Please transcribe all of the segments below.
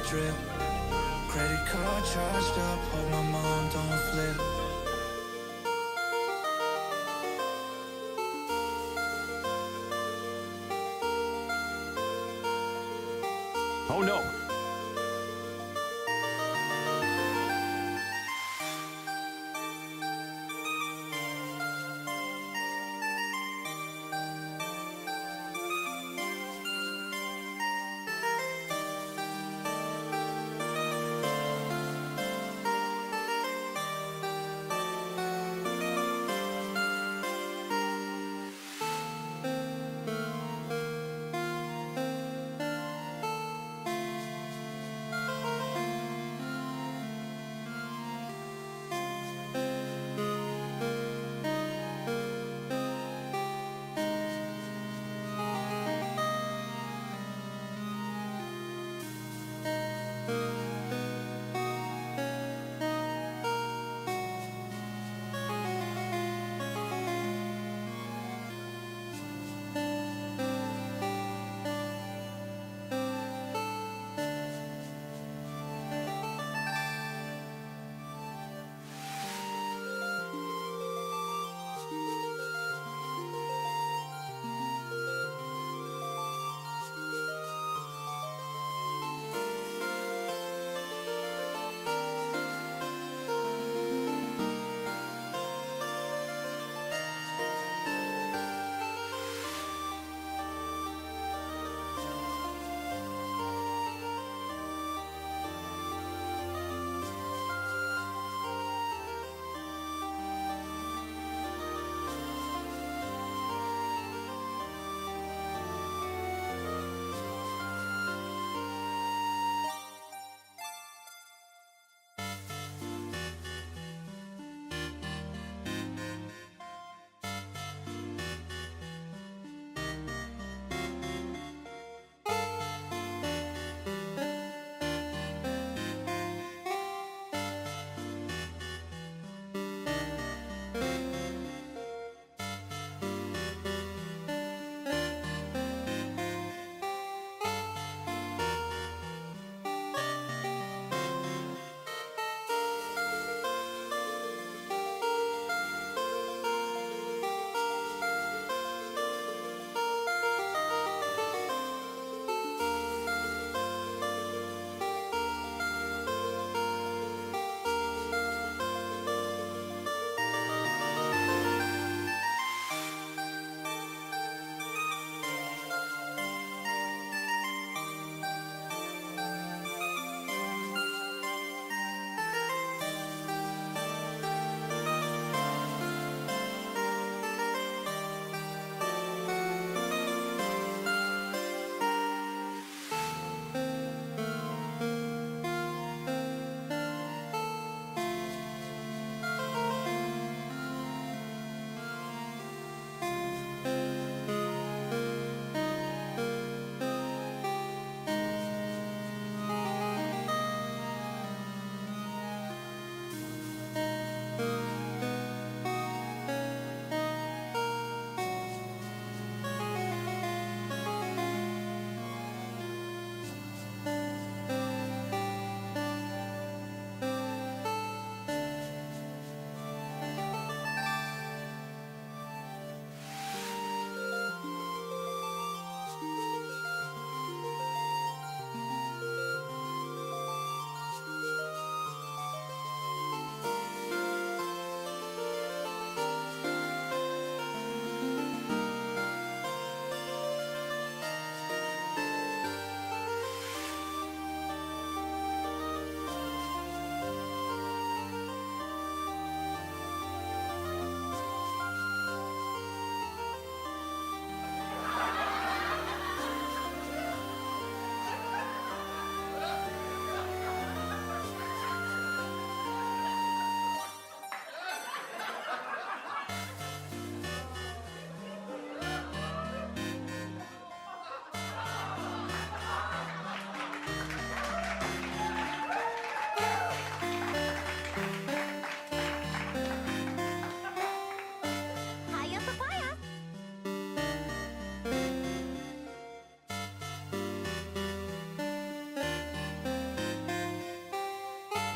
drip. Credit card charged up, hope my mom don't flip. Oh no!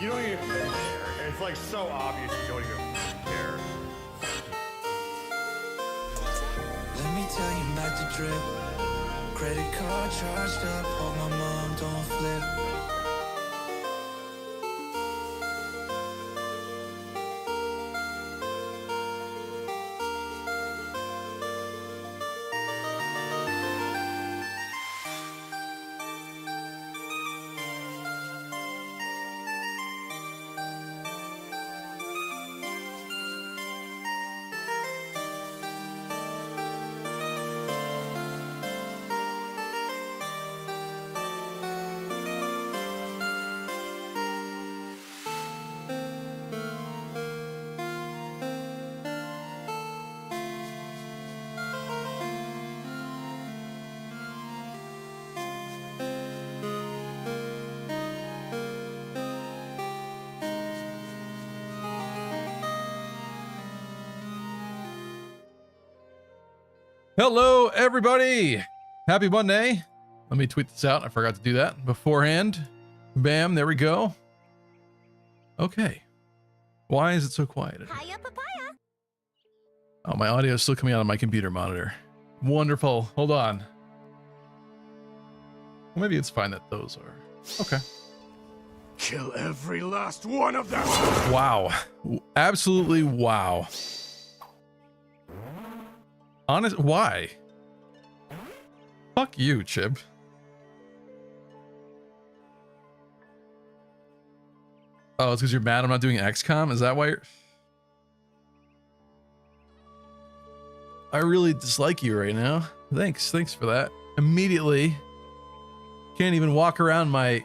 You don't even care. It's like so obvious you don't even care. Let me tell you about the drip. Credit card charged up, hope my mom don't flip. Hello, everybody. Happy Monday. Let me tweet this out. I forgot to do that beforehand. Bam, there we go. Okay. Why is it so quiet? Hiya, papaya. Oh, my audio is still coming out of my computer monitor. Wonderful. Hold on. Well, maybe it's fine that those are. Okay. Kill every last one of them. Wow. Absolutely wow. Honest, why? Fuck you, Chib. Oh, it's because you're mad I'm not doing XCOM? Is that why you're... I really dislike you right now. Thanks for that. Immediately. Can't even walk around my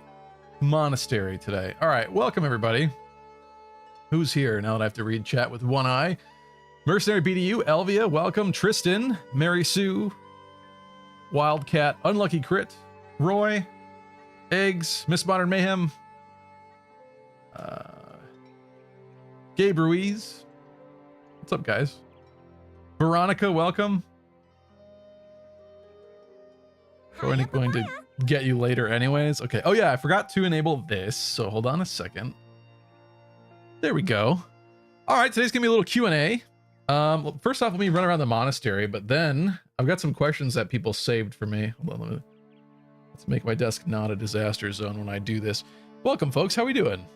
monastery today. All right, welcome everybody. Who's here now that I have to read chat with one eye? Mercenary BDU, Elvia, welcome. Tristan, Mary Sue, Wildcat, Unlucky Crit, Roy, Eggs, Miss Modern Mayhem, Gabe Ruiz. What's up, guys? Veronica, welcome. Going to get you later anyways. Okay. Oh yeah, I forgot to enable this, so hold on a second. There we go. All right, today's gonna be a little Q&A. First off, let me run around the monastery, but then I've got some questions that people saved for me. Hold on, let's make my desk not a disaster zone when I do this. Welcome, folks. How we doing?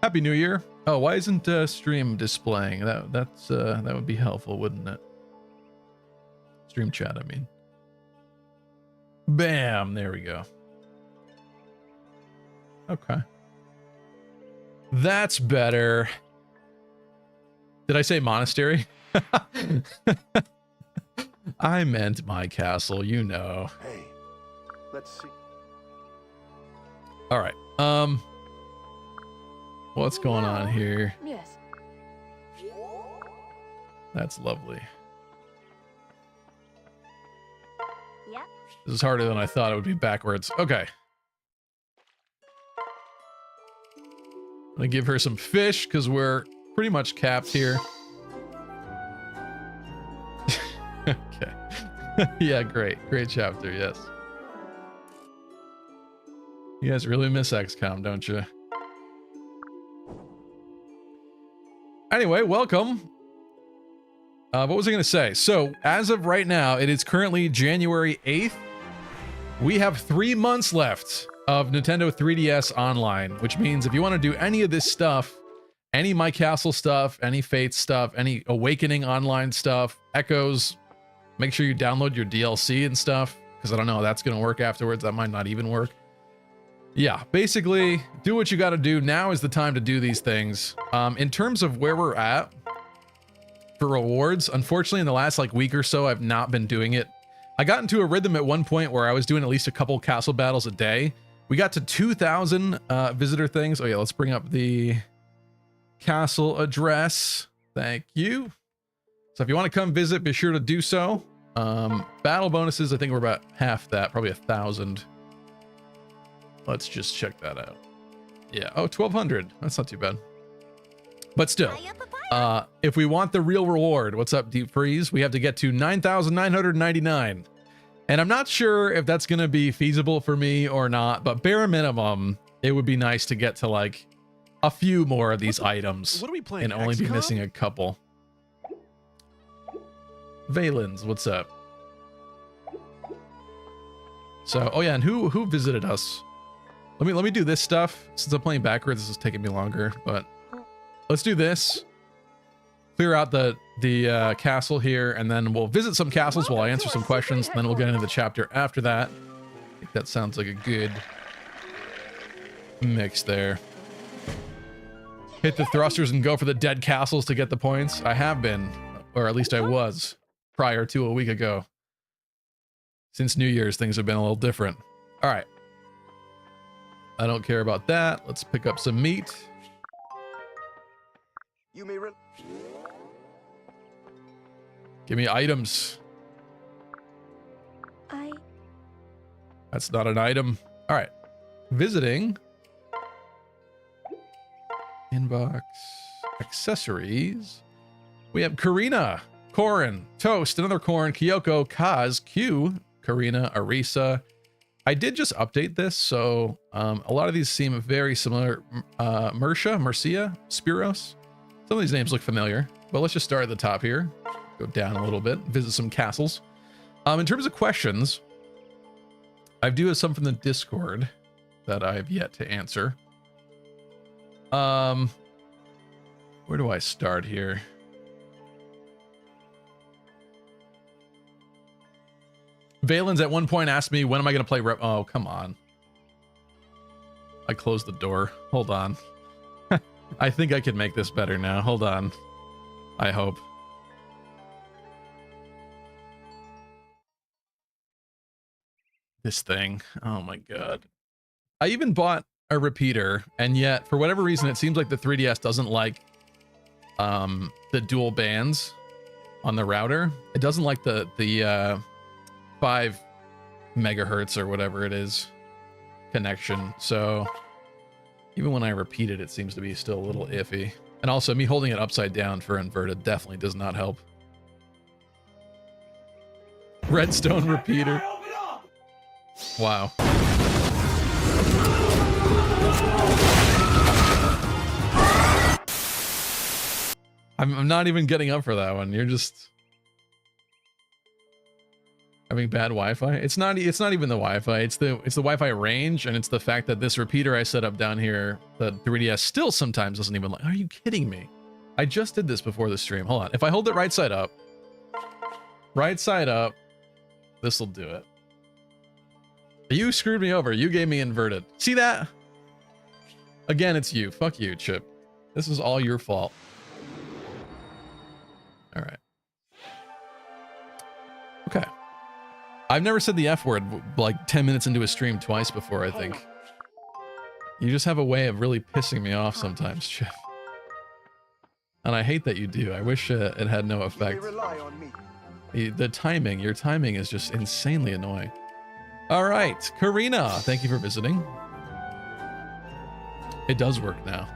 Happy New Year. Oh, why isn't stream displaying? That would be helpful, wouldn't it? Stream chat, I mean. Bam, there we go. Okay. That's better. Did I say monastery? I meant my castle, you know. Hey, let's see. All right. What's going on here? Yes. That's lovely. Yep. This is harder than I thought it would be backwards. Okay. I'm gonna give her some fish because we're pretty much capped here. Okay. Yeah, great chapter, yes. You guys really miss XCOM, don't you? Anyway, welcome. What was I gonna say? So as of right now, it is currently January 8th. We have 3 months left of Nintendo 3DS Online, which means if you want to do any of this stuff, any My Castle stuff, any Fates stuff, any Awakening Online stuff, Echoes, make sure you download your DLC and stuff, because I don't know how that's going to work afterwards. That might not even work. Yeah, basically, do what you got to do. Now is the time to do these things. In terms of where we're at for rewards, unfortunately, in the last week or so, I've not been doing it. I got into a rhythm at one point where I was doing at least a couple castle battles a day. We got to 2,000 visitor things. Oh yeah, let's bring up the castle address. Thank you. So if you want to come visit, be sure to do so. Battle bonuses, I think we're about half that, probably 1,000. Let's just check that out. Yeah, oh, 1,200. That's not too bad. But still, if we want the real reward, what's up, Deep Freeze? We have to get to 9,999. And I'm not sure if that's going to be feasible for me or not, but bare minimum, it would be nice to get to a few more of these items What are we playing? and only be XCOM? missing a couple. Valens, what's up? So, oh yeah, and who visited us? Let me do this stuff. Since I'm playing backwards, this is taking me longer, but let's do this. Clear out the castle here, and then we'll visit some castles while I answer some questions, and then we'll get into the chapter after that. I think that sounds like a good mix there. Hit the thrusters and go for the dead castles to get the points. I have been, or at least I was, prior to a week ago. Since New Year's, things have been a little different. All right. I don't care about that. Let's pick up some meat. You may Give me items. That's not an item. All right. Visiting. Inbox. Accessories. We have Karina, Corin, Toast, another Corin, Kyoko, Kaz, Q, Karina, Arisa. I did just update this, so a lot of these seem very similar. Mercia, Spiros. Some of these names look familiar, but let's just start at the top here. Go down a little bit, visit some castles. In terms of questions, I do have some from the Discord that I've yet to answer. Where do I start here? Valens at one point asked me, when am I going to play Oh, come on. I closed the door. Hold on. I think I can make this better now. Hold on. I hope. This thing. Oh my god. I even bought a repeater, and yet, for whatever reason, it seems like the 3DS doesn't like the dual bands on the router. It doesn't like the 5 megahertz or whatever it is connection. So even when I repeat it, it seems to be still a little iffy. And also, me holding it upside down for inverted definitely does not help. Redstone repeater. Wow. I'm not even getting up for that one. You're just having bad Wi-Fi. It's not even the Wi-Fi. It's the Wi-Fi range, and it's the fact that this repeater I set up down here, the 3DS still sometimes doesn't even like. Are you kidding me? I just did this before the stream. Hold on. If I hold it right side up, this will do it. You screwed me over. You gave me inverted. See that? Again, it's you. Fuck you, Chip. This is all your fault. All right. Okay. I've never said the F word like 10 minutes into a stream twice before, I think. You just have a way of really pissing me off sometimes, Chip. And I hate that you do. I wish it had no effect. The timing, your timing is just insanely annoying. All right, Karina, thank you for visiting. It does work now.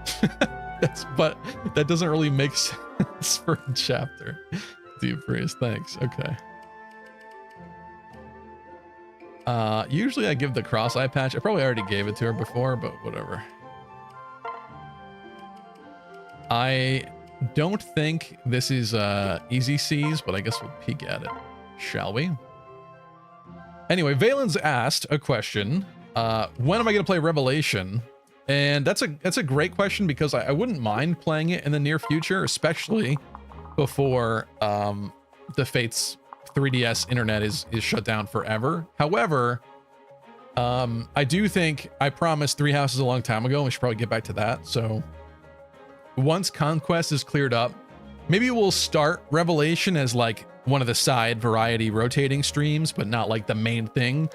But that doesn't really make sense for a chapter. Deep freeze, thanks. Okay. Usually I give the cross eye patch. I probably already gave it to her before, but whatever. I don't think this is easy C's, but I guess we'll peek at it, shall we? Anyway, Valens asked a question. When am I going to play Revelation? And that's a great question, because I wouldn't mind playing it in the near future, especially before the Fates 3DS internet is shut down forever. However, I do think I promised 3 houses a long time ago, and we should probably get back to that. So once Conquest is cleared up, maybe we'll start Revelation as like one of the side variety rotating streams, but not like the main thing.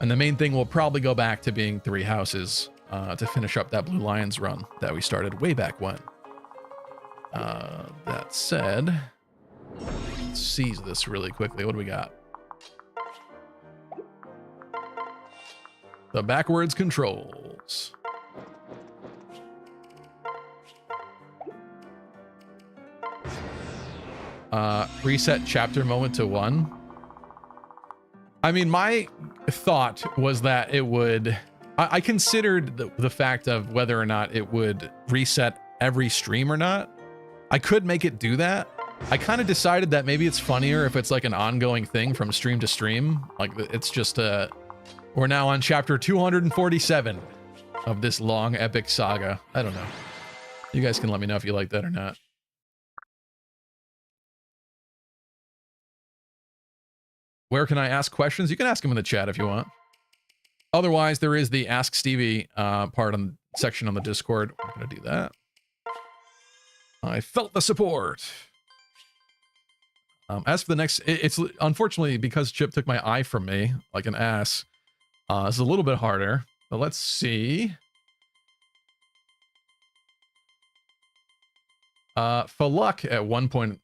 And the main thing will probably go back to being 3 houses to finish up that Blue Lions run that we started way back when. That said, let's seize this really quickly. What do we got? The backwards controls. Reset chapter moment to 1. I mean, my thought was that it would I considered the fact of whether or not it would reset every stream or not. I could make it do that. I kind of decided that maybe it's funnier if it's like an ongoing thing from stream to stream. Like it's just we're now on chapter 247 of this long epic saga. I don't know. You guys can let me know if you like that or not. Where can I ask questions? You can ask them in the chat if you want. Otherwise, there is the Ask Stevie part on section on the Discord. I'm gonna do that. I felt the support. As for the next, it's unfortunately because Chip took my eye from me like an ass. It's a little bit harder, but let's see. For luck at one point,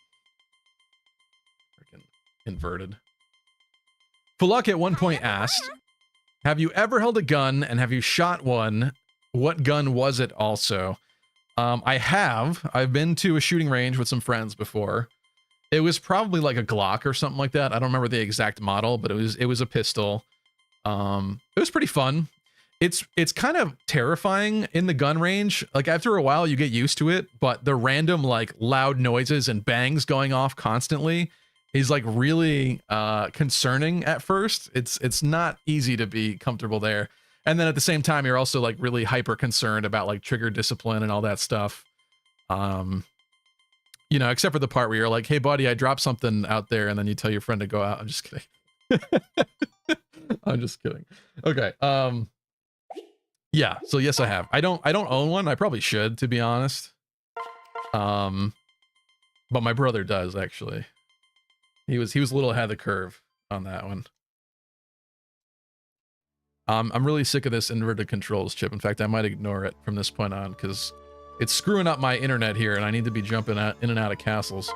freaking inverted. For luck at one point asked, have you ever held a gun and have you shot one? What gun was it also? I have. I've been to a shooting range with some friends before. It was probably like a Glock or something like that. I don't remember the exact model, but it was a pistol. It was pretty fun. It's kind of terrifying in the gun range. Like after a while you get used to it, but the random like loud noises and bangs going off constantly is like really concerning at first. It's not easy to be comfortable there. And then at the same time you're also like really hyper concerned about like trigger discipline and all that stuff. You know, except for the part where you're like, hey buddy, I dropped something out there, and then you tell your friend to go out. I'm just kidding. I'm just kidding. Okay. Yeah, so yes I have. I don't own one. I probably should, to be honest. But my brother does actually. He was a little ahead of the curve on that one. I'm really sick of this inverted controls, Chip. In fact, I might ignore it from this point on because it's screwing up my internet here, and I need to be jumping in and out of castles.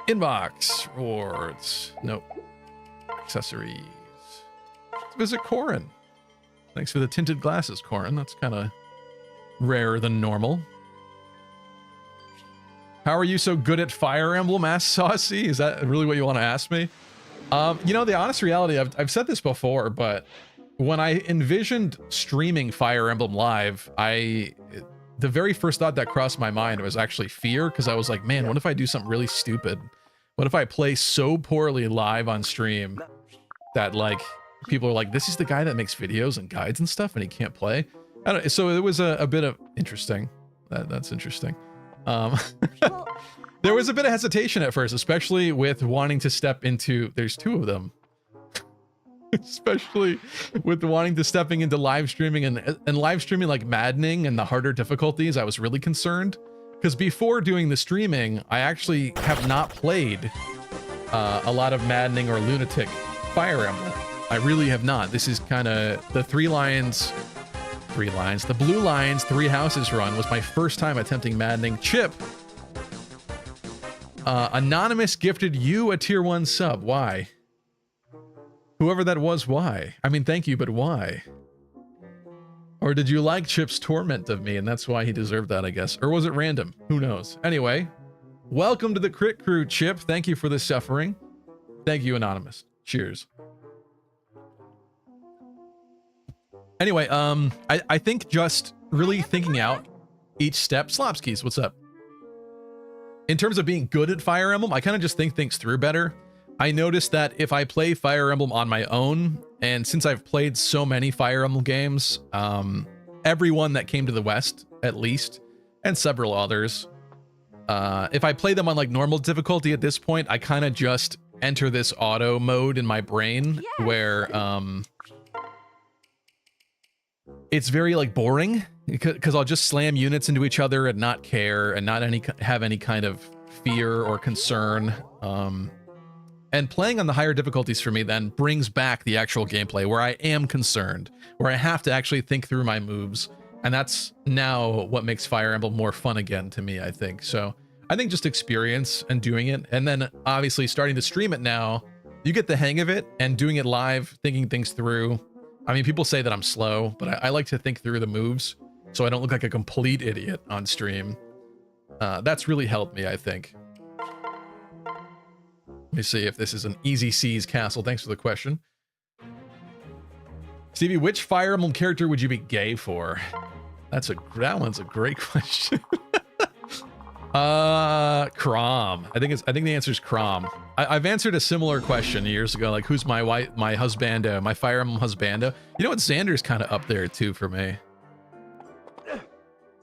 Inbox rewards. Nope. Accessories. Let's visit Corin. Thanks for the tinted glasses, Corin. That's kind of rarer than normal. How are you so good at Fire Emblem? Asked Saucy. Is that really what you want to ask me? You know, the honest reality, I've said this before, but when I envisioned streaming Fire Emblem live, the very first thought that crossed my mind was actually fear, because I was like, man, what if I do something really stupid? What if I play so poorly live on stream that like people are like, this is the guy that makes videos and guides and stuff and he can't play? I don't, so it was a bit of interesting. That's interesting. There was a bit of hesitation at first, especially with wanting to step into, there's two of them. Especially with wanting to stepping into live streaming and live streaming like maddening and the harder difficulties. I was really concerned because before doing the streaming, I actually have not played a lot of maddening or lunatic Fire Emblem. I really have not. This is kind of the the Blue Lions 3 Houses run was my first time attempting maddening. Chip, Anonymous gifted you a tier 1 sub. Why? Whoever that was, why? I mean, thank you, but why? Or did you like Chip's torment of me and that's why he deserved that, I guess? Or was it random? Who knows? Anyway, welcome to the Crit Crew, Chip. Thank you for the suffering. Thank you, Anonymous. Cheers. Anyway, I think just really thinking out each step. Slopskis, what's up? In terms of being good at Fire Emblem, I kind of just think things through better. I noticed that if I play Fire Emblem on my own, and since I've played so many Fire Emblem games, everyone that came to the West, at least, and several others, if I play them on like normal difficulty at this point, I kind of just enter this auto mode in my brain where it's very like boring because I'll just slam units into each other and not care and not have any kind of fear or concern. And playing on the higher difficulties for me then brings back the actual gameplay where I am concerned, where I have to actually think through my moves. And that's now what makes Fire Emblem more fun again to me, I think. So I think just experience and doing it. And then obviously starting to stream it now, you get the hang of it and doing it live, thinking things through. I mean, people say that I'm slow, but I like to think through the moves so I don't look like a complete idiot on stream. That's really helped me, I think. Let me see if this is an Easy Seas castle. Thanks for the question. Stevie, which Fire Emblem character would you be gay for? That one's a great question. Crom. I think the answer is Crom. I've answered a similar question years ago, like who's my husbando, my Fire Emblem husbando. You know what? Xander's kind of up there too for me.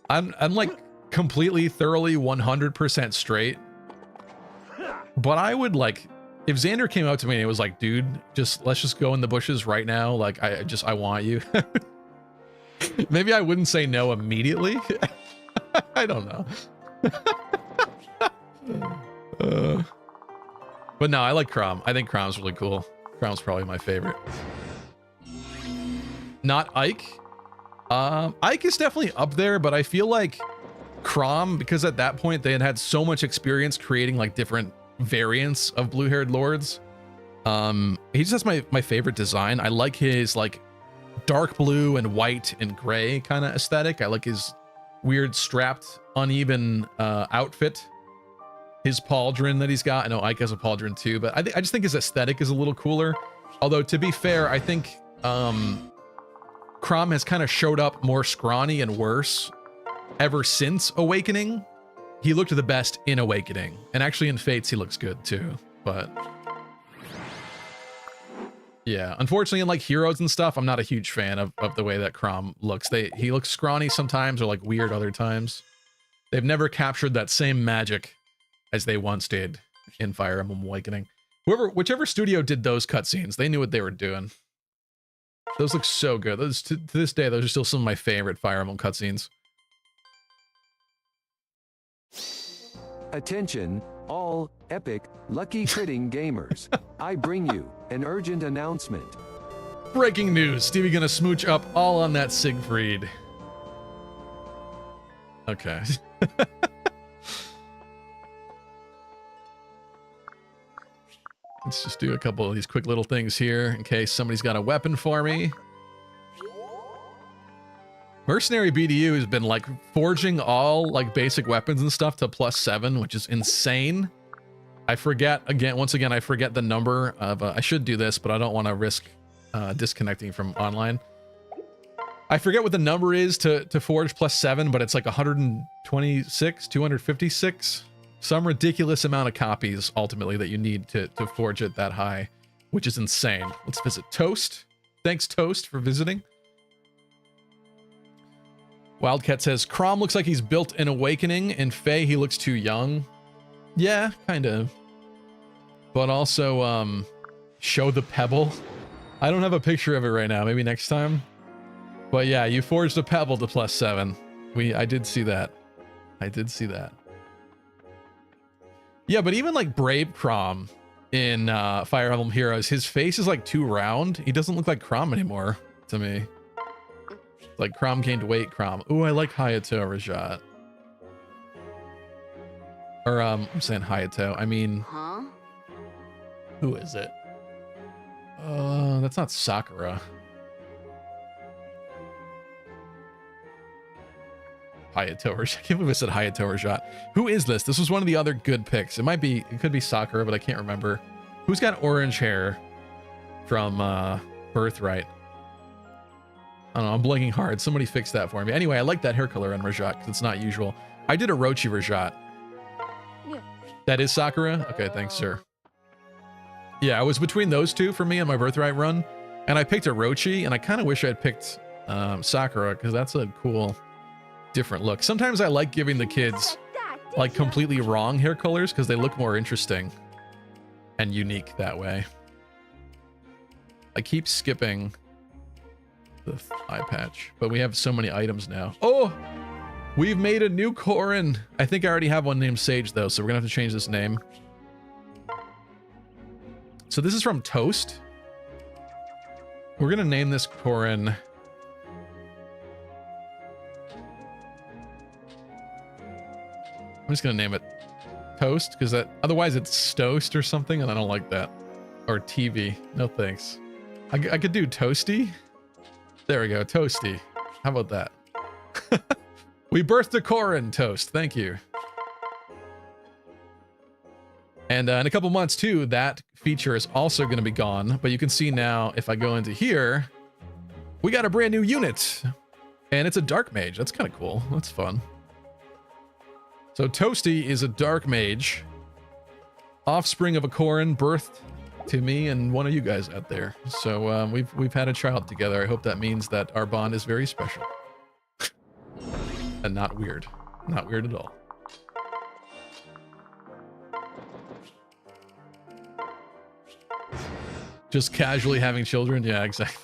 I'm like completely, thoroughly, 100% straight. But I would like, if Xander came up to me and it was like, dude, let's just go in the bushes right now. Like I want you. Maybe I wouldn't say no immediately. I don't know. But no, I like Crom. I think Crom's really cool. Crom's probably my favorite. Not Ike. Ike is definitely up there, but I feel like Crom, because at that point they had so much experience creating like different variants of blue-haired lords. He just has my favorite design. I like his like dark blue and white and gray kind of aesthetic. I like his weird strapped uneven outfit, his pauldron that he's got. I know Ike has a pauldron too, but I just think his aesthetic is a little cooler. Although to be fair, I think Crom has kind of showed up more scrawny and worse ever since Awakening. He looked the best in Awakening, and actually in Fates he looks good too, but yeah, unfortunately in like Heroes and stuff, I'm not a huge fan of the way that Crom looks. He looks scrawny sometimes or like weird other times. They've never captured that same magic as they once did in Fire Emblem Awakening. Whichever studio did those cutscenes, they knew what they were doing. Those look so good. Those to this day, those are still some of my favorite Fire Emblem cutscenes. Attention, all epic, lucky critting gamers. I bring you an urgent announcement. Breaking news. Stevie gonna smooch up all on that Siegfried. Okay. Let's just do a couple of these quick little things here in case somebody's got a weapon for me. Mercenary BDU has been like forging all like basic weapons and stuff to +7, which is insane. I forget once again, I forget the number of, I should do this, but I don't want to risk disconnecting from online. I forget what the number is to forge +7, but it's like 126, 256, some ridiculous amount of copies ultimately that you need to forge it that high, which is insane. Let's visit Toast. Thanks Toast for visiting. Wildcat says, Crom looks like he's built in Awakening. In Fae, he looks too young. Yeah, kind of. But also, show the pebble. I don't have a picture of it right now. Maybe next time. But yeah, you forged a pebble to +7. I did see that. I did see that. Yeah, but even like Brave Crom in Fire Emblem Heroes, his face is like too round. He doesn't look like Crom anymore to me. Like Crom gained weight Crom. Ooh, I like Hayato Rajat. Or I'm saying Hayato. I mean, Huh? who is it? That's not Sakura. Hayato Rajat. I can't believe I said Hayato Rajat. Who is this? This was one of the other good picks. It could be Sakura, but I can't remember. Who's got orange hair from Birthright? I don't know, I'm blanking hard. Somebody fix that for me. Anyway, I like that hair color on Rajat because it's not usual. I did Orochi Rajat. Yeah. That is Sakura? Okay, thanks, sir. Yeah, it was between those two for me on my Birthright run. And I picked Orochi, and I kind of wish I'd picked Sakura because that's a cool, different look. Sometimes I like giving the kids like completely wrong hair colors because they look more interesting and unique that way. I keep skipping the eye patch, but we have so many items now. Oh, we've made a new Korin. I think I already have one named Sage though, so we're gonna have to change this name. So this is from Toast. We're gonna name this Korin. I'm just gonna name it Toast because otherwise it's Stoast or something, and I don't like that. Or TV. No thanks. I could do Toasty. There we go, Toasty. How about that? We birthed a Korin, Toast. Thank you. And in a couple months too, that feature is also going to be gone. But you can see now, if I go into here, We got a brand new unit, and it's a dark mage. That's kind of cool. That's fun. So Toasty is a dark mage, offspring of a Corrin, birthed to me and one of you guys out there. So we've had a child together. I hope that means that our bond is very special. And not weird. Not weird at all. Just casually having children? Yeah, exactly.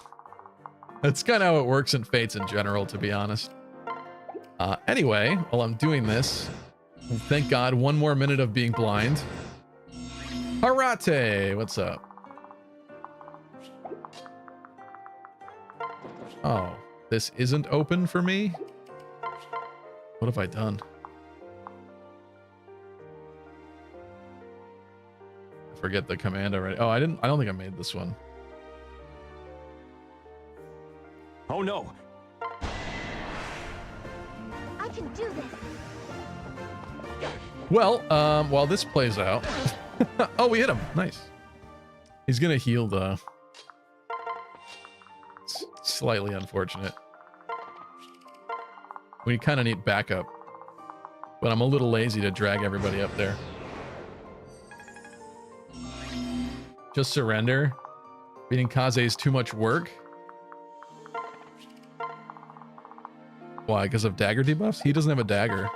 That's kind of how it works in Fates in general, to be honest. Anyway, while I'm doing this, thank God, one more minute of being blind. Harate, what's up? Oh, this isn't open for me? What have I done? I forget the command already. Oh, I don't think I made this one. Oh no! I can do this. Well, while this plays out... Oh, we hit him. Nice. He's gonna heal, though. It's slightly unfortunate. We kind of need backup. But I'm a little lazy to drag everybody up there. Just surrender. Beating Kaze is too much work. Why? Because of dagger debuffs? He doesn't have a dagger.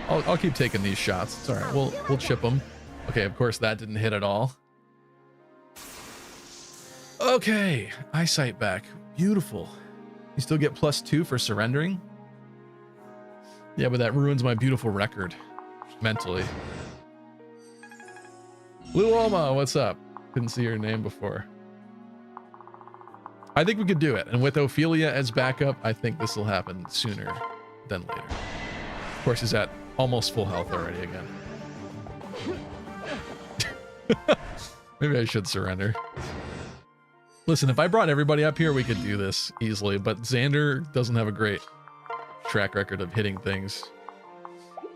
I'll keep taking these shots. It's all right. We'll chip them. Okay, of course that didn't hit at all. Okay, eyesight back. Beautiful. You still get +2 for surrendering? Yeah, but that ruins my beautiful record. Mentally. Blue Alma, what's up? Couldn't see your name before. I think we could do it. And with Ophelia as backup, I think this will happen sooner than later. Of course, he's at almost full health already again. Maybe I should surrender. Listen, if I brought everybody up here, we could do this easily, but Xander doesn't have a great track record of hitting things.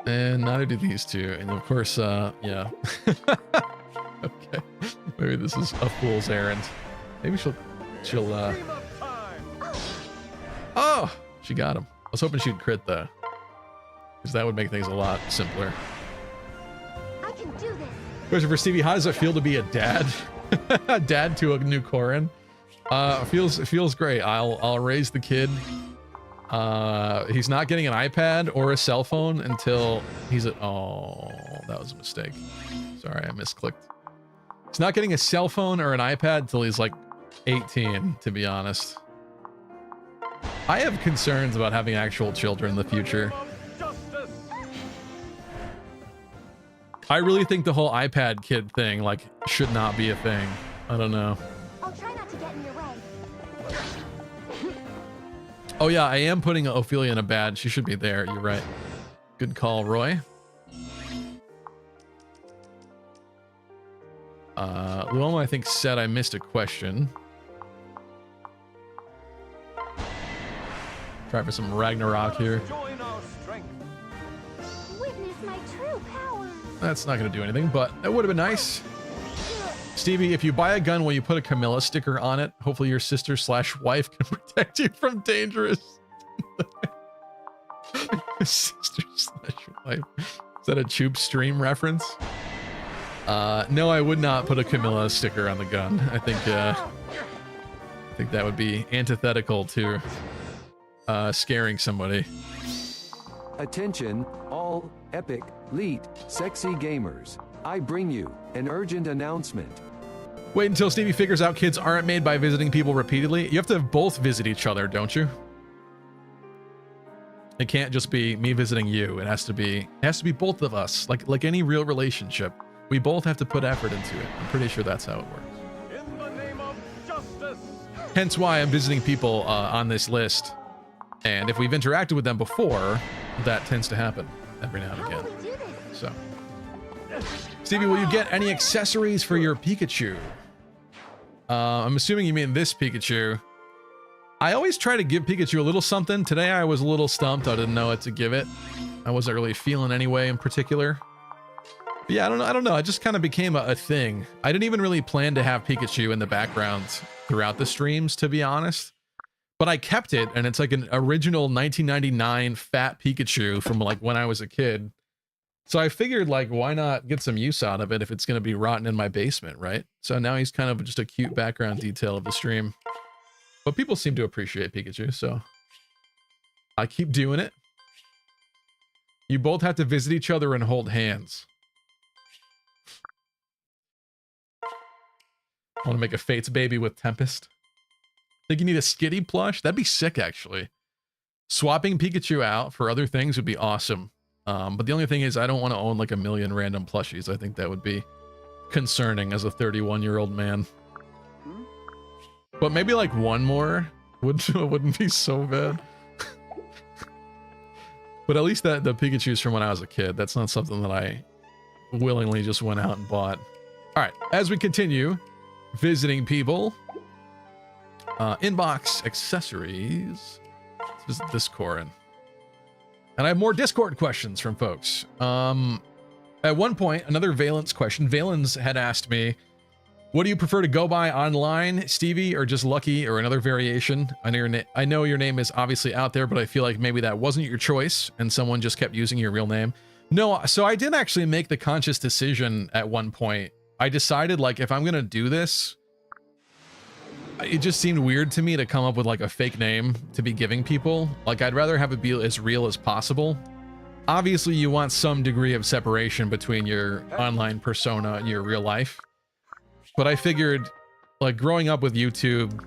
And neither do these two. And of course, yeah. Okay. Maybe this is a fool's errand. Maybe she'll Oh! She got him. I was hoping she'd crit though. Because that would make things a lot simpler. I can do this. Question for Stevie, how does it feel to be a dad? A dad to a new Corrin? Feels great. I'll raise the kid. He's not getting an iPad or a cell phone until he's at... Oh, that was a mistake. Sorry, I misclicked. He's not getting a cell phone or an iPad until he's like 18, to be honest. I have concerns about having actual children in the future. I really think the whole iPad kid thing, like, should not be a thing. I don't know. I'll try not to get in your way. Oh yeah, I am putting Ophelia in a bad. She should be there. You're right. Good call, Roy. Luoma, I think, said I missed a question. Try for some Ragnarok here. Witness my true power. That's not going to do anything, but that would have been nice. Stevie, if you buy a gun, will you put a Camilla sticker on it? Hopefully your sister/wife can protect you from dangerous. Sister/wife. Is that a Tube Stream reference? No, I would not put a Camilla sticker on the gun. I think that would be antithetical to scaring somebody. Attention, all epic, elite, sexy gamers. I bring you an urgent announcement. Wait until Stevie figures out kids aren't made by visiting people repeatedly. You have to both visit each other, don't you? It can't just be me visiting you. It has to be both of us. Like any real relationship. We both have to put effort into it. I'm pretty sure that's how it works. In the name of justice. Hence why I'm visiting people on this list. And if we've interacted with them before, that tends to happen every now and How again. will we do this? So, Stevie, will you get any accessories for your Pikachu? I'm assuming you mean this Pikachu. I always try to give Pikachu a little something. Today I was a little stumped. I didn't know what to give it. I wasn't really feeling any way in particular. Yeah, I don't know. It just kind of became a thing. I didn't even really plan to have Pikachu in the background throughout the streams, to be honest. But I kept it, and it's like an original 1999 fat Pikachu from like when I was a kid. So I figured, like, why not get some use out of it if it's going to be rotten in my basement, right? So now he's kind of just a cute background detail of the stream. But people seem to appreciate Pikachu, so I keep doing it. You both have to visit each other and hold hands. I want to make a Fates baby with Tempest. Think you need a Skitty plush? That'd be sick, actually. Swapping Pikachu out for other things would be awesome. But the only thing is, I don't want to own like a million random plushies. I think that would be concerning as a 31-year-old man. But maybe like one more wouldn't be so bad. But at least the Pikachu's from when I was a kid. That's not something that I willingly just went out and bought. All right, as we continue visiting people, inbox accessories. Let's visit Discord. And I have more Discord questions from folks. At one point, another Valence question. Valence had asked me, what do you prefer to go by online, Stevie, or just Lucky, or another variation? I know your name is obviously out there, but I feel like maybe that wasn't your choice and someone just kept using your real name. No, so I did actually make the conscious decision at one point. I decided, like, if I'm going to do this, it just seemed weird to me to come up with like a fake name to be giving people. Like, I'd rather have it be as real as possible. Obviously, you want some degree of separation between your online persona and your real life. But I figured, like, growing up with YouTube,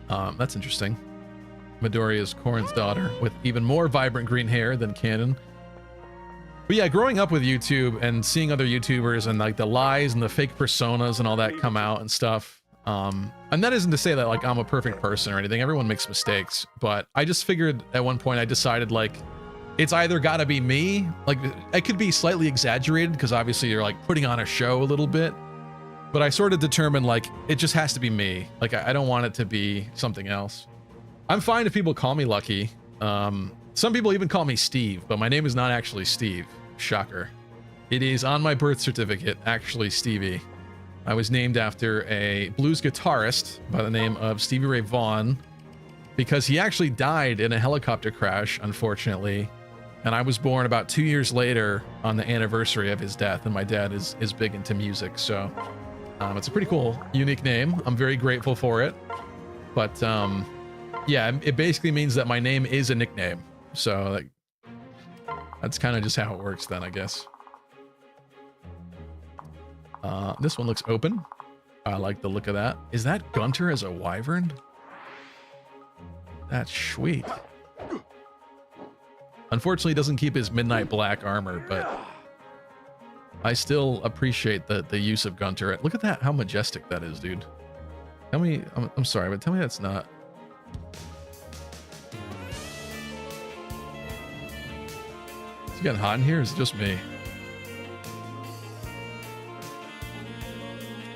that's interesting. Midoriya's Corrin's daughter with even more vibrant green hair than Canon. But yeah, growing up with YouTube and seeing other YouTubers and like the lies and the fake personas and all that come out and stuff. And that isn't to say that like I'm a perfect person or anything. Everyone makes mistakes, but I just figured at one point I decided like it's either got to be me, like it could be slightly exaggerated because obviously you're like putting on a show a little bit, but I sort of determined like it just has to be me. Like I don't want it to be something else. I'm fine if people call me Lucky. Some people even call me Steve, but my name is not actually Steve. Shocker. It is on my birth certificate actually Stevie. I was named after a blues guitarist by the name of Stevie Ray Vaughan because he actually died in a helicopter crash, unfortunately. And I was born about 2 years later on the anniversary of his death, and my dad is big into music, so it's a pretty cool, unique name. I'm very grateful for it. But yeah, it basically means that my name is a nickname. So like, that's kind of just how it works then, I guess. This one looks open. I like the look of that. Is that Gunter as a wyvern? That's sweet. Unfortunately, he doesn't keep his midnight black armor, but I still appreciate the use of Gunter. Look at that, how majestic that is, dude. Tell me, I'm sorry, but tell me that's not. Is it getting hot in here, or is it just me?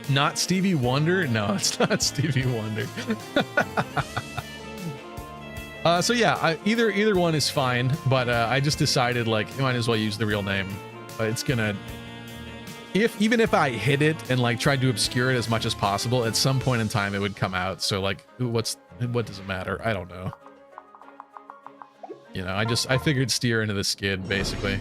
Not Stevie Wonder? No, it's not Stevie Wonder. So yeah, either one is fine, but I just decided like you might as well use the real name. It's gonna, even if I hid it and like tried to obscure it as much as possible, at some point in time it would come out. So like, what does it matter? I don't know. You know, I figured steer into the skid basically.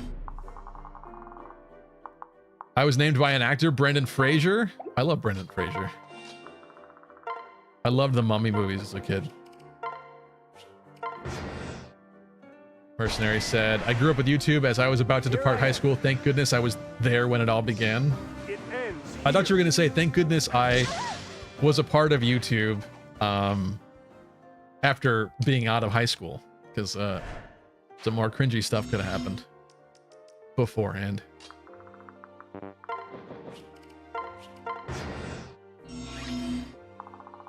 I was named by an actor, Brendan Fraser. I love Brendan Fraser. I loved the Mummy movies as a kid. Mercenary said, I grew up with YouTube as I was about to depart high school. Thank goodness I was there when it all began. I thought you were going to say, thank goodness I was a part of YouTube after being out of high school. Because some more cringy stuff could have happened beforehand.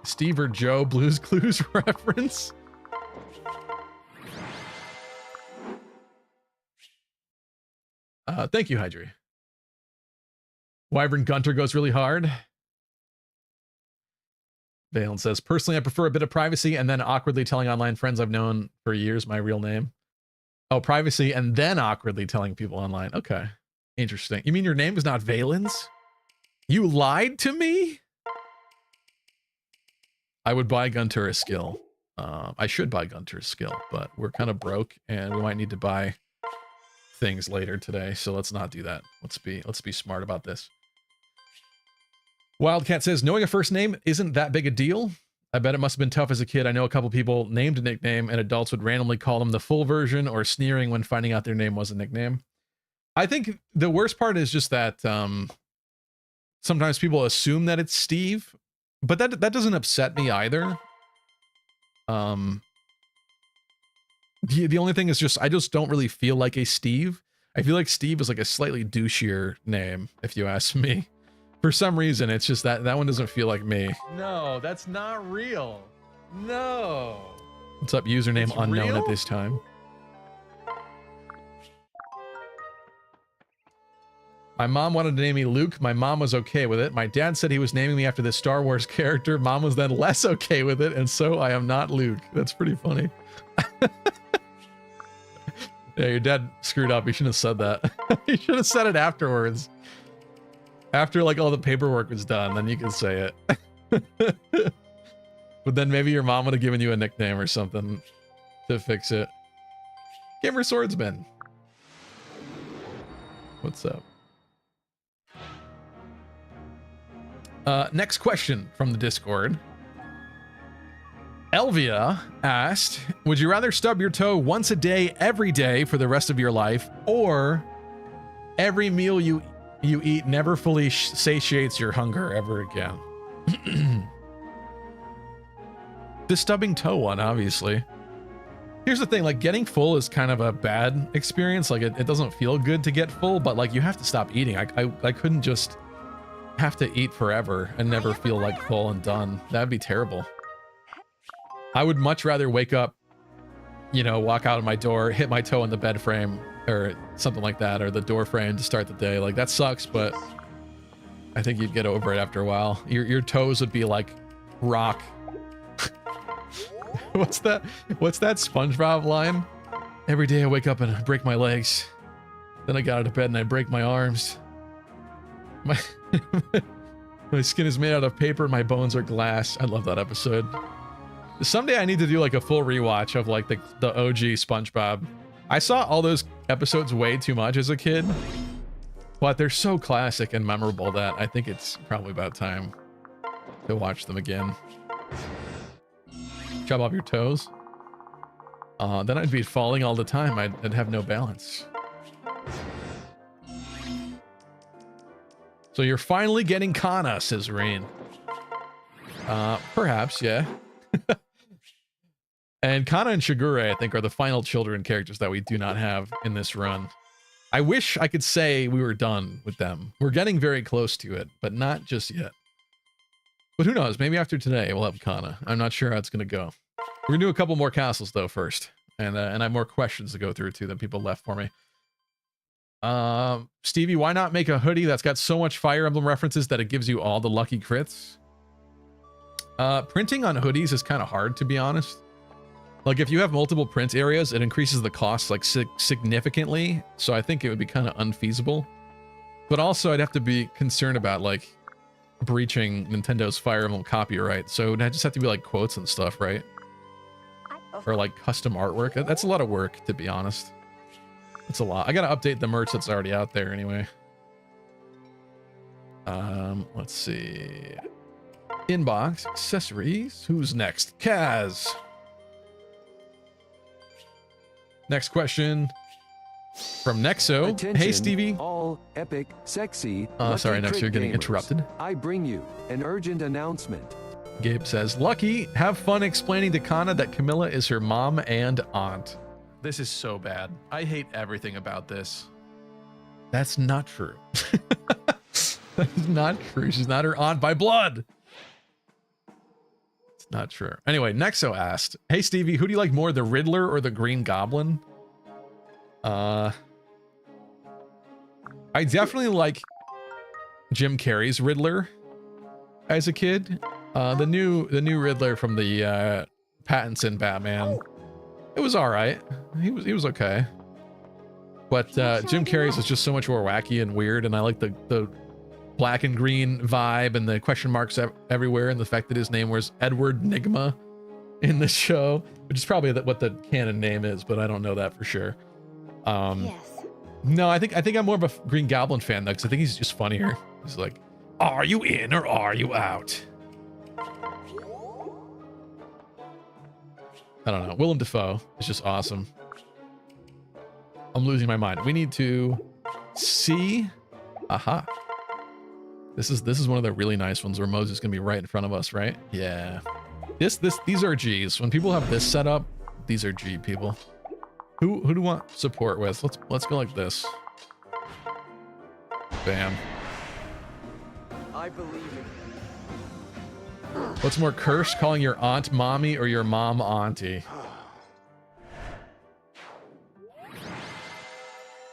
Steve or Joe Blues Clues reference. Thank you, Hydri. Wyvern Gunter goes really hard. Valen says, personally, I prefer a bit of privacy and then awkwardly telling online friends I've known for years my real name. Oh, privacy and then awkwardly telling people online. Okay. Interesting. You mean your name is not Valens? You lied to me? I would buy Gunter's skill. I should buy Gunter's skill, but we're kind of broke and we might need to buy things later today, so let's not do that. Let's be smart about this. Wildcat says, knowing a first name isn't that big a deal. I bet it must have been tough as a kid. I know a couple people named a nickname and adults would randomly call them the full version or sneering when finding out their name was a nickname. I think the worst part is just that sometimes people assume that it's Steve, but that doesn't upset me either. The only thing is just I just don't really feel like a Steve. I feel like Steve is like a slightly douchier name, if you ask me. For some reason, it's just that one doesn't feel like me. No, that's not real. No. What's up, username it's unknown real? At this time. My mom wanted to name me Luke. My mom was okay with it. My dad said he was naming me after this Star Wars character. Mom was then less okay with it, and so I am not Luke. That's pretty funny. Yeah, your dad screwed up. He shouldn't have said that. He should have said it afterwards. After like all the paperwork was done, then you can say it. But then maybe your mom would have given you a nickname or something to fix it. Gamer Swordsman. What's up? Next question from the Discord. Elvia asked, would you rather stub your toe once a day, every day for the rest of your life, or every meal you eat never fully satiates your hunger ever again? The stubbing toe one, obviously. Here's the thing, like getting full is kind of a bad experience. Like it doesn't feel good to get full, but like you have to stop eating. I couldn't just have to eat forever and never feel like full and done. That'd be terrible. I would much rather wake up, you know, walk out of my door, hit my toe in the bed frame or something like that, or the door frame to start the day. Like that sucks, but I think you'd get over it after a while. Your toes would be like rock. What's that SpongeBob line? Every day I wake up and break my legs. Then I got out of bed and I break my arms. My skin is made out of paper, my bones are glass. I love that episode. Someday I need to do like a full rewatch of like the OG SpongeBob. I saw all those episodes way too much as a kid, but they're so classic and memorable that I think it's probably about time to watch them again. Chop off your toes. Then I'd be falling all the time. I'd have no balance. So you're finally getting Kana, says Rain. Perhaps, yeah. And Kana and Shigure, I think, are the final children characters that we do not have in this run. I wish I could say we were done with them. We're getting very close to it, but not just yet. But who knows? Maybe after today we'll have Kana. I'm not sure how it's going to go. We're going to do a couple more castles, though, first. And I have more questions to go through, too, that people left for me. Stevie, why not make a hoodie that's got so much Fire Emblem references that it gives you all the lucky crits? Printing on hoodies is kind of hard, to be honest. Like, if you have multiple print areas, it increases the cost, like, significantly. So I think it would be kind of unfeasible. But also, I'd have to be concerned about, like, breaching Nintendo's Fire Emblem copyright. So it'd just have to be, like, quotes and stuff, right? Or, like, custom artwork. That's a lot of work, to be honest. It's a lot. I gotta update the merch that's already out there anyway. Let's see. Inbox, accessories. Who's next? Kaz. Next question from Nexo. Attention, hey, Stevie. All epic, sexy. Sorry, Nexo, you're getting interrupted. I bring you an urgent announcement. Gabe says, Lucky, have fun explaining to Kana that Camilla is her mom and aunt. This is so bad. I hate everything about this. That's not true. That is not true. She's not her aunt by blood. It's not true. Anyway, Nexo asked, hey, Stevie, who do you like more, the Riddler or the Green Goblin? I definitely like Jim Carrey's Riddler as a kid. The new Riddler from the Pattinson Batman. It was all right. He was okay. But Jim Carrey's is just so much more wacky and weird, and I like the black and green vibe and the question marks everywhere, and the fact that his name was Edward Nygma in the show, which is probably what the canon name is, but I don't know that for sure. Yes. No, I think I'm more of a Green Goblin fan though, because I think he's just funnier. He's like, "Are you in or are you out?" I don't know. Willem Dafoe is just awesome. I'm losing my mind. We need to see. Aha. This is one of the really nice ones where Moses is gonna be right in front of us, right? Yeah. These are G's. When people have this set up, these are G people. Who do you want support with? Let's go like this. Bam. I believe in you. What's more cursed, calling your aunt mommy or your mom auntie?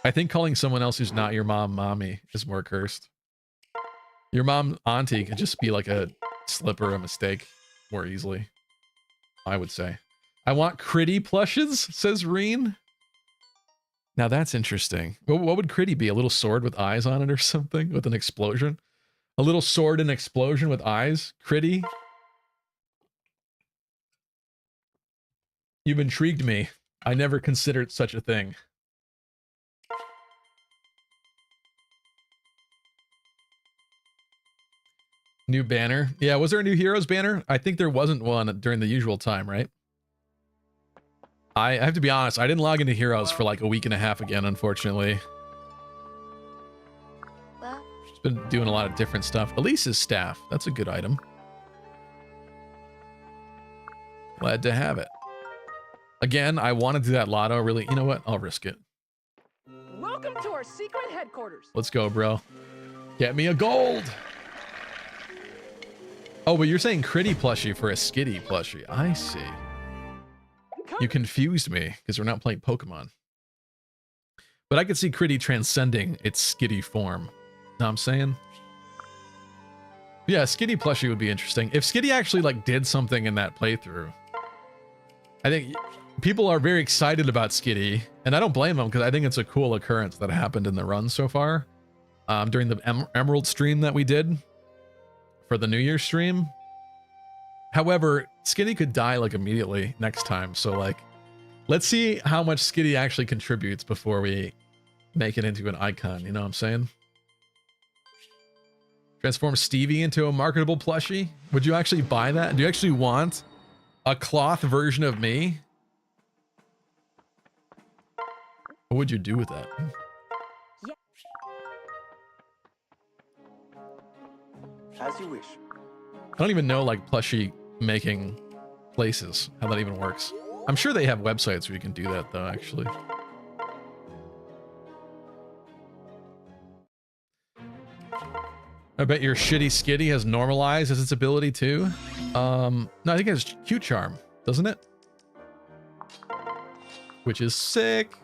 I think calling someone else who's not your mom mommy is more cursed. Your mom auntie could just be like a slip or a mistake more easily, I would say. I want Critty plushes, says Reen. Now that's interesting. What would Critty be? A little sword with eyes on it or something? With an explosion? A little sword and explosion with eyes? Critty? You've intrigued me. I never considered such a thing. New banner. Yeah, was there a new Heroes banner? I think there wasn't one during the usual time, right? I have to be honest, I didn't log into Heroes for like a week and a half again, unfortunately. Well, Just been doing a lot of different stuff. Elise's staff. That's a good item. Glad to have it. Again, I want to do that lotto. Really, you know what? I'll risk it. Welcome to our secret headquarters. Let's go, bro. Get me a gold. Oh, but you're saying Critty plushie for a Skitty plushie. I see. You confused me because we're not playing Pokemon. But I could see Critty transcending its Skitty form. Know what I'm saying? Yeah, Skitty plushie would be interesting. If Skitty actually like did something in that playthrough, I think people are very excited about Skitty, and I don't blame them because I think it's a cool occurrence that happened in the run so far. During the Emerald stream that we did for the New Year's stream. However, Skitty could die like immediately next time, so like, let's see how much Skitty actually contributes before we make it into an icon, you know what I'm saying? Transform Stevie into a marketable plushie? Would you actually buy that? Do you actually want a cloth version of me? What would you do with that? As you wish. I don't even know like plushie making places, how that even works. I'm sure they have websites where you can do that though, actually. I bet your shitty Skitty has normalized as its ability too. No, I think it has Q Charm, doesn't it? Which is sick.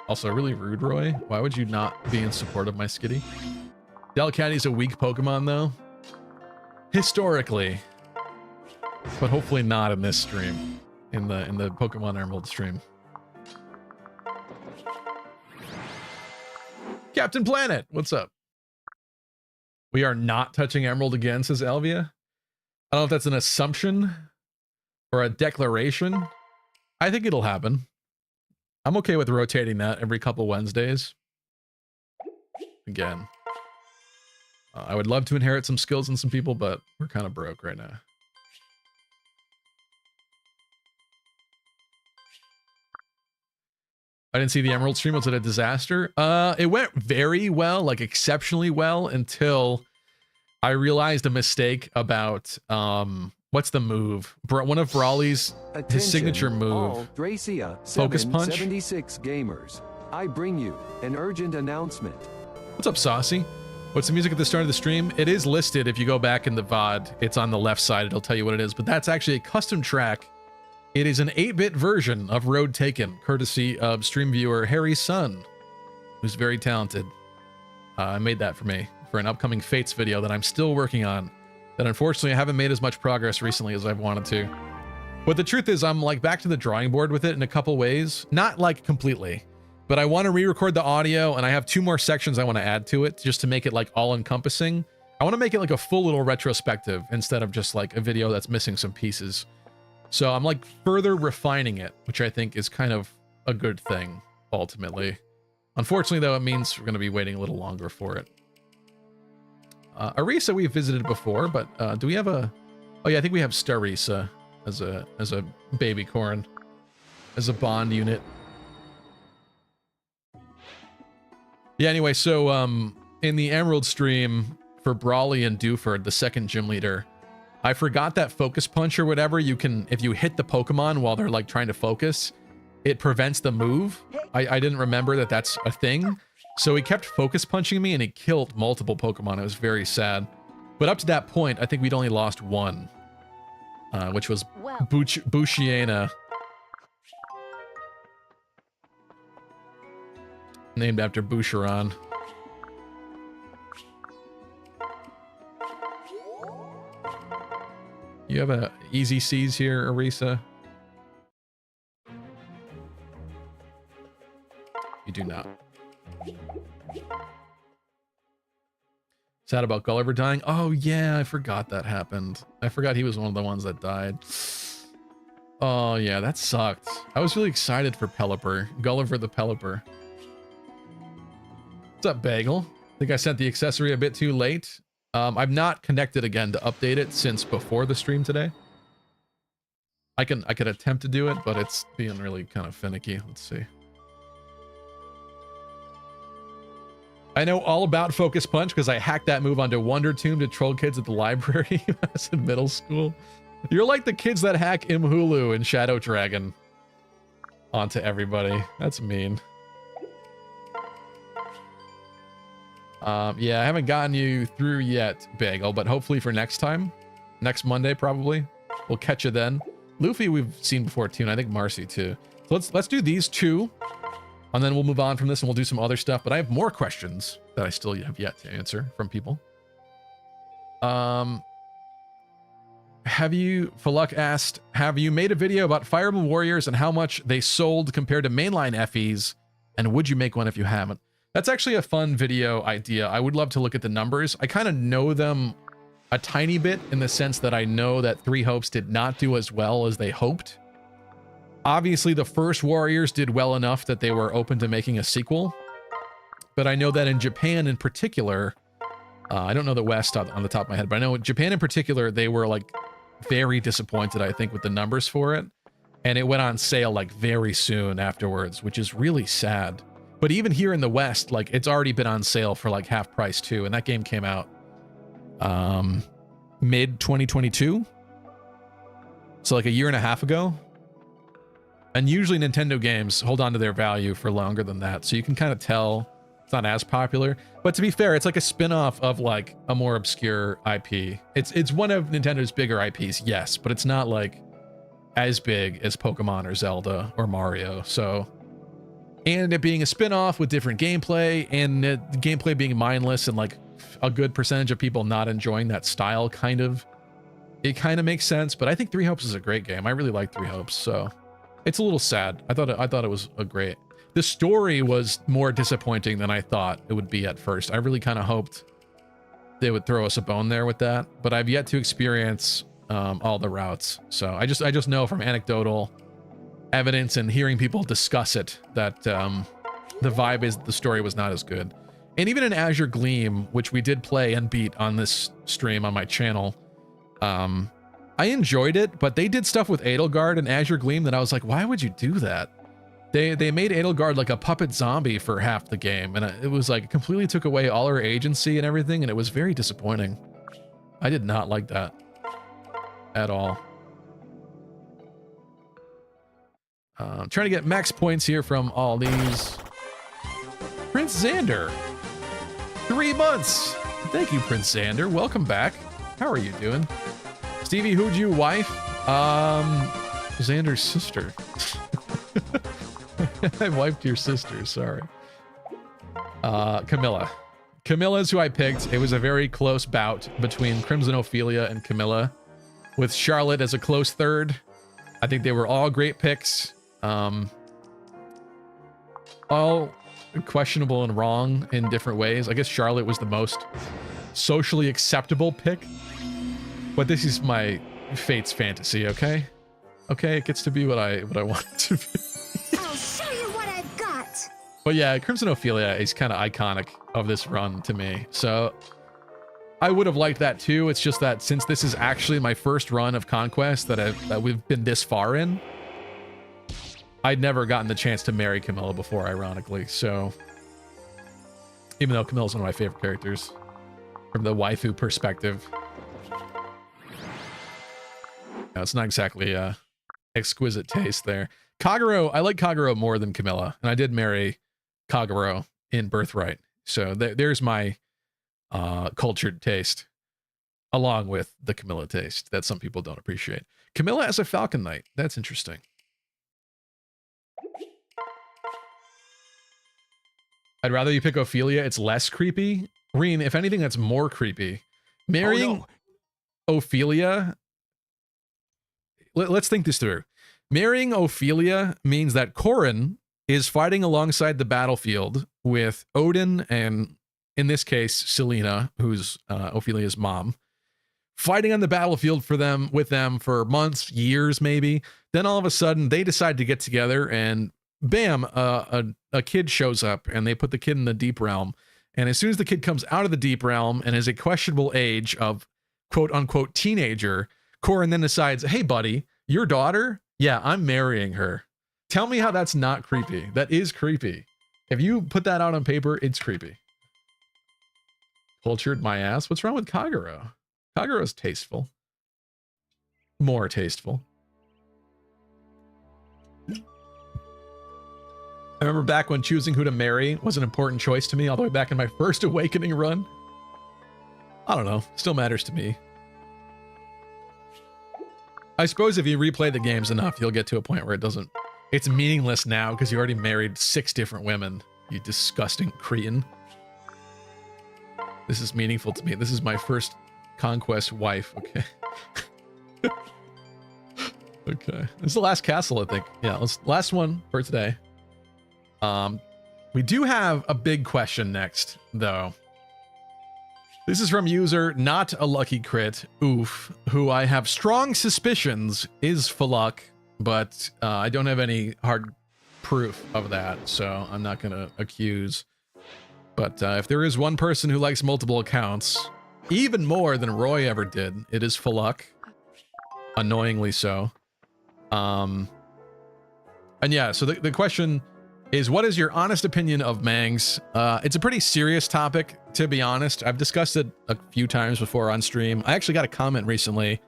Also, really rude, Roy. Why would you not be in support of my Skitty? Delcatty's a weak Pokemon, though. Historically. But hopefully not in this stream. In the Pokemon Emerald stream. Captain Planet, what's up? We are not touching Emerald again, says Elvia. I don't know if that's an assumption or a declaration. I think it'll happen. I'm okay with rotating that every couple Wednesdays. Again. I would love to inherit some skills in some people, but we're kind of broke right now. I didn't see the Emerald stream. Was it a disaster? It went very well, like exceptionally well, until I realized a mistake about what's the move? One of Brawly's his signature move. Dracia, Focus Punch. 76 gamers. I bring you an urgent announcement. What's up, Saucy? What's the music at the start of the stream? It is listed if you go back in the VOD. It's on the left side. It'll tell you what it is, but that's actually a custom track. It is an 8-bit version of Road Taken, courtesy of stream viewer Harry's son, who's very talented. Made that for me for an upcoming Fates video that I'm still working on, that unfortunately I haven't made as much progress recently as I've wanted to. But the truth is, I'm like back to the drawing board with it in a couple ways. Not like completely, but I want to re-record the audio, and I have 2 more sections I want to add to it just to make it like all-encompassing. I want to make it like a full little retrospective instead of just like a video that's missing some pieces. So I'm like further refining it, which I think is kind of a good thing, ultimately. Unfortunately, though, it means we're going to be waiting a little longer for it. Arisa we've visited before, but do we have a... Oh yeah, I think we have Starisa as a baby corn, as a bond unit. Yeah, anyway, so in the Emerald stream for Brawley and Dewford, the second gym leader, I forgot that focus punch or whatever, you can, if you hit the Pokemon while they're like trying to focus, it prevents the move. I didn't remember that that's a thing. So he kept focus punching me and he killed multiple Pokemon. It was very sad. But up to that point, I think we'd only lost one, which was Bushiena. Named after Boucheron. You have a easy C's here, Arisa? You do not. Sad about Gulliver dying? Oh yeah, I forgot that happened. I forgot he was one of the ones that died. Oh yeah, that sucked. I was really excited for Pelipper. Gulliver the Pelipper. What's up, Bagel? I think I sent the accessory a bit too late. I've not connected again to update it since before the stream today. I could attempt to do it, but it's being really kind of finicky. Let's see. I know all about Focus Punch because I hacked that move onto Wonder Tomb to troll kids at the library when I was in middle school. You're like the kids that hack Imhulu and Shadow Dragon onto everybody. That's mean. Yeah, I haven't gotten you through yet, Bagel, but hopefully for next time. Next Monday, probably. We'll catch you then. Luffy we've seen before too, and I think Marcy too. So let's do these 2. And then we'll move on from this and we'll do some other stuff. But I have more questions that I still have yet to answer from people. Faluk asked, have you made a video about Fire Emblem Warriors and how much they sold compared to mainline FEs? And would you make one if you haven't? That's actually a fun video idea. I would love to look at the numbers. I kind of know them a tiny bit in the sense that I know that Three Hopes did not do as well as they hoped. Obviously, the first Warriors did well enough that they were open to making a sequel. But I know that in Japan in particular, I don't know the West on the top of my head, but I know in Japan in particular, they were like very disappointed, I think, with the numbers for it. And it went on sale like very soon afterwards, which is really sad. But even here in the West, like it's already been on sale for like half price too. And that game came out mid 2022. So like a year and a half ago. And usually Nintendo games hold on to their value for longer than that. So you can kind of tell it's not as popular. But to be fair, it's like a spin-off of like a more obscure IP. It's one of Nintendo's bigger IPs, yes, but it's not like as big as Pokemon or Zelda or Mario. So, and it being a spin-off with different gameplay and the gameplay being mindless and like a good percentage of people not enjoying that style, it kind of makes sense. But I think Three Hopes is a great game. I really like Three Hopes, so it's a little sad. I thought it was a great. The story was more disappointing than I thought it would be at first. I really kind of hoped they would throw us a bone there with that, but I've yet to experience all the routes. So I just know from anecdotal evidence and hearing people discuss it that the vibe is the story was not as good. And even in Azure Gleam, which we did play and beat on this stream on my channel, I enjoyed it, but they did stuff with Edelgard and Azure Gleam that I was like, why would you do that? They made Edelgard like a puppet zombie for half the game, and it was like completely took away all her agency and everything, and it was very disappointing. I did not like that at all. Trying to get max points here from all these. Prince Xander, 3 months. Thank you, Prince Xander. Welcome back. How are you doing? Stevie, who'd you wife? Xander's sister. I wiped your sister, sorry. Camilla. Camilla's who I picked. It was a very close bout between Crimson Ophelia and Camilla, with Charlotte as a close third. I think they were all great picks. All questionable and wrong in different ways. I guess Charlotte was the most socially acceptable pick. But this is my Fate's fantasy, okay? Okay, it gets to be what I want it to be. I'll show you what I've got. But yeah, Crimson Ophelia is kind of iconic of this run to me. So I would have liked that too. It's just that since this is actually my first run of Conquest that we've been this far in, I'd never gotten the chance to marry Camilla before, ironically. So even though Camilla's one of my favorite characters from the waifu perspective, no, it's not exactly exquisite taste there. Kagero, I like Kagero more than Camilla, and I did marry Kagero in Birthright. So there's my cultured taste, along with the Camilla taste that some people don't appreciate. Camilla as a Falcon Knight, that's interesting. I'd rather you pick Ophelia. It's less creepy. Reen, if anything, that's more creepy. Marrying Ophelia. Let's think this through. Marrying Ophelia means that Corrin is fighting alongside the battlefield with Odin and, in this case, Selena, who's Ophelia's mom, fighting on the battlefield with them for months, years, maybe. Then all of a sudden, they decide to get together, and bam, a kid shows up, and they put the kid in the Deep Realm. And as soon as the kid comes out of the Deep Realm and is a questionable age of quote-unquote teenager, Corrin then decides, hey, buddy, your daughter? Yeah, I'm marrying her. Tell me how that's not creepy. That is creepy. If you put that out on paper, it's creepy. Cultured my ass? What's wrong with Kagero? Kagero's tasteful. More tasteful. I remember back when choosing who to marry was an important choice to me, all the way back in my first Awakening run. I don't know. Still matters to me. I suppose if you replay the games enough, you'll get to a point where it's meaningless now because you already married 6 different women. You disgusting cretin. This is meaningful to me. This is my first Conquest wife. Okay. Okay. This is the last castle, I think. Yeah, last one for today. We do have a big question next, though. This is from user Not a Lucky Crit, oof, who I have strong suspicions is Faluk, but I don't have any hard proof of that, so I'm not gonna accuse. But if there is one person who likes multiple accounts, even more than Roy ever did, it is Faluk. Annoyingly so. And yeah, so the question is, what is your honest opinion of mangs? It's a pretty serious topic, to be honest. I've discussed it a few times before on stream. I actually got a comment recently.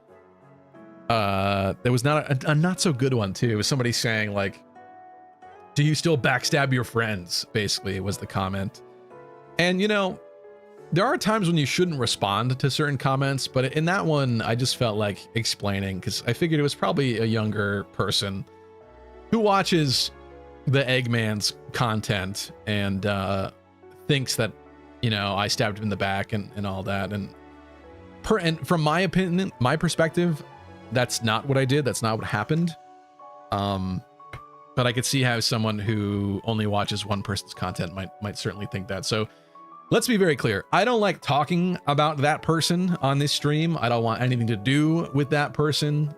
There was not a not so good one too. It was somebody saying like, do you still backstab your friends? Basically was the comment. And you know, there are times when you shouldn't respond to certain comments, but in that one, I just felt like explaining because I figured it was probably a younger person who watches the Eggman's content and thinks that, you know, I stabbed him in the back and all that. And from my opinion, my perspective, that's not what I did. That's not what happened. But I could see how someone who only watches one person's content might certainly think that. So let's be very clear. I don't like talking about that person on this stream. I don't want anything to do with that person.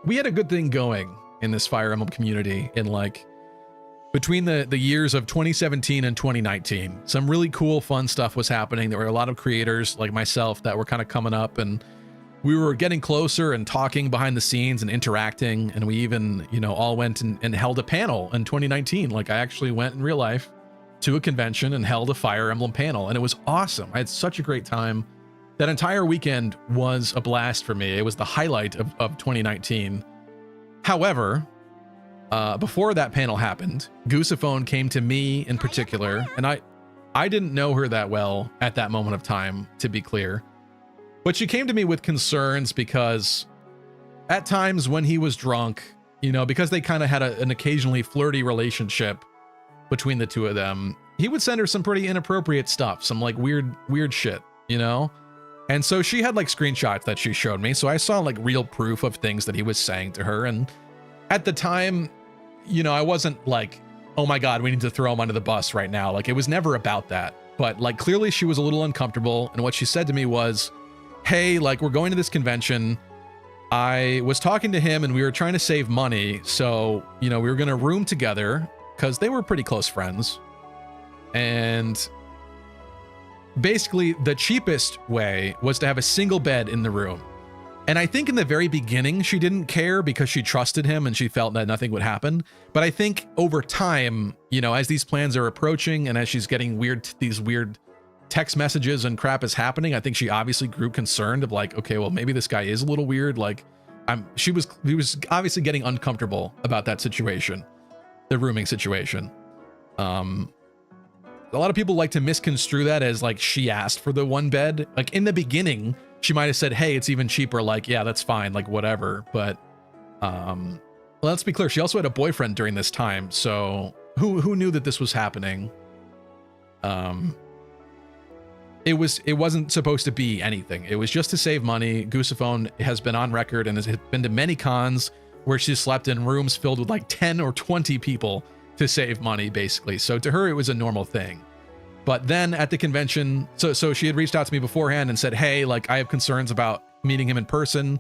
We had a good thing going in this Fire Emblem community in like between the years of 2017 and 2019. Some really cool, fun stuff was happening. There were a lot of creators like myself that were kind of coming up, and we were getting closer and talking behind the scenes and interacting. And we even, you know, all went and held a panel in 2019. Like I actually went in real life to a convention and held a Fire Emblem panel, and it was awesome. I had such a great time. That entire weekend was a blast for me. It was the highlight of 2019. However, before that panel happened, Goosephone came to me in particular, and I didn't know her that well at that moment of time, to be clear. But she came to me with concerns because at times when he was drunk, you know, because they kind of had an occasionally flirty relationship between the two of them, he would send her some pretty inappropriate stuff, some like weird shit, you know? And so she had like screenshots that she showed me. So I saw like real proof of things that he was saying to her. And at the time, you know, I wasn't like, oh my God, we need to throw him under the bus right now. Like, it was never about that. But like, clearly she was a little uncomfortable. And what she said to me was, hey, like, we're going to this convention. I was talking to him and we were trying to save money. So, you know, we were going to room together because they were pretty close friends. And basically the cheapest way was to have a single bed in the room. And I think in the very beginning, she didn't care because she trusted him and she felt that nothing would happen. But I think over time, you know, as these plans are approaching and as she's getting these weird text messages and crap is happening, I think she obviously grew concerned of like, okay, well, maybe this guy is a little weird. Like, he was obviously getting uncomfortable about that situation, the rooming situation. A lot of people like to misconstrue that as like she asked for the one bed. Like in the beginning, she might have said, hey, it's even cheaper. Like, yeah, that's fine. Like whatever. But let's be clear. She also had a boyfriend during this time. So who knew that this was happening? It wasn't supposed to be anything. It was just to save money. Goosephone has been on record and has been to many cons where she's slept in rooms filled with like 10 or 20 people to save money, basically. So to her, it was a normal thing. But then at the convention, so she had reached out to me beforehand and said, hey, like, I have concerns about meeting him in person.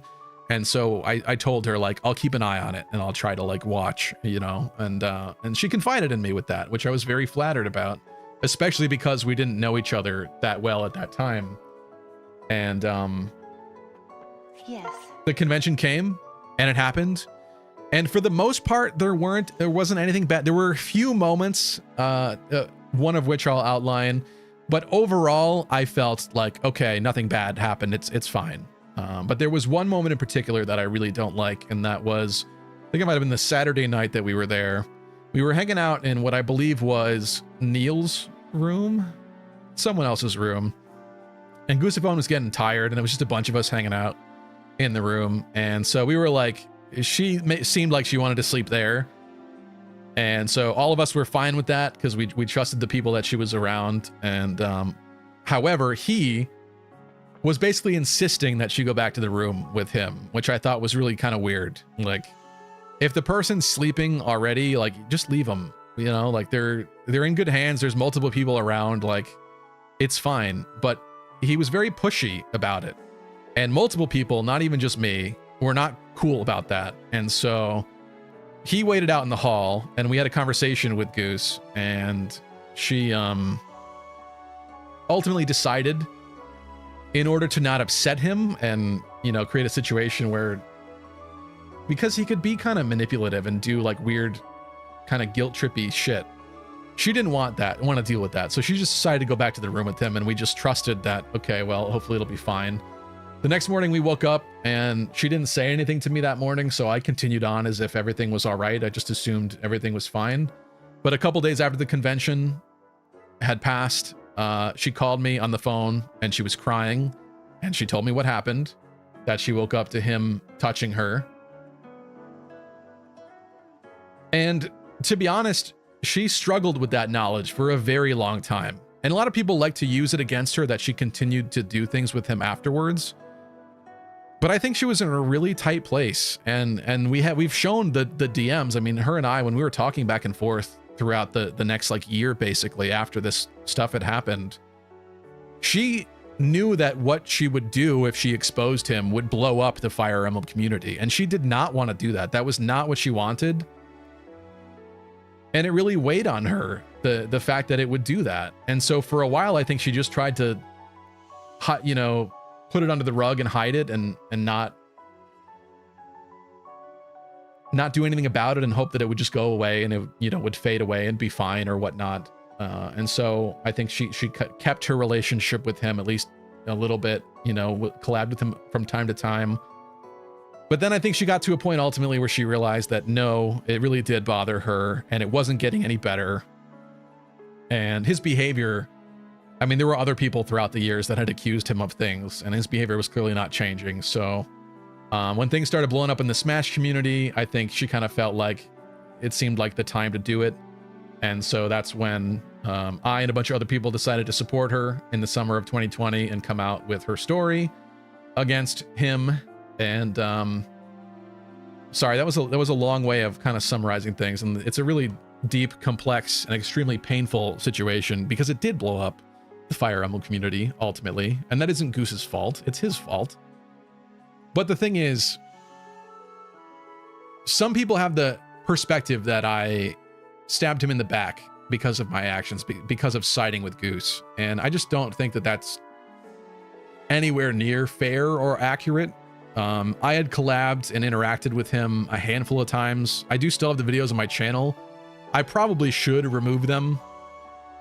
And so I told her, like, I'll keep an eye on it and I'll try to like watch, you know, and she confided in me with that, which I was very flattered about, especially because we didn't know each other that well at that time. And Yes. the convention came and it happened. And for the most part, there wasn't anything bad. There were a few moments, one of which I'll outline, but overall I felt like, okay, nothing bad happened. It's fine. But there was one moment in particular that I really don't like. And that was, I think it might've been the Saturday night that we were there. We were hanging out in what I believe was Neil's room, someone else's room. And Goosephone was getting tired and it was just a bunch of us hanging out in the room. And so we were like, she seemed like she wanted to sleep there. And so all of us were fine with that because we trusted the people that she was around. And however, he was basically insisting that she go back to the room with him, which I thought was really kind of weird. Like, if the person's sleeping already, like, just leave them, you know, like they're in good hands. There's multiple people around, like, it's fine. But he was very pushy about it. And multiple people, not even just me, were not cool about that. And so he waited out in the hall and we had a conversation with Goose, and she ultimately decided, in order to not upset him and, you know, create a situation where, because he could be kind of manipulative and do like weird kind of guilt trippy shit, she didn't want to deal with that. So she just decided to go back to the room with him, and we just trusted that, okay, well, hopefully it'll be fine. The next morning we woke up and she didn't say anything to me that morning, so I continued on as if everything was all right. I just assumed everything was fine. But a couple days after the convention had passed, she called me on the phone and she was crying, and she told me what happened, that she woke up to him touching her. And to be honest, she struggled with that knowledge for a very long time. And a lot of people like to use it against her that she continued to do things with him afterwards. But I think she was in a really tight place, and we've shown the DMs. I mean, her and I, when we were talking back and forth throughout the next like year, basically after this stuff had happened, she knew that what she would do if she exposed him would blow up the Fire Emblem community, and she did not want to do that. That was not what she wanted, and it really weighed on her, the fact that it would do that. And so for a while, I think she just tried to, you know, put it under the rug and hide it and not do anything about it and hope that it would just go away and it, you know, would fade away and be fine or whatnot. And so I think she kept her relationship with him at least a little bit, you know, collabed with him from time to time. But then I think she got to a point ultimately where she realized that no, it really did bother her and it wasn't getting any better. And his behavior, I mean, there were other people throughout the years that had accused him of things, and his behavior was clearly not changing. So when things started blowing up in the Smash community, I think she kind of felt like it seemed like the time to do it. And so that's when I and a bunch of other people decided to support her in the summer of 2020 and come out with her story against him. And sorry, that was a long way of kind of summarizing things, and it's a really deep, complex, and extremely painful situation because it did blow up the Fire Emblem community ultimately, and that isn't Goose's fault, it's his fault. But the thing is, some people have the perspective that I stabbed him in the back because of my actions, because of siding with Goose, and I just don't think that that's anywhere near fair or accurate. I had collabed and interacted with him a handful of times. I do still have the videos on my channel. I probably should remove them,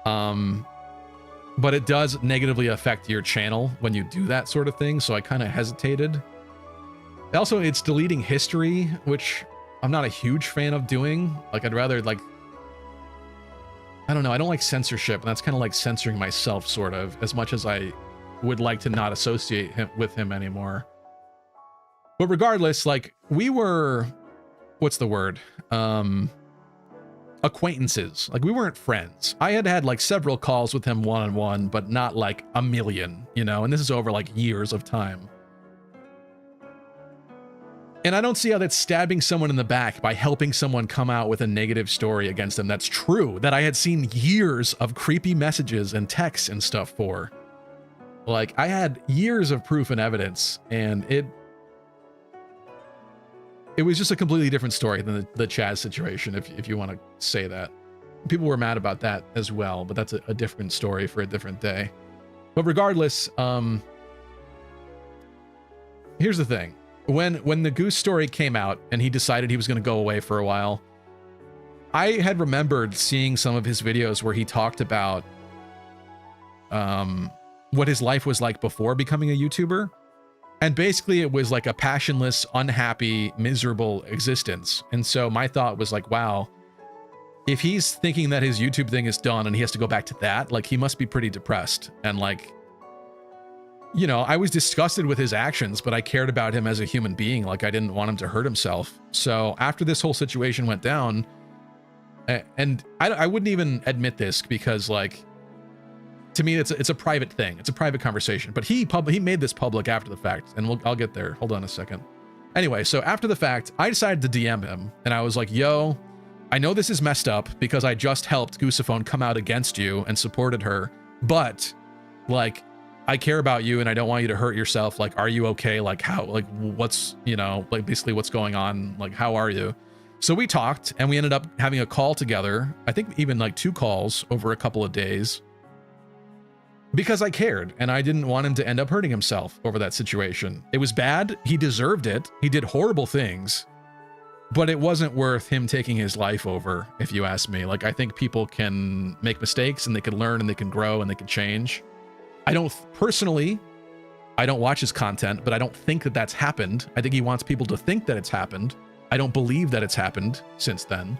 but it does negatively affect your channel when you do that sort of thing, so I kind of hesitated. Also, it's deleting history, which I'm not a huge fan of doing. Like, I'd rather, like, I don't know, I don't like censorship, and that's kind of like censoring myself, sort of, as much as I would like to not associate with him anymore. But regardless, like, we were, what's the word? Acquaintances. Like, we weren't friends. I had like several calls with him one-on-one, but not like a million, you know, and this is over like years of time. And I don't see how that's stabbing someone in the back by helping someone come out with a negative story against them that's true, that I had seen years of creepy messages and texts and stuff for. Like, I had years of proof and evidence, and it was just a completely different story than the Chaz situation, if you want to say that. People were mad about that as well, but that's a different story for a different day. But regardless, here's the thing. When the Goose story came out and he decided he was going to go away for a while, I had remembered seeing some of his videos where he talked about what his life was like before becoming a YouTuber. And basically it was like a passionless, unhappy, miserable existence. And so my thought was like, wow, if he's thinking that his YouTube thing is done and he has to go back to that, like, he must be pretty depressed. And like, you know, I was disgusted with his actions, but I cared about him as a human being. Like, I didn't want him to hurt himself. So after this whole situation went down, and I wouldn't even admit this because, like, to me, it's a private thing. It's a private conversation. But he made this public after the fact, and I'll get there. Hold on a second. Anyway, so after the fact, I decided to DM him, and I was like, yo, I know this is messed up because I just helped Goosephone come out against you and supported her, but, like, I care about you and I don't want you to hurt yourself. Like, are you okay? Like, how, like, what's, you know, like, basically what's going on? Like, how are you? So we talked and we ended up having a call together. I think even like 2 calls over a couple of days because I cared and I didn't want him to end up hurting himself over that situation. It was bad. He deserved it. He did horrible things, but it wasn't worth him taking his life over, if you ask me. Like, I think people can make mistakes and they can learn and they can grow and they can change. I don't watch his content, but I don't think that that's happened. I think he wants people to think that it's happened. I don't believe that it's happened since then.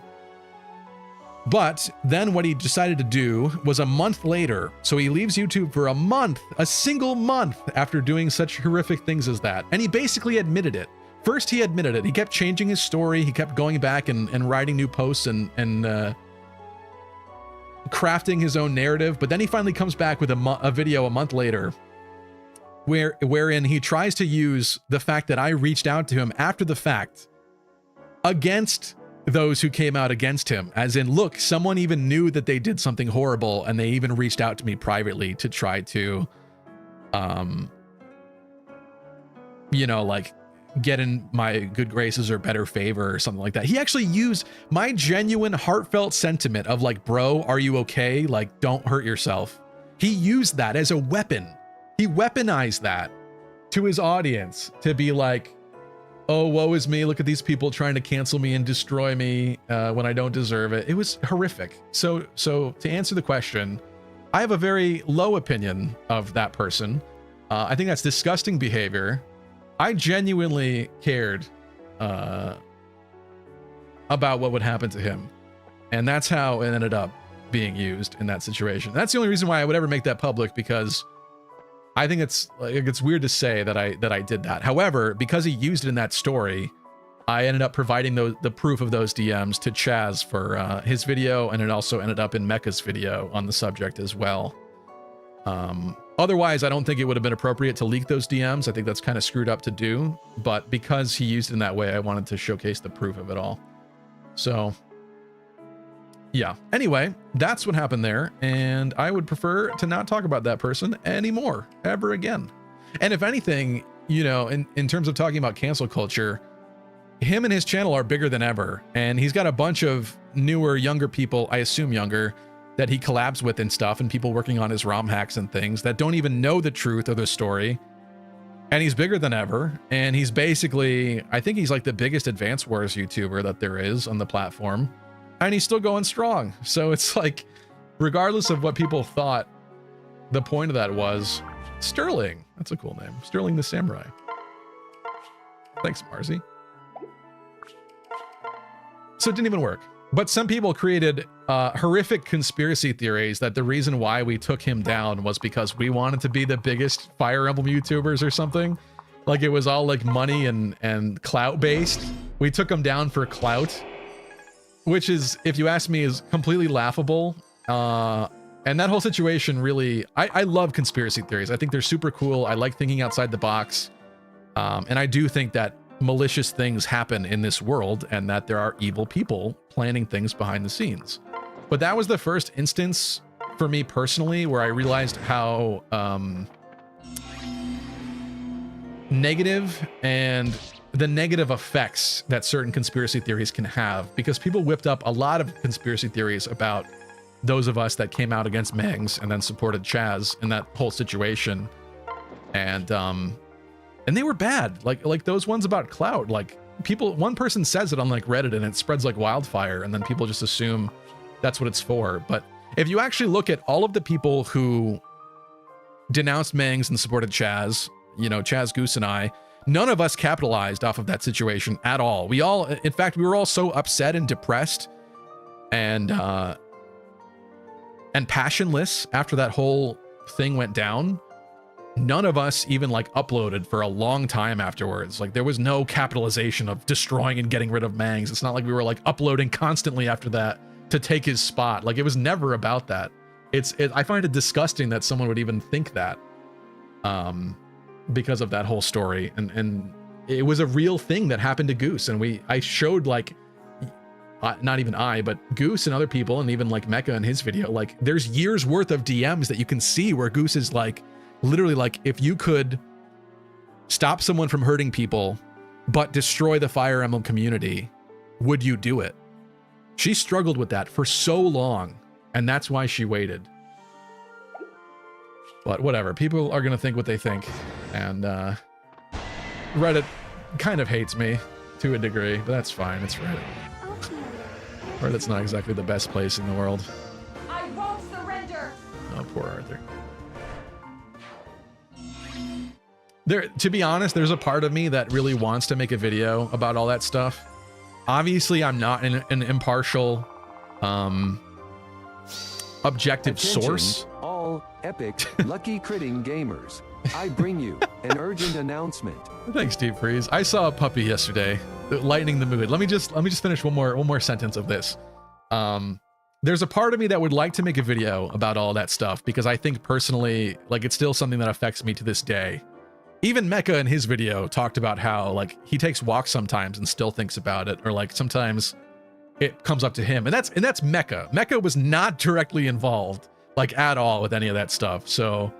But then what he decided to do was a month later. So he leaves YouTube for a month, a single month after doing such horrific things as that. And he basically admitted it. First, he admitted it. He kept changing his story. He kept going back and writing new posts and crafting his own narrative, but then he finally comes back with a video a month later wherein he tries to use the fact that I reached out to him after the fact against those who came out against him, as in, look, someone even knew that they did something horrible and they even reached out to me privately to try to you know, like, get in my good graces or better favor or something like that. He actually used my genuine heartfelt sentiment of like, bro, are you okay? Like, don't hurt yourself. He used that as a weapon. He weaponized that to his audience to be like, oh, woe is me. Look at these people trying to cancel me and destroy me when I don't deserve it. It was horrific. So to answer the question, I have a very low opinion of that person. I think that's disgusting behavior. I genuinely cared about what would happen to him. And that's how it ended up being used in that situation. That's the only reason why I would ever make that public, because I think it's weird to say that I did that. However, because he used it in that story, I ended up providing the proof of those DMs to Chaz for his video, and it also ended up in Mecha's video on the subject as well. Otherwise, I don't think it would have been appropriate to leak those DMs. I think that's kind of screwed up to do, but because he used it in that way, I wanted to showcase the proof of it all. So, yeah. Anyway, that's what happened there, and I would prefer to not talk about that person anymore, ever again. And if anything, you know, in terms of talking about cancel culture, him and his channel are bigger than ever, and he's got a bunch of newer, younger people, I assume younger, that he collabs with and stuff, and people working on his ROM hacks and things that don't even know the truth or the story. And he's bigger than ever, and he's basically, I think he's like the biggest Advance Wars YouTuber that there is on the platform, and he's still going strong. So it's like, regardless of what people thought the point of that was, Sterling, that's a cool name, Sterling the Samurai. Thanks, Marzi. So it didn't even work. But some people created horrific conspiracy theories that the reason why we took him down was because we wanted to be the biggest Fire Emblem YouTubers or something. Like it was all like money and clout based. We took him down for clout, which is, if you ask me, is completely laughable. And that whole situation really, I love conspiracy theories. I think they're super cool. I like thinking outside the box. And I do think that malicious things happen in this world and that there are evil people planning things behind the scenes. But that was the first instance for me personally where I realized how negative and the negative effects that certain conspiracy theories can have, because people whipped up a lot of conspiracy theories about those of us that came out against Mangs and then supported Chaz in that whole situation. And they were bad, like those ones about clout. Like people, one person says it on like Reddit and it spreads like wildfire, and then people just assume that's what it's for. But if you actually look at all of the people who denounced Mangs and supported Chaz, you know, Chaz, Goose, and I, none of us capitalized off of that situation at all. We all, in fact, we were all so upset and depressed and passionless after that whole thing went down. None of us even like uploaded for a long time afterwards. Like there was no capitalization of destroying and getting rid of Mangs. It's not like we were like uploading constantly after that to take his spot. Like it was never about that. I find it disgusting that someone would even think that, because of that whole story. And it was a real thing that happened to Goose. And I showed like, not even I, but Goose and other people, and even like Mecha in his video, like there's years worth of DMs that you can see where Goose is like, literally like, if you could stop someone from hurting people, but destroy the Fire Emblem community, would you do it? She struggled with that for so long, and that's why she waited. But whatever, people are gonna think what they think, and Reddit kind of hates me to a degree, but that's fine, it's Reddit. Reddit's not exactly the best place in the world. I won't surrender. Oh, poor Arthur. To be honest, there's a part of me that really wants to make a video about all that stuff. Obviously, I'm not an impartial, objective Attention, source. All epic, lucky critting gamers. I bring you an urgent announcement. Thanks, Deep Freeze. I saw a puppy yesterday, lightening the mood. Let me just finish one more sentence of this. There's a part of me that would like to make a video about all that stuff because I think personally, like, it's still something that affects me to this day. Even Mecha in his video talked about how like he takes walks sometimes and still thinks about it, or like sometimes it comes up to him, and that's Mecha. Mecha was not directly involved like at all with any of that stuff. So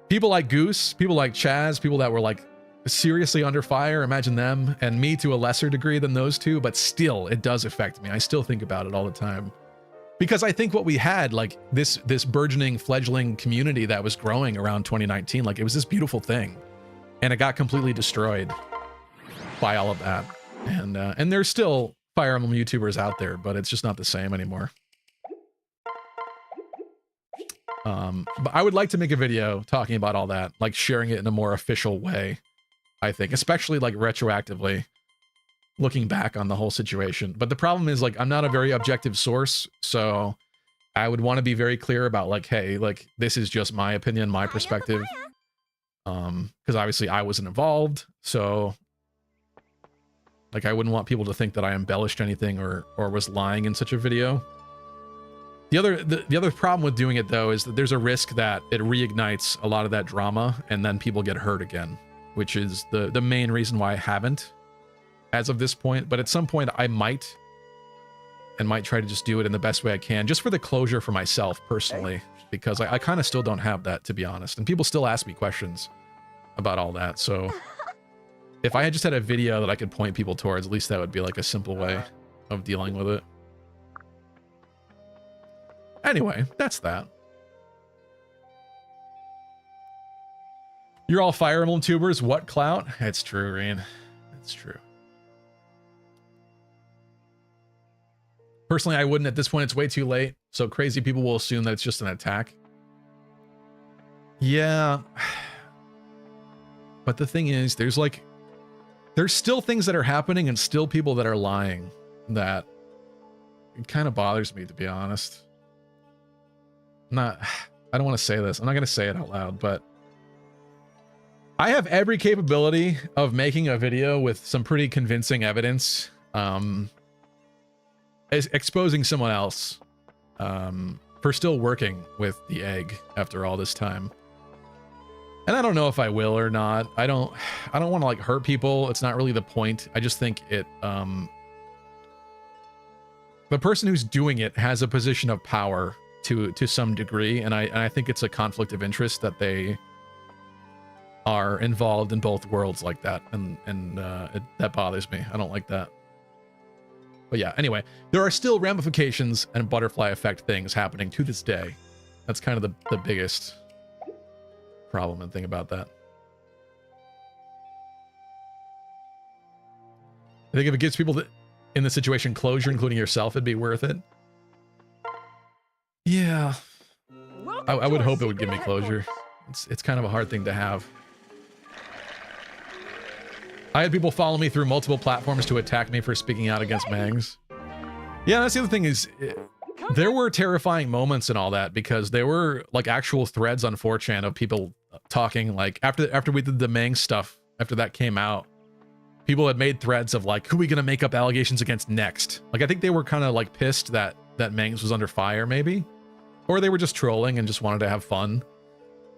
people like Goose, people like Chaz, people that were like seriously under fire, imagine them, and me to a lesser degree than those two, but still it does affect me. I still think about it all the time. Because I think what we had, like this burgeoning, fledgling community that was growing around 2019, like it was this beautiful thing, and it got completely destroyed by all of that. And there's still Fire Emblem YouTubers out there, but it's just not the same anymore. But I would like to make a video talking about all that, like sharing it in a more official way, I think, especially like retroactively, looking back on the whole situation. But the problem is, like, I'm not a very objective source, so I would want to be very clear about like, hey, like, this is just my opinion, my perspective. 'Cause obviously I wasn't involved, so Like, I wouldn't want people to think that I embellished anything or was lying in such a video. The other problem with doing it, though, is that there's a risk that it reignites a lot of that drama and then people get hurt again, which is the main reason why I haven't as of this point. But at some point I might try to just do it in the best way I can, just for the closure for myself personally, because I kind of still don't have that, to be honest. And people still ask me questions about all that. So if I had just had a video that I could point people towards, at least that would be like a simple way of dealing with it. Anyway, that's that. You're all Fire Emblem tubers. What clout? It's true, Reen. It's true. Personally, I wouldn't at this point. It's way too late. So crazy people will assume that it's just an attack. Yeah. But the thing is, there's still things that are happening and still people that are lying that it kind of bothers me, to be honest. I don't want to say this. I'm not going to say it out loud, but I have every capability of making a video with some pretty convincing evidence, exposing someone else for still working with the egg after all this time. And I don't know if I will or not. I don't want to like hurt people. It's not really the point. I just think it the person who's doing it has a position of power to some degree, and I think it's a conflict of interest that they are involved in both worlds like that, and that bothers me. I don't like that. But yeah, anyway, there are still ramifications and butterfly effect things happening to this day. That's kind of the biggest problem and thing about that. I think if it gives people in the situation closure, including yourself, it'd be worth it. Yeah, I would hope it would give me closure. It's kind of a hard thing to have. I had people follow me through multiple platforms to attack me for speaking out against mangs. Yeah, that's the other thing is, there were terrifying moments and all that, because there were like actual threads on 4chan of people talking, like after we did the mangs stuff, after that came out, people had made threads of like, who are we gonna make up allegations against next? Like, I think they were kind of like pissed that mangs was under fire, maybe, or they were just trolling and just wanted to have fun.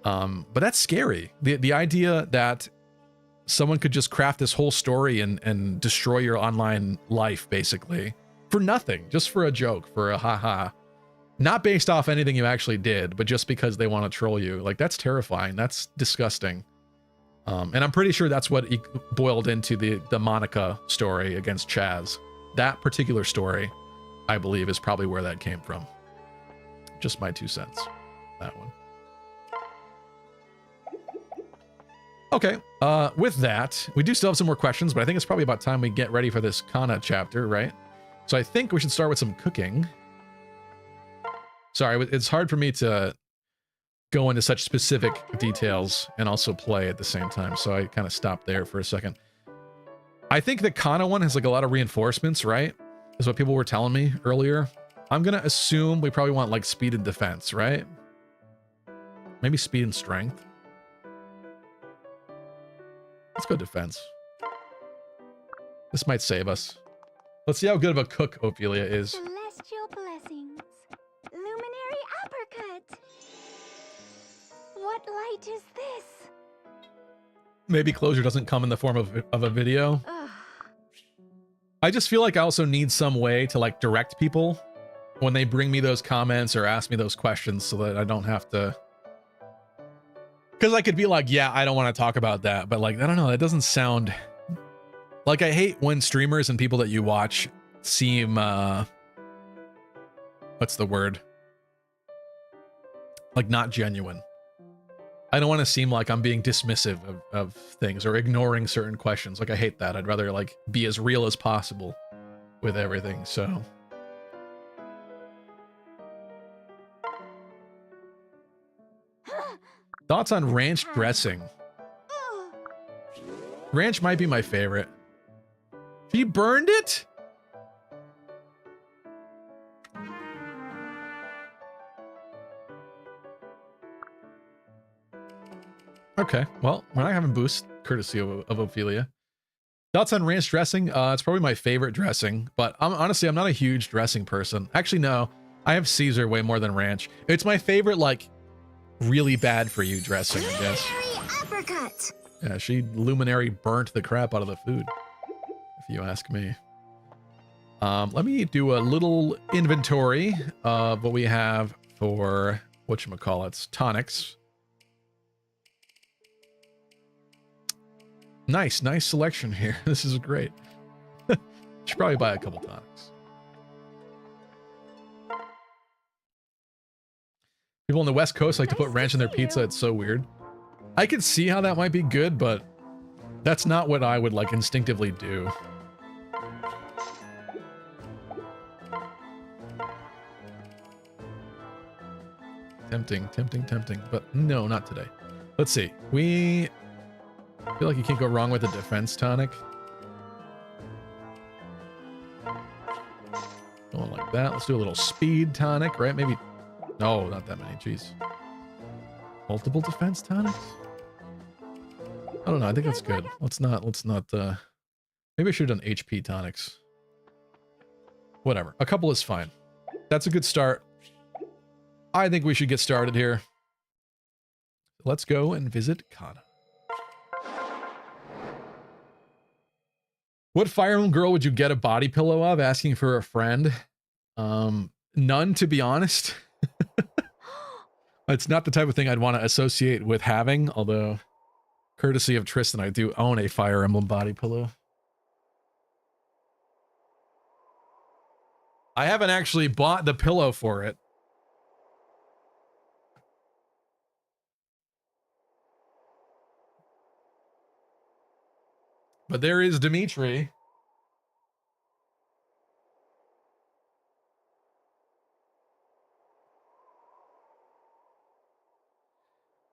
But that's scary. The idea that someone could just craft this whole story and destroy your online life, basically, for nothing, just for a joke, for a haha, not based off anything you actually did, but just because they want to troll you. Like, that's terrifying. That's disgusting. And I'm pretty sure that's what boiled into the Monica story against Chaz. That particular story, I believe, is probably where that came from. Just my 2 cents. That one. Okay, with that, we do still have some more questions, but I think it's probably about time we get ready for this Kana chapter, right? So I think we should start with some cooking. Sorry, it's hard for me to go into such specific details and also play at the same time, so I kind of stopped there for a second. I think the Kana one has like a lot of reinforcements, right? Is what people were telling me earlier. I'm gonna assume we probably want like speed and defense, right? Maybe speed and strength. Let's go defense. This might save us. Let's see how good of a cook Ophelia is. Celestial blessings. Luminary uppercut. What light is this? Maybe closure doesn't come in the form of a video. Ugh. I just feel like I also need some way to like direct people when they bring me those comments or ask me those questions, so that I don't have to. Because I could be like, yeah, I don't want to talk about that, but like, I don't know, that doesn't sound like, I hate when streamers and people that you watch seem what's the word, like not genuine. I don't want to seem like I'm being dismissive of things or ignoring certain questions. Like, I hate that. I'd rather like be as real as possible with everything. So thoughts on ranch dressing? Ranch might be my favorite. She burned it? Okay, well, we're not having boost courtesy of Ophelia. Thoughts on ranch dressing? It's probably my favorite dressing, but honestly, I'm not a huge dressing person. Actually, no. I have Caesar way more than ranch. It's my favorite, like, really bad for you dressing, I guess. Uppercut. Yeah, she luminary burnt the crap out of the food, if you ask me. Let me do a little inventory of what we have for whatchamacallits, tonics. Nice selection here. This is great. Should probably buy a couple tonics. People on the West Coast like to put ranch in their pizza. It's so weird. I could see how that might be good, but that's not what I would like instinctively do. Tempting, but no, not today. Let's see. I feel like you can't go wrong with a defense tonic. Going like that. Let's do a little speed tonic, right? Maybe. No, not that many. Jeez. Multiple defense tonics? I don't know. I think that's good. Let's not, maybe I should have done HP tonics. Whatever. A couple is fine. That's a good start. I think we should get started here. Let's go and visit Kana. What Fire Emblem girl would you get a body pillow of? Asking for a friend. None, to be honest. It's not the type of thing I'd want to associate with having, although, courtesy of Tristan, I do own a Fire Emblem body pillow. I haven't actually bought the pillow for it. But there is Dimitri.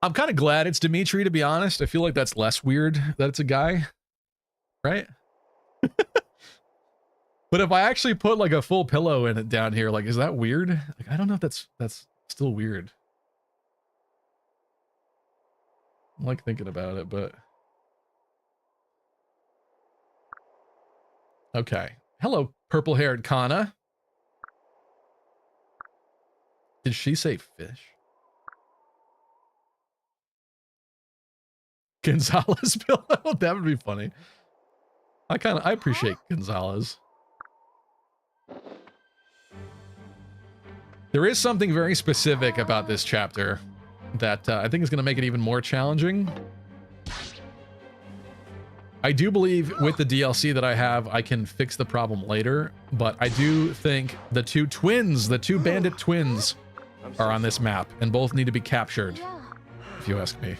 I'm kind of glad it's Dimitri, to be honest. I feel like that's less weird that it's a guy, right? But if I actually put like a full pillow in it down here, like, is that weird? Like, I don't know if that's still weird. I'm like thinking about it, but okay. Hello, purple-haired Kana. Did she say fish? Gonzalez pillow? That would be funny. I appreciate Gonzalez. There is something very specific about this chapter that I think is going to make it even more challenging. I do believe with the DLC that I have, I can fix the problem later, but I do think the two bandit twins are on this map, and both need to be captured, if you ask me.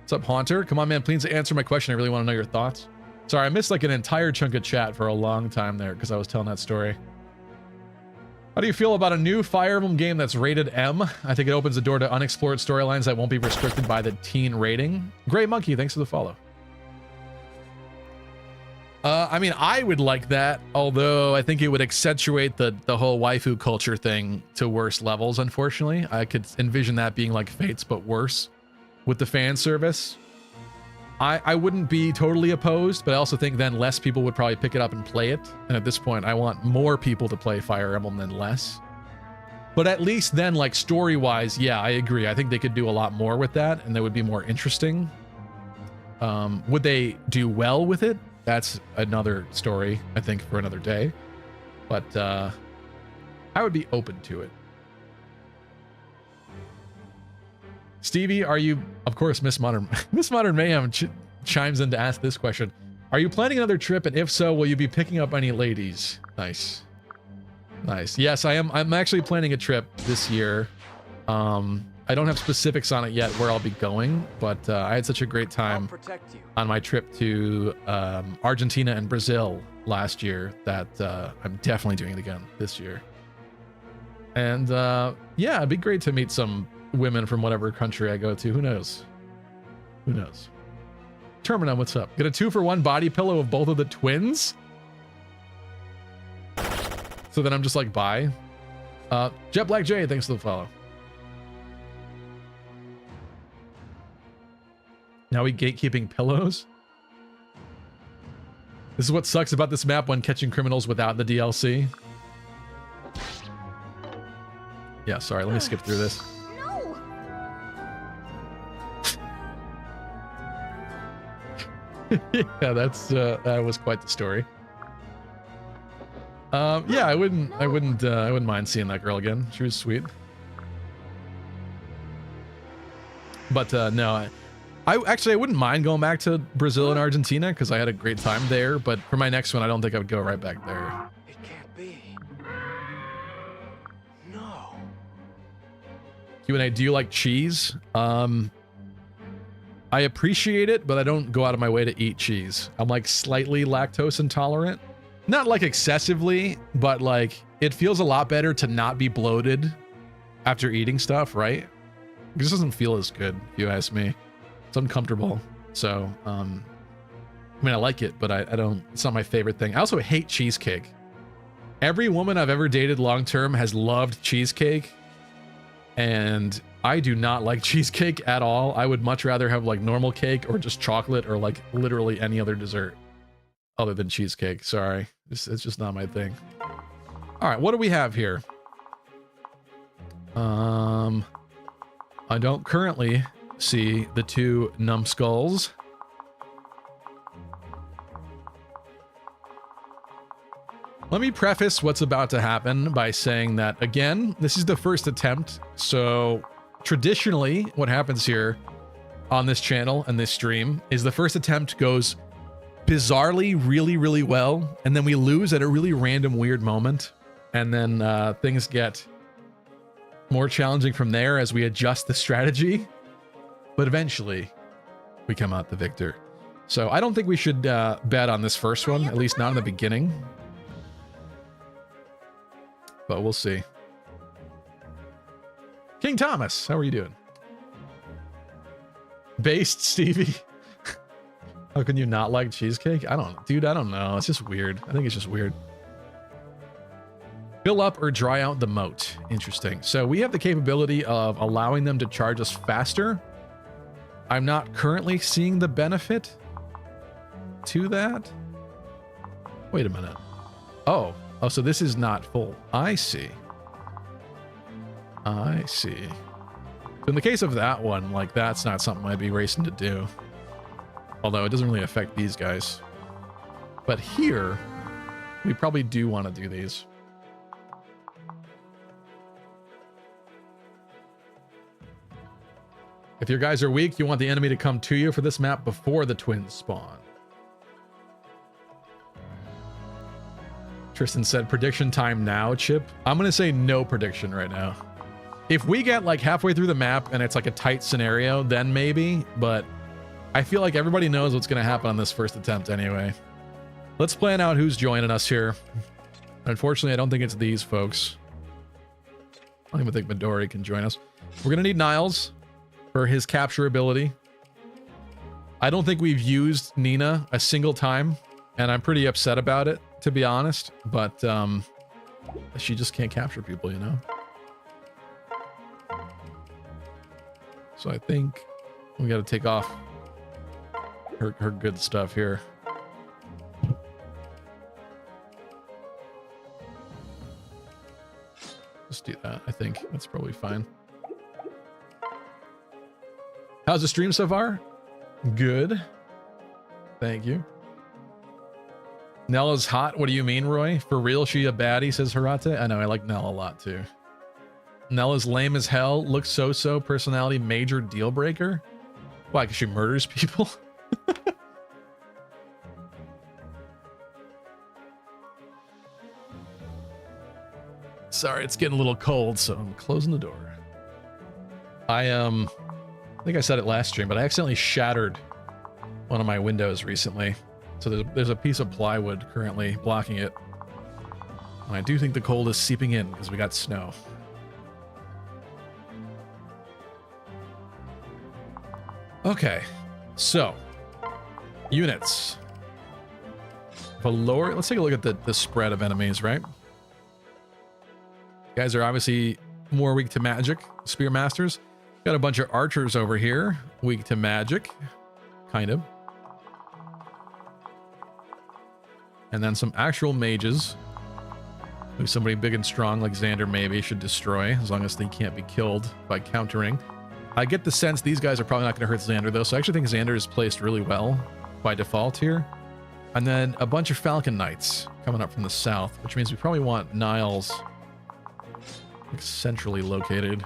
What's up, Haunter? Come on, man, please answer my question. I really want to know your thoughts. Sorry, I missed like an entire chunk of chat for a long time there because I was telling that story. How do you feel about a new Fire Emblem game that's rated M? I think it opens the door to unexplored storylines that won't be restricted by the teen rating. Grey Monkey, thanks for the follow. I mean, I would like that, although I think it would accentuate the whole waifu culture thing to worse levels, unfortunately. I could envision that being like Fates, but worse with the fan service. I wouldn't be totally opposed, but I also think then less people would probably pick it up and play it. And at this point, I want more people to play Fire Emblem than less. But at least then, like, story-wise, yeah, I agree. I think they could do a lot more with that, and that would be more interesting. Would they do well with it? That's another story, I think, for another day. But I would be open to it. Stevie, are you, of course, Miss Modern Mayhem chimes in to ask this question. Are you planning another trip? And if so, will you be picking up any ladies? Nice. Nice. Yes, I am. I'm actually planning a trip this year. I don't have specifics on it yet where I'll be going, but I had such a great time on my trip to Argentina and Brazil last year that I'm definitely doing it again this year. And yeah, it'd be great to meet some women from whatever country I go to. Who knows? Who knows? Termina, what's up? Get a 2-for-1 body pillow of both of the twins? So then I'm just like, bye. Jet Black J, thanks for the follow. Now we gatekeeping pillows. This is what sucks about this map when catching criminals without the DLC. Yeah, sorry, let me skip through this. No! Yeah, that was quite the story. Yeah, I wouldn't mind seeing that girl again. She was sweet. But no, I wouldn't mind going back to Brazil and Argentina because I had a great time there. But for my next one, I don't think I would go right back there. It can't be. No. Q&A, do you like cheese? I appreciate it, but I don't go out of my way to eat cheese. I'm like slightly lactose intolerant. Not like excessively, but like it feels a lot better to not be bloated after eating stuff, right? It just doesn't feel as good, if you ask me. It's uncomfortable. So, I mean, I like it, but I don't, it's not my favorite thing. I also hate cheesecake. Every woman I've ever dated long-term has loved cheesecake, and I do not like cheesecake at all. I would much rather have like normal cake or just chocolate or like literally any other dessert other than cheesecake. Sorry. It's just not my thing. All right, what do we have here? I don't currently see the two numbskulls. Let me preface what's about to happen by saying that, again, this is the first attempt. So traditionally, what happens here on this channel and this stream is the first attempt goes bizarrely really, really well, and then we lose at a really random, weird moment. And then things get more challenging from there as we adjust the strategy. But eventually, we come out the victor. So I don't think we should bet on this first one, at least not in the beginning. But we'll see. King Thomas, how are you doing? Based Stevie. How can you not like cheesecake? I don't know. It's just weird. I think it's just weird. Fill up or dry out the moat. Interesting. So we have the capability of allowing them to charge us faster. I'm not currently seeing the benefit to that. Wait a minute. Oh, so this is not full. I see. So in the case of that one, like that's not something I'd be racing to do. Although it doesn't really affect these guys. But here, we probably do want to do these. If your guys are weak, you want the enemy to come to you for this map before the twins spawn. Tristan said prediction time now, Chip. I'm going to say no prediction right now. If we get like halfway through the map and it's like a tight scenario, then maybe, but I feel like everybody knows what's going to happen on this first attempt anyway. Let's plan out who's joining us here. Unfortunately, I don't think it's these folks. I don't even think Midori can join us. We're going to need Niles for his capture ability. I don't think we've used Nina a single time, and I'm pretty upset about it, to be honest, but she just can't capture people, you know? So I think we got to take off her good stuff here. Let's do that. I think that's probably fine. How's the stream so far? Good. Thank you. Nella's hot. What do you mean, Roy? For real, she a baddie, says Hirate. I know, I like Nella a lot too. Nella's lame as hell. Looks so-so. Personality major deal breaker. Why? Because she murders people? Sorry, it's getting a little cold, so I'm closing the door. I think I said it last stream, but I accidentally shattered one of my windows recently. So there's a piece of plywood currently blocking it. And I do think the cold is seeping in because we got snow. Okay, so units. Valor. Let's take a look at the spread of enemies, right? Guys are obviously more weak to magic. Spear masters. Got a bunch of archers over here, weak to magic. kind of. And then some actual mages, who somebody big and strong like Xander maybe should destroy, as long as they can't be killed by countering. I get the sense these guys are probably not going to hurt Xander, though, so I actually think Xander is placed really well by default here. And then a bunch of Falcon Knights coming up from the south, which means we probably want Niles like centrally located.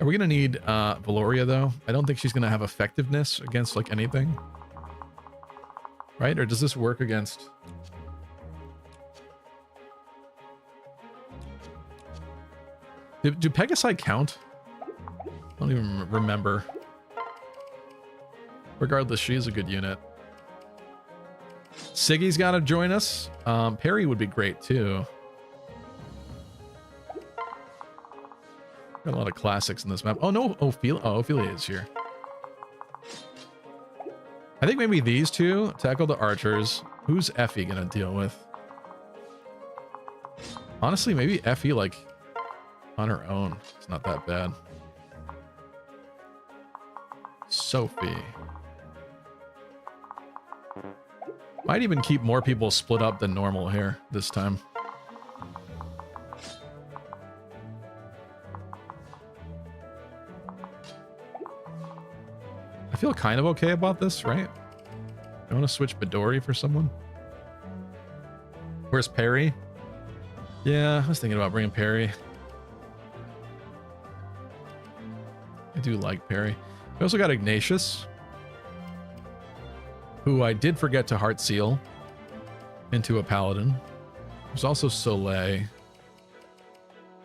Are we going to need Valoria, though? I don't think she's going to have effectiveness against like anything. Right? Or does this work against... Do Pegasi count? I don't even remember. Regardless, she is a good unit. Siggy's got to join us. Perry would be great, too. Got a lot of classics in this map. Oh, no. Ophelia is here. I think maybe these two tackle the archers. Who's Effie going to deal with? Honestly, maybe Effie, like, on her own. It's not that bad. Sophie. Might even keep more people split up than normal here this time. I feel kind of okay about this, right? I want to switch Midori for someone. Where's Perry? Yeah, I was thinking about bringing Perry. I do like Perry. We also got Ignatius, who I did forget to heart seal into a paladin. There's also Soleil.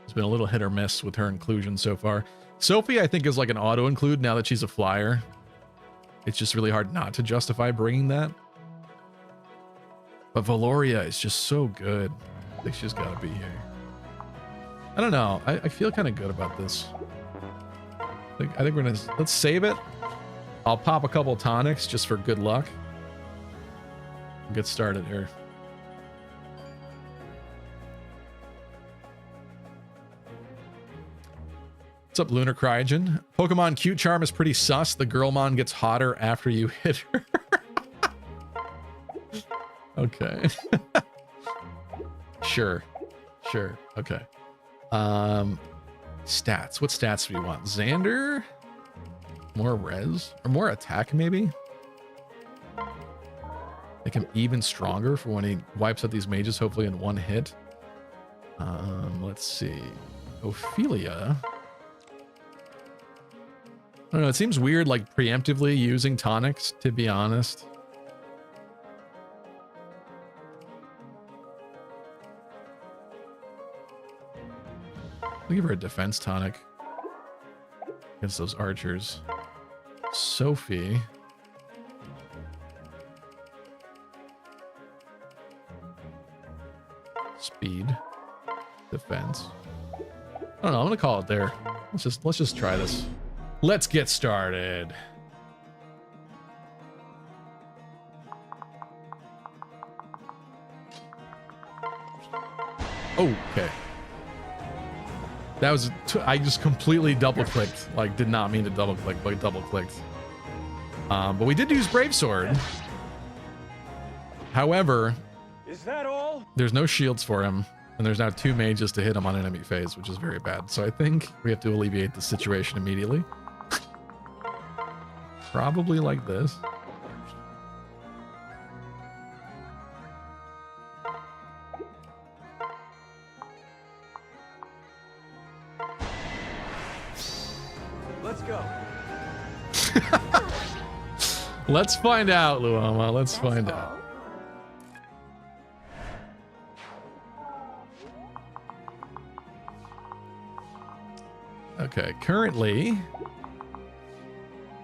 It's been a little hit or miss with her inclusion so far. Sophie, I think, is like an auto include now that she's a flyer. It's just really hard not to justify bringing that. But Valoria is just so good. I think she's got to be here. I don't know. I feel kind of good about this. I think we're gonna, let's save it. I'll pop a couple tonics just for good luck. Get started here. What's up, Lunar Cryogen? Pokemon Cute Charm is pretty sus. The Girlmon gets hotter after you hit her. Okay. Sure. Okay. Stats. What stats do we want? Xander? More res? Or more attack, maybe? Make him even stronger for when he wipes out these mages, hopefully in one hit. Let's see. Ophelia. I don't know, it seems weird, like, preemptively using tonics, to be honest. I'll give her a defense tonic against those archers. Sophie. Speed. Defense. I don't know, I'm gonna call it there. Let's just try this. Let's get started. Okay. That was, I just completely double clicked. Like, did not mean to double click, but double clicked. But we did use Brave Sword. However, Is that all? there's no shields for him, and there's now 2 mages to hit him on enemy phase, which is very bad. So I think we have to alleviate the situation immediately. Probably like this. Let's go. Let's find out, Luoma. Let's find out. Okay, currently,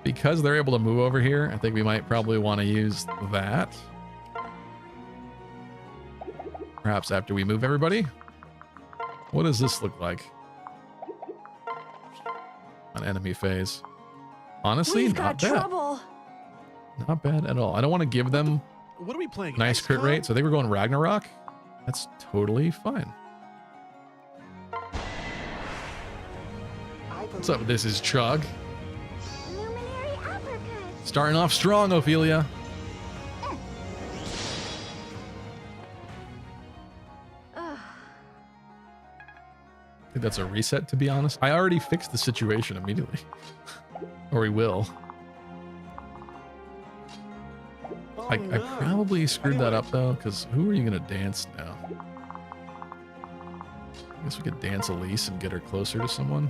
because they're able to move over here, I think we might probably want to use that. Perhaps after we move everybody. What does this look like? On enemy phase. Honestly, not bad. Trouble. Not bad at all. I don't want to give them What are we playing? nice crit XCOM? rate, so I think we're going Ragnarok. That's totally fine. What's up? This is Chug. Luminary uppercut. Starting off strong, Ophelia. I think that's a reset, to be honest. I already fixed the situation immediately. Or we will. I probably screwed that up, though, because who are you going to dance now? I guess we could dance Elise and get her closer to someone.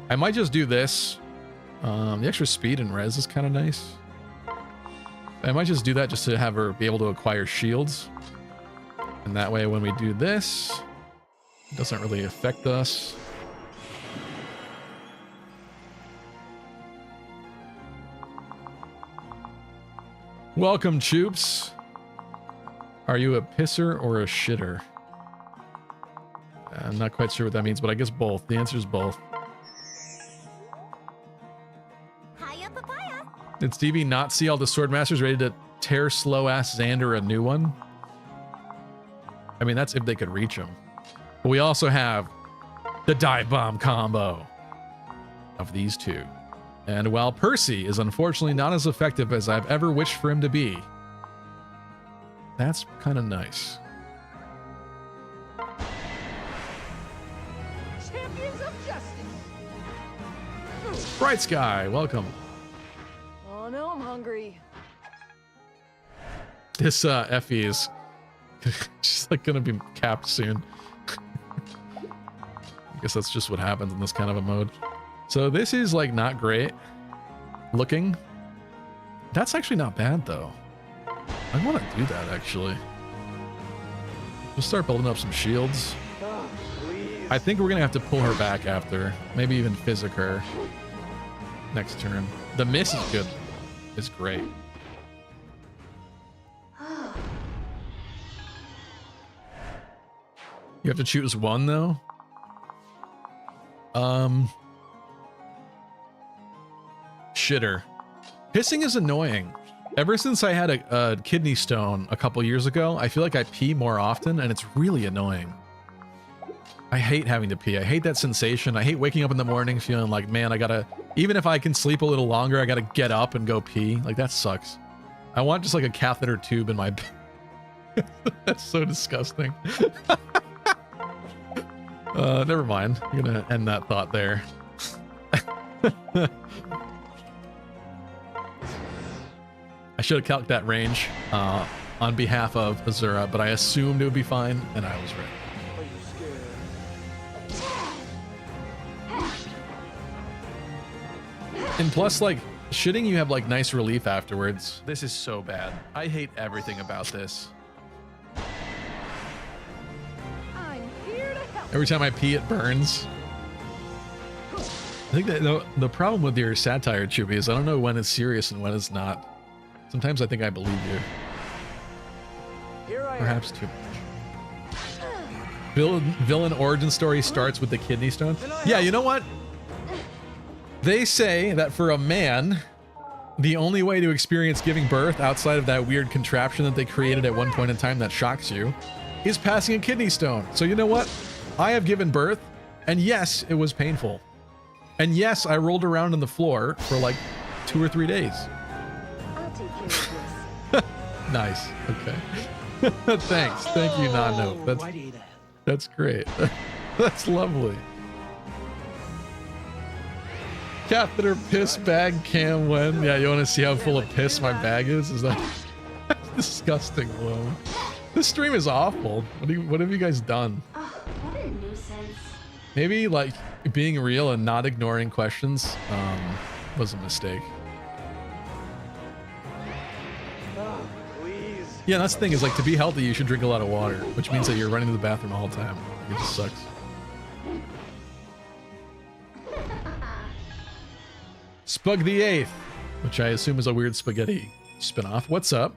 I might just do this. The extra speed and res is kind of nice. I might just do that just to have her be able to acquire shields. And that way when we do this, it doesn't really affect us. Welcome, Choops. Are you a pisser or a shitter? I'm not quite sure what that means, but I guess both. The answer is both. Did Stevie not see all the sword masters ready to tear slow-ass Xander a new one? I mean, that's if they could reach him. But we also have the dive bomb combo of these two. And while Percy is unfortunately not as effective as I've ever wished for him to be, that's kind of nice. Champions of justice. Bright Sky, welcome. Oh no, I'm hungry. This Effie is she's like gonna be capped soon. I guess that's just what happens in this kind of a mode. So this is like not great looking. That's actually not bad though. I want to do that actually. We'll start building up some shields. I think we're gonna have to pull her back after. Maybe even physic her next turn. The miss is good. It's great. You have to choose one though. Shitter. Pissing is annoying. Ever since I had a kidney stone a couple years ago, I feel like I pee more often and it's really annoying. I hate having to pee. I hate that sensation. I hate waking up in the morning feeling like, man, I gotta, even if I can sleep a little longer, I gotta get up and go pee. Like, that sucks. I want just like a catheter tube in my That's so disgusting. Never mind. I'm gonna end that thought there. I should have calculated that range on behalf of Azura, but I assumed it would be fine, and I was right. And plus, like, shitting, you have, like, nice relief afterwards. This is so bad. I hate everything about this. I'm here to help. Every time I pee, it burns. I think that the problem with your satire, Chubby, is I don't know when it's serious and when it's not. Sometimes I think I believe you. Perhaps too much. Villain origin story starts with the kidney stone. Yeah, you know what? They say that for a man, the only way to experience giving birth outside of that weird contraption that they created at one point in time that shocks you is passing a kidney stone. So you know what? I have given birth, and yes, it was painful. And yes, I rolled around on the floor for like 2 or 3 days. I'll take care of this. Nice. Okay. Thanks. Thank you, Nano. That's great. That's lovely. Catheter piss bag cam when? Yeah, you want to see how full of piss my bag is? Is that disgusting? Whoa. This stream is awful. What have you guys done? Oh, what a nuisance. Maybe like being real and not ignoring questions was a mistake. Yeah, that's the thing is like to be healthy, you should drink a lot of water, which means that you're running to the bathroom the whole time. It just sucks. Spug the 8th, which I assume is a weird spaghetti spinoff. What's up?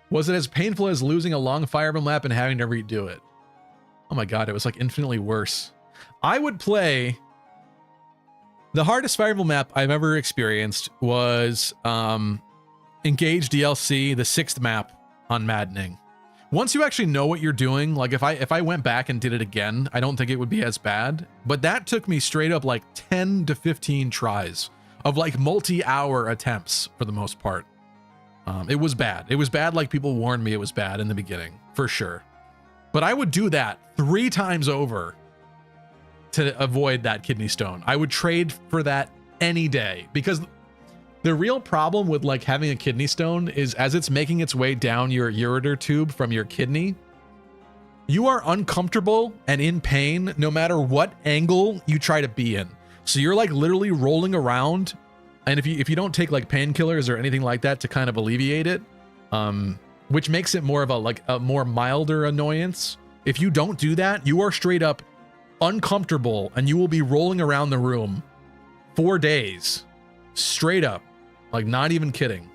Was it as painful as losing a long Fire Emblem lap and having to redo it? Oh my god, it was like infinitely worse. I would play... The hardest Fire Emblem map I've ever experienced was Engage DLC, the 6th map on Maddening. Once you actually know what you're doing, like if I went back and did it again, I don't think it would be as bad. But that took me straight up like 10 to 15 tries of like multi-hour attempts for the most part. It was bad. It was bad like people warned me it was bad in the beginning, for sure. But I would do that 3 times over to avoid that kidney stone. I would trade for that any day, because the real problem with like having a kidney stone is as it's making its way down your ureter tube from your kidney, you are uncomfortable and in pain no matter what angle you try to be in. So you're like literally rolling around, and if you don't take like painkillers or anything like that to kind of alleviate it, which makes it more of a more milder annoyance. If you don't do that, you are straight up uncomfortable and you will be rolling around the room 4 days straight up. Like, not even kidding.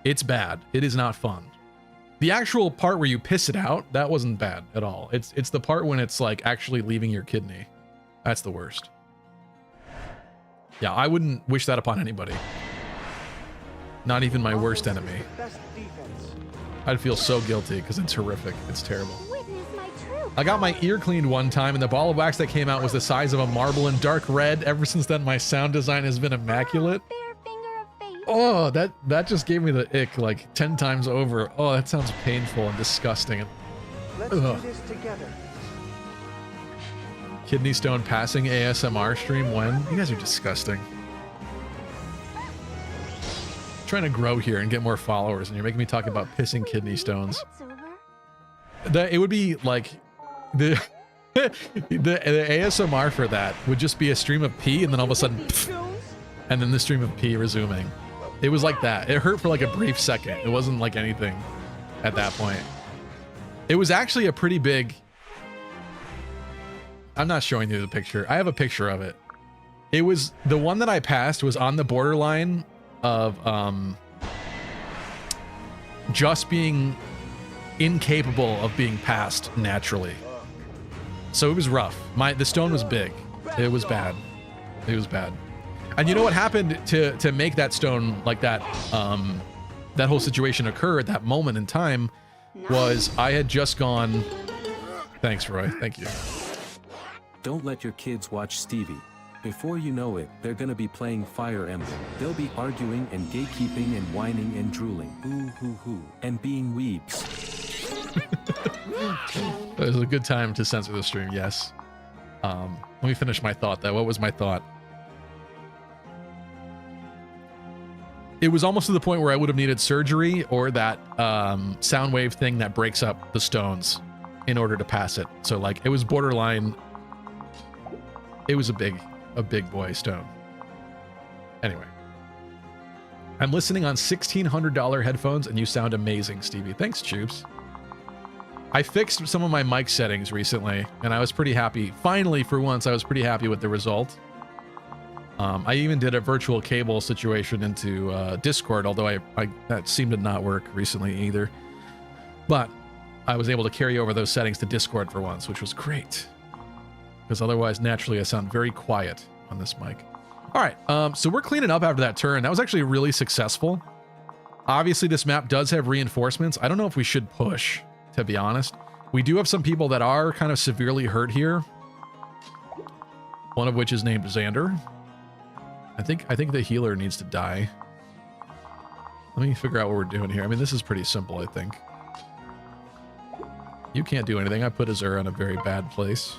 It's bad. It is not fun. The actual part where you piss it out, that wasn't bad at all. It's the part when it's like actually leaving your kidney. That's the worst. Yeah, I wouldn't wish that upon anybody. Not even my worst enemy. I'd feel so guilty because it's horrific. It's terrible. Witness my true I got my ear cleaned one time and the ball of wax that came out was the size of a marble in dark red. Ever since then, my sound design has been immaculate. fair finger of fate. Oh, that just gave me the ick like 10 times over. Oh, that sounds painful and disgusting. Let's do this together. Kidney stone passing ASMR stream when? You guys are disgusting. Trying to grow here and get more followers, and you're making me talk about pissing kidney stones. That's over. It would be like the the ASMR for that would just be a stream of pee, and then all of a sudden, and then the stream of pee resuming. It was like that. It hurt for like a brief second. It wasn't like anything at that point. It was actually a pretty big. I'm not showing you the picture. I have a picture of it. It was the one that I passed was on the borderline of just being incapable of being passed naturally. So it was rough. The stone was big. It was bad. It was bad. And you know what happened to make that stone like that, that whole situation occur at that moment in time was I had just gone. Thanks, Roy. Thank you. Don't let your kids watch Stevie. Before you know it, they're gonna be playing Fire Emblem. They'll be arguing and gatekeeping and whining and drooling. Boo hoo hoo. And being weebs. It was a good time to censor the stream, yes. Let me finish my thought though. What was my thought? It was almost to the point where I would have needed surgery or that sound wave thing that breaks up the stones in order to pass it. So like it was borderline. It was a big boy stone. Anyway. I'm listening on $1,600 headphones and you sound amazing, Stevie. Thanks, Tubes. I fixed some of my mic settings recently and I was pretty happy. Finally, for once, I was pretty happy with the result. I even did a virtual cable situation into Discord, although that seemed to not work recently either. But I was able to carry over those settings to Discord for once, which was great. Because otherwise, naturally, I sound very quiet on this mic. All right, so we're cleaning up after that turn. That was actually really successful. Obviously, this map does have reinforcements. I don't know if we should push, to be honest. We do have some people that are kind of severely hurt here. One of which is named Xander. I think the healer needs to die. Let me figure out what we're doing here. I mean, this is pretty simple, I think. You can't do anything. I put Azura in a very bad place.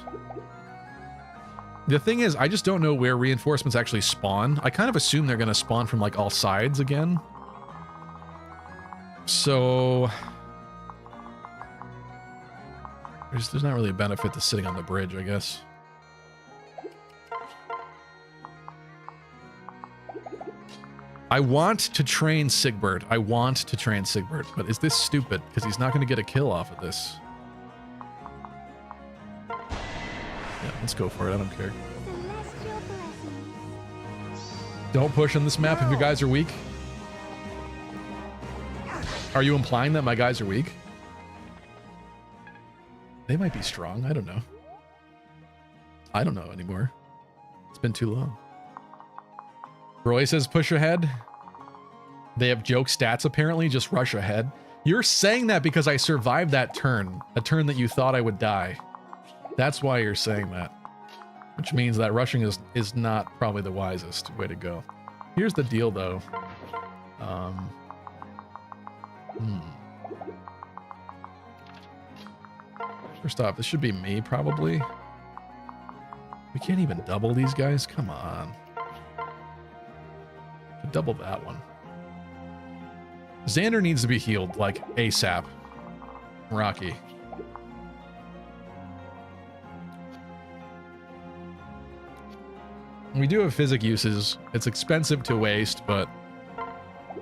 The thing is, I just don't know where reinforcements actually spawn. I kind of assume they're going to spawn from like all sides again. So there's not really a benefit to sitting on the bridge, I guess. I want to train Sigbert. But is this stupid? Because he's not going to get a kill off of this. Yeah, let's go for it. I don't care. Celestial blessings. Don't push on this map if your guys are weak. Are you implying that my guys are weak? They might be strong. I don't know. I don't know anymore. It's been too long. Roy says push ahead. They have joke stats apparently. Just rush ahead. You're saying that because I survived that turn, a turn that you thought I would die. That's why you're saying that. Which means that rushing is not probably the wisest way to go. Here's the deal, though. First off, this should be me, probably. We can't even double these guys? Come on. Should double that one. Xander needs to be healed, like, ASAP. Rocky. We do have physic uses. It's expensive to waste, but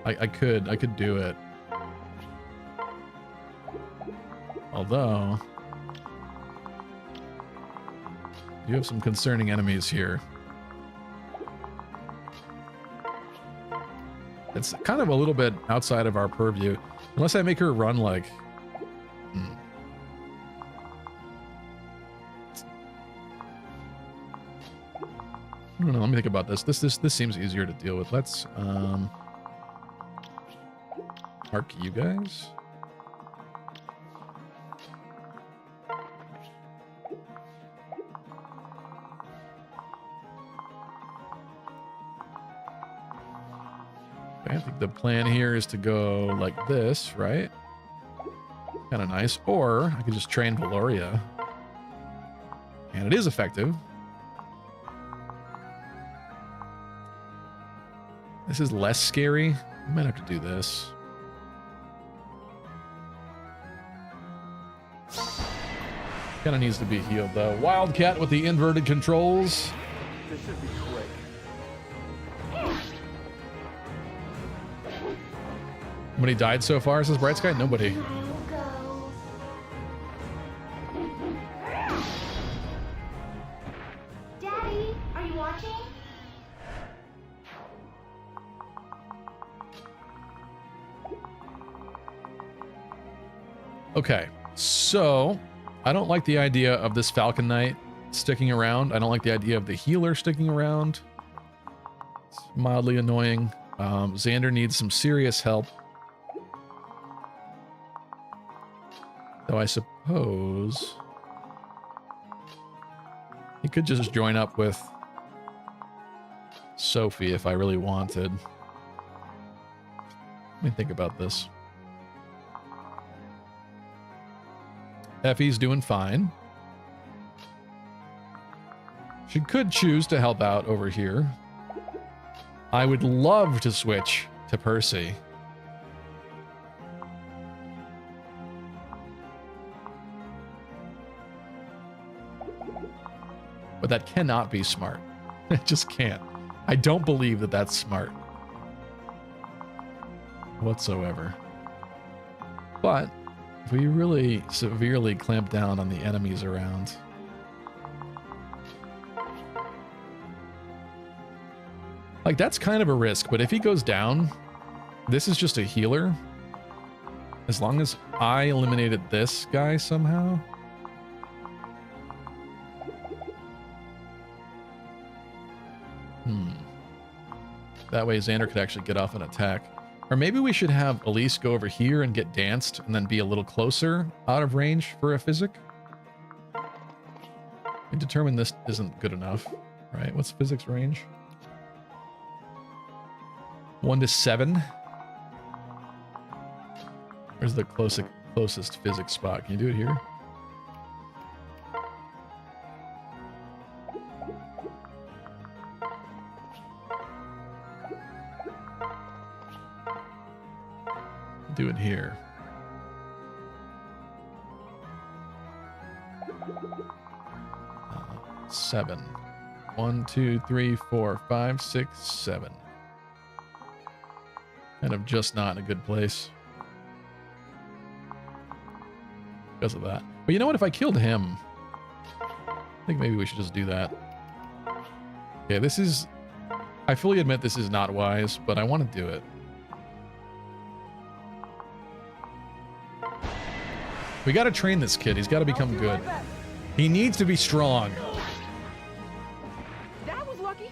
I could do it. Although, you have some concerning enemies here. It's kind of a little bit outside of our purview. Unless I make her run like... I don't know, let me think about this. This seems easier to deal with. Let's mark you guys. I think the plan here is to go like this, right? Kind of nice. Or I could just train Valoria. And it is effective. This is less scary. I might have to do this. Kind of needs to be healed, though. Wildcat with the inverted controls. This should be quick. Nobody died so far, says Bright Sky? Nobody. Daddy, are you watching? Okay, so I don't like the idea of this Falcon Knight sticking around. I don't like the idea of the healer sticking around. It's mildly annoying. Xander needs some serious help. Though I suppose he could just join up with Sophie if I really wanted. Let me think about this. Effie's doing fine. She could choose to help out over here. I would love to switch to Percy. But that cannot be smart. It just can't. I don't believe that that's smart. Whatsoever. But if we really severely clamp down on the enemies around... Like, that's kind of a risk, but if he goes down, this is just a healer. As long as I eliminated this guy somehow... That way Xander could actually get off an attack. Or maybe we should have Elise go over here and get danced and then be a little closer out of range for a physic. We determined this isn't good enough, right? What's physics range? 1 to 7. Where's the closest physics spot? Can you do it here? Do it here. Seven. 1, 2, 3, 4, 5, 6, 7. Kind of just not in a good place. Because of that. But you know what? If I killed him, I think maybe we should just do that. Okay, this is... I fully admit this is not wise, but I want to do it. We got to train this kid. He's got to become good. He needs to be strong. That was lucky.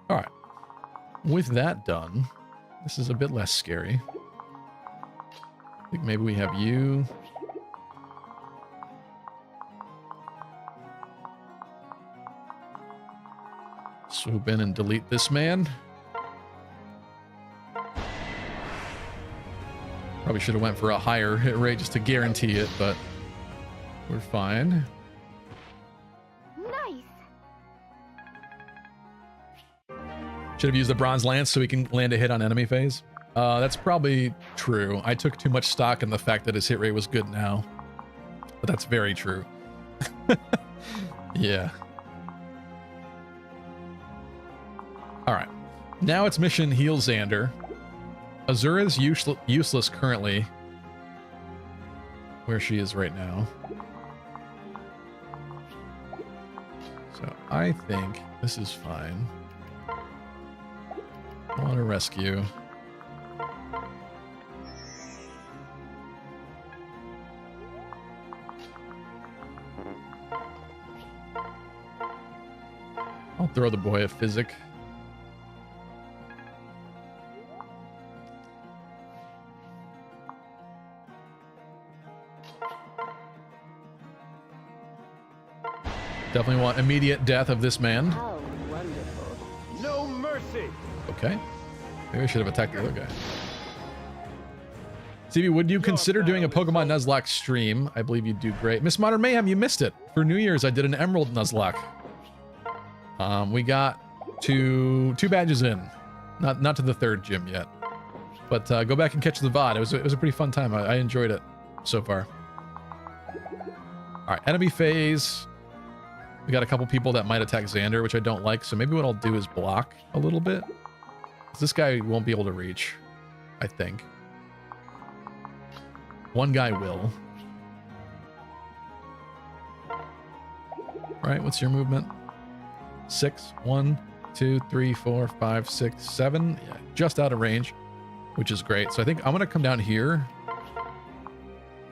All right. With that done, This is a bit less scary. I think maybe we have you. Swoop in and delete this man. Probably should have went for a higher hit rate just to guarantee it, but we're fine. Nice. Should have used the bronze lance so he can land a hit on enemy phase. That's probably true. I took too much stock in the fact that his hit rate was good now, but that's very true. Yeah. All right. Now it's mission heal Xander. Azura's useless currently. Where she is right now. So I think this is fine. I want to rescue. I'll throw the boy a physic. Definitely want immediate death of this man. How wonderful. No mercy. Okay. Maybe I should have attacked the other guy. CB, would you consider doing a Pokemon Nuzlocke stream? I believe you'd do great. Miss Modern Mayhem, you missed it. For New Year's, I did an Emerald Nuzlocke. We got to 2 badges in. Not to the 3rd gym yet. But go back and catch the VOD. It was a pretty fun time. I enjoyed it so far. All right, enemy phase. We got a couple people that might attack Xander, which I don't like. So maybe what I'll do is block a little bit. This guy won't be able to reach, I think. One guy will. All right, what's your movement? 6, 1, 2, 3, 4, 5, 6, 7. Yeah, just out of range, which is great. So I think I'm gonna come down here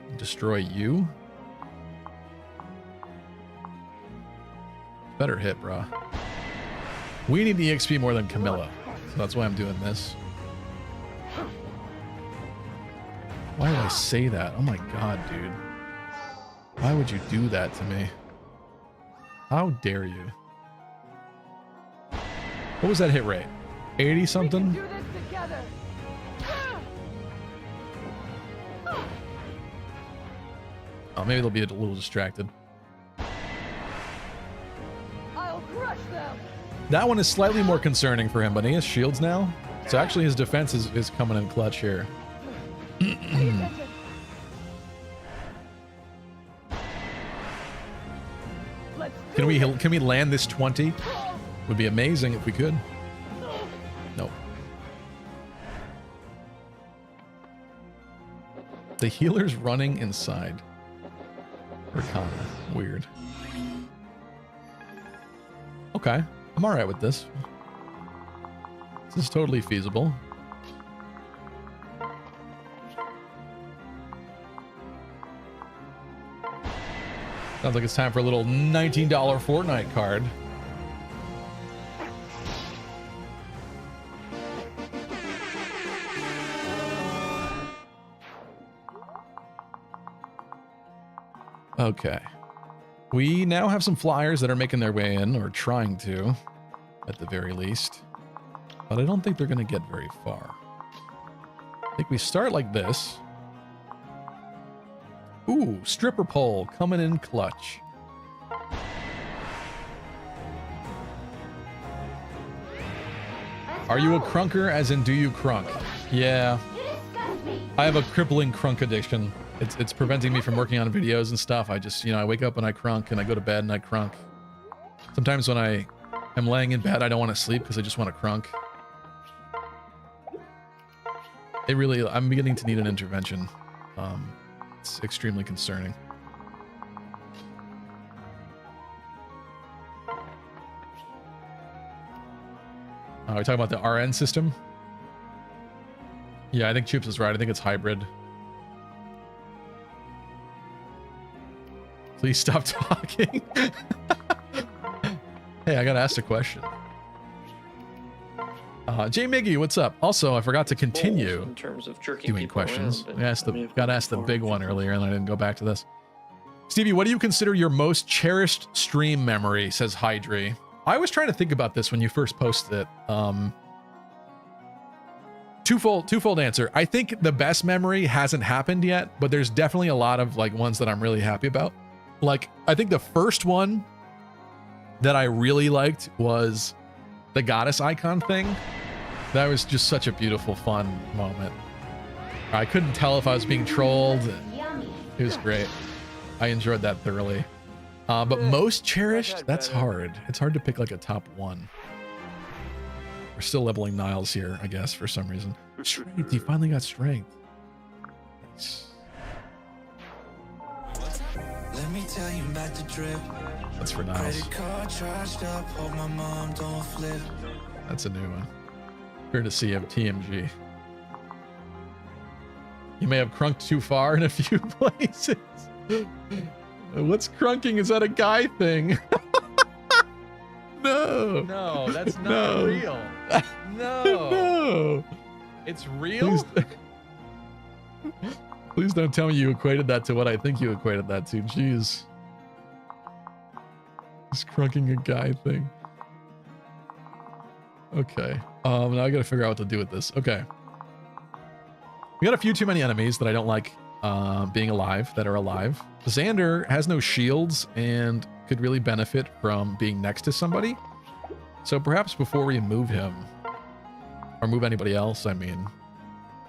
and destroy you. Better hit, brah. We need the EXP more than Camilla, so that's why I'm doing this. Why did I say that? Oh my god, dude. Why would you do that to me? How dare you? What was that hit rate? 80 something? Do this together. Oh, maybe they'll be a little distracted. I'll crush them. That one is slightly more concerning for him, but he has shields now. So actually his defense is coming in clutch here. Can we land this 20? Would be amazing if we could. Nope. The healer's running inside. For Kana. Weird. Okay. I'm alright with this. This is totally feasible. Sounds like it's time for a little $19 Fortnite card. Okay. We now have some flyers that are making their way in, or trying to, at the very least. But I don't think they're going to get very far. I think we start like this. Ooh, stripper pole coming in clutch. Are you a crunker, as in do you crunk? Yeah. I have a crippling crunk addiction. It's preventing me from working on videos and stuff. I just, I wake up and I crunk, and I go to bed and I crunk. Sometimes when I am laying in bed, I don't want to sleep because I just want to crunk. It really, I'm beginning to need an intervention. It's extremely concerning. Are we talking about the RN system? Yeah, I think Choops is right. I think it's hybrid. Please stop talking. Hey, I gotta ask a question. Jay Miggy, what's up? Also, I forgot to continue in terms of jerking doing people questions. around, I asked I mean, got asked the big one earlier, and I didn't go back to this. Stevie, what do you consider your most cherished stream memory? Says Hydri. I was trying to think about this when you first posted it. Twofold answer. I think the best memory hasn't happened yet, but there's definitely a lot of like ones that I'm really happy about. Like, I think the first one that I really liked was the goddess icon thing. That was just such a beautiful, fun moment. I couldn't tell if I was being trolled. It was great. I enjoyed that thoroughly. But most cherished, that's hard. It's hard to pick like a top one. We're still leveling Niles here, I guess, for some reason. Strength, he finally got strength. Nice. Let me tell you about the drip. That's for Niles. Credit card charged up, hope my mom don't flip. That's a new one. Courtesy of TMG. You may have crunked too far in a few places. What's crunking? Is that a guy thing? No. No, that's not No. real. No. No. It's real? Please don't tell me you equated that to what I think you equated that to. Jeez. Is crunking a guy thing. Okay. Now I gotta figure out what to do with this. Okay. We got a few too many enemies that I don't like being alive, that are alive. Xander has no shields and could really benefit from being next to somebody. So perhaps before we move him, or move anybody else, I mean,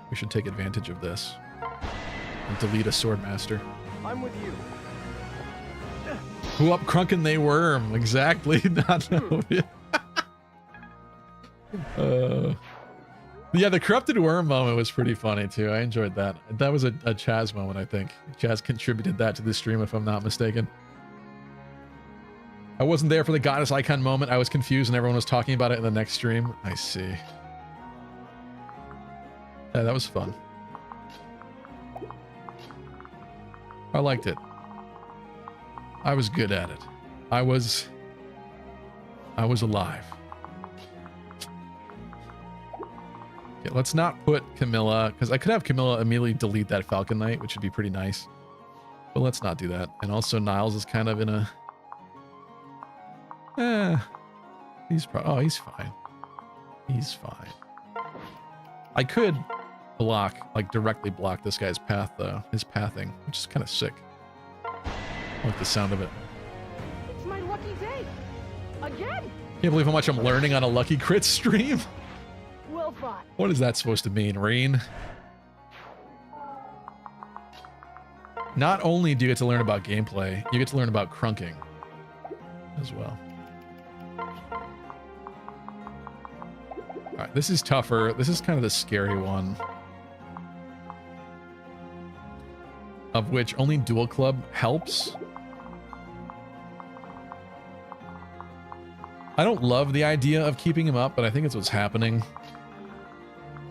we should take advantage of this and delete a Swordmaster. I'm with you. Who up crunkin' they worm? Exactly. Not know. Yeah, the corrupted worm moment was pretty funny too. I enjoyed that. That was a Chaz moment, I think. Chaz contributed that to the stream, if I'm not mistaken. I wasn't there for the goddess icon moment. I was confused and everyone was talking about it in the next stream. I see. Yeah, that was fun. I liked it. I was good at it. I was alive. Okay, let's not put Camilla, because I could have Camilla immediately delete that Falcon Knight, which would be pretty nice. But let's not do that. And also Niles is kind of in a... he's probably... Oh, he's fine. He's fine. I could block, like directly block this guy's path though. His pathing, which is kind of sick. I like the sound of it. It's my lucky day. Again? Can't believe how much I'm learning on a Lucky Crit stream. Well fought. What is that supposed to mean, Reen? Not only do you get to learn about gameplay, you get to learn about crunking as well. Alright, this is tougher. This is kind of the scary one. Of which only Dual Club helps. I don't love the idea of keeping him up, but I think it's what's happening.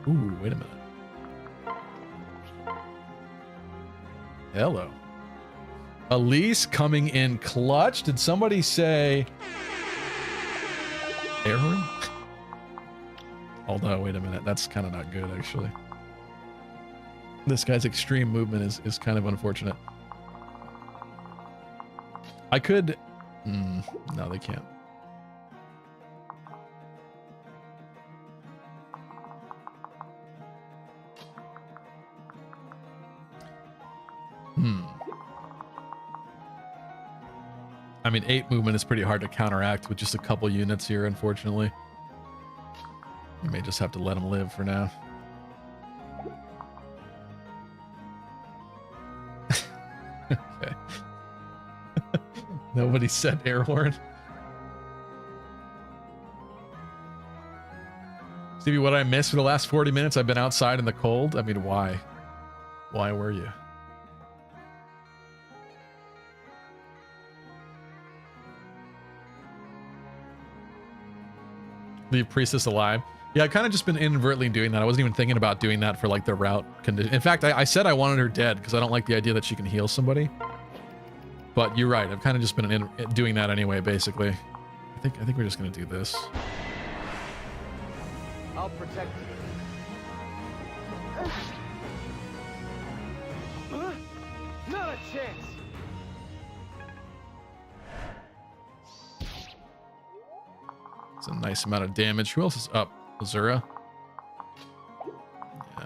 Ooh, wait a minute. Hello. Elise coming in clutch. Did somebody say air horn? Although, wait a minute. That's kind of not good, actually. This guy's extreme movement is kind of unfortunate. I could... no, they can't. I mean, 8 movement is pretty hard to counteract with just a couple units here, unfortunately. You may just have to let him live for now. Okay. Nobody said air horn. Stevie, what I missed for the last 40 minutes? I've been outside in the cold. I mean, why? Why were you? Leave Priestess alive. Yeah, I've kind of just been inadvertently doing that. I wasn't even thinking about doing that for like the route condition. In fact, I said I wanted her dead because I don't like the idea that she can heal somebody. But you're right. I've kind of just been doing that anyway, basically. I think we're just gonna do this. I'll protect you. Not a chance. It's a nice amount of damage. Who else is up? Azura. Yeah.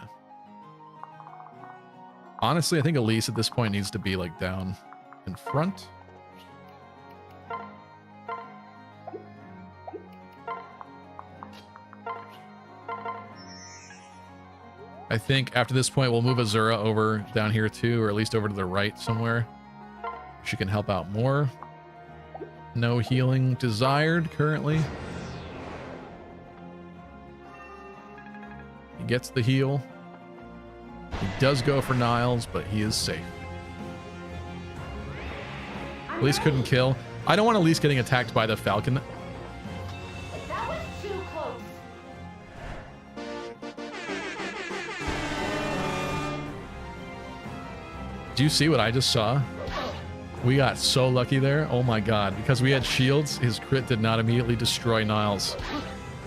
Honestly, I think Elise at this point needs to be like down in front. I think after this point, we'll move Azura over down here too, or at least over to the right somewhere. She can help out more. No healing desired currently. He gets the heal. He does go for Niles, but he is safe. Elise couldn't kill. I don't want Elise getting attacked by the Falcon. That was too close. Do you see what I just saw? We got so lucky there. Oh my god. Because we had shields, his crit did not immediately destroy Niles.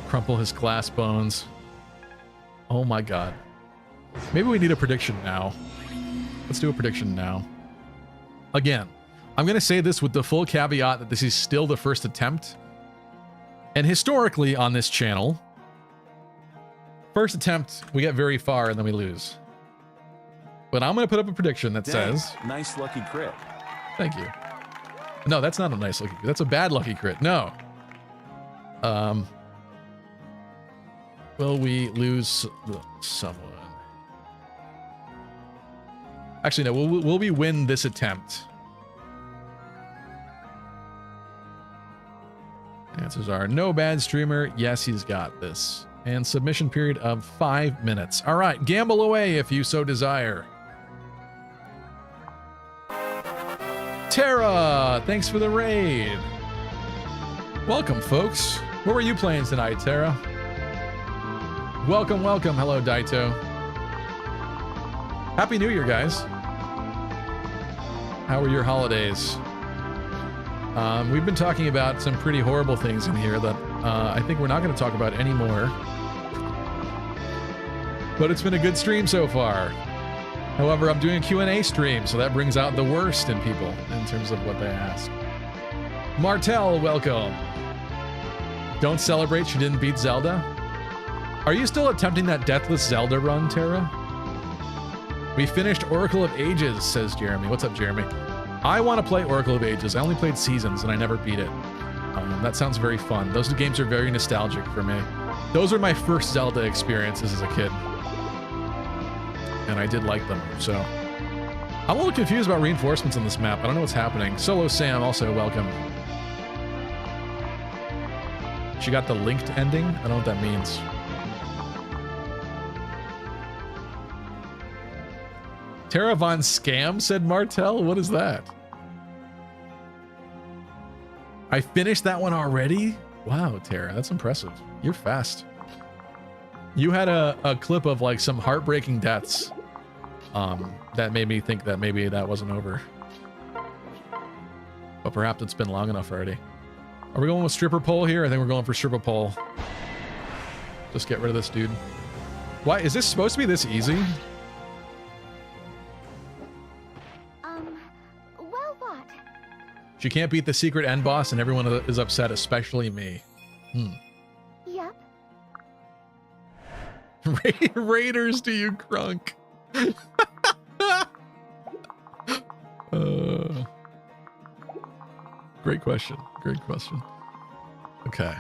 Crumple his glass bones. Oh my god. Maybe we need a prediction now. Let's do a prediction now. Again, I'm going to say this with the full caveat that this is still the first attempt. And historically on this channel, first attempt, we get very far and then we lose. But I'm going to put up a prediction that says... Nice lucky crit. Thank you. No, that's not a nice lucky crit. That's a bad lucky crit. No. Will we lose someone? Actually, no. Will we win this attempt? Answers are no. Bad streamer. Yes, he's got this. And submission period of 5 minutes. All right, gamble away if you so desire. Tara, thanks for the raid. Welcome, folks. What were you playing tonight, Tara? Welcome, welcome. Hello, Daito. Happy New Year, guys. How were your holidays? We've been talking about some pretty horrible things in here that I think we're not going to talk about anymore. But it's been a good stream so far. However, I'm doing a Q&A stream, so that brings out the worst in people in terms of what they ask. Martel, welcome. Don't celebrate she didn't beat Zelda. Are you still attempting that Deathless Zelda run, Tara? We finished Oracle of Ages, says Jeremy. What's up, Jeremy? I want to play Oracle of Ages. I only played Seasons, and I never beat it. That sounds very fun. Those games are very nostalgic for me. Those are my first Zelda experiences as a kid. And I did like them, so. I'm a little confused about reinforcements on this map. I don't know what's happening. Solo Sam, also welcome. She got the linked ending? I don't know what that means. Tara Von Scam, said Martel? What is that? I finished that one already? Wow, Tara, that's impressive. You're fast. You had a clip of like some heartbreaking deaths that made me think that maybe that wasn't over. But perhaps it's been long enough already. Are we going with stripper pole here? I think we're going for stripper pole. Just get rid of this dude. Why is this supposed to be this easy? Well thought. She can't beat the secret end boss and everyone is upset, especially me. Yep. Raiders to you, Crunk. Great question. Great question. Okay.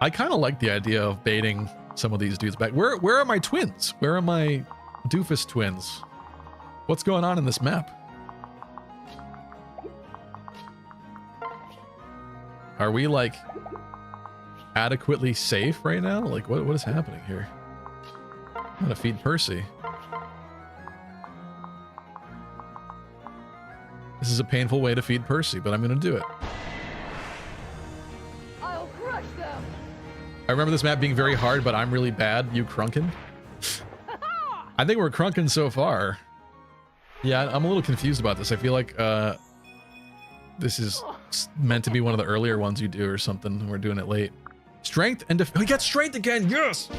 I kind of like the idea of baiting some of these dudes back. Where are my twins? Where are my doofus twins? What's going on in this map? Are we like adequately safe right now? Like what is happening here? I'm gonna feed Percy. This is a painful way to feed Percy, but I'm gonna do it. I'll crush them. I remember this map being very hard, but I'm really bad. You crunkin'? I think we're crunkin' so far. Yeah, I'm a little confused about this. I feel like this is meant to be one of the earlier ones you do or something. We're doing it late. Strength and we got strength again. Yes.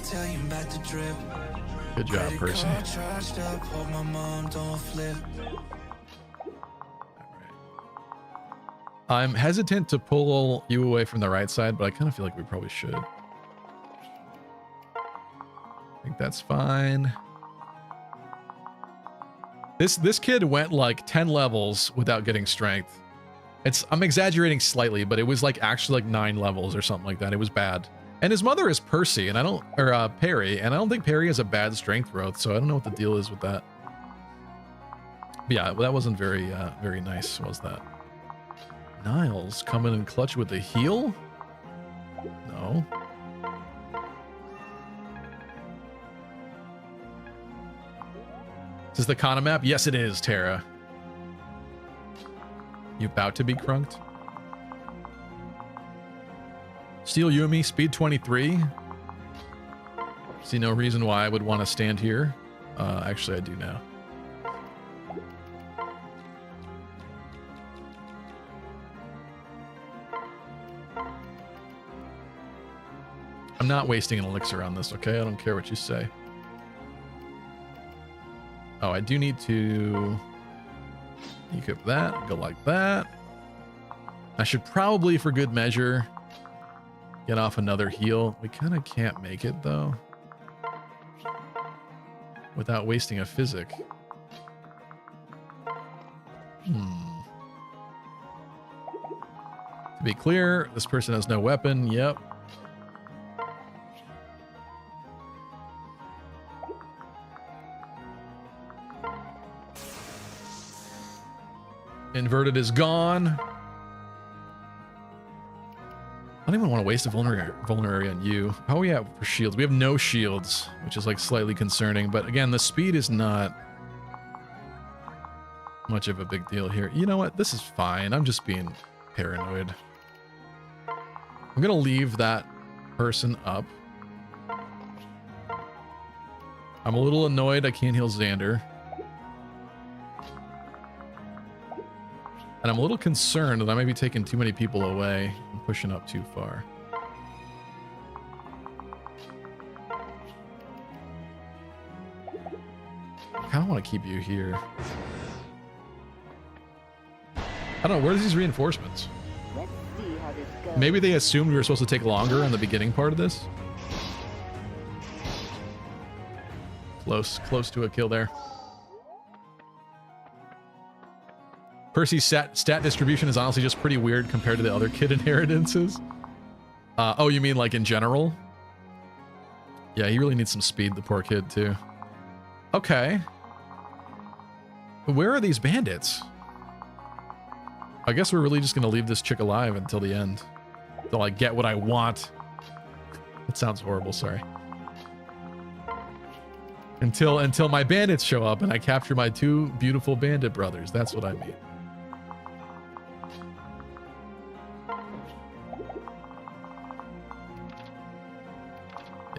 tell you about the drip. Good job, Percy. Credit card charged up, hope my mom don't flip. I'm hesitant to pull you away from the right side, but I kind of feel like we probably should. I think that's fine. This kid went like 10 levels without getting strength. I'm exaggerating slightly, but it was like actually like 9 levels or something like that. It was bad. And his mother is Percy, and Perry, and I don't think Perry has a bad strength growth, so I don't know what the deal is with that. But yeah, that wasn't very nice, was that? Niles coming in clutch with the heal? No. Is this the Kana map? Yes, it is, Tara. You about to be crunked? Steel Yumi, speed 23. See no reason why I would want to stand here. Actually, I do now. I'm not wasting an elixir on this, okay? I don't care what you say. Oh, I do need to equip that, go like that. I should probably, for good measure, get off another heal. We kind of can't make it, though, without wasting a physic. To be clear, this person has no weapon. Yep. Inverted is gone. I don't even want to waste a vulnerary on you. How are we at for shields? We have no shields, which is like slightly concerning. But again, the speed is not much of a big deal here. You know what? This is fine. I'm just being paranoid. I'm going to leave that person up. I'm a little annoyed I can't heal Xander. And I'm a little concerned that I might be taking too many people away and pushing up too far. I kind of want to keep you here. I don't know, where's these reinforcements? Let's see how this goes. Maybe they assumed we were supposed to take longer on the beginning part of this. Close to a kill there. Percy's stat distribution is honestly just pretty weird compared to the other kid inheritances. Oh, you mean like in general? Yeah, he really needs some speed, the poor kid, too. Okay. Where are these bandits? I guess we're really just going to leave this chick alive until the end. Until I get what I want. That sounds horrible, sorry. Until my bandits show up and I capture my 2 beautiful bandit brothers. That's what I mean.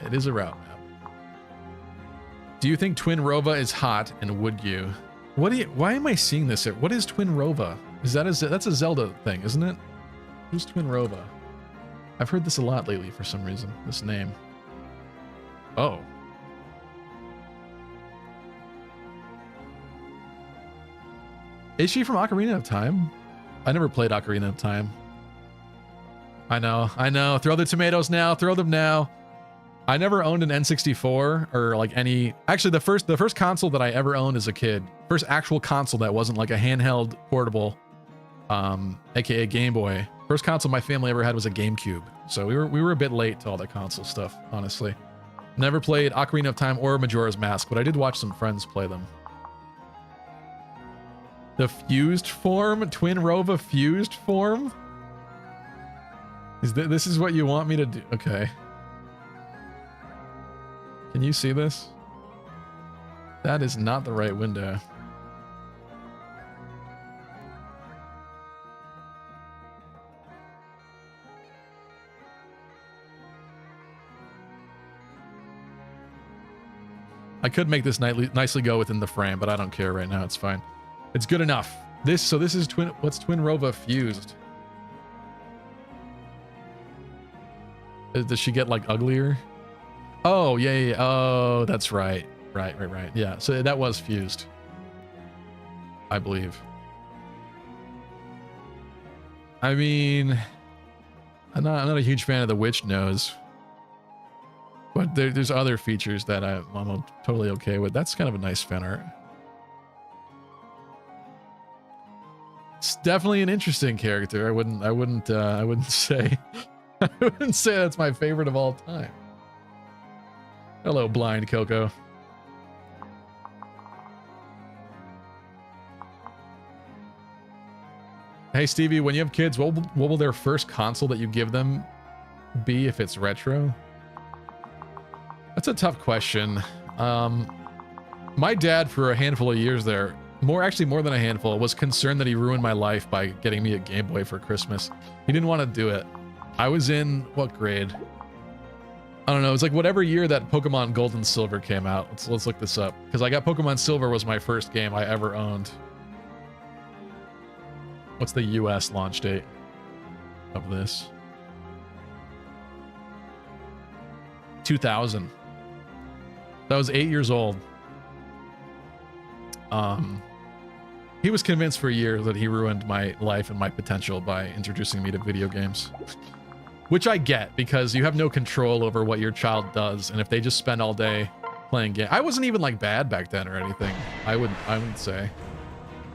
It is a route map. Do you think Twin Rova is hot, and would you? Why am I seeing this here? What is Twin Rova? That's a Zelda thing, isn't it? Who's Twin Rova? I've heard this a lot lately for some reason, this name. Oh. Is she from Ocarina of Time? I never played Ocarina of Time. I know. Throw the tomatoes now. Throw them now. I never owned an N64 or like any... Actually, the first console that I ever owned as a kid, first actual console that wasn't like a handheld portable, aka Game Boy. First console my family ever had was a GameCube. So we were a bit late to all that console stuff, honestly. Never played Ocarina of Time or Majora's Mask, but I did watch some friends play them. The fused form? Twin Rova fused form? This is what you want me to do? Okay. Can you see this? That is not the right window. I could make this nicely go within the frame, but I don't care right now. It's fine. It's good enough. So this is what's Twin Rova fused? Does she get like uglier? Oh, yeah, yeah, yeah. Oh, that's right. Right. Yeah, so that was fused, I believe. I mean, I'm not a huge fan of the witch nose, but there's other features that I'm totally okay with. That's kind of a nice fan art. It's definitely an interesting character. I wouldn't say I wouldn't say that's my favorite of all time. Hello, blind Coco. Hey Stevie, when you have kids, what will their first console that you give them be if it's retro? That's a tough question. My dad, for a handful of years there, actually more than a handful, was concerned that he ruined my life by getting me a Game Boy for Christmas. He didn't want to do it. I was in what grade? I don't know. It was like whatever year that Pokemon Gold and Silver came out. Let's look this up, because I got Pokemon Silver was my first game I ever owned. What's the US launch date of this? 2000. That was 8 years old. He was convinced for years that he ruined my life and my potential by introducing me to video games. Which I get, because you have no control over what your child does, and if they just spend all day playing games. I wasn't even like bad back then or anything. I wouldn't say.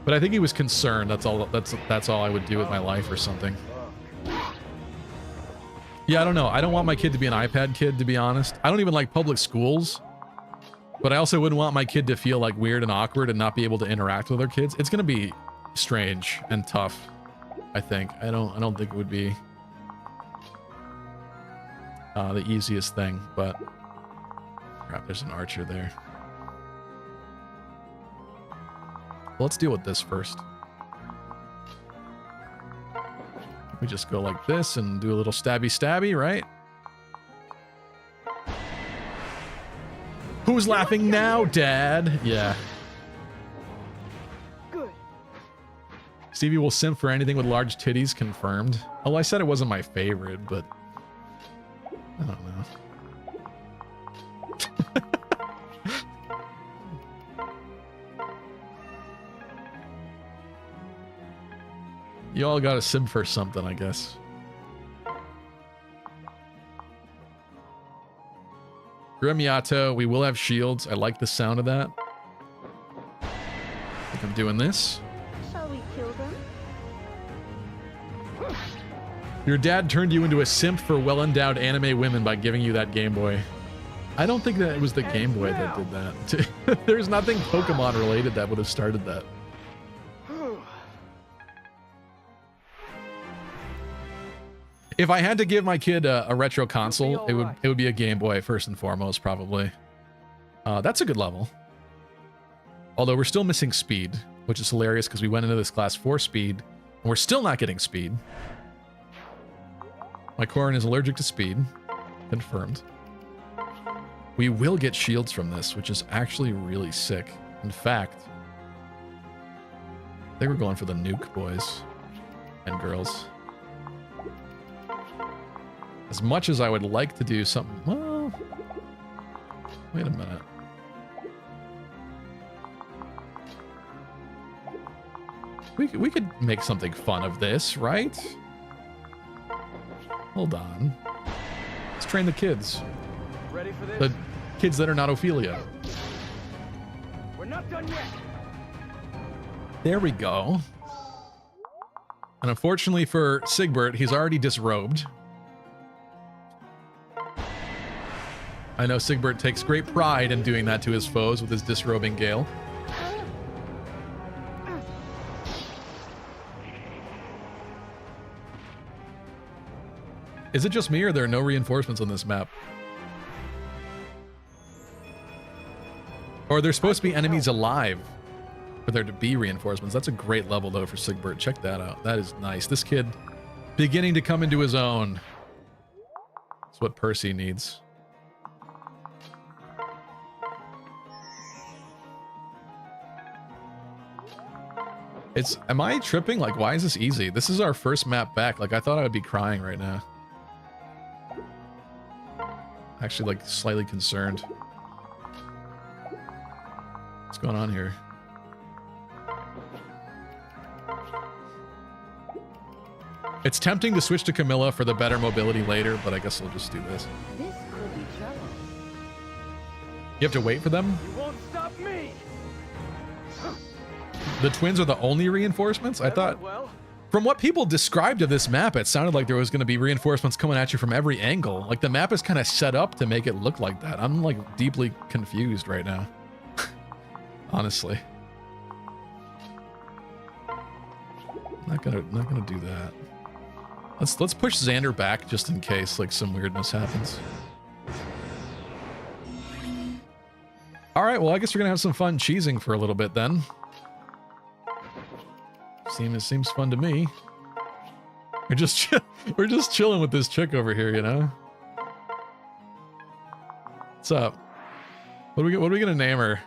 But I think he was concerned. That's all I would do with my life or something. Yeah, I don't know. I don't want my kid to be an iPad kid, to be honest. I don't even like public schools. But I also wouldn't want my kid to feel like weird and awkward and not be able to interact with other kids. It's gonna be strange and tough, I think. I don't think it would be the easiest thing, but crap, there's an archer there. Let's deal with this first. We just go like this and do a little stabby, right? Who's laughing now, Dad? Yeah. Good. Stevie will simp for anything with large titties, confirmed. Oh, I said it wasn't my favorite, but I don't know. You all gotta simp for something, I guess. Grimiato, we will have shields. I like the sound of that. I think I'm doing this. Shall we kill them? Your dad turned you into a simp for well-endowed anime women by giving you that Game Boy. I don't think that it was the Game Boy that did that. There's nothing Pokemon related that would have started that. If I had to give my kid a retro console, it would be a Game Boy first and foremost, probably. That's a good level. Although we're still missing speed, which is hilarious because we went into this class for speed, and we're still not getting speed. My Corrin is allergic to speed. Confirmed. We will get shields from this, which is actually really sick. In fact, I think we're going for the nuke, boys and girls. As much as I would like to do something... Well... Wait a minute. We could make something fun of this, right? Hold on. Let's train the kids. Ready for this? The kids that are not Ophelia. We're not done yet. There we go. And unfortunately for Sigbert, he's already disrobed. I know Sigbert takes great pride in doing that to his foes with his disrobing Gale. Is it just me or are there no reinforcements on this map? Or are there supposed to be enemies alive for there to be reinforcements? That's a great level though for Sigbert. Check that out. That is nice. This kid beginning to come into his own. That's what Percy needs. Am I tripping? Like, why is this easy? This is our first map back. Like, I thought I would be crying right now. I actually like slightly concerned. What's going on here? It's tempting to switch to Camilla for the better mobility later, but I guess I'll just do this. This could be trouble. You have to wait for them? You won't stop me. The twins are the only reinforcements? I thought, Well, from what people described of this map, it sounded like there was going to be reinforcements coming at you from every angle. Like the map is kind of set up to make it look like that. I'm like deeply confused right now. Honestly. Not gonna do that. Let's push Xander back just in case like some weirdness happens. All right, well I guess we're gonna have some fun cheesing for a little bit then. Seems fun to me. We're just chilling with this chick over here, you know. What's up? What are we gonna name her?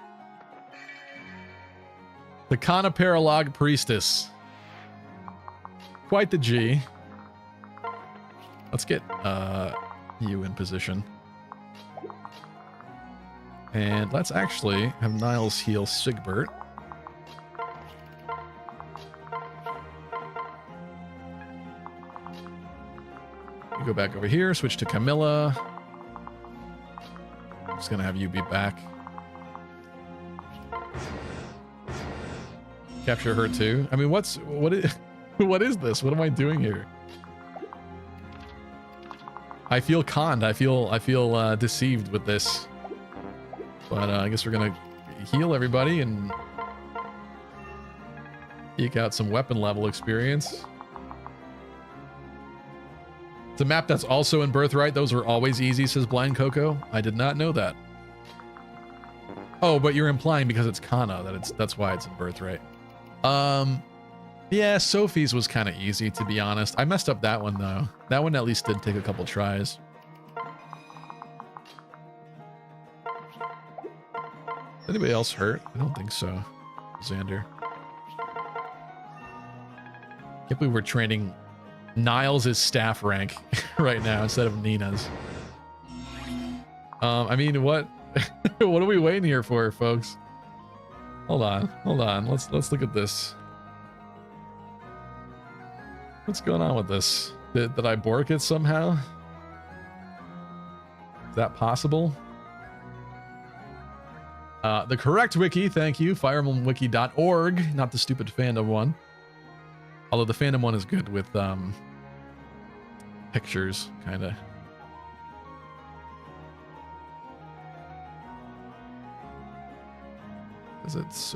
The Kana Paralogue Priestess. Quite the G. Let's get you in position. And let's actually have Niles heal Sigbert. You go back over here, switch to Camilla. I'm just gonna have you be back. Capture her too. I mean, what is what is this? What am I doing here? I feel conned. I feel deceived with this. But I guess we're gonna heal everybody and eke out some weapon level experience. It's a map that's also in Birthright. Those are always easy, says Blind Coco. I did not know that. Oh, but you're implying because it's Kana that that's why it's in Birthright. Yeah, Sophie's was kind of easy, to be honest. I messed up that one though. That one at least did take a couple tries. Anybody else hurt? I don't think so. Xander. Can't believe we're training Niles' staff rank right now instead of Nina's. I mean, what what are we waiting here for, folks? Hold on. Let's look at this. What's going on with this? Did I bork it somehow? Is that possible? The correct wiki, thank you, fireemblem.wiki.org, not the stupid fandom one. Although the fandom one is good with pictures, kind of.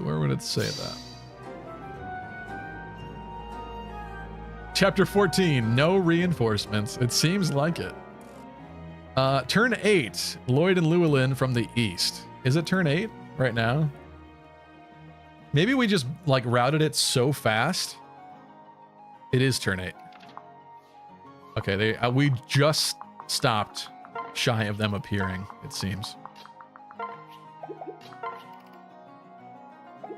Where would it say that? Chapter 14, no reinforcements. It seems like it. Turn 8, Lloyd and Llewellyn from the east. Is it turn 8 right now? Maybe we just like routed it so fast. It is turn 8. Okay, we just stopped shy of them appearing, it seems.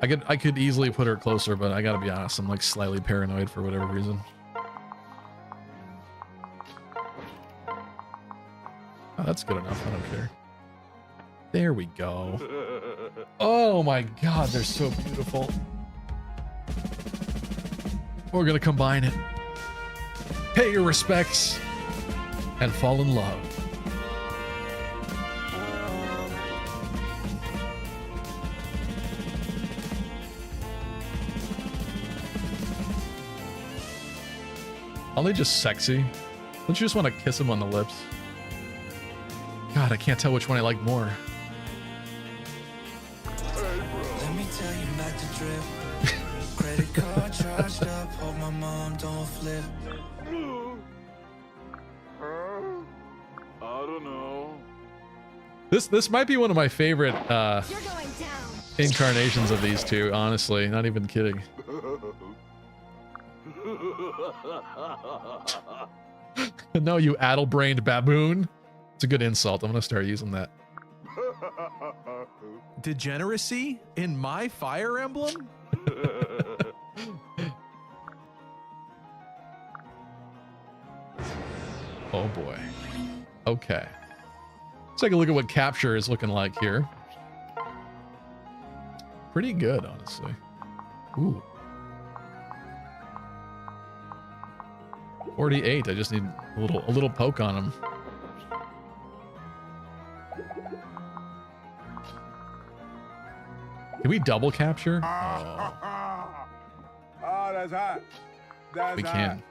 I could easily put her closer, but I gotta be honest, I'm like slightly paranoid for whatever reason. Oh, that's good enough, I don't care. There we go. Oh my god, they're so beautiful. We're gonna combine it. Pay your respects and fall in love. Aren't they just sexy? Don't you just want to kiss them on the lips? God, I can't tell which one I like more. Let me tell you not to drip. Credit card charged up, hope my mom don't flip. I don't know. This might be one of my favorite You're going down. incarnations of these two, honestly. Not even kidding. No, you addle-brained baboon. It's a good insult. I'm gonna start using that. Degeneracy in my Fire Emblem? Oh boy. Okay. Let's take a look at what capture is looking like here. Pretty good, honestly. Ooh. 48. I just need a little poke on him. Can we double capture? Oh, Oh, that's hot. That's we can.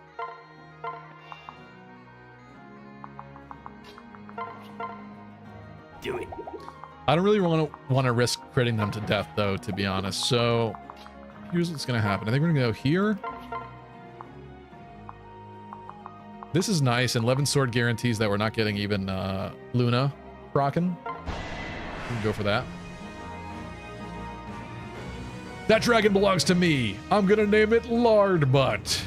Do it. I don't really want to risk critting them to death, though, to be honest. So here's what's going to happen. I think we're going to go here. This is nice, and 11 sword guarantees that we're not getting even Luna rocking. We can go for that. That dragon belongs to me. I'm going to name it Lard Butt.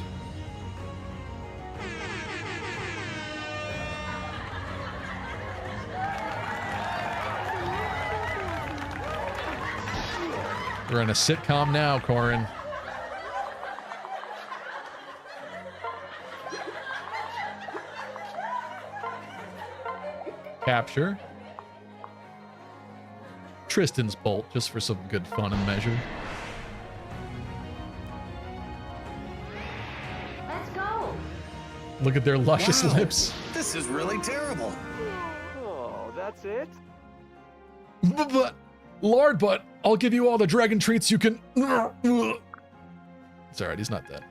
We're in a sitcom now, Corin. Capture. Tristan's bolt, just for some good fun and measure. Let's go. Look at their luscious Wow. lips. This is really terrible. Oh, that's it? But, Lord, but I'll give you all the dragon treats you can. It's alright, he's not dead.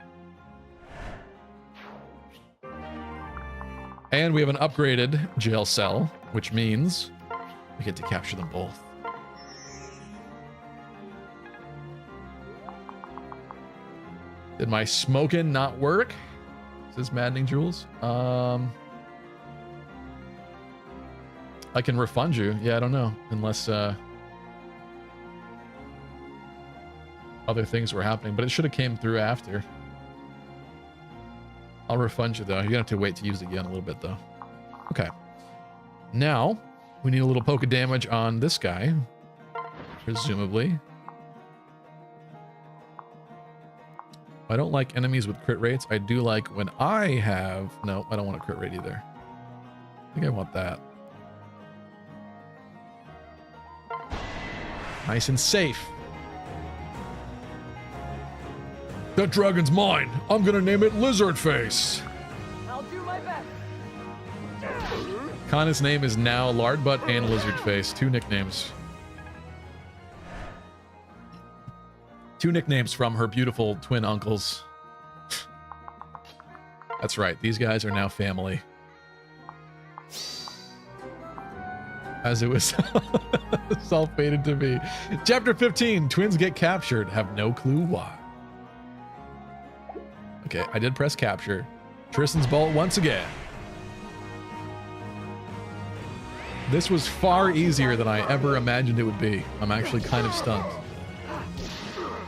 And we have an upgraded jail cell, which means we get to capture them both. Did my smoking not work? Says Maddening Jules. I can refund you. Yeah, I don't know. Unless other things were happening, but it should have came through after. I'll refund you though. You're gonna have to wait to use it again a little bit though. Okay. Now we need a little poke of damage on this guy, presumably. I don't like enemies with crit rates. I do like when I have... No, I don't want a crit rate either. I think I want that. Nice and safe. That dragon's mine. I'm gonna name it Lizard Face. I'll do my best. Kana's name is now Lard Butt and Lizard Face. Two nicknames. Two nicknames from her beautiful twin uncles. That's right. These guys are now family. As it was self-fated to be. Chapter 15. Twins get captured. Have no clue why. Okay, I did press capture. Tristan's bolt once again. This was far easier than I ever imagined it would be. I'm actually kind of stunned.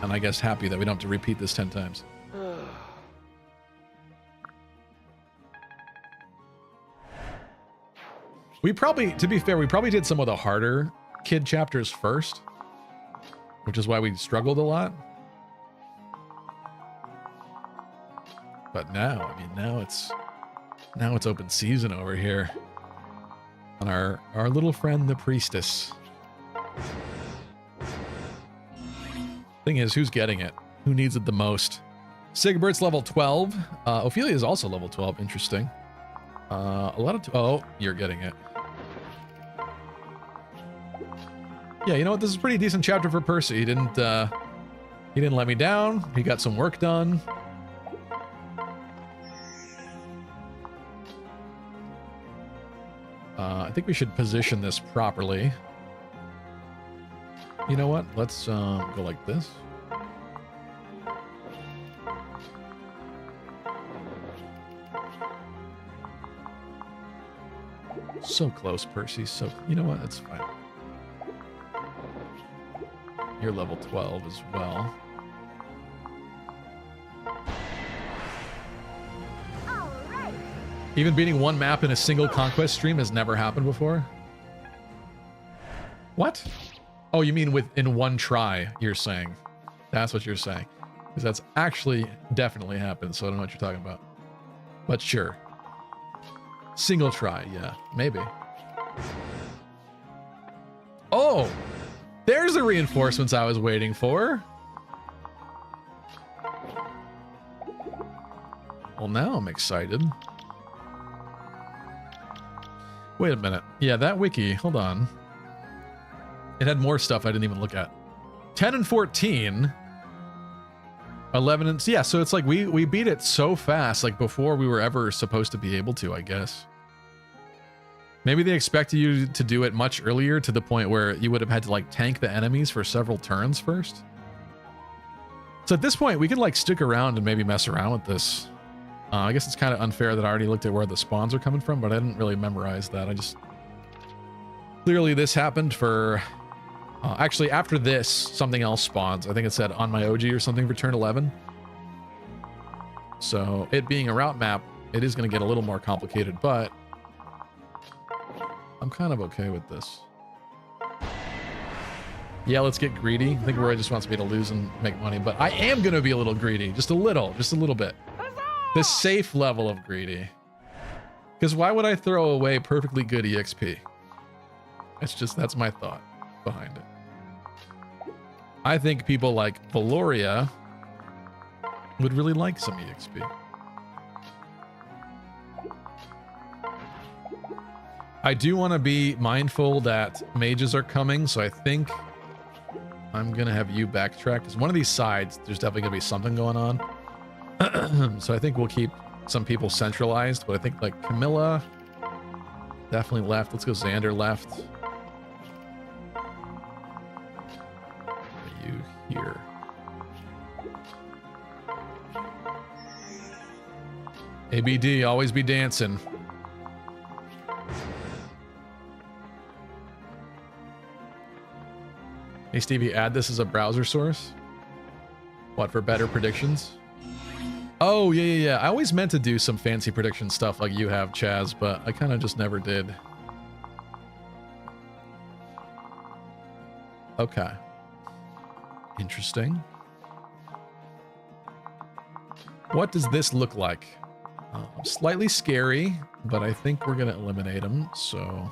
And I guess happy that we don't have to repeat this 10 times. We probably, to be fair, we probably did some of the harder kid chapters first, which is why we struggled a lot. But now, I mean, now it's open season over here on our little friend, the priestess. Thing is, who's getting it? Who needs it the most? Sigbert's level 12. Ophelia is also level 12. Interesting. A lot of... Oh, you're getting it. Yeah, you know what? This is a pretty decent chapter for Percy. He didn't let me down. He got some work done. I think we should position this properly. You know what? Let's go like this. So close, Percy. So, you know what? That's fine. You're level 12 as well. Even beating one map in a single Conquest stream has never happened before? What? Oh, you mean in one try, you're saying. That's what you're saying. Because that's actually definitely happened, so I don't know what you're talking about. But sure. Single try, yeah. Maybe. Oh, there's the reinforcements I was waiting for. Well, now I'm excited. Wait a minute. Yeah, that wiki, hold on. It had more stuff I didn't even look at. 10 and 14. 11 and... Yeah, so it's like we beat it so fast, like before we were ever supposed to be able to, I guess. Maybe they expected you to do it much earlier to the point where you would have had to like tank the enemies for several turns first. So at this point, we could like stick around and maybe mess around with this. I guess it's kind of unfair that I already looked at where the spawns are coming from, but I didn't really memorize that. I just... Clearly this happened for... actually, after this, something else spawns. I think it said on my OG or something for turn 11. So it being a route map, it is going to get a little more complicated, but... I'm kind of okay with this. Yeah, let's get greedy. I think Roy just wants me to lose and make money, but I am going to be a little greedy. Just a little bit. The safe level of greedy. Because why would I throw away perfectly good EXP? It's just, that's my thought behind it. I think people like Valoria would really like some EXP. I do want to be mindful that mages are coming, so I think I'm going to have you backtrack. Because one of these sides, there's definitely going to be something going on. So I think we'll keep some people centralized, but I think like Camilla definitely left. Let's go Xander left. You here. ABD, always be dancing. Hey Stevie, add this as a browser source. What, for better predictions? Oh, yeah. I always meant to do some fancy prediction stuff like you have, Chaz, but I kind of just never did. Okay. Interesting. What does this look like? Slightly scary, but I think we're going to eliminate him, so...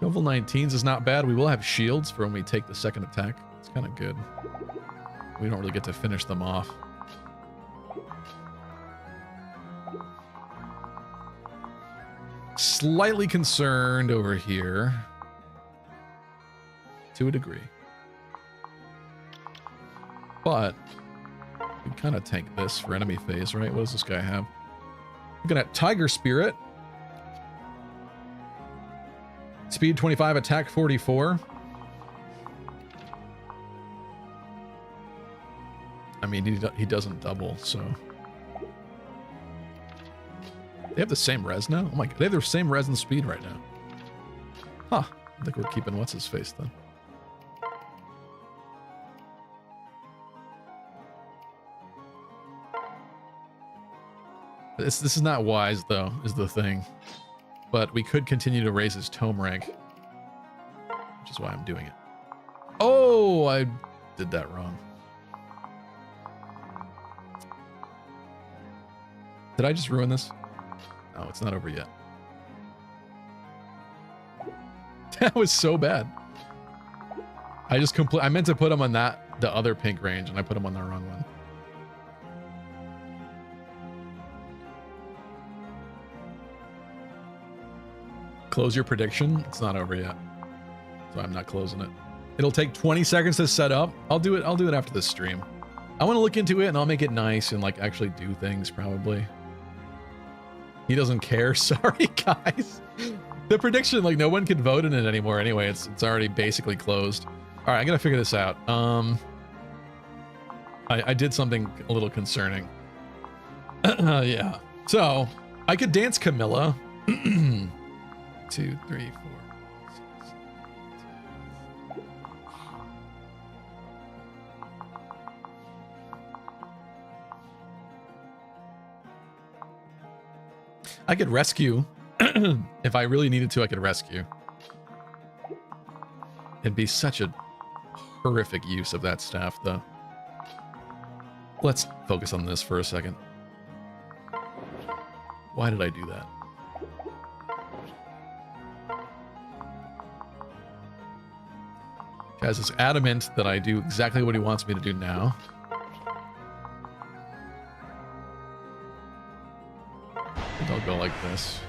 Level 19s is not bad. We will have shields for when we take the second attack. It's kind of good. We don't really get to finish them off. Slightly concerned over here. To a degree. But we kind of tank this for enemy phase, right? What does this guy have? Looking at Tiger Spirit. Speed 25, attack 44. I mean, he doesn't double, so... They have the same res now? Oh my god, they have the same res and speed right now. Huh. I think we're keeping what's-his-face then. This is not wise, though, is the thing. But we could continue to raise his tome rank. Which is why I'm doing it. Oh, I did that wrong. Did I just ruin this? No, it's not over yet. That was so bad. I meant to put him on the other pink range, and I put him on the wrong one. Close your prediction. It's not over yet, so I'm not closing it. It'll take 20 seconds to set up. I'll do it after this stream. I want to look into it and I'll make it nice and like actually do things probably. He doesn't care. Sorry, guys. The prediction, like no one can vote in it anymore anyway. It's already basically closed. All right, I gotta figure this out. I did something a little concerning. Yeah. So I could dance Camilla. 2, 3, 4, 6. I could rescue. If I really needed to, I could rescue. It'd be such a horrific use of that staff, though. Let's focus on this for a second. Why did I do that? Kaz is adamant that I do exactly what he wants me to do now. I think I'll go like this.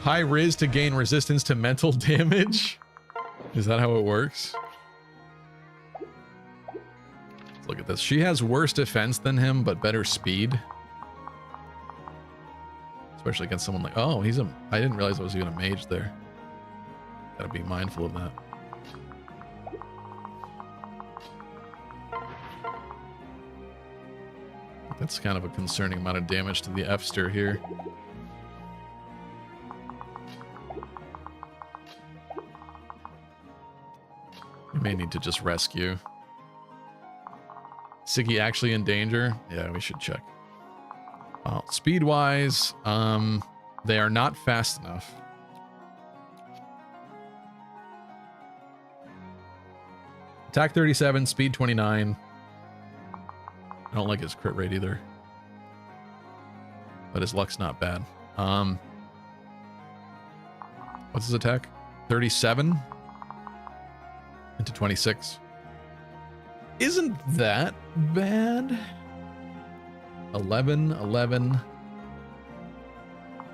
High Riz to gain resistance to mental damage? Is that how it works? Let's look at this. She has worse defense than him, but better speed. Especially against someone like... Oh, he's a... I didn't realize I was even a mage there. Gotta be mindful of that. That's kind of a concerning amount of damage to the F-ster here. We may need to just rescue. Siggy actually in danger? Yeah, we should check. Speed-wise, they are not fast enough. Attack 37, speed 29. I don't like his crit rate either. But his luck's not bad. What's his attack? 37 into 26. Isn't that bad? 11, 11.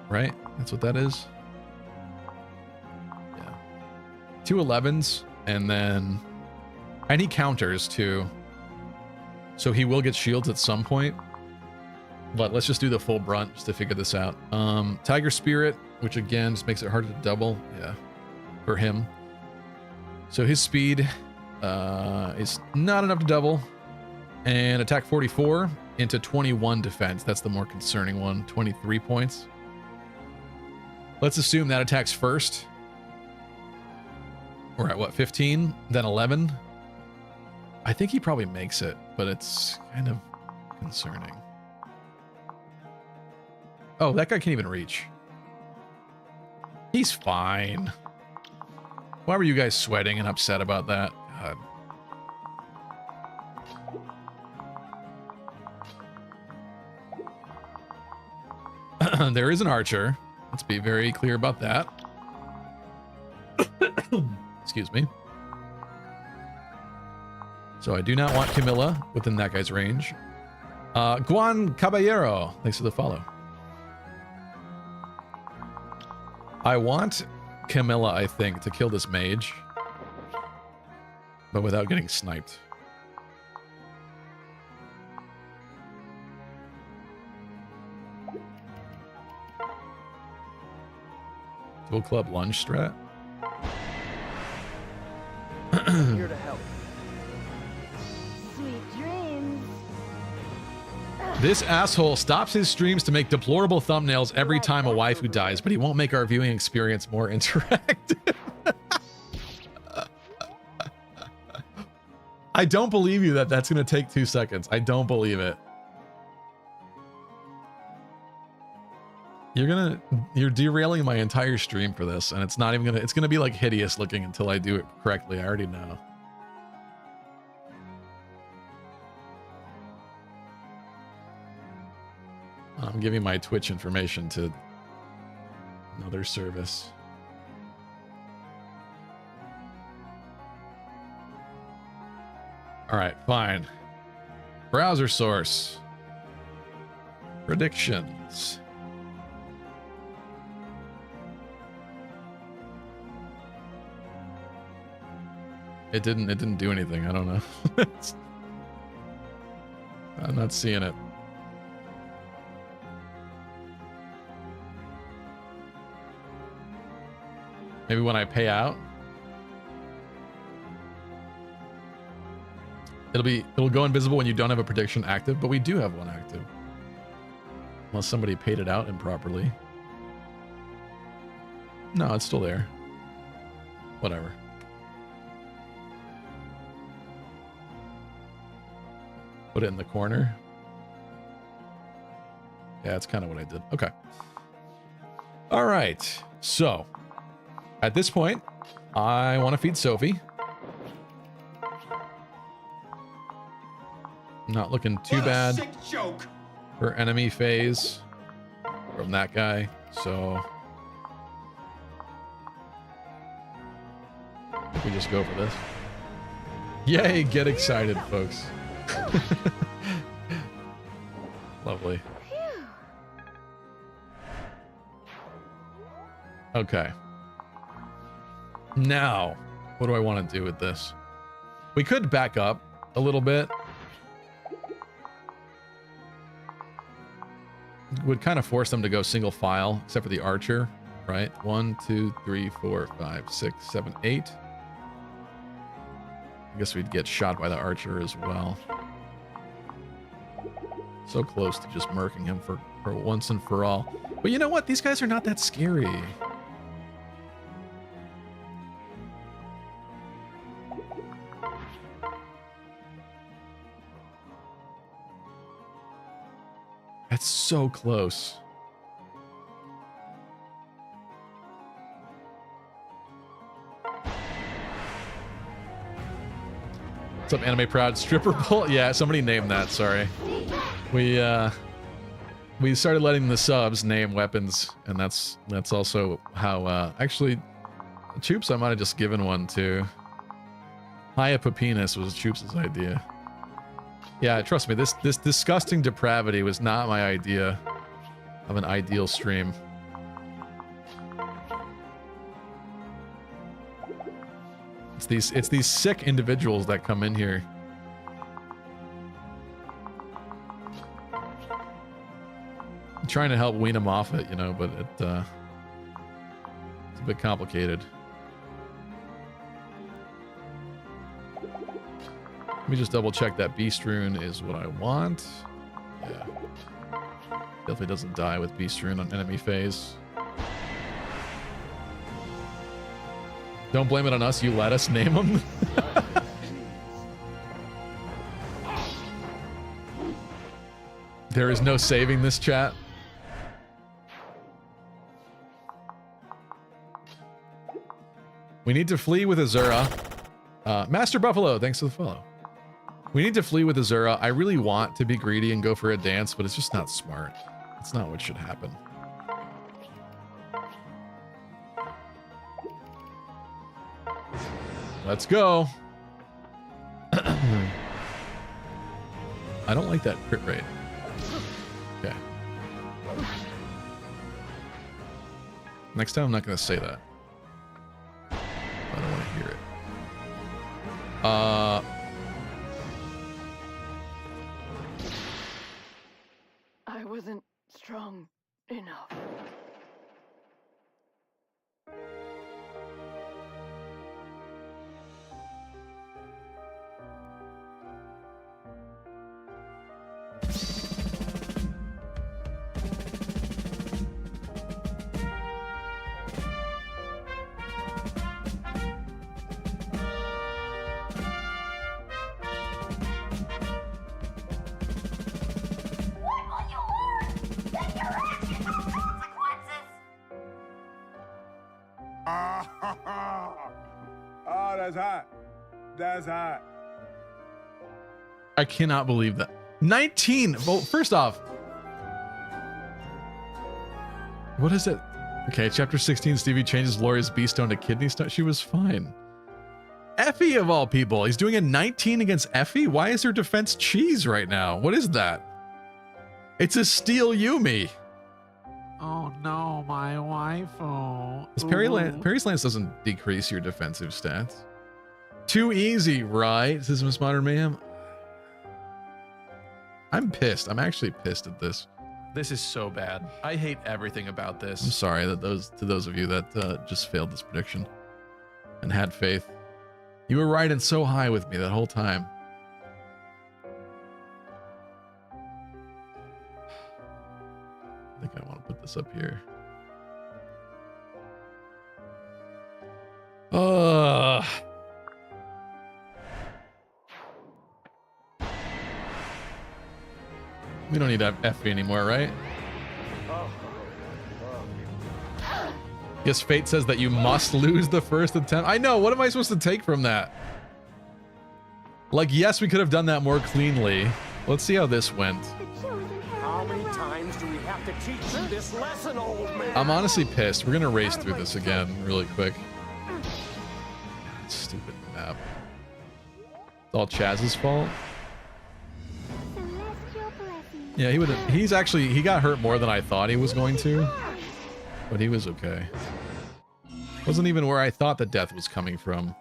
Right? That's what that is? Yeah. 2 11s, and then... And he counters, too. So he will get shields at some point. But let's just do the full brunt just to figure this out. Tiger Spirit, which again just makes it harder to double. Yeah, for him. So his speed is not enough to double. And attack 44 into 21 defense. That's the more concerning one. 23 points. Let's assume that attacks first. We're at what, 15? Then 11? I think he probably makes it, but it's kind of concerning. Oh, that guy can't even reach. He's fine. Why were you guys sweating and upset about that? God. There is an archer. Let's be very clear about that. Excuse me. So I do not want Camilla within that guy's range. Juan Caballero, thanks for the follow. I want Camilla, I think, to kill this mage, but without getting sniped. Dual club lunge strat. Here to help. Sweet dreams. This asshole stops his streams to make deplorable thumbnails every time a waifu dies, but he won't make our viewing experience more interactive. I don't believe you that that's going to take 2 seconds. I don't believe it. You're derailing my entire stream for this, and it's not even it's gonna be like hideous looking until I do it correctly. I already know. I'm giving my Twitch information to another service. All right, fine. Browser source. Predictions. It didn't do anything. I don't know. I'm not seeing it. Maybe when I pay out, it'll go invisible when you don't have a prediction active, but we do have one active. Unless somebody paid it out improperly. No, it's still there. Whatever. Put it in the corner. Yeah, that's kind of what I did. Okay. All right. So, at this point, I want to feed Sophie. Not looking too bad for enemy phase from that guy, so I think we just go for this. Yay, get excited, folks. Lovely. Okay. Now, what do I want to do with this? We could back up a little bit. Would kind of force them to go single file, except for the archer, right? 1, 2, 3, 4, 5, 6, 7, 8. I guess we'd get shot by the archer as well. So close to just murking him for once and for all. But you know what? These guys are not that scary. That's so close. What's up, Anime Proud? Stripper Bull? Yeah, somebody named that, sorry. We started letting the subs name weapons, and that's also how, actually, Choops I might have just given one to. Hyapopinus was Choops' idea. Yeah, trust me, this disgusting depravity was not my idea of an ideal stream. It's these sick individuals that come in here. I'm trying to help wean them off it, you know, but it's a bit complicated. Let me just double check that Beast Rune is what I want. Yeah. Definitely doesn't die with Beast Rune on enemy phase. Don't blame it on us, you let us name them. There is no saving this chat. We need to flee with Azura. Master Buffalo, thanks for the follow. We need to flee with Azura. I really want to be greedy and go for a dance, but it's just not smart. It's not what should happen. Let's go. I don't like that crit rate. Okay. Next time I'm not going to say that. I don't want to hear it. I wasn't strong enough. Oh, that's hot. That's hot. I cannot believe that. 19! Well, first off, what is it? Okay, chapter 16, Stevie changes Gloria's beast stone to kidney stone. She was fine. Effie of all people. He's doing a 19 against Effie? Why is her defense cheese right now? What is that? It's a steel Yumi. Oh no, my waifu. This Parry's Lance doesn't decrease your defensive stats. Too easy, right? Says Miss Modern Mayhem. I'm pissed. I'm actually pissed at this. This is so bad. I hate everything about I'm this. sorry that to those of you that just failed this prediction and had faith. You were riding so high with me that whole time. I think I want to put this up here. We don't need Effie anymore, right? Yes, fate says that you must lose the first attempt. I know, what am I supposed to take from that? Like, yes, we could have done that more cleanly. Let's see how this went. How many times do we have to teach you this lesson, old man? I'm honestly pissed. We're gonna race through this again really quick. Stupid map. It's all Chaz's fault. Yeah, he got hurt more than I thought he was going to. But he was okay. Wasn't even where I thought the death was coming from.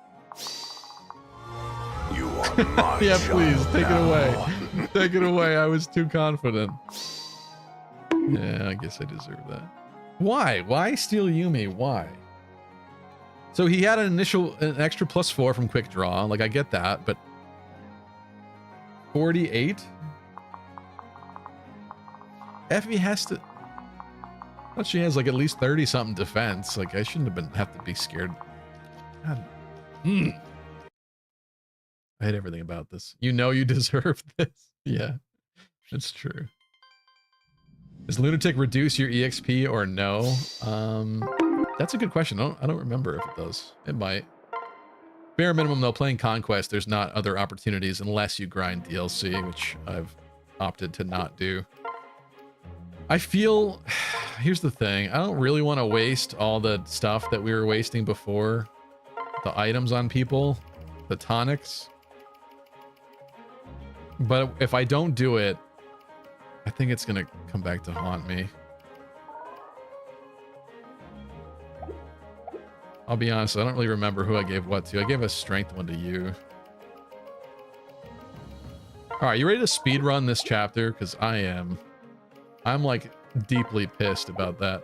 You are my Yeah, please, take it away. Take it away, I was too confident. Yeah, I guess I deserve that. Why? Why steal Yumi? Why? So he had an extra +4 from quick draw. Like, I get that, but 48? Effie has to... I thought she has like at least 30 something defense. Like, I shouldn't have to be scared. God. I hate everything about this. You know you deserve this. Yeah, that's true. Does Lunatic reduce your EXP or no? That's a good question. I don't remember if it does. It might. Bare minimum though, playing Conquest, there's not other opportunities unless you grind DLC, which I've opted to not do. I feel, here's the thing, I don't really want to waste all the stuff that we were wasting before. The items on people, the tonics. But if I don't do it, I think it's gonna come back to haunt me. I'll be honest, I don't really remember who I gave what to. I gave a strength one to you. Alright, you ready to speedrun this chapter? Because I am. I'm like deeply pissed about that.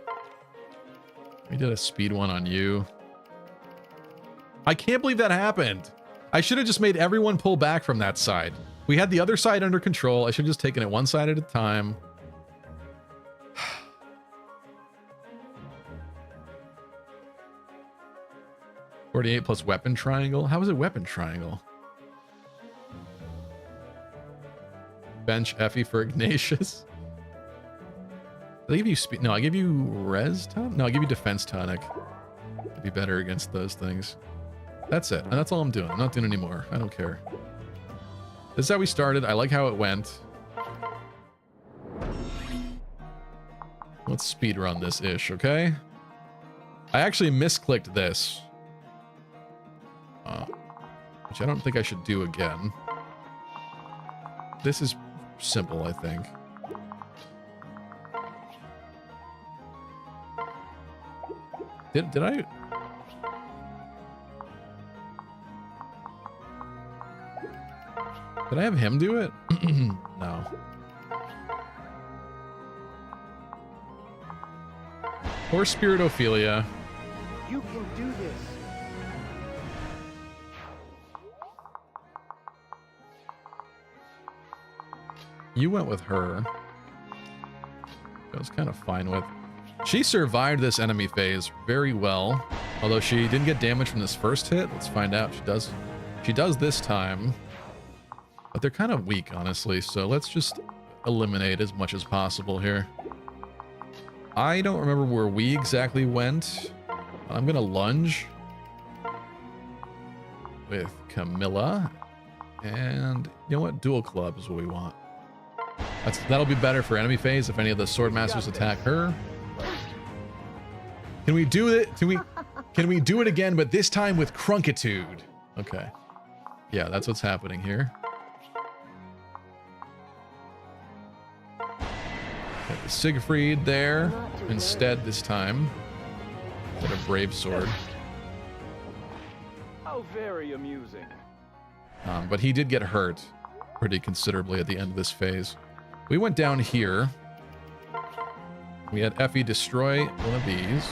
We did a speed one on you. I can't believe that happened. I should have just made everyone pull back from that side. We had the other side under control. I should have just taken it one side at a time. 48 plus weapon triangle. How is it weapon triangle? Bench Effie for Ignatius. Did I give you speed? No, I give you res tonic? No, I give you defense tonic. It'd be better against those things. That's it. And that's all I'm doing. I'm not doing any more. I don't care. This is how we started. I like how it went. Let's speedrun this ish, okay? I actually misclicked this. Which I don't think I should do again. This is simple, I think. Did I... Did I have him do it? No. Or Spiritophilia. You can do this. You went with her. I was kind of fine with. She survived this enemy phase very well. Although she didn't get damage from this first hit. Let's find out. She does. She does this time. But they're kind of weak, honestly. So let's just eliminate as much as possible here. I don't remember where we exactly went. I'm going to lunge with Camilla. And you know what? Dual club is what we want. That'll be better for enemy phase if any of the sword masters attack her. Can we do it? Can we do it again, but this time with Crunkitude? Okay. Yeah, that's what's happening here. Got the Siegfried there instead this time. Instead of Brave Sword. How very amusing. But he did get hurt pretty considerably at the end of this phase. We went down here. We had Effie destroy one of these.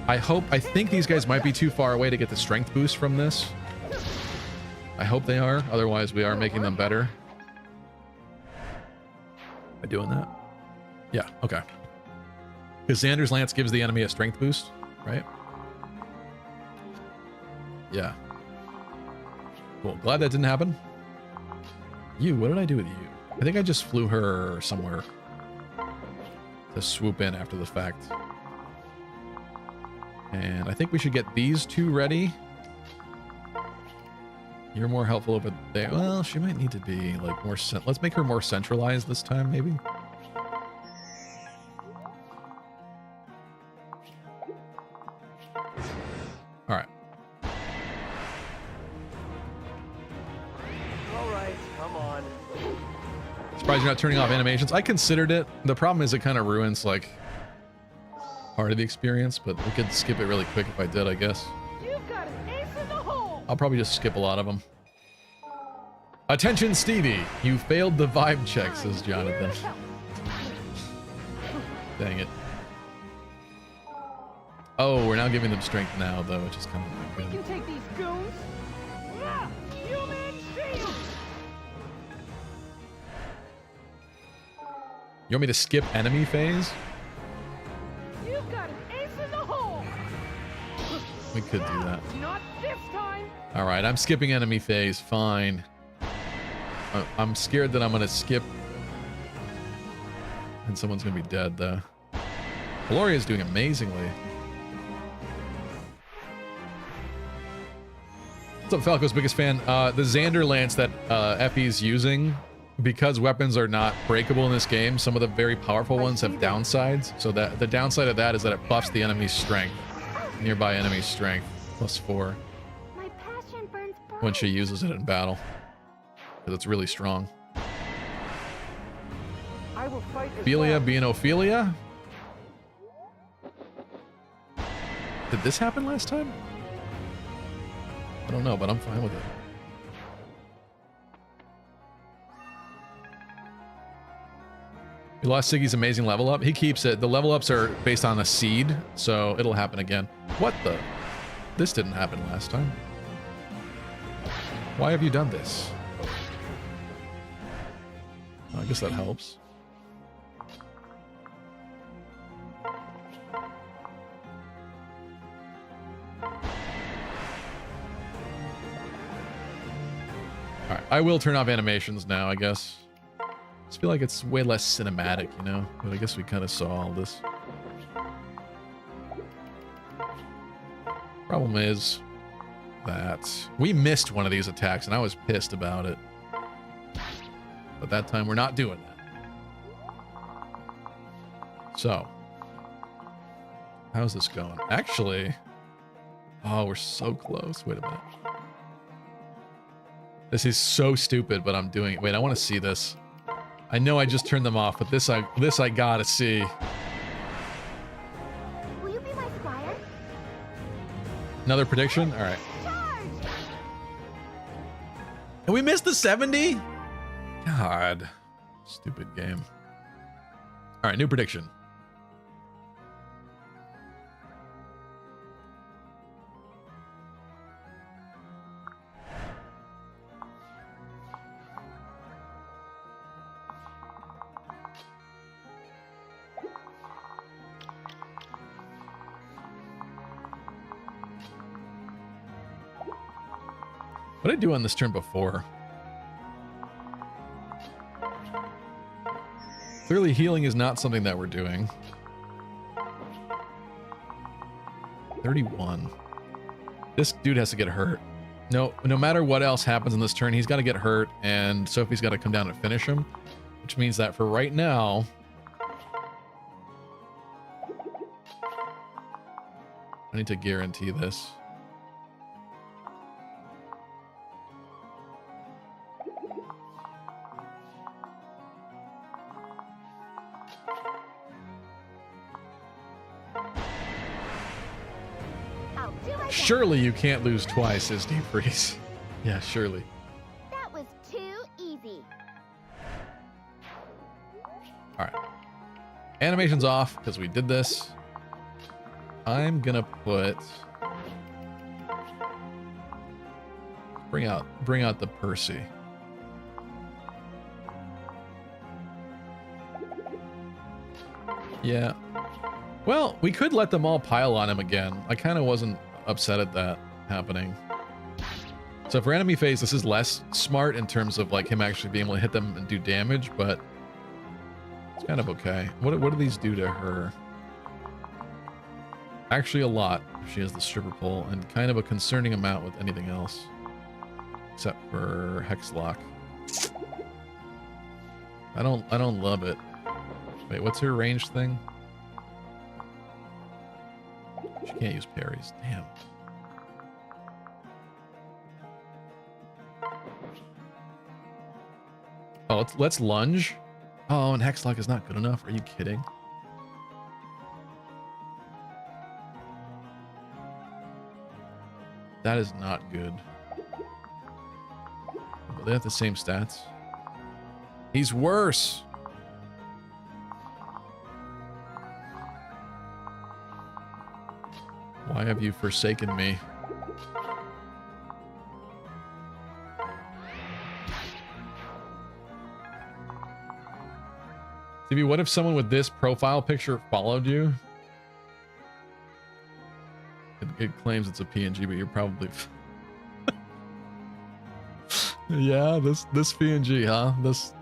I think these guys might be too far away to get the strength boost from this. I hope they are, otherwise we are making them better. Am I doing that? Yeah, okay. Because Xander's Lance gives the enemy a strength boost, right? Yeah. Cool, glad that didn't happen. You, what did I do with you? I think I just flew her somewhere to swoop in after the fact. And I think we should get these two ready. You're more helpful over there. Well, she might need to be like more... Let's make her more centralized this time, maybe. All right. All right, come on. Surprised you're not turning off animations. I considered it. The problem is it kind of ruins like part of the experience, but we could skip it really quick if I did, I guess. You've got an ace in the hole. I'll probably just skip a lot of them. Attention, Stevie. You failed the vibe check, says Jonathan. Dang it. Oh, we're now giving them strength now, though, which is kind of not We good. can take these goons. Ah, human shield. You want me to skip enemy phase? You've got an ace in the hole. We could do that. Not this time. All right, I'm skipping enemy phase. Fine. I'm scared that I'm going to skip and someone's going to be dead, though. Valoria's doing amazingly. What's up, Falco's biggest fan? The Xander Lance that Effie's using, because weapons are not breakable in this game, some of the very powerful ones have downsides. So that the downside of that is that it buffs the enemy's strength. Nearby enemy's strength. +4. My passion burns bright. When she uses it in battle. Because it's really strong. I will fight as Ophelia well. being Ophelia? Did this happen last time? I don't know, but I'm fine with it. You lost Siggy's amazing level up. He keeps it. The level ups are based on a seed, so it'll happen again. What the? This didn't happen last time. Why have you done this? I guess that helps. Alright, I will turn off animations now, I guess. I just feel like it's way less cinematic, you know? But I guess we kind of saw all this. Problem is that we missed one of these attacks, and I was pissed about it. But that time we're not doing that. So, how's this going? Actually, oh, we're so close. Wait a minute. This is so stupid, but I'm doing it. Wait, I want to see this. I know I just turned them off, but this I gotta see. Will you be my squire? Another prediction? All right. Charge! And we missed the 70? God. Stupid game. All right, new prediction. What did I do on this turn before? Clearly healing is not something that we're doing. 31. This dude has to get hurt. No matter what else happens in this turn, he's got to get hurt, and Sophie's got to come down and finish him. Which means that for right now... I need to guarantee this. Surely you can't lose twice, says Deep Freeze. Yeah, surely. That was too easy. Alright. Animation's off, because we did this. I'm gonna put... Bring out the Percy. Yeah. Well, we could let them all pile on him again. I kind of wasn't upset at that happening. So for enemy phase, this is less smart in terms of like him actually being able to hit them and do damage, but kind of okay. What do these do to her? Actually, a lot. She has the stripper pole and kind of a concerning amount with anything else. Except for Hexlock. I don't love it. Wait, what's her range thing? She can't use parries. Damn. Oh, let's lunge. Oh, and Hexlock is not good enough. Are you kidding? That is not good. But they have the same stats. He's worse. Why have you forsaken me? TV, what if someone with this profile picture followed you? It claims it's a PNG, but you're probably... Yeah, this PNG, huh? This...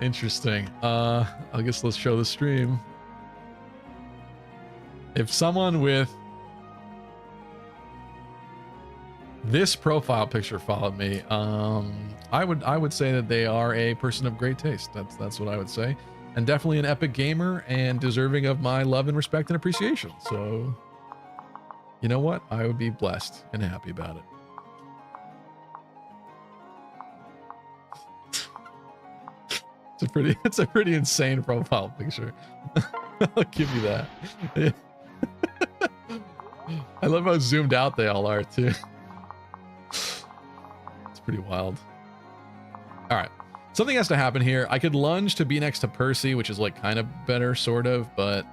Interesting. I guess let's show the stream. If someone with this profile picture followed me, I would say that they are a person of great taste. That's what I would say. And definitely an epic gamer and deserving of my love and respect and appreciation. So, you know what? I would be blessed and happy about it. It's a pretty insane profile picture. I'll give you that. Yeah. I love how zoomed out they all are too. It's pretty wild. All right. Something has to happen here. I could lunge to be next to Percy, which is like kind of better, sort of, but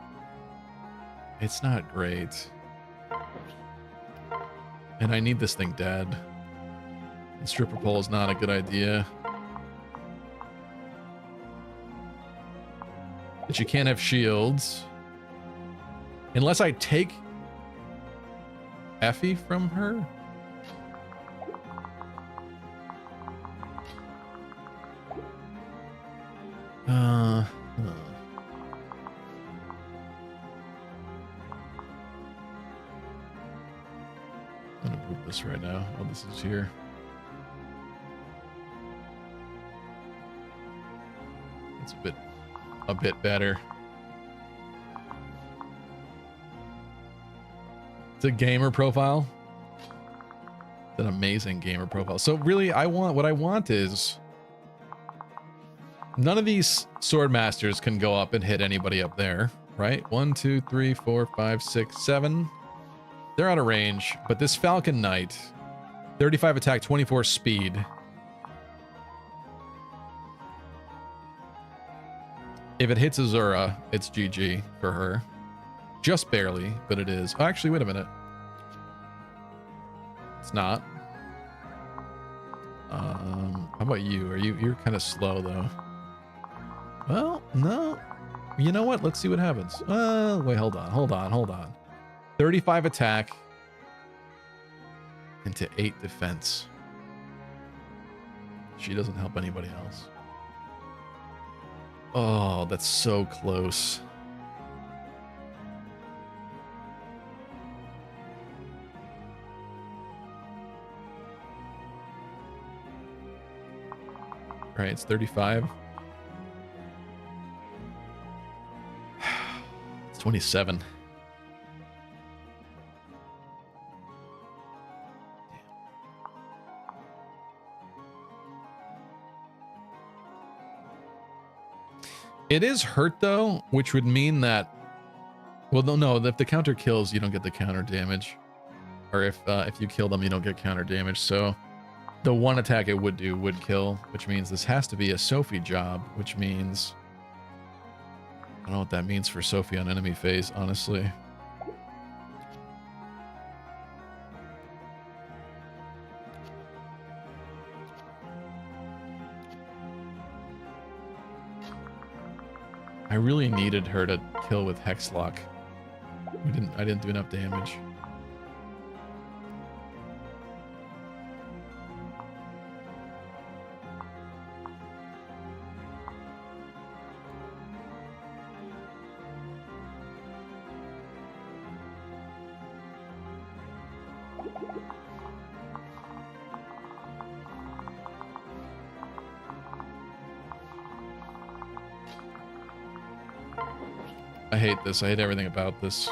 it's not great. And I need this thing dead. And stripper pole is not a good idea. But you can't have shields. Unless I take Effie from her? I'm gonna boot this right now while this is here. It's a bit better. It's a gamer profile. It's an amazing gamer profile. So really, what I want is none of these sword masters can go up and hit anybody up there, right? 1, 2, 3, 4, 5, 6, 7. They're out of range, but this Falcon Knight, 35 attack, 24 speed. If it hits Azura, it's GG for her. Just barely, but it is. Oh, actually, wait a minute. It's not. How about you? You're kind of slow though. Well, no. You know what? Let's see what happens. Wait, hold on. 35 attack into 8 defense. She doesn't help anybody else. Oh, that's so close. All right, it's 35. It's 27. It is hurt though, which would mean that, well, no, if the counter kills, you don't get the counter damage, or if you kill them, you don't get counter damage. So the one attack it would do would kill, which means this has to be a Sophie job, which means I don't know what that means for Sophie on enemy phase, honestly. I really needed her to kill with Hexlock. I didn't do enough damage. I hate this. I hate everything about this.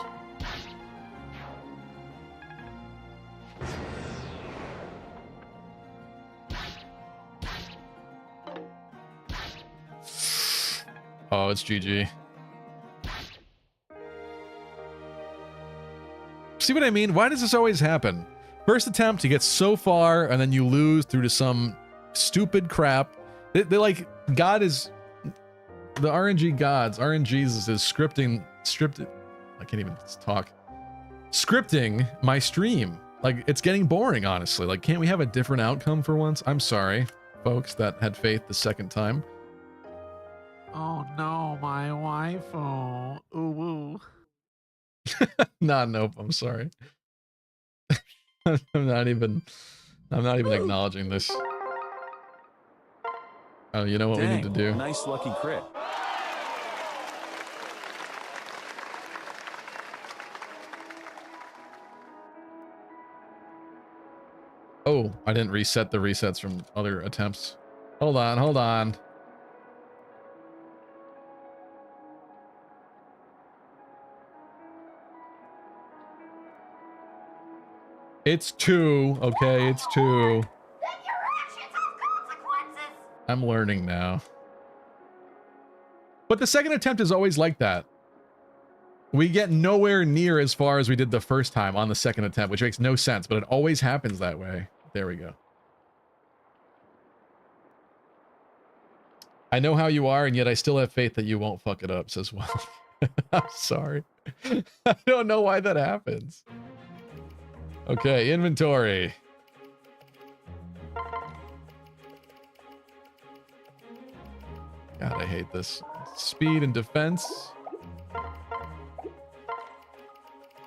Oh, it's GG. See what I mean? Why does this always happen? First attempt, you get so far, and then you lose through to some stupid crap. They like, God is... The RNG gods, RNGs is scripting... I can't even talk. Scripting my stream. Like, it's getting boring, honestly. Like, can't we have a different outcome for once? I'm sorry, folks, that had faith the second time. Oh no, my waifu. Ooh. Nah, nope, I'm sorry. I'm not even acknowledging this. Oh, you know what we need to do? Nice lucky crit. Oh, I didn't reset the resets from other attempts. Hold on. It's 2, okay? It's 2. Then your actions have consequences. I'm learning now. But the second attempt is always like that. We get nowhere near as far as we did the first time on the second attempt, which makes no sense, but it always happens that way. There we go. I know how you are, and yet I still have faith that you won't fuck it up, says well. I'm sorry. I don't know why that happens. Okay, inventory. God, I hate this. Speed and defense.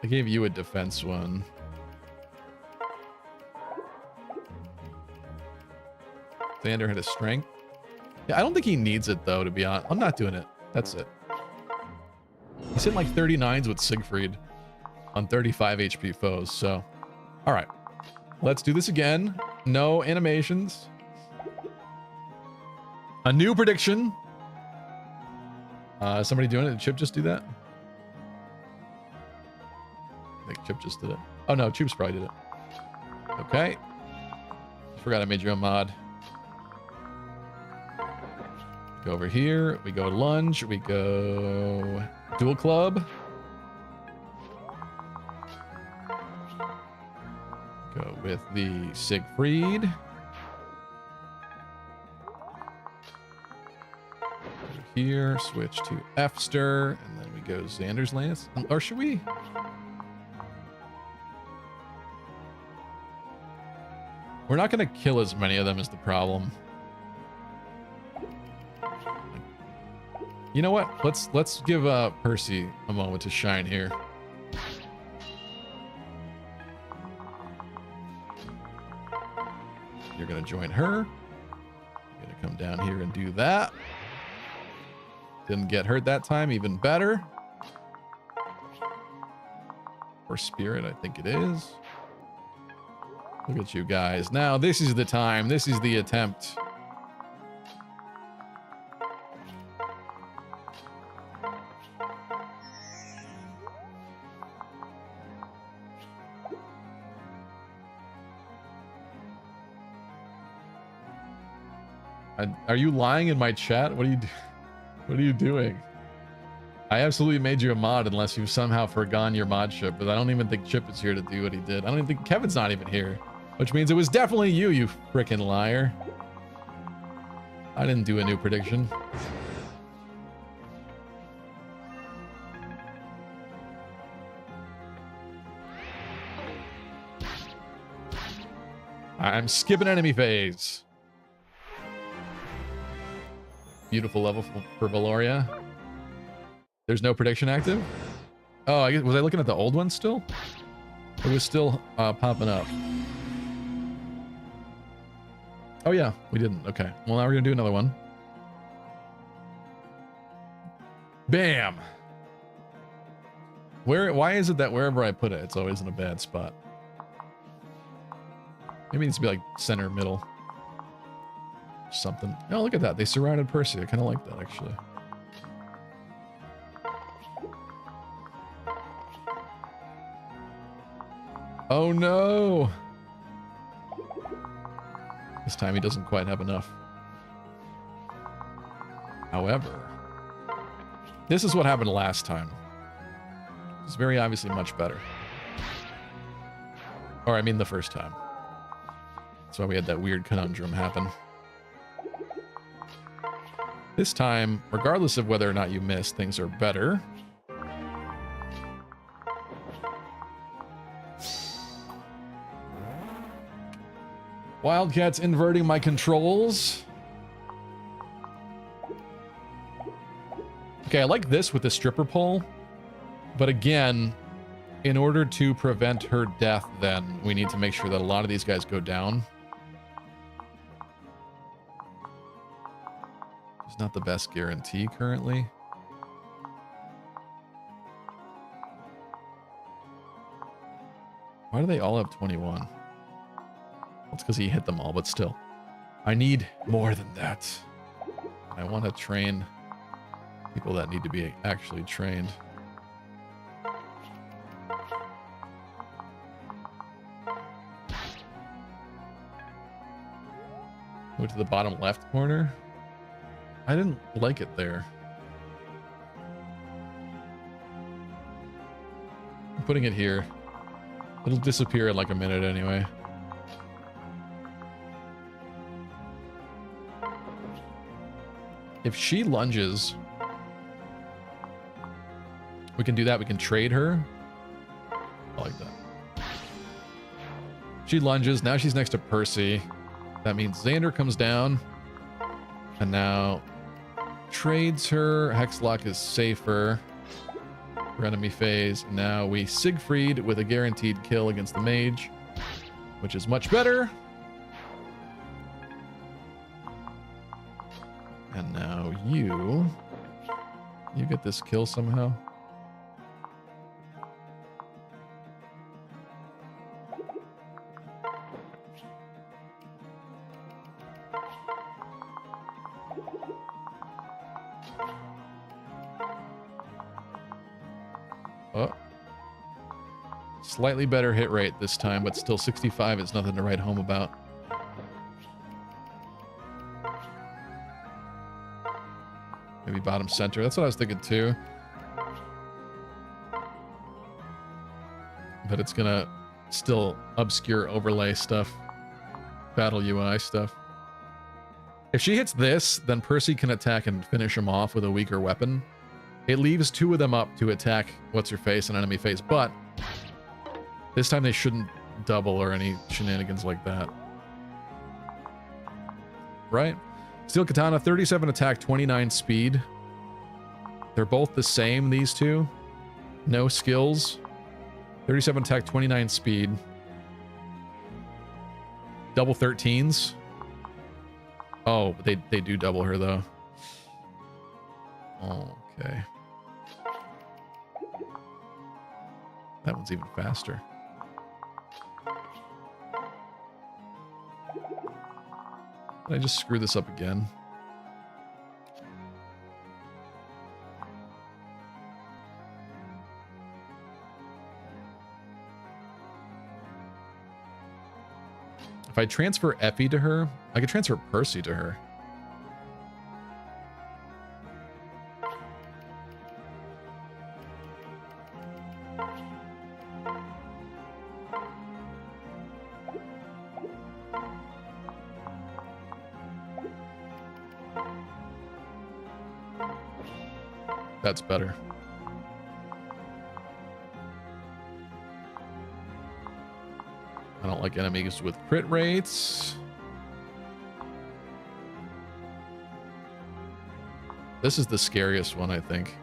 I gave you a defense one. Xander had a strength. Yeah, I don't think he needs it, though, to be honest. I'm not doing it. That's it. He's hitting like 39s with Siegfried on 35 HP foes, so... All right. Let's do this again. No animations. A new prediction. Somebody doing it? Did Chip just do that? I think Chip just did it. Oh, no. Chip's probably did it. Okay. Forgot I made you a mod. Go over here. We go lunge. We go dual club. Go with the Siegfried. Over here, switch to Fster, and then we go Xander's Lance. Or should we? We're not going to kill as many of them is the problem. You know what? Let's give Percy a moment to shine here. You're gonna join her. You're gonna come down here and do that. Didn't get hurt that time, even better. Or spirit, I think it is. Look at you guys. Now this is the time. This is the attempt. Are you lying in my chat? What are you doing? I absolutely made you a mod unless you've somehow forgone your modship, but I don't even think Chip is here to do what he did. I don't even think Kevin's not even here, which means it was definitely you, you frickin' liar. I didn't do a new prediction. I'm skipping enemy phase. Beautiful level for Valoria. There's no prediction active? Oh, I guess, was I looking at the old one still? It was still popping up. Oh yeah, we didn't. Okay. Well, now we're gonna do another one. Bam! Why is it that wherever I put it, it's always in a bad spot? Maybe it needs to be like center middle. Something. Oh, look at that. They surrounded Percy. I kind of like that, actually. Oh no! This time he doesn't quite have enough. However, this is what happened last time. It's very obviously much better. Or I mean the first time. That's why we had that weird conundrum happen. This time, regardless of whether or not you miss, things are better. Wildcat's inverting my controls. Okay, I like this with the stripper pole. But again, in order to prevent her death, then we need to make sure that a lot of these guys go down. It's not the best guarantee currently. Why do they all have 21? Well, it's because he hit them all, but still. I need more than that. I want to train people that need to be actually trained. Go to the bottom left corner. I didn't like it there. I'm putting it here. It'll disappear in like a minute anyway. If she lunges, we can do that. We can trade her. I like that. She lunges. Now she's next to Percy. That means Xander comes down. And now trades her. Hexlock is safer for enemy phase. Now we Siegfried with a guaranteed kill against the mage, which is much better. And now you get this kill somehow. Oh. Slightly better hit rate this time, but still 65 is nothing to write home about. Maybe bottom center. That's what I was thinking too. But it's gonna still obscure overlay stuff. Battle UI stuff. If she hits this, then Percy can attack and finish him off with a weaker weapon. It leaves two of them up to attack what's-her-face and enemy face, but this time they shouldn't double or any shenanigans like that. Right? Steel Katana, 37 attack, 29 speed. They're both the same, these two. No skills. 37 attack, 29 speed. Double 13s. Oh, they do double her, though. Okay. That one's even faster. Did I just screw this up again? If I transfer Effie to her, I could transfer Percy to her. That's better. I don't like enemies with crit rates. This is the scariest one, I think.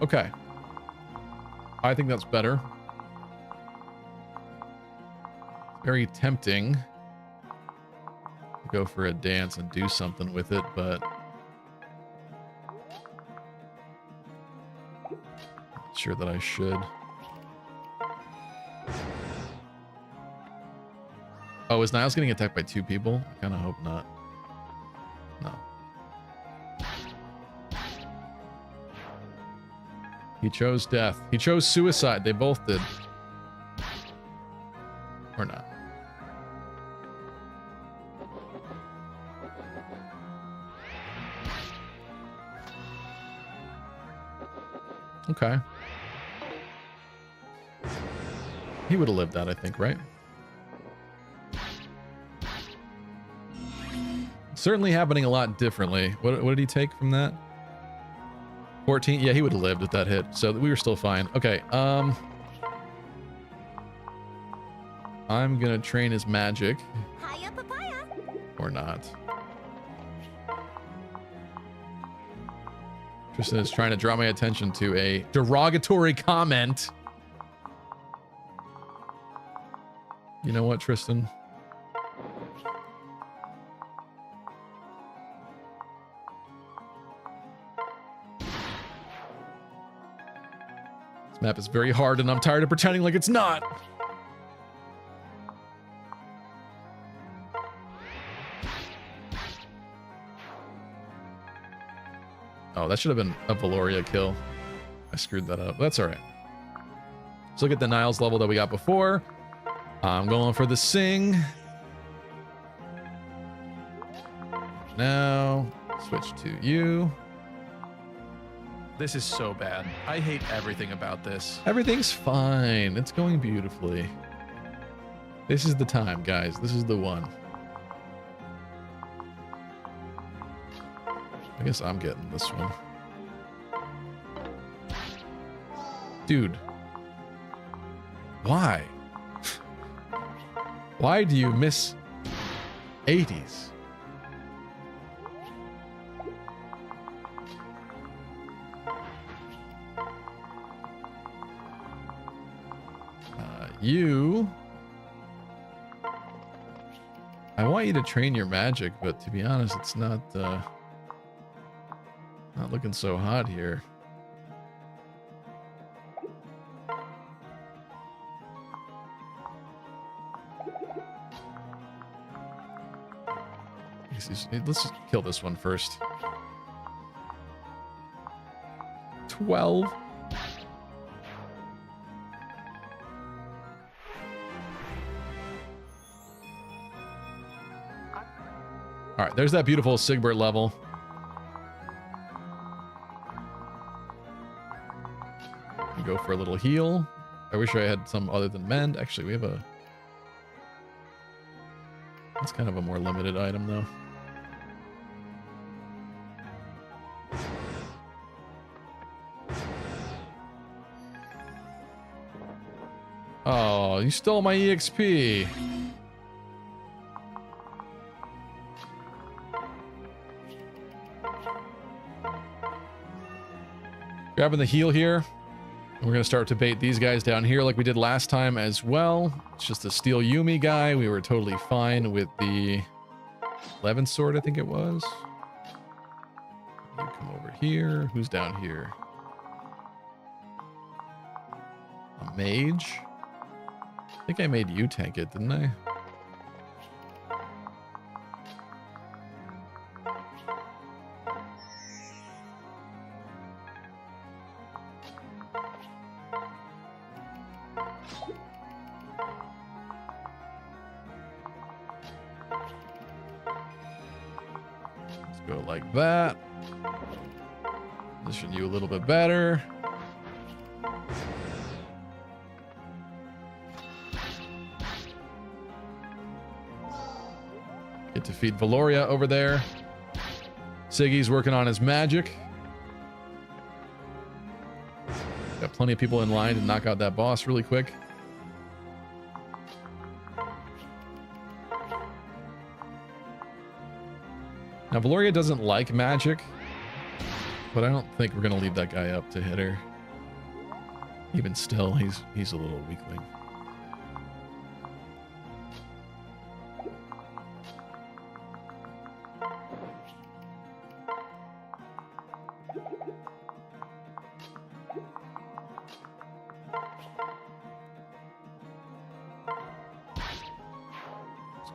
Okay. I think that's better. Very tempting to go for a dance and do something with it, but not sure that I should. Oh, is Niles getting attacked by 2 people? I kind of hope not. No. He chose death. He chose suicide. They both did. Or not. Okay. He would have lived that, I think, right? Certainly happening a lot differently. What did he take from that? 14? Yeah, he would have lived with that hit. So we were still fine. Okay, I'm gonna train his magic. Hiya, papaya. Or not. Tristan is trying to draw my attention to a derogatory comment. You know what, Tristan? This map is very hard and I'm tired of pretending like it's not. Oh, that should have been a Valoria kill. I screwed that up. That's all right. Let's look at the Niles level that we got before. I'm going for the Sing. Now, switch to you. This is so bad. I hate everything about this. Everything's fine. It's going beautifully. This is the time, guys. This is the one. I guess I'm getting this one. Dude. Why? Why do you miss 80s? You... I want you to train your magic, but to be honest, it's not looking so hot here. Let's just kill this one first. 12. All right, there's that beautiful Sigbert level. Go for a little heal. I wish I had some other than mend. Actually, we have a... It's kind of a more limited item, though. Oh, you stole my EXP. Grabbing the heal here. We're going to start to bait these guys down here like we did last time as well. It's just a Steel Yumi guy. We were totally fine with the 11 sword, I think it was. You come over here. Who's down here? A mage? I think I made you tank it, didn't I? Go like that. Position you a little bit better. Get to feed Valoria over there. Siggy's working on his magic. Got plenty of people in line to knock out that boss really quick. Now, Valoria doesn't like magic, but I don't think we're going to leave that guy up to hit her. Even still, he's a little weakling.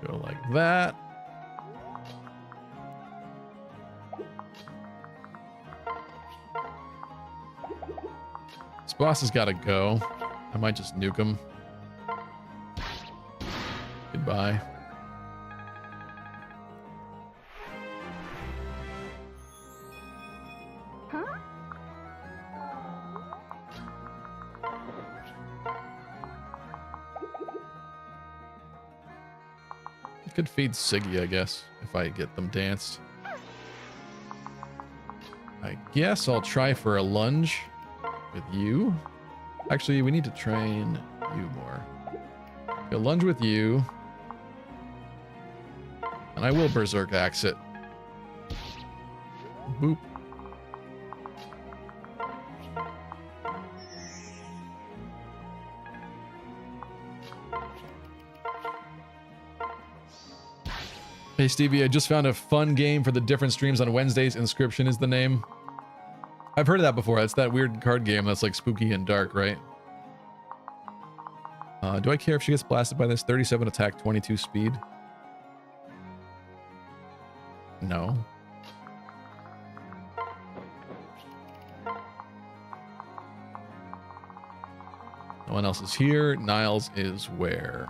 Go like that. This boss has got to go. I might just nuke him. Goodbye. I could feed Siggy, I guess, if I get them danced. I guess I'll try for a lunge with you. Actually, we need to train you more. A lunge with you. And I will Berserk Axe it. Boop. Hey Stevie, I just found a fun game for the different streams on Wednesdays. Inscription is the name. I've heard of that before. It's that weird card game that's like spooky and dark, right? Do I care if she gets blasted by this? 37 attack, 22 speed. No. No one else is here. Niles is where?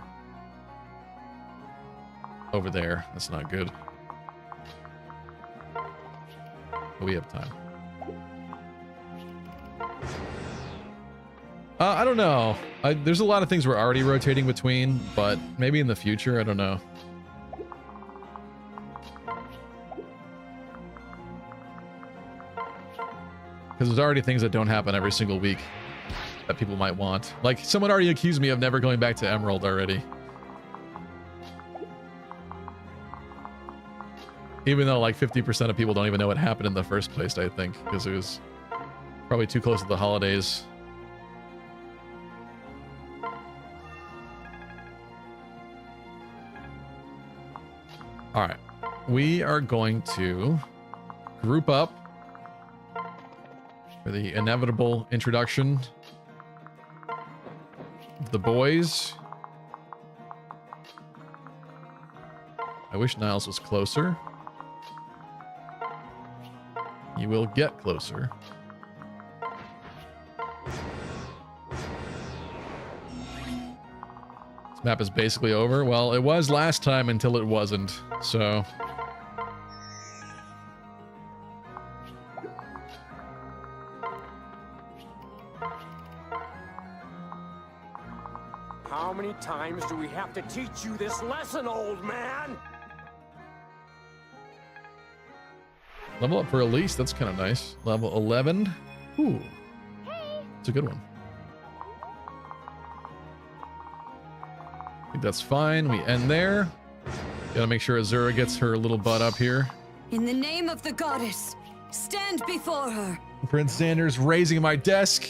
Over there. That's not good. But we have time. I don't know. There's a lot of things we're already rotating between, but maybe in the future, I don't know. Because there's already things that don't happen every single week that people might want. Like, someone already accused me of never going back to Emerald already. Even though like 50% of people don't even know what happened in the first place, I think, because it was probably too close to the holidays. All right, we are going to group up for the inevitable introduction of the boys. I wish Niles was closer. You will get closer. This map is basically over. Well, it was last time until it wasn't, so... How many times do we have to teach you this lesson, old man? Level up for Elise, that's kind of nice. Level 11. Ooh. It's a good one. I think that's fine. We end there. Gotta make sure Azura gets her little butt up here. In the name of the goddess, stand before her. Prince Xander's raising my desk.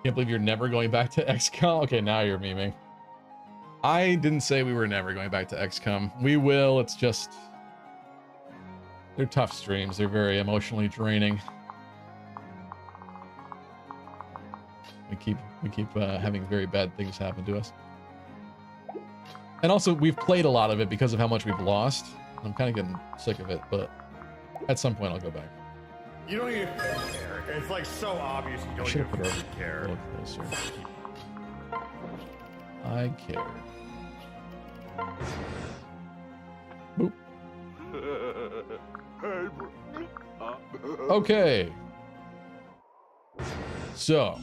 Can't believe you're never going back to XCOM. Okay, now you're memeing. I didn't say we were never going back to XCOM. We will. It's just... they're tough streams. They're very emotionally draining. We keep having very bad things happen to us. And also, we've played a lot of it because of how much we've lost. I'm kind of getting sick of it, but at some point I'll go back. You don't even care. It's like so obvious you don't Should even have put her a care. little closer. I care. Boop. Okay. So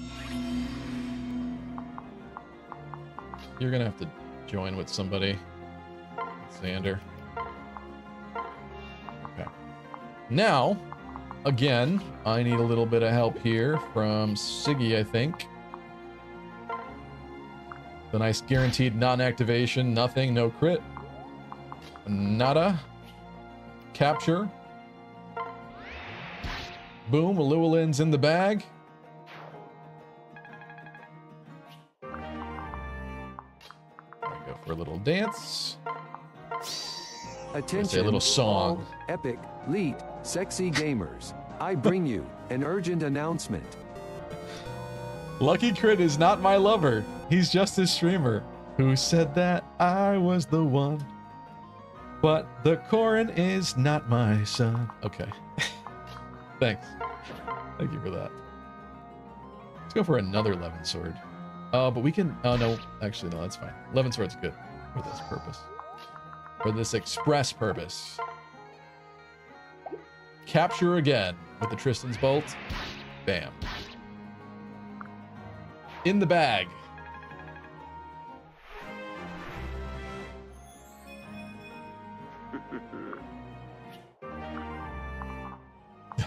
you're gonna have to join with somebody. Xander. Okay. Now, again, I need a little bit of help here from Siggy, I think. The nice guaranteed non-activation, nothing, no crit. Nada. Capture. Boom, Llewellyn's in the bag. There we go for a little dance. Attention, a little song. all epic, elite, sexy gamers. I bring you an urgent announcement. Lucky Crit is not my lover. He's just a streamer. Who said that I was the one? But the Corrin is not my son. Okay. Thanks. Thank you for that. Let's go for another 11 sword. But we can... Oh, no. Actually, no, that's fine. 11 sword's good for this purpose. For this express purpose. Capture again with the Tristan's Bolt. Bam. In the bag.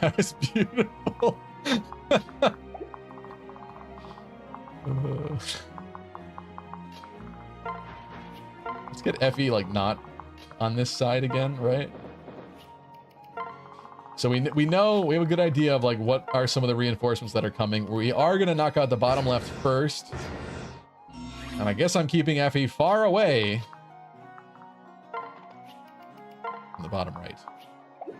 That is beautiful. Let's get Effie like not on this side again, right? So we know, we have a good idea of like what are some of the reinforcements that are coming. We are gonna knock out the bottom left first. And I guess I'm keeping Effie far away from the bottom right. We're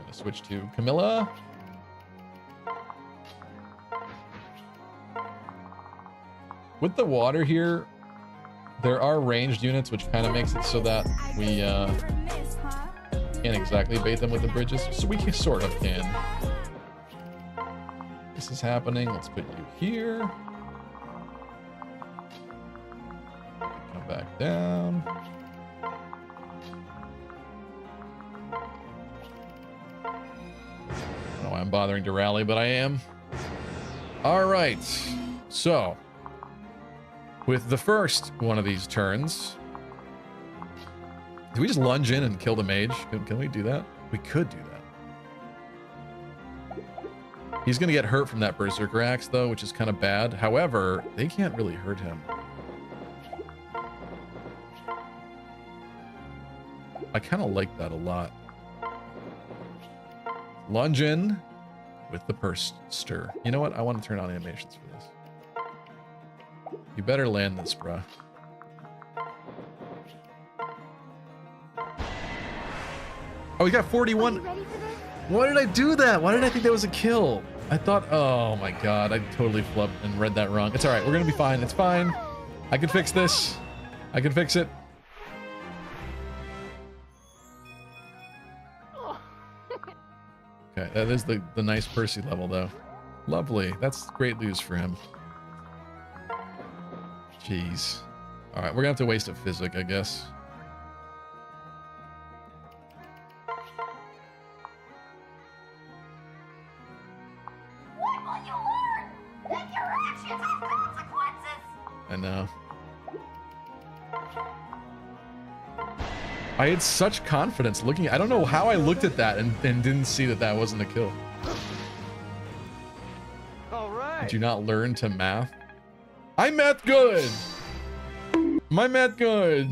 gonna switch to Camilla. With the water here, there are ranged units, which kind of makes it so that we can't exactly bait them with the bridges. So we can sort of can. This is happening. Let's put you here. Come back down. I don't know why I'm bothering to rally, but I am. All right. So, with the first one of these turns, do we just lunge in and kill the mage? Can we do that? We could do that. He's going to get hurt from that Berserker Axe, though, which is kind of bad. However, they can't really hurt him. I kind of like that a lot. Lunge in with the purse stir. You know what? I want to turn on animations for this. You better land this, bruh. Oh, we got 41. Why did I do that? Why did I think that was a kill? I thought, oh my god, I totally flubbed and read that wrong. It's all right. We're going to be fine. It's fine. I can fix this. I can fix it. Okay, that is the nice Percy level, though. Lovely. That's great news for him. Jeez. All right, we're going to have to waste a physic, I guess. What will you learn? That your actions have consequences. I know. I had such confidence looking. I don't know how I looked at that and didn't see that that wasn't a kill. All right. Did you not learn to math? I'm math good. My math good.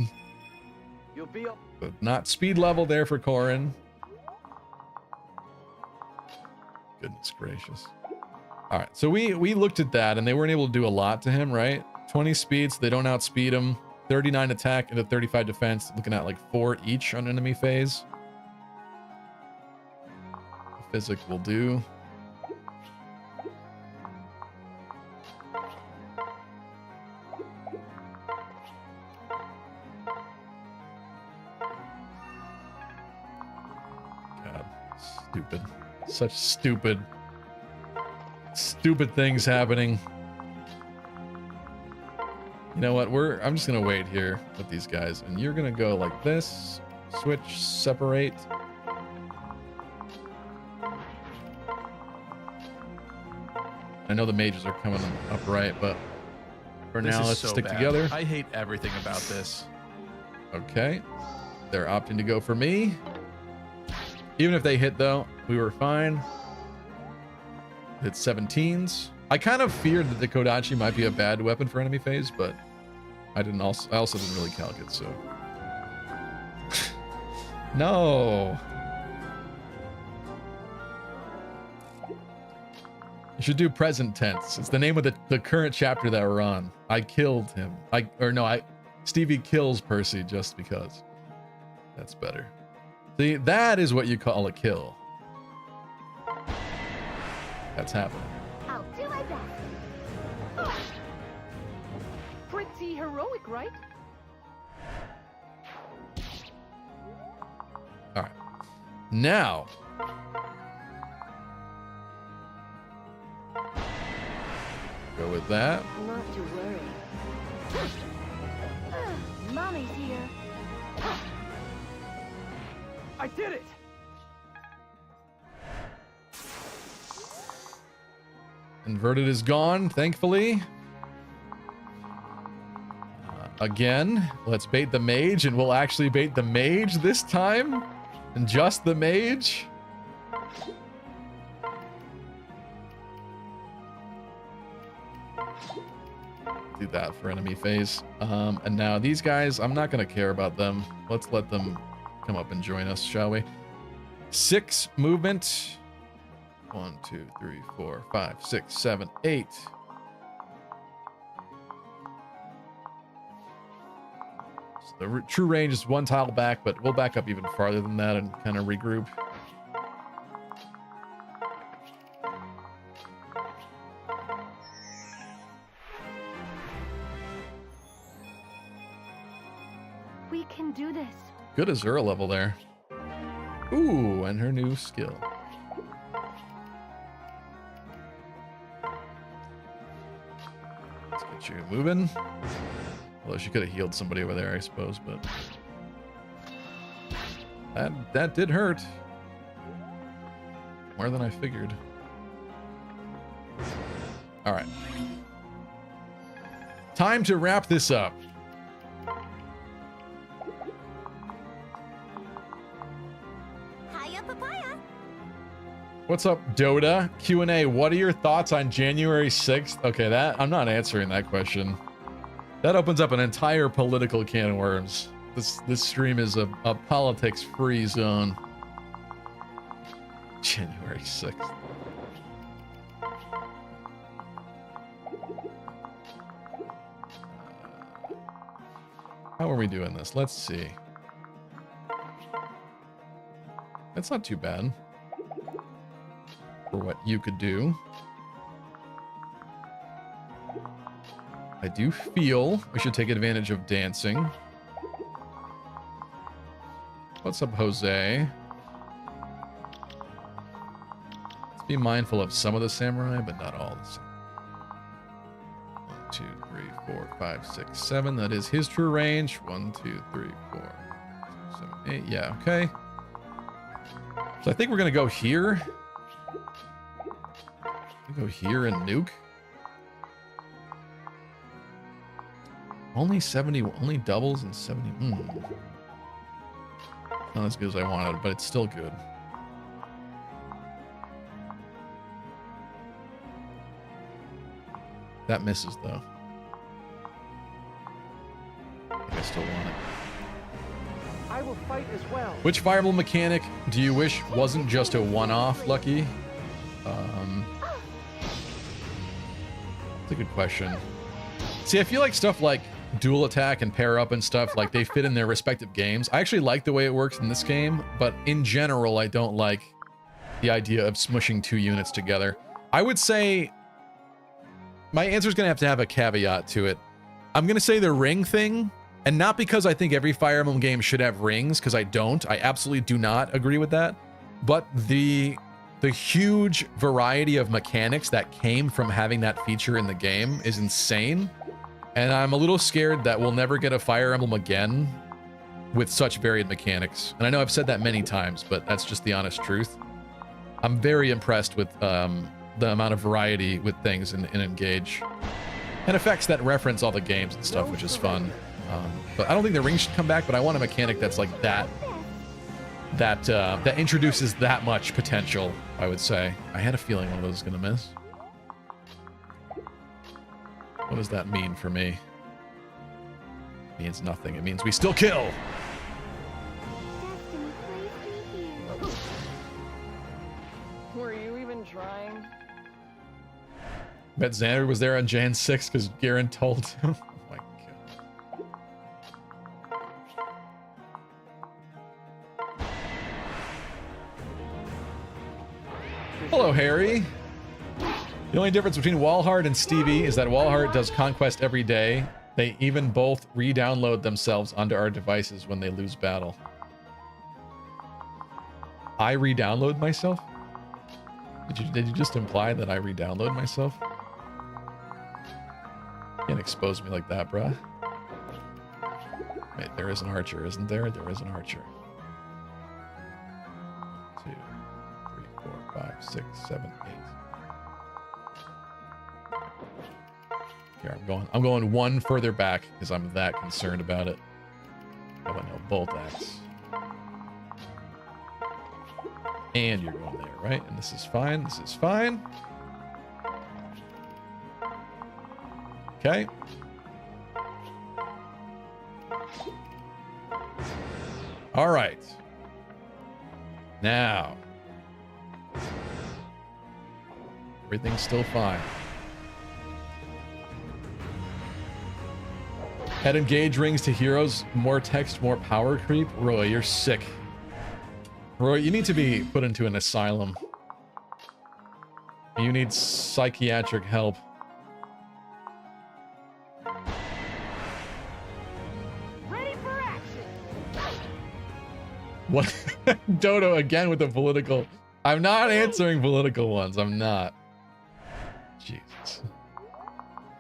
You'll be up. But not speed level there for Corrin. Goodness gracious. All right, so we looked at that and they weren't able to do a lot to him, right? 20 speed, so they don't outspeed him. 39 attack into 35 defense, looking at like 4 each on enemy phase. Physic will do. God, stupid. Such stupid things happening. You know what? I'm just gonna wait here with these guys, and you're gonna go like this. Switch, separate. I know the mages are coming up right, but for now, let's stick together. I hate everything about this. Okay. They're opting to go for me. Even if they hit, though, we were fine. Hit 17s. I kind of feared that the Kodachi might be a bad weapon for enemy phase, but I also didn't really calc it, so. No. You should do present tense. It's the name of the current chapter that we're on. I killed him. Stevie kills Percy just because. That's better. See, that is what you call a kill. That's happening. I'll do my best. Pretty heroic, right? All right. Now. Go with that. Not to worry. Mommy's here. I did it! Inverted is gone, thankfully. Again, let's bait the mage, and we'll actually bait the mage this time. And just the mage. Do that for enemy phase. And now these guys, I'm not going to care about them. Let's let them come up and join us, shall we? 6 movement. 1, 2, 3, 4, 5, 6, 7, 8. So the true range is 1 tile back, but we'll back up even farther than that and kind of regroup. We can do this. Good Azura level there. Ooh, and her new skill. Let's get you moving. Although she could have healed somebody over there, I suppose, but that did hurt. More than I figured. All right. Time to wrap this up. Hiya, papaya. What's up, Dota? Q&A, what are your thoughts on January 6th? Okay, I'm not answering that question. That opens up an entire political can of worms. This stream is a politics-free zone. January 6th. How are we doing this? Let's see. That's not too bad for what you could do. I do feel we should take advantage of dancing. What's up, Jose? Let's be mindful of some of the samurai, but not all the samurai. 1, 2, 3, 4, 5, 6, 7. That is his true range. 1, 2, 3, 4, 6, 7, 8. Yeah, okay. So I think we're gonna go here. Go here and nuke. Only 70, only doubles and 70. Not as good as I wanted, but it's still good. That misses though. I think I still want it. I will fight as well. Which Fire Emblem mechanic do you wish wasn't just a one-off, Lucky? That's a good question. See, I feel like stuff like dual attack and pair up and stuff, like they fit in their respective games. I actually like the way it works in this game, but in general, I don't like the idea of smushing 2 units together. I would say my answer is going to have a caveat to it. I'm going to say the ring thing, and not because I think every Fire Emblem game should have rings, because I don't. I absolutely do not agree with that. But the huge variety of mechanics that came from having that feature in the game is insane. And I'm a little scared that we'll never get a Fire Emblem again with such varied mechanics. And I know I've said that many times, but that's just the honest truth. I'm very impressed with the amount of variety with things in Engage. And effects that reference all the games and stuff, which is fun. But I don't think the rings should come back, but I want a mechanic that's like that introduces that much potential, I would say. I had a feeling one of those was going to miss. What does that mean for me? It means nothing. It means we still kill! Were you even trying? Bet Xander was there on Jan 6 because Garen told him. Oh my god. Hello, Harry. The only difference between Walhart and Stevie is that Walhart does Conquest every day. They even both re-download themselves onto our devices when they lose battle. I re-download myself? Did you just imply that I re-download myself? You can't expose me like that, bruh. Wait, there is an archer, isn't there? There is an archer. 2, 3, 4, 5, 6, 7, 8. Here, I'm going one further back because I'm that concerned about it. Oh, no, bolt axe. And you're going there, right? And this is fine. This is fine. Okay. All right. Now. Everything's still fine. Head engage rings to heroes. More text, more power creep. Roy, you're sick. Roy, you need to be put into an asylum. You need psychiatric help. Ready for action. What? Dodo again with the political. I'm not answering political ones. I'm not. Jesus.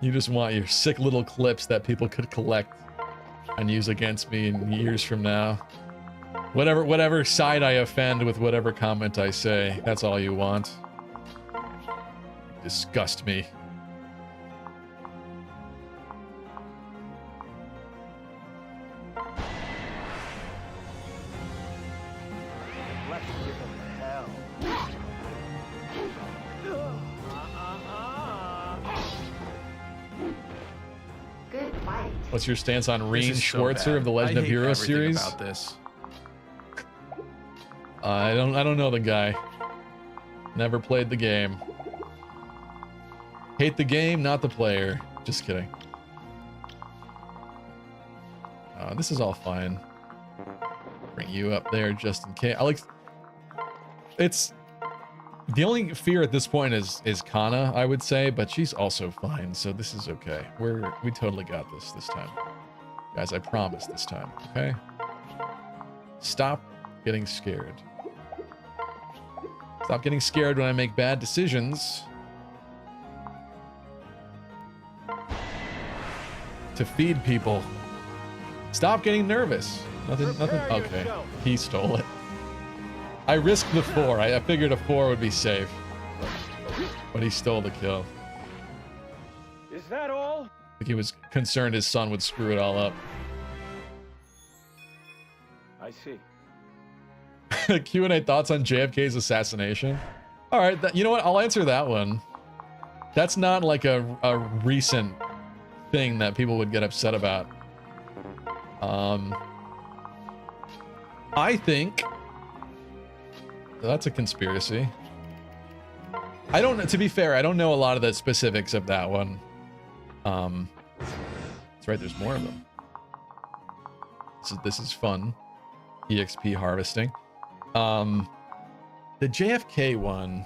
You just want your sick little clips that people could collect and use against me in years from now. Whatever side I offend with whatever comment I say, that's all you want. You disgust me. Let's give him hell. Good fight. What's your stance on This Reen is so Schwarzer bad. of the Legend I of hate Heroes everything series? about this. I don't know the guy. Never played the game. Hate the game, not the player. Just kidding. This is all fine. Bring you up there just in case. It's the only fear at this point is Kana, I would say, but she's also fine, so this is okay. We totally got this time. Guys, I promise this time, okay? Stop getting scared. Stop getting scared when I make bad decisions. To feed people. Stop getting nervous. Nothing. Okay, he stole it. I risked the 4. I figured a 4 would be safe. But he stole the kill. Is that all? I think he was concerned his son would screw it all up. I see. Q&A thoughts on JFK's assassination? All right, you know what? I'll answer that one. That's not like a recent thing that people would get upset about. I think that's a conspiracy. I don't know. To be fair, I don't know a lot of the specifics of that one. That's right. There's more of them. This is fun. EXP harvesting. The JFK one.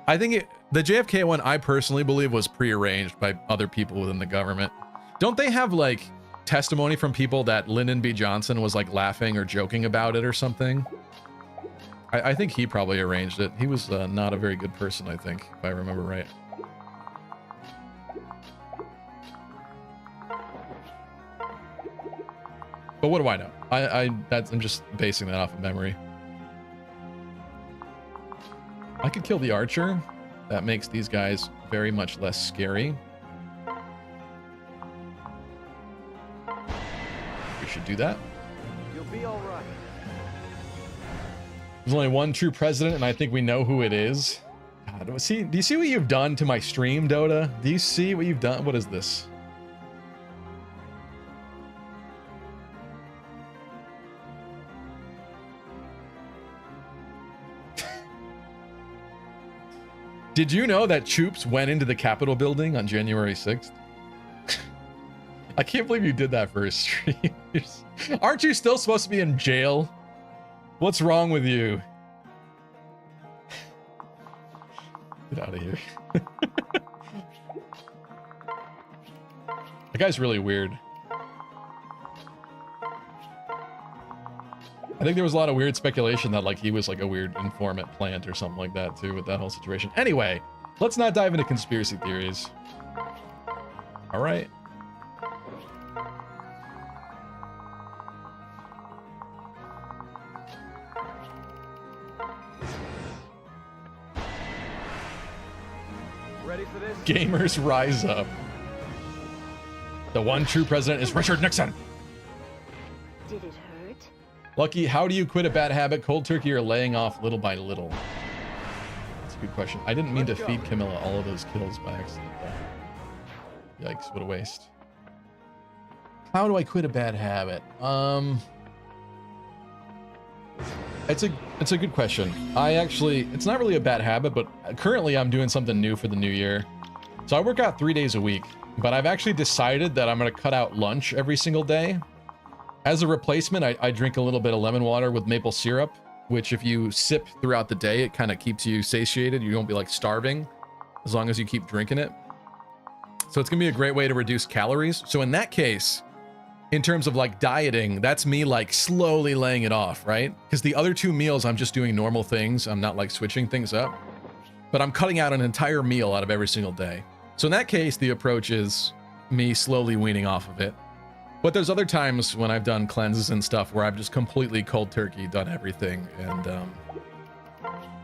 I think the JFK one, I personally believe, was prearranged by other people within the government. Don't they have like testimony from people that Lyndon B. Johnson was like laughing or joking about it or something? I think he probably arranged it. He was not a very good person, I think, if I remember right. But what do I know? I'm just basing that off of memory. I could kill the archer. That makes these guys very much less scary. We should do that. You'll be all right. There's only one true president, and I think we know who it is. God, do you see what you've done to my stream, Dota? Do you see what you've done? What is this? Did you know that troops went into the Capitol building on January 6th? I can't believe you did that for a stream. Aren't you still supposed to be in jail? What's wrong with you? Get out of here. That guy's really weird. I think there was a lot of weird speculation that like he was like a weird informant plant or something like that too with that whole situation. Anyway, let's not dive into conspiracy theories. All right. Ready for this? Gamers rise up. The one true president is Richard Nixon. Did it hurt? Lucky, how do you quit a bad habit? Cold turkey or laying off little by little? That's a good question. I didn't mean to feed Camilla all of those kills by accident. Yikes, what a waste. How do I quit a bad habit? It's a good question. It's not really a bad habit, but currently I'm doing something new for the new year. So I work out 3 days a week, but I've actually decided that I'm going to cut out lunch every single day. As a replacement, I drink a little bit of lemon water with maple syrup, which if you sip throughout the day, it kind of keeps you satiated. You won't be like starving as long as you keep drinking it. So it's gonna be a great way to reduce calories. So in that case, in terms of like dieting, that's me like slowly laying it off, right? Because the other 2 meals, I'm just doing normal things. I'm not like switching things up, but I'm cutting out an entire meal out of every single day. So in that case, the approach is me slowly weaning off of it. But there's other times when I've done cleanses and stuff where I've just completely cold turkey done everything, and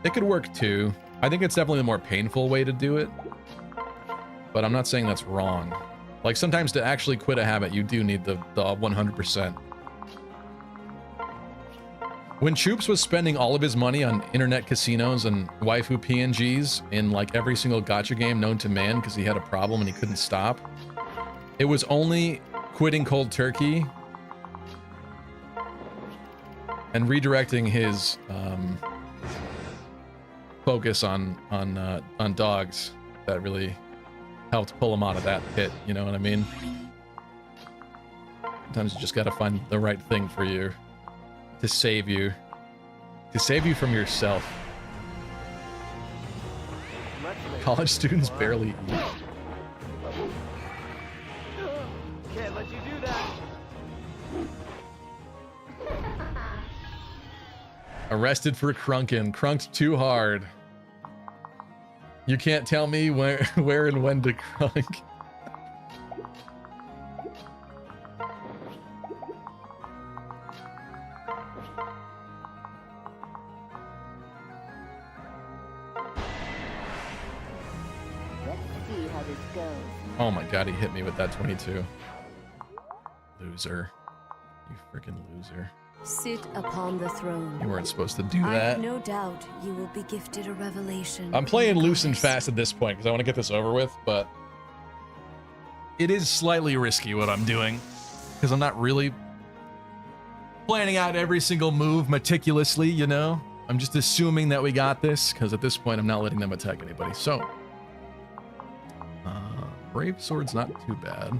it could work too. I think it's definitely the more painful way to do it, but I'm not saying that's wrong. Like sometimes to actually quit a habit, you do need the 100%. When Choops was spending all of his money on internet casinos and waifu PNGs in like every single gacha game known to man because he had a problem and he couldn't stop, it was only quitting cold turkey and redirecting his focus on dogs that really helped pull him out of that pit. You know what I mean? Sometimes you just got to find the right thing for you to save you from yourself. College students barely eat. Can't let you do that. Arrested for crunking. Crunked too hard. You can't tell me where and when to crunk. Let's see how this goes. Oh my god, he hit me with that 22. Loser. You freaking loser. Sit upon the throne. You weren't supposed to do I that. have no doubt you will be gifted a revelation. I'm playing loose and fast at this point because I want to get this over with, but it is slightly risky what I'm doing because I'm not really planning out every single move meticulously, you know? I'm just assuming that we got this because at this point I'm not letting them attack anybody. So, Brave Sword's not too bad.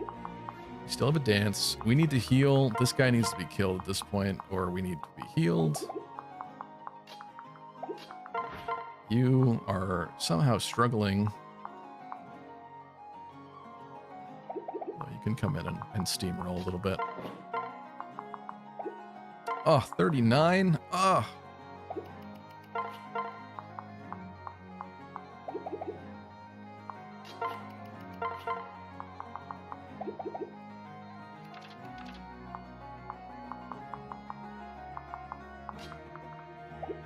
We still have a dance. We need to heal. This guy needs to be killed at this point, or we need to be healed. You are somehow struggling. Well, you can come in and steamroll a little bit. Oh, 39. Oh.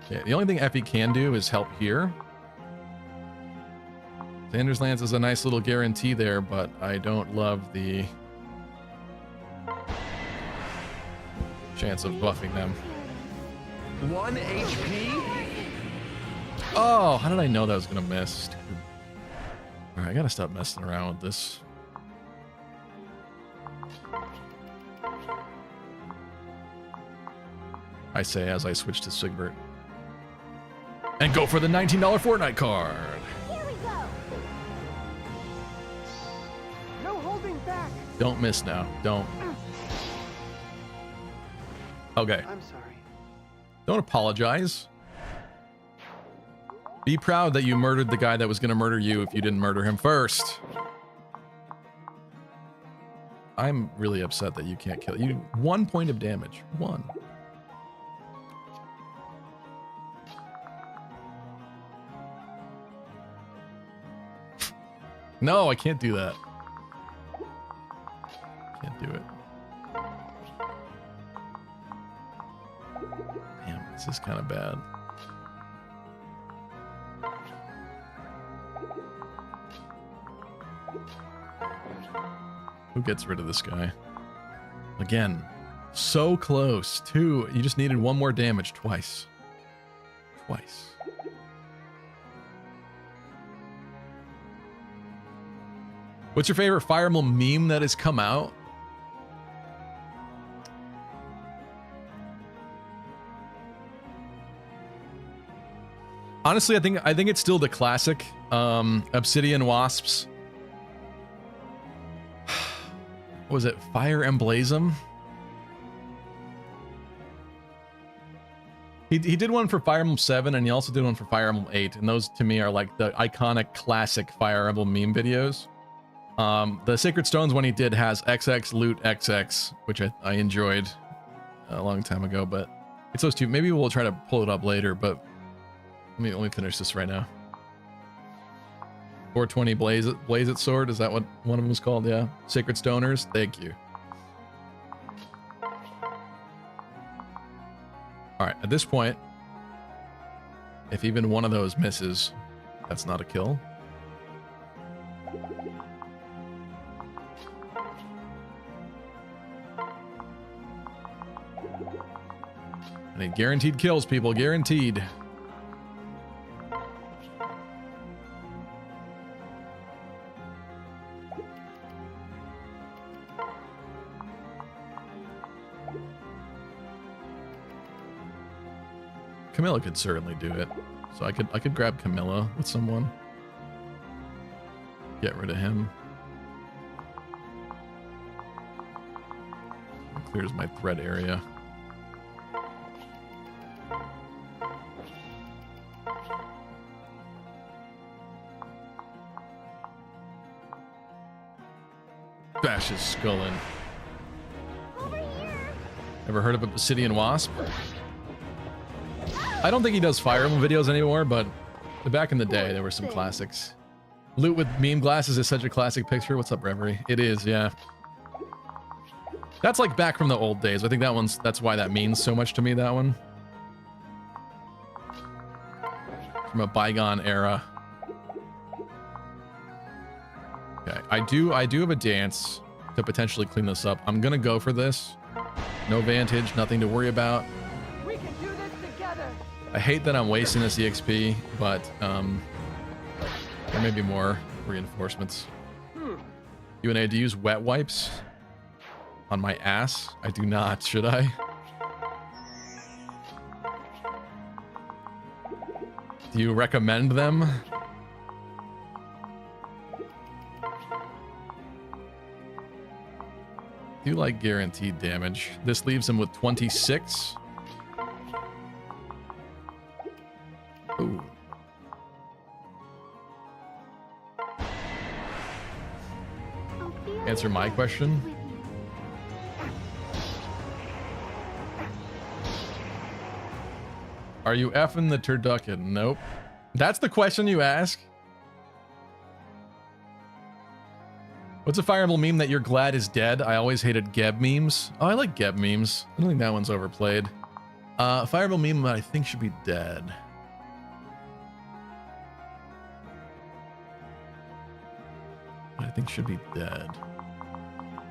Yeah, the only thing Effie can do is help here. Xander's Lance is a nice little guarantee there, but I don't love the chance of buffing them. 1 HP? Oh, how did I know that was gonna miss? Alright, I gotta stop messing around with this. I say as I switch to Sigbert. And go for the $19 Fortnite card. Here we go. No holding back. Don't miss now. Don't. Okay. I'm sorry. Don't apologize. Be proud that you murdered the guy that was going to murder you if you didn't murder him first. I'm really upset that you can't kill you. 1 point of damage. 1. No, I can't do that. Can't do it. Damn, this is kind of bad. Who gets rid of this guy? Again, so close. 2. You just needed 1 more damage twice. Twice. What's your favorite Fire Emblem meme that has come out? Honestly, I think it's still the classic Obsidian Wasps. What was it? Fire Emblem? He did one for Fire Emblem 7 and he also did one for Fire Emblem 8, and those to me are like the iconic classic Fire Emblem meme videos. The Sacred Stones one he did has XX Loot XX, which I enjoyed a long time ago, but it's those two. Maybe we'll try to pull it up later, but let me finish this right now. 420 Blaze It Sword, is that what one of them was called? Yeah. Sacred Stoners, thank you. Alright, at this point, if even one of those misses, that's not a kill. I need guaranteed kills, people, guaranteed. Camilla could certainly do it. So I could grab Camilla with someone. Get rid of him. Clears my threat area. Bash his skull in. Ever heard of a Obsidian Wasp? I don't think he does Fire Emblem videos anymore, but back in the day, there were some classics. Loot with meme glasses is such a classic picture. What's up, Reverie? It is, yeah. That's like back from the old days. I think that's why that means so much to me, that one. From a bygone era. Okay, I do have a dance to potentially clean this up. I'm gonna go for this. No vantage, nothing to worry about. We can do this together. I hate that I'm wasting this EXP, but there may be more reinforcements. UNA, do you use wet wipes on my ass? I do not. Should I? Do you recommend them? Do you like guaranteed damage? This leaves him with 26. Ooh. Answer my question. Are you effing the turducken? Nope. That's the question you ask? What's a Fire Emblem meme that you're glad is dead? I always hated Geb memes. Oh, I like Geb memes. I don't think that one's overplayed. Fire Emblem meme that I think should be dead. I think should be dead.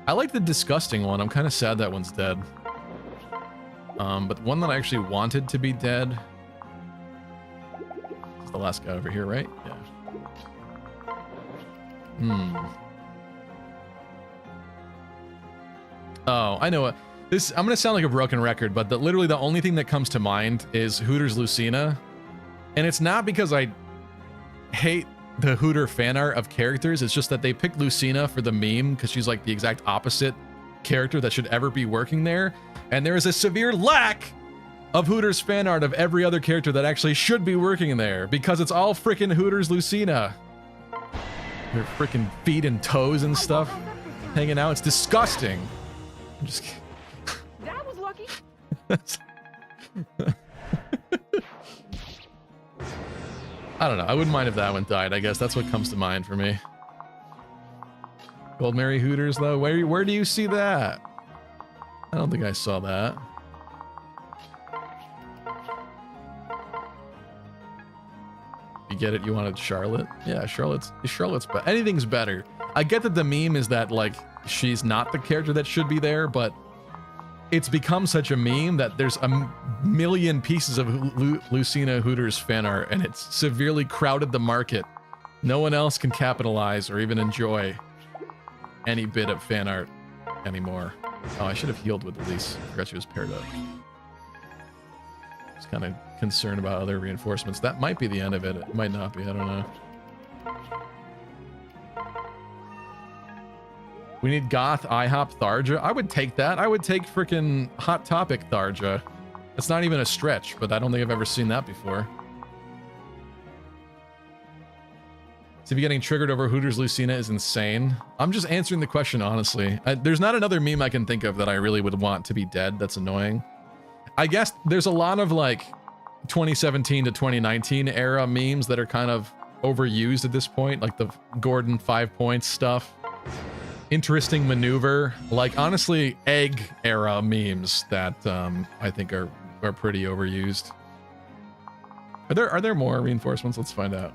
I like the disgusting one. I'm kind of sad that one's dead. But one that I actually wanted to be dead is the last guy over here, right? Yeah. Oh, I know. This, I'm gonna sound like a broken record, but literally the only thing that comes to mind is Hooter's Lucina, and it's not because I hate the Hooter fan art of characters. It's just that they picked Lucina for the meme because she's like the exact opposite character that should ever be working there, and there is a severe lack of Hooters fan art of every other character that actually should be working in there, because it's all freaking Hooters Lucina. Their freaking feet and toes and stuff hanging out. It's disgusting. I'm just kidding. That was lucky. I don't know. I wouldn't mind if that one died. I guess that's what comes to mind for me. Gold Mary Hooters, though. Where do you see that? I don't think I saw that. You get it? You wanted Charlotte? Yeah, Charlotte's but anything's better. I get that the meme is that like she's not the character that should be there, but it's become such a meme that there's a million pieces of Lucina Hooters fan art, and it's severely crowded the market. No one else can capitalize or even enjoy any bit of fan art anymore. Oh, I should have healed with Elise. I forgot she was paired up. I was kind of concerned about other reinforcements. That might be the end of it. It might not be. I don't know. We need Goth, IHOP, Tharja. I would take that. I would take freaking Hot Topic Tharja. It's not even a stretch, but I don't think I've ever seen that before. To be getting triggered over Hooters Lucina is insane. I'm just answering the question honestly. There's not another meme I can think of that I really would want to be dead. That's annoying. I guess there's a lot of like 2017 to 2019 era memes that are kind of overused at this point, like the Gordon 5 points stuff. Interesting maneuver, like honestly egg era memes that I think are pretty overused. Are there more reinforcements? Let's find out.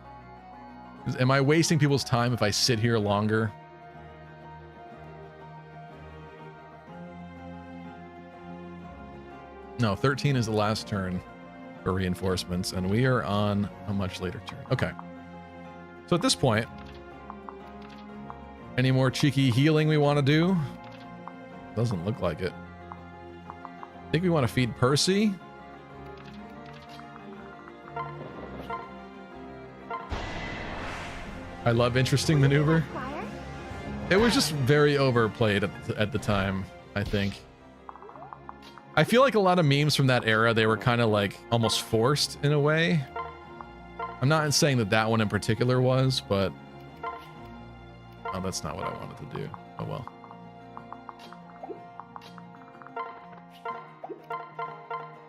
Am I wasting people's time if I sit here longer? No, 13 is the last turn for reinforcements, and we are on a much later turn. Okay. So at this point, any more cheeky healing we want to do? Doesn't look like it. I think we want to feed Percy. I love interesting maneuver. It was just very overplayed at the time, I think. I feel like a lot of memes from that era, they were kind of like almost forced in a way. I'm not saying that that one in particular was, but... Oh, that's not what I wanted to do. Oh well.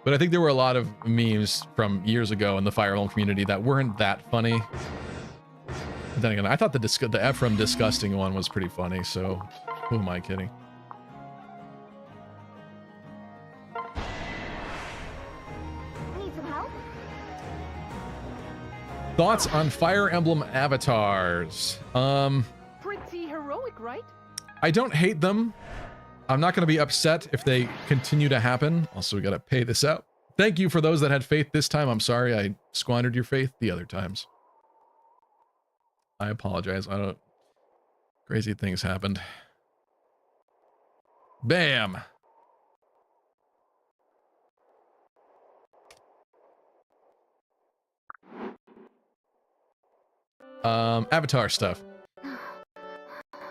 But I think there were a lot of memes from years ago in the Fire Emblem community that weren't that funny. But then again, I thought the Ephraim disgusting one was pretty funny, so who am I kidding? Need some help? Thoughts on Fire Emblem avatars? Pretty heroic, right? I don't hate them. I'm not going to be upset if they continue to happen. Also, we got to pay this out. Thank you for those that had faith this time. I'm sorry I squandered your faith the other times. I apologize. Crazy things happened. Bam. Avatar stuff.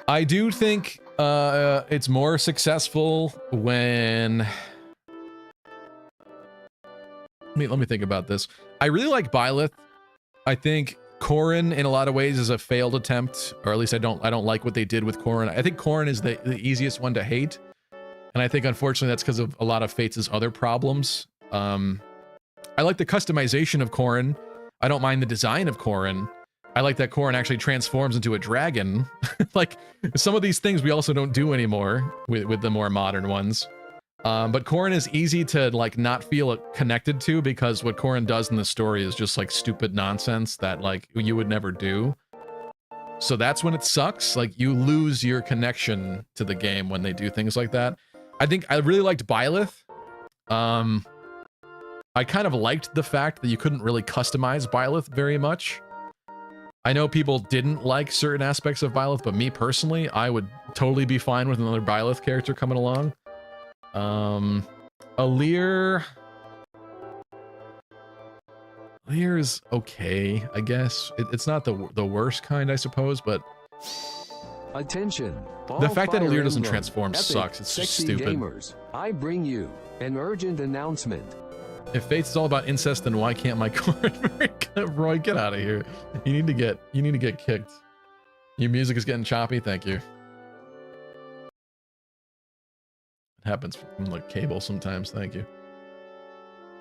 I do think it's more successful when... Let me think about this. I really like Byleth. I think Corrin in a lot of ways is a failed attempt, or at least I don't like what they did with Corrin. I think Corrin is the easiest one to hate, and I think unfortunately that's because of a lot of Fates' other problems. I like the customization of Corrin. I don't mind the design of Corrin. I like that Corrin actually transforms into a dragon. Like, some of these things we also don't do anymore with the more modern ones. But Corrin is easy to, like, not feel connected to, because what Corrin does in the story is just, like, stupid nonsense that, like, you would never do. So that's when it sucks. Like, you lose your connection to the game when they do things like that. I think I really liked Byleth. I kind of liked the fact that you couldn't really customize Byleth very much. I know people didn't like certain aspects of Byleth, but me personally, I would totally be fine with another Byleth character coming along. Alear is okay, I guess. It's not the worst kind, I suppose, but Attention. the fact that Fire Alear doesn't Emblem transform epic sucks. It's just sexy stupid. Gamers, I bring you an urgent announcement. If Fates is all about incest, then why can't my chord? Roy, get out of here. You need to get kicked. Your music is getting choppy. Thank you. It happens from like cable sometimes. Thank you.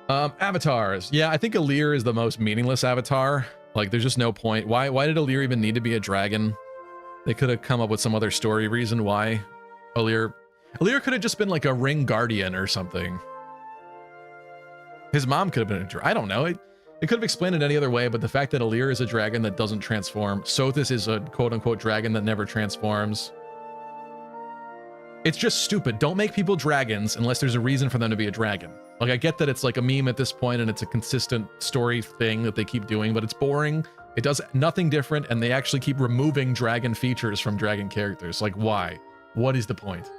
Avatars. Yeah, I think Alir is the most meaningless avatar. Like, there's just no point. Why did Alir even need to be a dragon? They could have come up with some other story reason why Alir could have just been like a ring guardian or something. His mom could have been a dragon. I don't know. It could have explained it any other way, but the fact that Alir is a dragon that doesn't transform, Sothis is a quote-unquote dragon that never transforms. It's just stupid. Don't make people dragons unless there's a reason for them to be a dragon. Like, I get that it's like a meme at this point and it's a consistent story thing that they keep doing, but it's boring. It does nothing different, and they actually keep removing dragon features from dragon characters. Like, why? What is the point?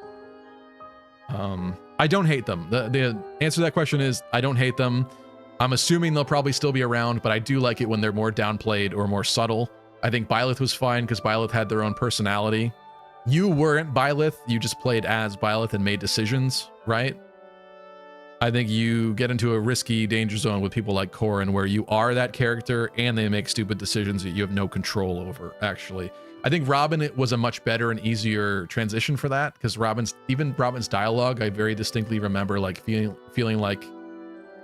I don't hate them. The answer to that question is I don't hate them. I'm assuming they'll probably still be around, but I do like it when they're more downplayed or more subtle. I think Byleth was fine because Byleth had their own personality. You weren't Byleth, you just played as Byleth and made decisions, right? I think you get into a risky danger zone with people like Corrin where you are that character and they make stupid decisions that you have no control over, actually. I think Robin was a much better and easier transition for that, because even Robin's dialogue, I very distinctly remember like feeling like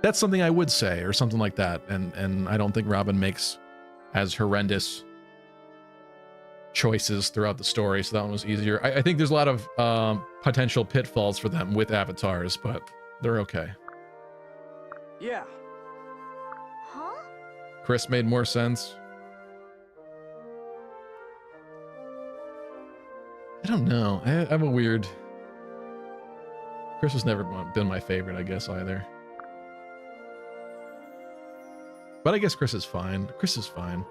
that's something I would say or something like that. And I don't think Robin makes as horrendous choices throughout the story, so that one was easier. I think there's a lot of potential pitfalls for them with avatars, but they're okay. Yeah. Huh? Chris made more sense. I don't know. I have a weird... Chris has never been my favorite, I guess, either. But I guess Chris is fine. Chris is fine.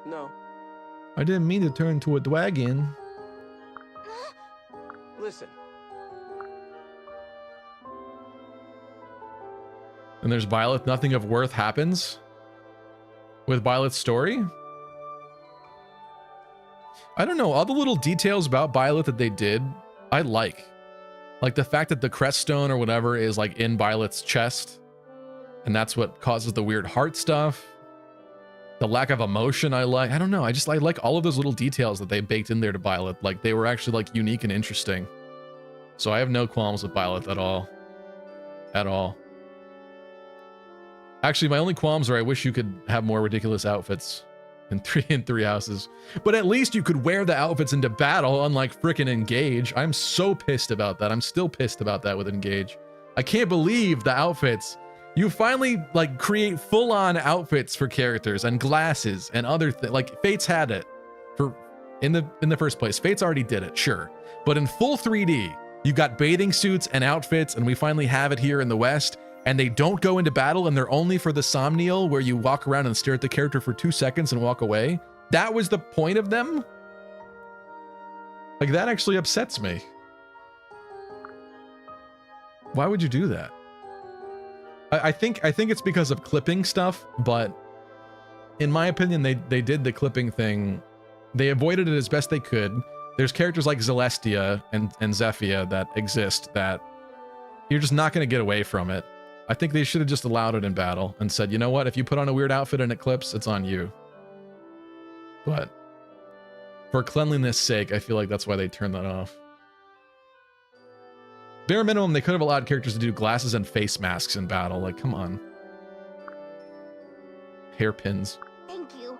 No. I didn't mean to turn into a dragon. Listen. And there's Byleth. Nothing of worth happens with Byleth's story. I don't know. All the little details about Byleth that they did, I like. Like the fact that the crest stone or whatever is like in Byleth's chest, and that's what causes the weird heart stuff. The lack of emotion I like. I don't know. I like all of those little details that they baked in there to Byleth. Like they were actually like unique and interesting. So I have no qualms with Byleth at all. At all. Actually, my only qualms are I wish you could have more ridiculous outfits in three houses. But at least you could wear the outfits into battle, unlike frickin' Engage. I'm so pissed about that. I'm still pissed about that with Engage. I can't believe the outfits. You finally like create full-on outfits for characters and glasses and other things. Like Fates had it for in the first place. Fates already did it, sure. But in full 3D, you got bathing suits and outfits, and we finally have it here in the West. And they don't go into battle, and they're only for the Somnial, where you walk around and stare at the character for 2 seconds and walk away. That was the point of them? Like, that actually upsets me. Why would you do that? I think it's because of clipping stuff, but in my opinion, they did the clipping thing. They avoided it as best they could. There's characters like Celestia and Zephia that exist that you're just not going to get away from it. I think they should have just allowed it in battle and said, you know what, if you put on a weird outfit and it clips, it's on you. But for cleanliness' sake, I feel like that's why they turned that off. Bare minimum, they could have allowed characters to do glasses and face masks in battle. Like, come on. Hairpins. Thank you.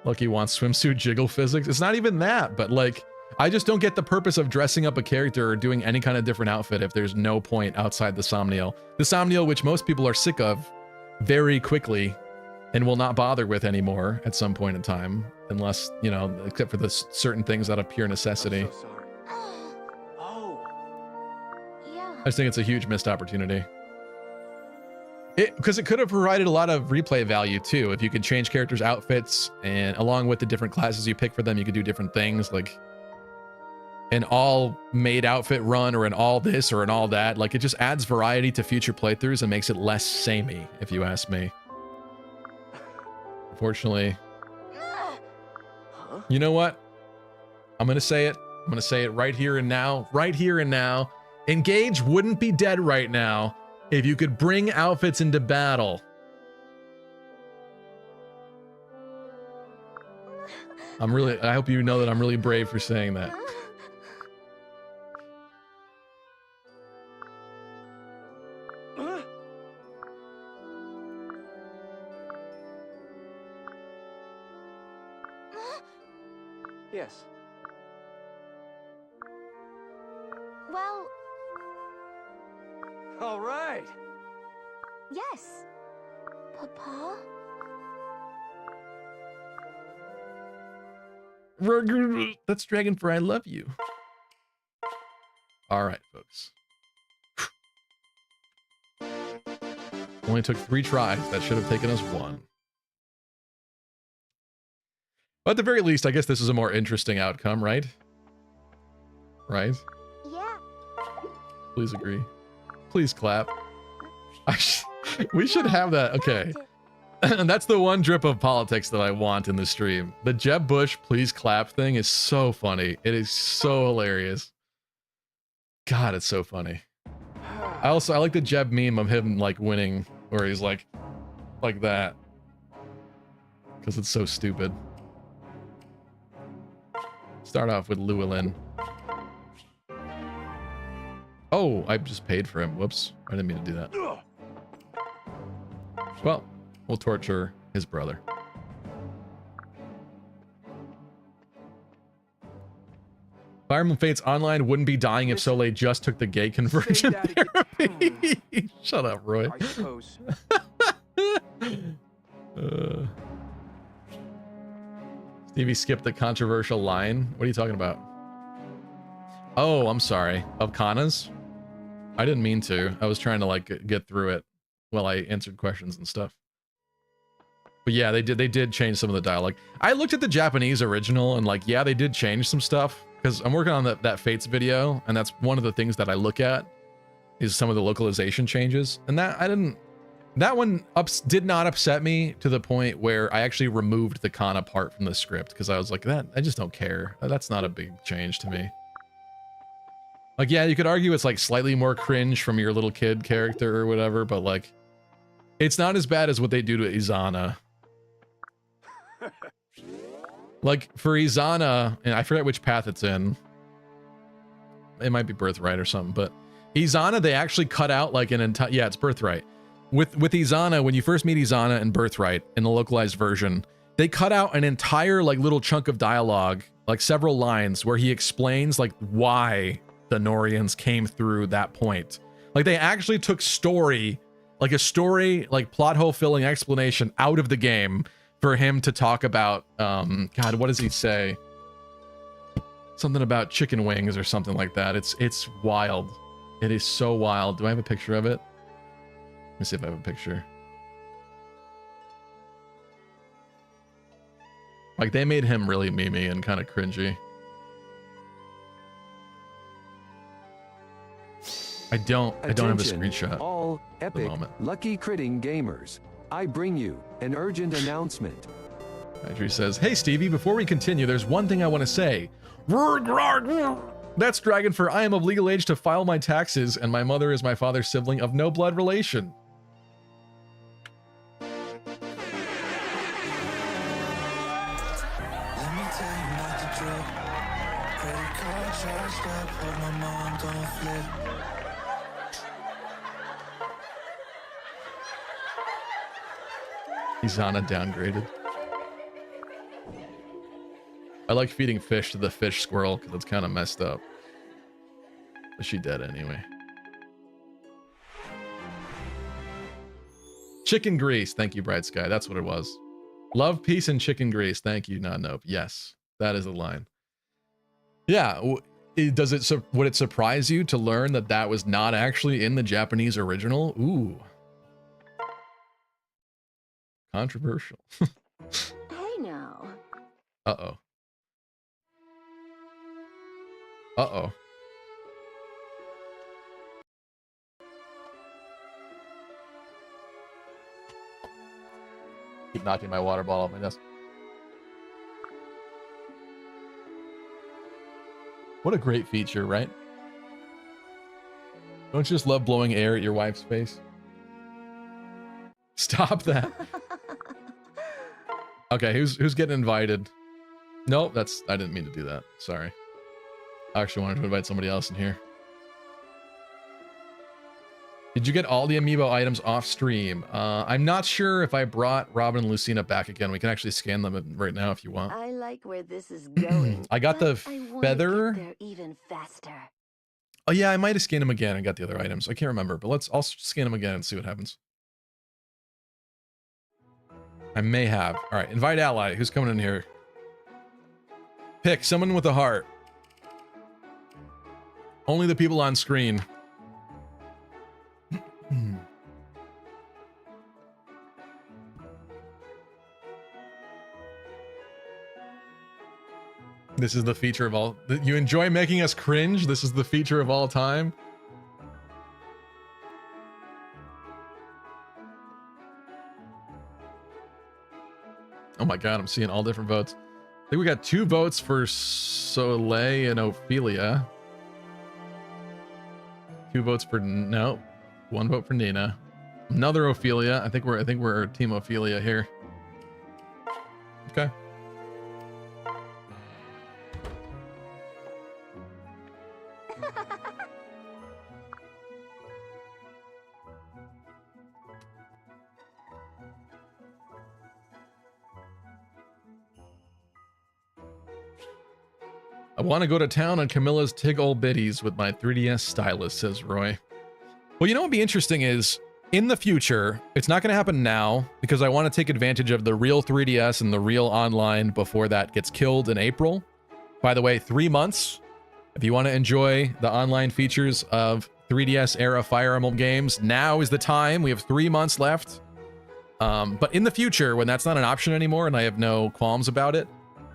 Lucky wants swimsuit jiggle physics. It's not even that, but like, I just don't get the purpose of dressing up a character or doing any kind of different outfit if there's no point outside the Somnial. The Somnial, which most people are sick of very quickly and will not bother with anymore at some point in time, unless, you know, except for the certain things out of pure necessity. I'm so sorry. Oh. Yeah. I just think it's a huge missed opportunity. Because it could have provided a lot of replay value too. If you could change characters' outfits, and along with the different classes you pick for them, you could do different things, like an all made outfit run or an all this or an all that. Like, it just adds variety to future playthroughs and makes it less samey, if you ask me. Unfortunately. Huh? You know what? I'm gonna say it. I'm gonna say it right here and now. Right here and now. Engage wouldn't be dead right now if you could bring outfits into battle. I hope you know that I'm really brave for saying that. Yes. Well, All right. yes. Papa? That's Dragonfur, I love you. All right, folks. Only took 3 tries. That should have taken us 1. But at the very least, I guess this is a more interesting outcome, right? Right? Yeah. Please agree. Please clap. We should have that. Okay. And that's the one drip of politics that I want in the stream. The Jeb Bush please clap thing is so funny. It is so hilarious. God, it's so funny. I like the Jeb meme of him like winning, where he's like that. Because it's so stupid. Start off with Llewellyn. Oh, I just paid for him. Whoops. I didn't mean to do that. Well, we'll torture his brother. Fire Emblem Fates Online wouldn't be dying if Soleil just took the gay conversion therapy. Shut up, Roy. I suppose. Stevie skipped the controversial line. What are you talking about? Oh, I'm sorry. Of Kana's? I didn't mean to. I was trying to like get through it while I answered questions and stuff. But yeah, they did change some of the dialogue. I looked at the Japanese original and like, yeah, they did change some stuff because I'm working on that Fates video, and that's one of the things that I look at is some of the localization changes. And that one did not upset me to the point where I actually removed the Kana part from the script because I was like, I just don't care. That's not a big change to me. Like, yeah, you could argue it's like slightly more cringe from your little kid character or whatever, but like, it's not as bad as what they do to Izana. Like for Izana, and I forget which path it's in. It might be Birthright or something, but Izana, they actually cut out like an entire, yeah, it's Birthright. With Izana, when you first meet Izana in Birthright in the localized version, they cut out an entire like little chunk of dialogue, like several lines where he explains like why the Norians came through that point. Like they actually took story, like plot hole filling explanation out of the game for him to talk about, God, what does he say? Something about chicken wings or something like that. It's wild. It is so wild. Do I have a picture of it? Let me see if I have a picture. Like they made him really memey and kind of cringy. I don't have a screenshot. All epic, lucky critting gamers. I bring you an urgent announcement. Andrew says, "Hey Stevie, before we continue, there's one thing I want to say. That's Dragonfur. I am of legal age to file my taxes, and my mother is my father's sibling of no blood relation." Let me tell you not to trip. Credit card charged up, hope my mom don't flip. Izana downgraded. I like feeding fish to the fish squirrel because it's kind of messed up. But she dead anyway. Chicken grease. Thank you, Bright Sky. That's what it was. Love, peace, and chicken grease. Thank you, Not Nope. Yes, that is the line. Yeah. Would it surprise you to learn that that was not actually in the Japanese original? Ooh. Controversial. Hey now. Uh-oh. Uh-oh. Keep knocking my water bottle off my desk. What a great feature, right? Don't you just love blowing air at your wife's face? Stop that. Okay, who's getting invited? Nope, I didn't mean to do that. Sorry. I actually wanted to invite somebody else in here. Did you get all the amiibo items off stream? I'm not sure if I brought Robin and Lucina back again. We can actually scan them right now if you want. I like where this is going. I got the feather. Get there even faster. Oh yeah, I might have scanned them again and got the other items. I can't remember, but I'll scan them again and see what happens. I may have. All right, invite ally. Who's coming in here? Pick someone with a heart. Only the people on screen. This is the feature of all. You enjoy making us cringe? This is the feature of all time? Oh my god, I'm seeing all different votes. I think we got 2 votes for Soleil and Ophelia. 2 votes for no. 1 vote for Nina. Another Ophelia. I think we're Team Ophelia here. Okay. I want to go to town on Camilla's Tig Ol' Biddies with my 3DS stylus, says Roy. Well, you know what would be interesting is, in the future, it's not going to happen now, because I want to take advantage of the real 3DS and the real online before that gets killed in April. By the way, 3 months. If you want to enjoy the online features of 3DS era Fire Emblem games, now is the time. We have 3 months left. But in the future, when that's not an option anymore and I have no qualms about it,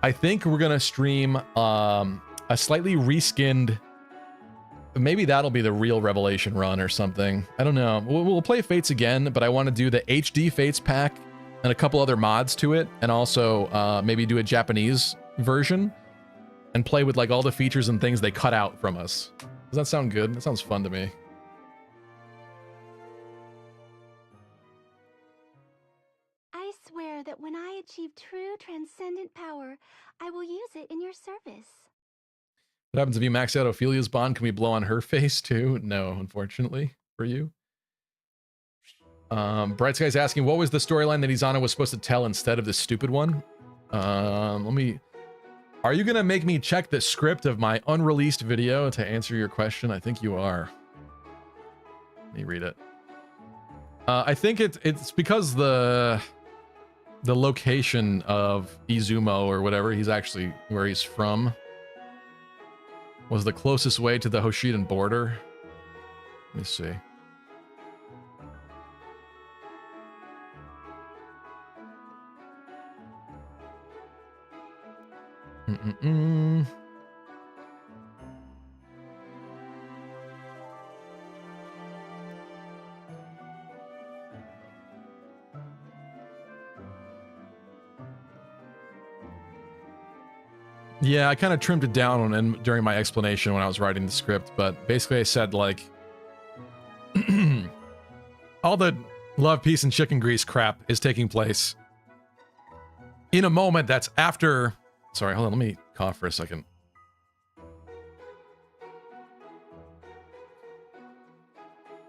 I think we're going to stream a slightly reskinned... Maybe that'll be the real Revelation run or something. I don't know. We'll play Fates again, but I want to do the HD Fates pack and a couple other mods to it, and also maybe do a Japanese version and play with like all the features and things they cut out from us. Does that sound good? That sounds fun to me. I swear that when I achieve true transcendent power, I will use it in your service. What happens if you max out Ophelia's bond? Can we blow on her face too? No, unfortunately for you. Bright Sky's asking, what was the storyline that Izana was supposed to tell instead of the stupid one? Are you gonna make me check the script of my unreleased video to answer your question? I think you are. Let me read it. I think it's because the location of Izumo or whatever he's actually where he's from was the closest way to the Hoshidan border. Let me see. Yeah, I kind of trimmed it down during my explanation when I was writing the script, but basically I said, like, all the love, peace, and chicken grease crap is taking place in a moment that's after... Sorry, hold on, let me cough for a second.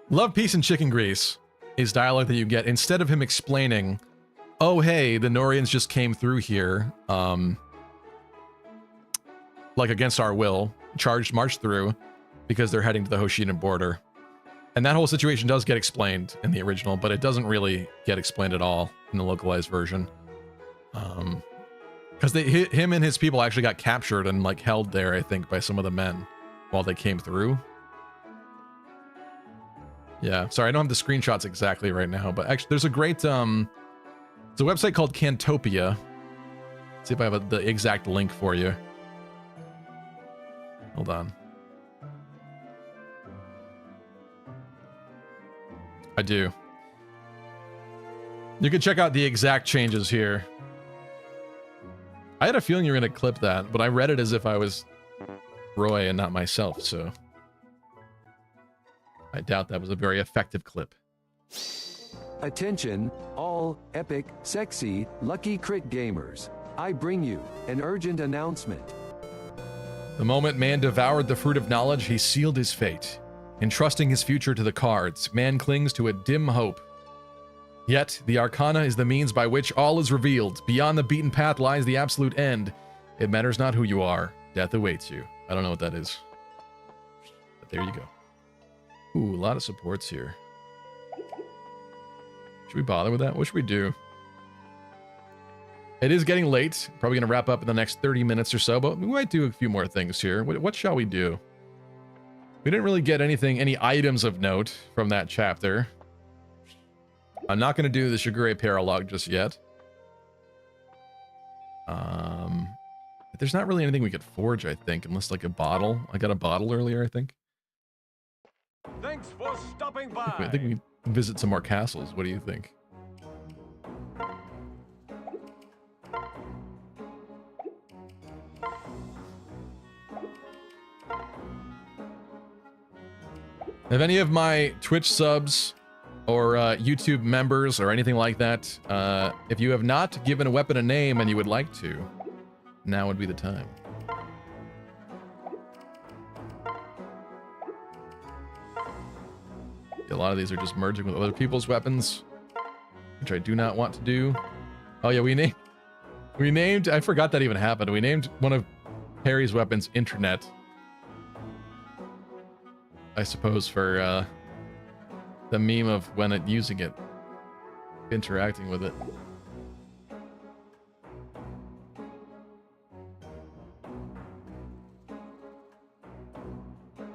Love, peace, and chicken grease is dialogue that you get instead of him explaining, oh, hey, the Norians just came through here, like against our will, marched through because they're heading to the Hoshidan border. And that whole situation does get explained in the original, but it doesn't really get explained at all in the localized version. Because him and his people actually got captured and like held there, I think, by some of the men while they came through. Yeah, sorry, I don't have the screenshots exactly right now, but actually there's a great, it's a website called Cantopia. Let's see if I have the exact link for you. Hold on. I do. You can check out the exact changes here. I had a feeling you were going to clip that, but I read it as if I was Roy and not myself, so I doubt that was a very effective clip. Attention, all epic, sexy, lucky crit gamers. I bring you an urgent announcement. The moment man devoured the fruit of knowledge, he sealed his fate. Entrusting his future to the cards, man clings to a dim hope. Yet, the arcana is the means by which all is revealed. Beyond the beaten path lies the absolute end. It matters not who you are. Death awaits you. I don't know what that is. But there you go. Ooh, a lot of supports here. Should we bother with that? What should we do? It is getting late. Probably going to wrap up in the next 30 minutes or so, but we might do a few more things here. What shall we do? We didn't really get any items of note from that chapter. I'm not going to do the Shigure Paralogue just yet. But there's not really anything we could forge, I think, unless like a bottle. I got a bottle earlier, I think. Thanks for stopping by. I think we can visit some more castles. What do you think? If any of my Twitch subs or YouTube members or anything like that, if you have not given a weapon a name and you would like to, now would be the time. A lot of these are just merging with other people's weapons, which I do not want to do. Oh yeah, we named, I forgot that even happened. We named one of Harry's weapons Internet. I suppose for the meme of when using it, interacting with it.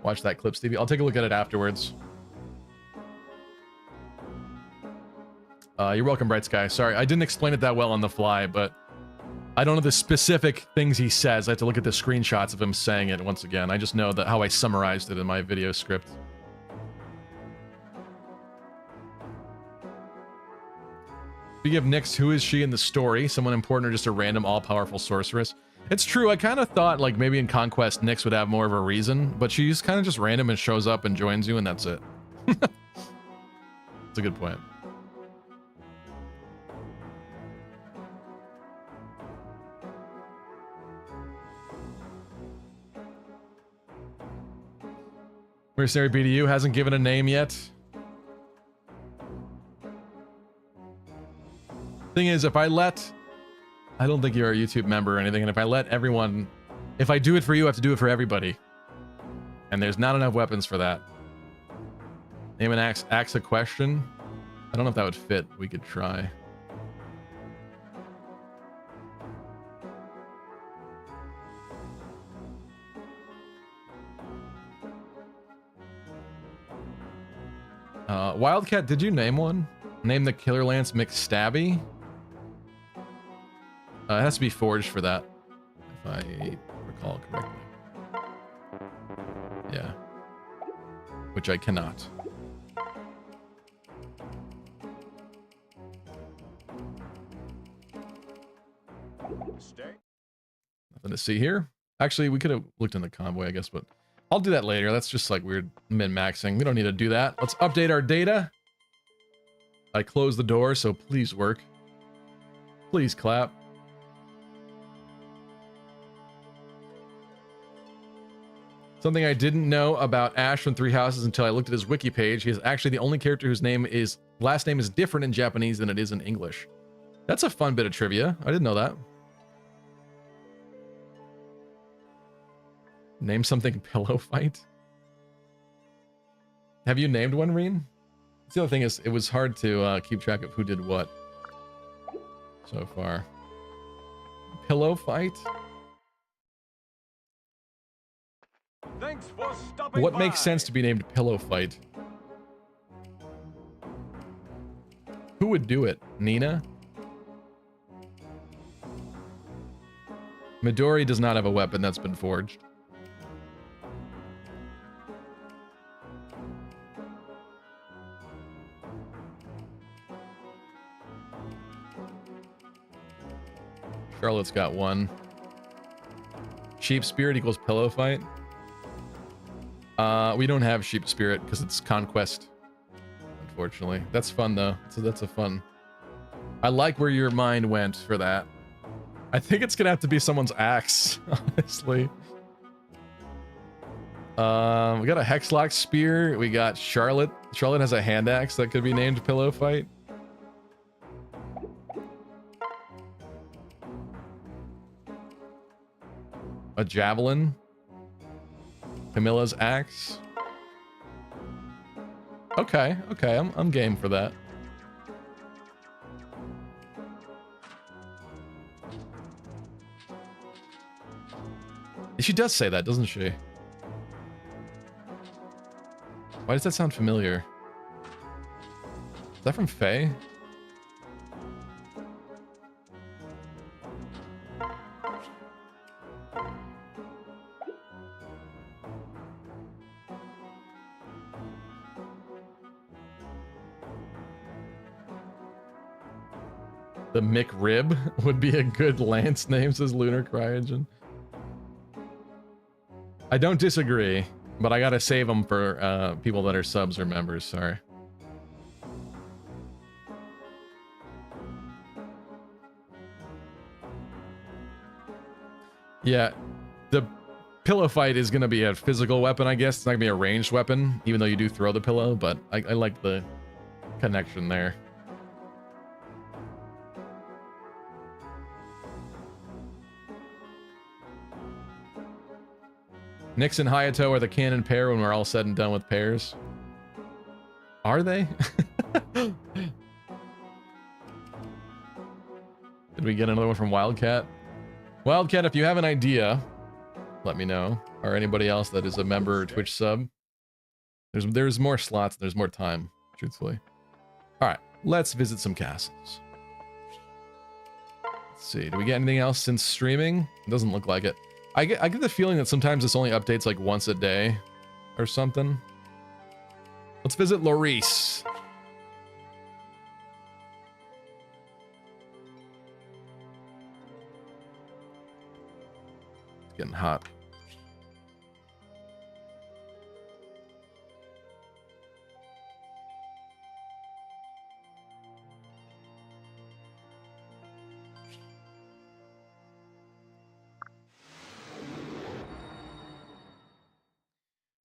Watch that clip, Stevie. I'll take a look at it afterwards. You're welcome, Bright Sky. Sorry, I didn't explain it that well on the fly, but I don't know the specific things he says. I have to look at the screenshots of him saying it once again. I just know that how I summarized it in my video script. Speaking of Nyx, who is she in the story? Someone important or just a random all-powerful sorceress? It's true, I kind of thought like maybe in Conquest Nyx would have more of a reason, but she's kind of just random and shows up and joins you and that's it. That's a good point. Mercenary BDU hasn't given a name yet. Thing is, if I don't think you're a YouTube member or anything, and if I let everyone, if I do it for you, I have to do it for everybody. And there's not enough weapons for that. Name and ask a question. I don't know if that would fit. We could try. Wildcat, did you name one? Name the Killer Lance McStabby? It has to be forged for that, if I recall correctly. Yeah. Which I cannot. Nothing to see here. Actually, we could have looked in the convoy, I guess, but I'll do that later. That's just like weird min-maxing. We don't need to do that. Let's update our data. I closed the door, so please work. Please clap. Something I didn't know about Ash from Three Houses until I looked at his wiki page. He is actually the only character whose last name is different in Japanese than it is in English. That's a fun bit of trivia. I didn't know that. Name something pillow fight. Have you named one, Reen? The other thing is, it was hard to keep track of who did what so far. Pillow fight? Thanks for stopping What by. makes sense to be named pillow fight? Who would do it? Nina? Midori does not have a weapon that's been forged. Charlotte's got one. Sheep spirit equals pillow fight. We don't have Sheep Spirit because it's Conquest. Unfortunately. That's fun though. So that's a fun. I like where your mind went for that. I think it's gonna have to be someone's axe, honestly. We got a Hexlock Spear. We got Charlotte. Charlotte has a hand axe that could be named Pillow Fight. A Javelin. Camilla's axe. Okay, okay, I'm game for that. She does say that, doesn't she? Why does that sound familiar? Is that from Faye? The McRib would be a good Lance name, says Lunar Cryogen. I don't disagree, but I gotta save them for people that are subs or members, sorry. Yeah, the pillow fight is gonna be a physical weapon, I guess. It's not gonna be a ranged weapon, even though you do throw the pillow, but I like the connection there. Nyx and Hayato are the canon pair when we're all said and done with pairs. Are they? Did we get another one from Wildcat? Wildcat, if you have an idea, let me know. Or anybody else that is a member or Twitch sub. There's more slots, there's more time, truthfully. Alright, let's visit some castles. Let's see, do we get anything else since streaming? It doesn't look like it. I get the feeling that sometimes this only updates like once a day or something. Let's visit Lorice. It's getting hot.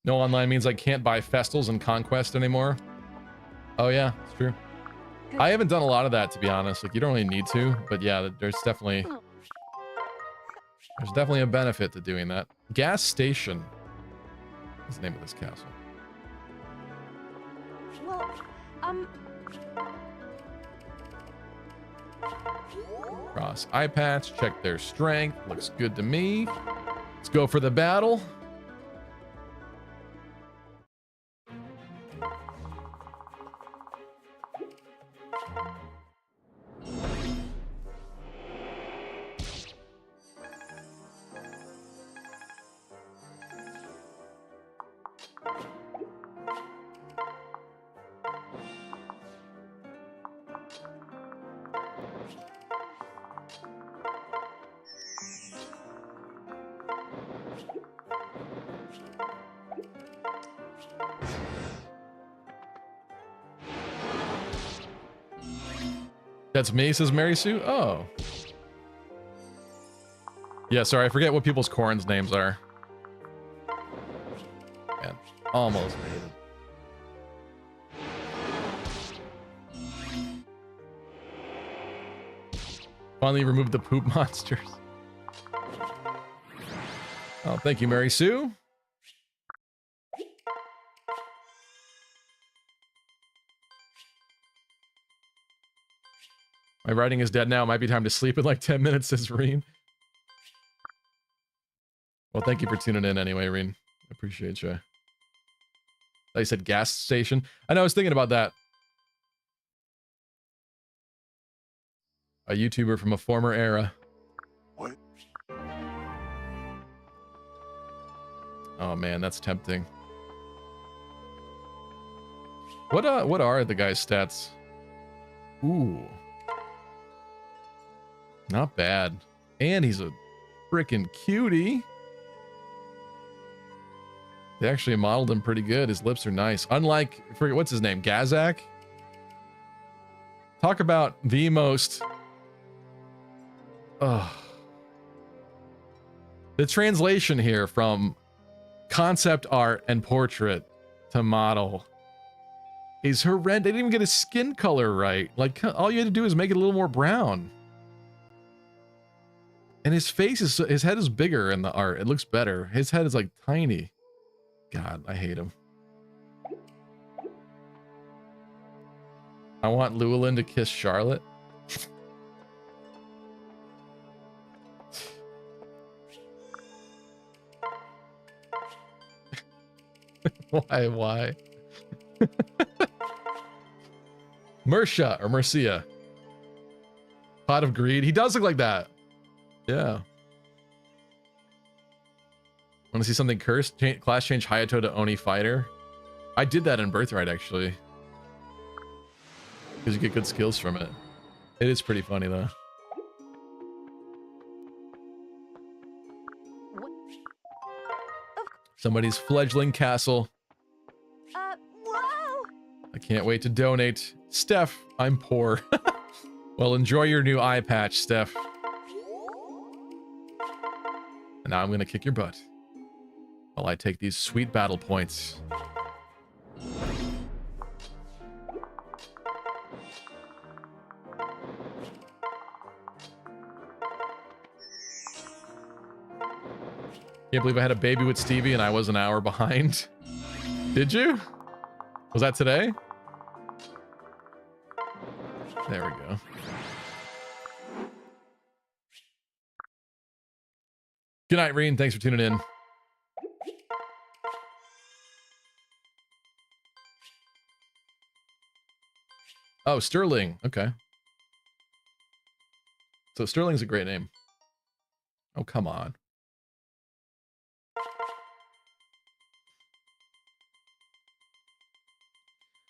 No online means I can't buy Festals and Conquest anymore. Oh yeah, it's true. I haven't done a lot of that, to be honest. Like, you don't really need to, but yeah, there's definitely a benefit to doing that. Gas Station is the name of this castle. Well, Cross eye patch, check their strength. Looks good to me. Let's go for the battle. That's me, says Mary Sue. Oh. Yeah, sorry, I forget what people's corns names are. Man, almost made it. Finally removed the poop monsters. Oh, thank you, Mary Sue. My writing is dead now. Might be time to sleep in like 10 minutes, says Reen. Well, thank you for tuning in anyway, Reen. I appreciate you. I said gas station. I know, I was thinking about that. A YouTuber from a former era. What? Oh man, that's tempting. What are the guy's stats? Ooh. Not bad. And he's a freaking cutie. They actually modeled him pretty good. His lips are nice. Unlike, I forget what's his name, Gazak. Talk about the most. The translation here from concept art and portrait to model is horrendous. They didn't even get his skin color right. Like, all you had to do is make it a little more brown. And his face is, his head is bigger in the art. It looks better. His head is like tiny. God, I hate him. I want Llewellyn to kiss Charlotte. Why? Mercia or Mercia. Pot of Greed. He does look like that. Yeah. Want to see something cursed? Class change Hayato to Oni Fighter. I did that in Birthright, actually. Because you get good skills from it. It is pretty funny, though. Somebody's fledgling castle. Whoa! I can't wait to donate. Steph, I'm poor. Well, enjoy your new eye patch, Steph. And now I'm going to kick your butt. While I take these sweet battle points. Can't believe I had a baby with Stevie and I was an hour behind. Did you? Was that today? There we go. Good night, Reen. Thanks for tuning in. Oh, Sterling. Okay. So Sterling's a great name. Oh, come on.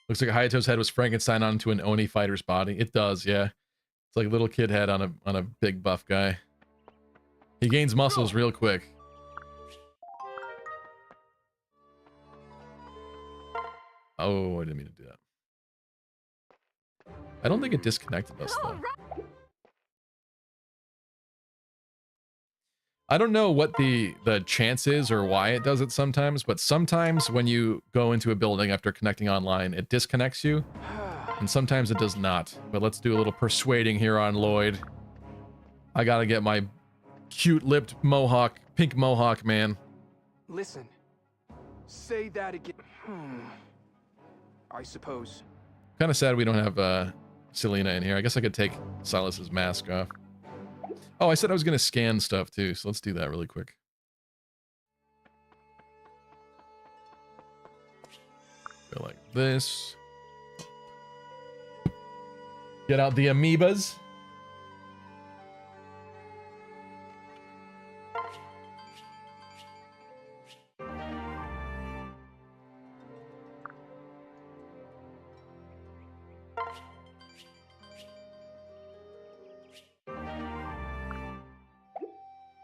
Looks like Hayato's head was Frankenstein onto an Oni fighter's body. It does, yeah. It's like a little kid head on a big buff guy. He gains muscles real quick. Oh, I didn't mean to do that. I don't think it disconnected us, though. I don't know what the chance is or why it does it sometimes, but sometimes when you go into a building after connecting online, it disconnects you, and sometimes it does not. But let's do a little persuading here on Lloyd. I gotta get my cute-lipped mohawk, pink mohawk man. Listen, say that again. I suppose. Kind of sad we don't have Selena in here. I guess I could take Silas's mask off. Oh, I said I was going to scan stuff too, so let's do that really quick. Go like this. Get out the amoebas.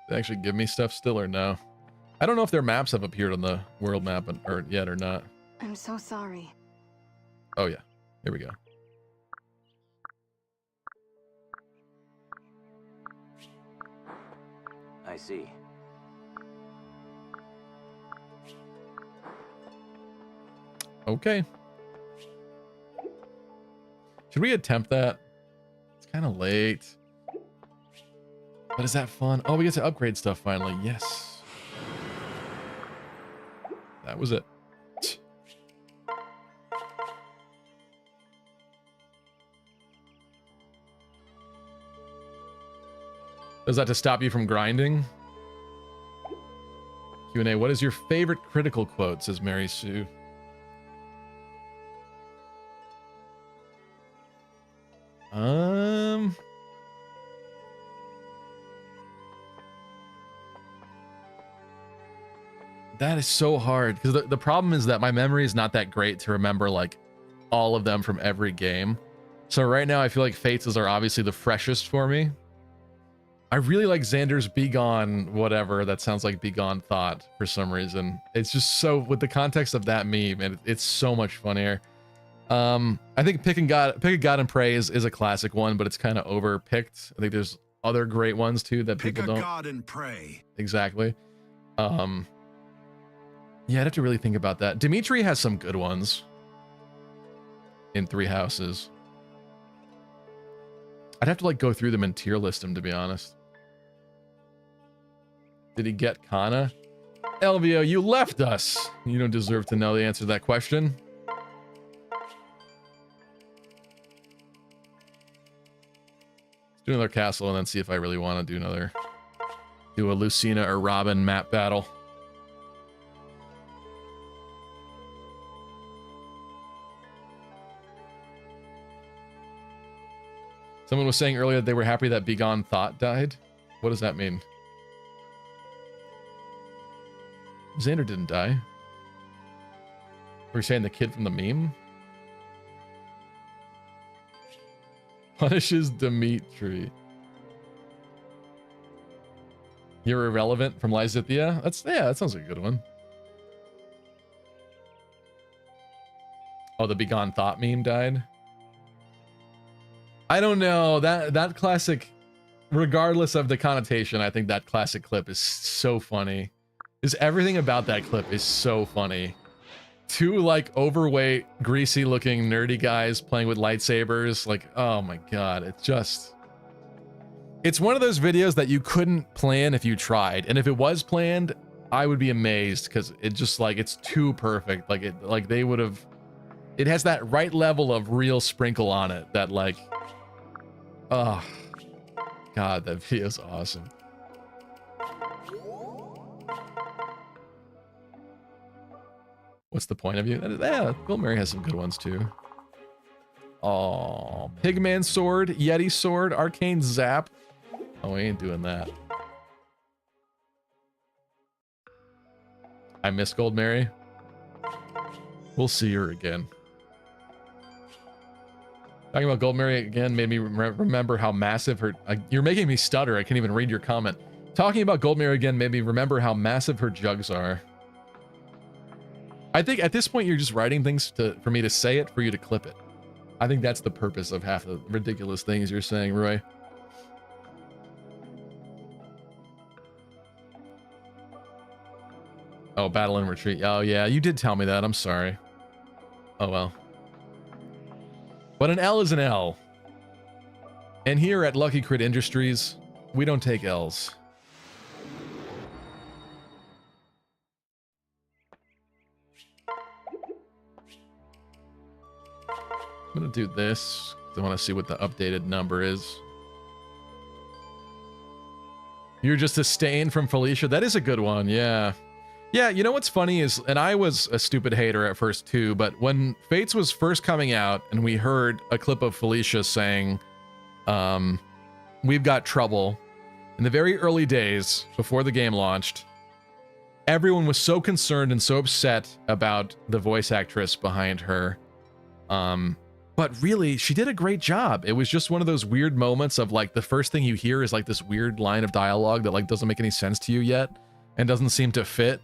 They actually give me stuff still or no? I don't know if their maps have appeared on the world map yet or not. I'm so sorry. Oh yeah, here we go. I see. Okay. Should we attempt that? It's kind of late. But is that fun? Oh, we get to upgrade stuff finally. Yes. That was it. Is that to stop you from grinding? Q&A, what is your favorite critical quote, says Mary Sue. That is so hard because the problem is that my memory is not that great to remember like all of them from every game. So right now I feel like Fates are obviously the freshest for me. I really like Xander's Be Gone whatever. That sounds like Be Gone Thought for some reason. It's just so, with the context of that meme, and it's so much funnier. I think Pick a God and Pray is a classic one, but it's kind of overpicked. I think there's other great ones too that people don't. Pick a God and Pray. Exactly. Yeah, I'd have to really think about that. Dimitri has some good ones in Three Houses. I'd have to like go through them and tier list them, to be honest. Did he get Kana? Elvio, you left us. You don't deserve to know the answer to that question. Let's do another castle and then see if I really want to do a Lucina or Robin map battle. Someone was saying earlier that they were happy that Be Gone Thought died. What does that mean? Xander didn't die. Were you saying the kid from the meme? Punishes Dimitri. You're irrelevant from Lysithia? Yeah, that sounds like a good one. Oh, the Be Gone Thought meme died? I don't know. That classic, regardless of the connotation, I think that classic clip is so funny. Everything about that clip is so funny. Two like overweight, greasy looking nerdy guys playing with lightsabers. Like, oh my god, it's one of those videos that you couldn't plan if you tried. And if it was planned, I would be amazed because it just like, it's too perfect. Like they would have, it has that right level of real sprinkle on it that like, oh god, that video is awesome. What's the point of you? Yeah, Bill Murray has some good ones too. Oh, Pigman Sword, Yeti Sword, Arcane Zap. Oh, we ain't doing that. I miss Gold Mary. We'll see her again. Talking about Gold Mary again made me remember how massive her... you're making me stutter. I can't even read your comment. Talking about Gold Mary again made me remember how massive her jugs are. I think at this point you're just writing things for me to say it, for you to clip it. I think that's the purpose of half the ridiculous things you're saying, Roy. Oh, Battle and Retreat. Oh yeah, you did tell me that. I'm sorry. Oh well. But an L is an L. And here at Lucky Crit Industries, we don't take L's. I'm gonna do this. I want to see what the updated number is. You're just a stain from Felicia. That is a good one, yeah. Yeah, you know what's funny is, and I was a stupid hater at first too, but when Fates was first coming out and we heard a clip of Felicia saying, we've got trouble, in the very early days before the game launched, everyone was so concerned and so upset about the voice actress behind her. But really, she did a great job. It was just one of those weird moments of like, the first thing you hear is like this weird line of dialogue that like doesn't make any sense to you yet and doesn't seem to fit.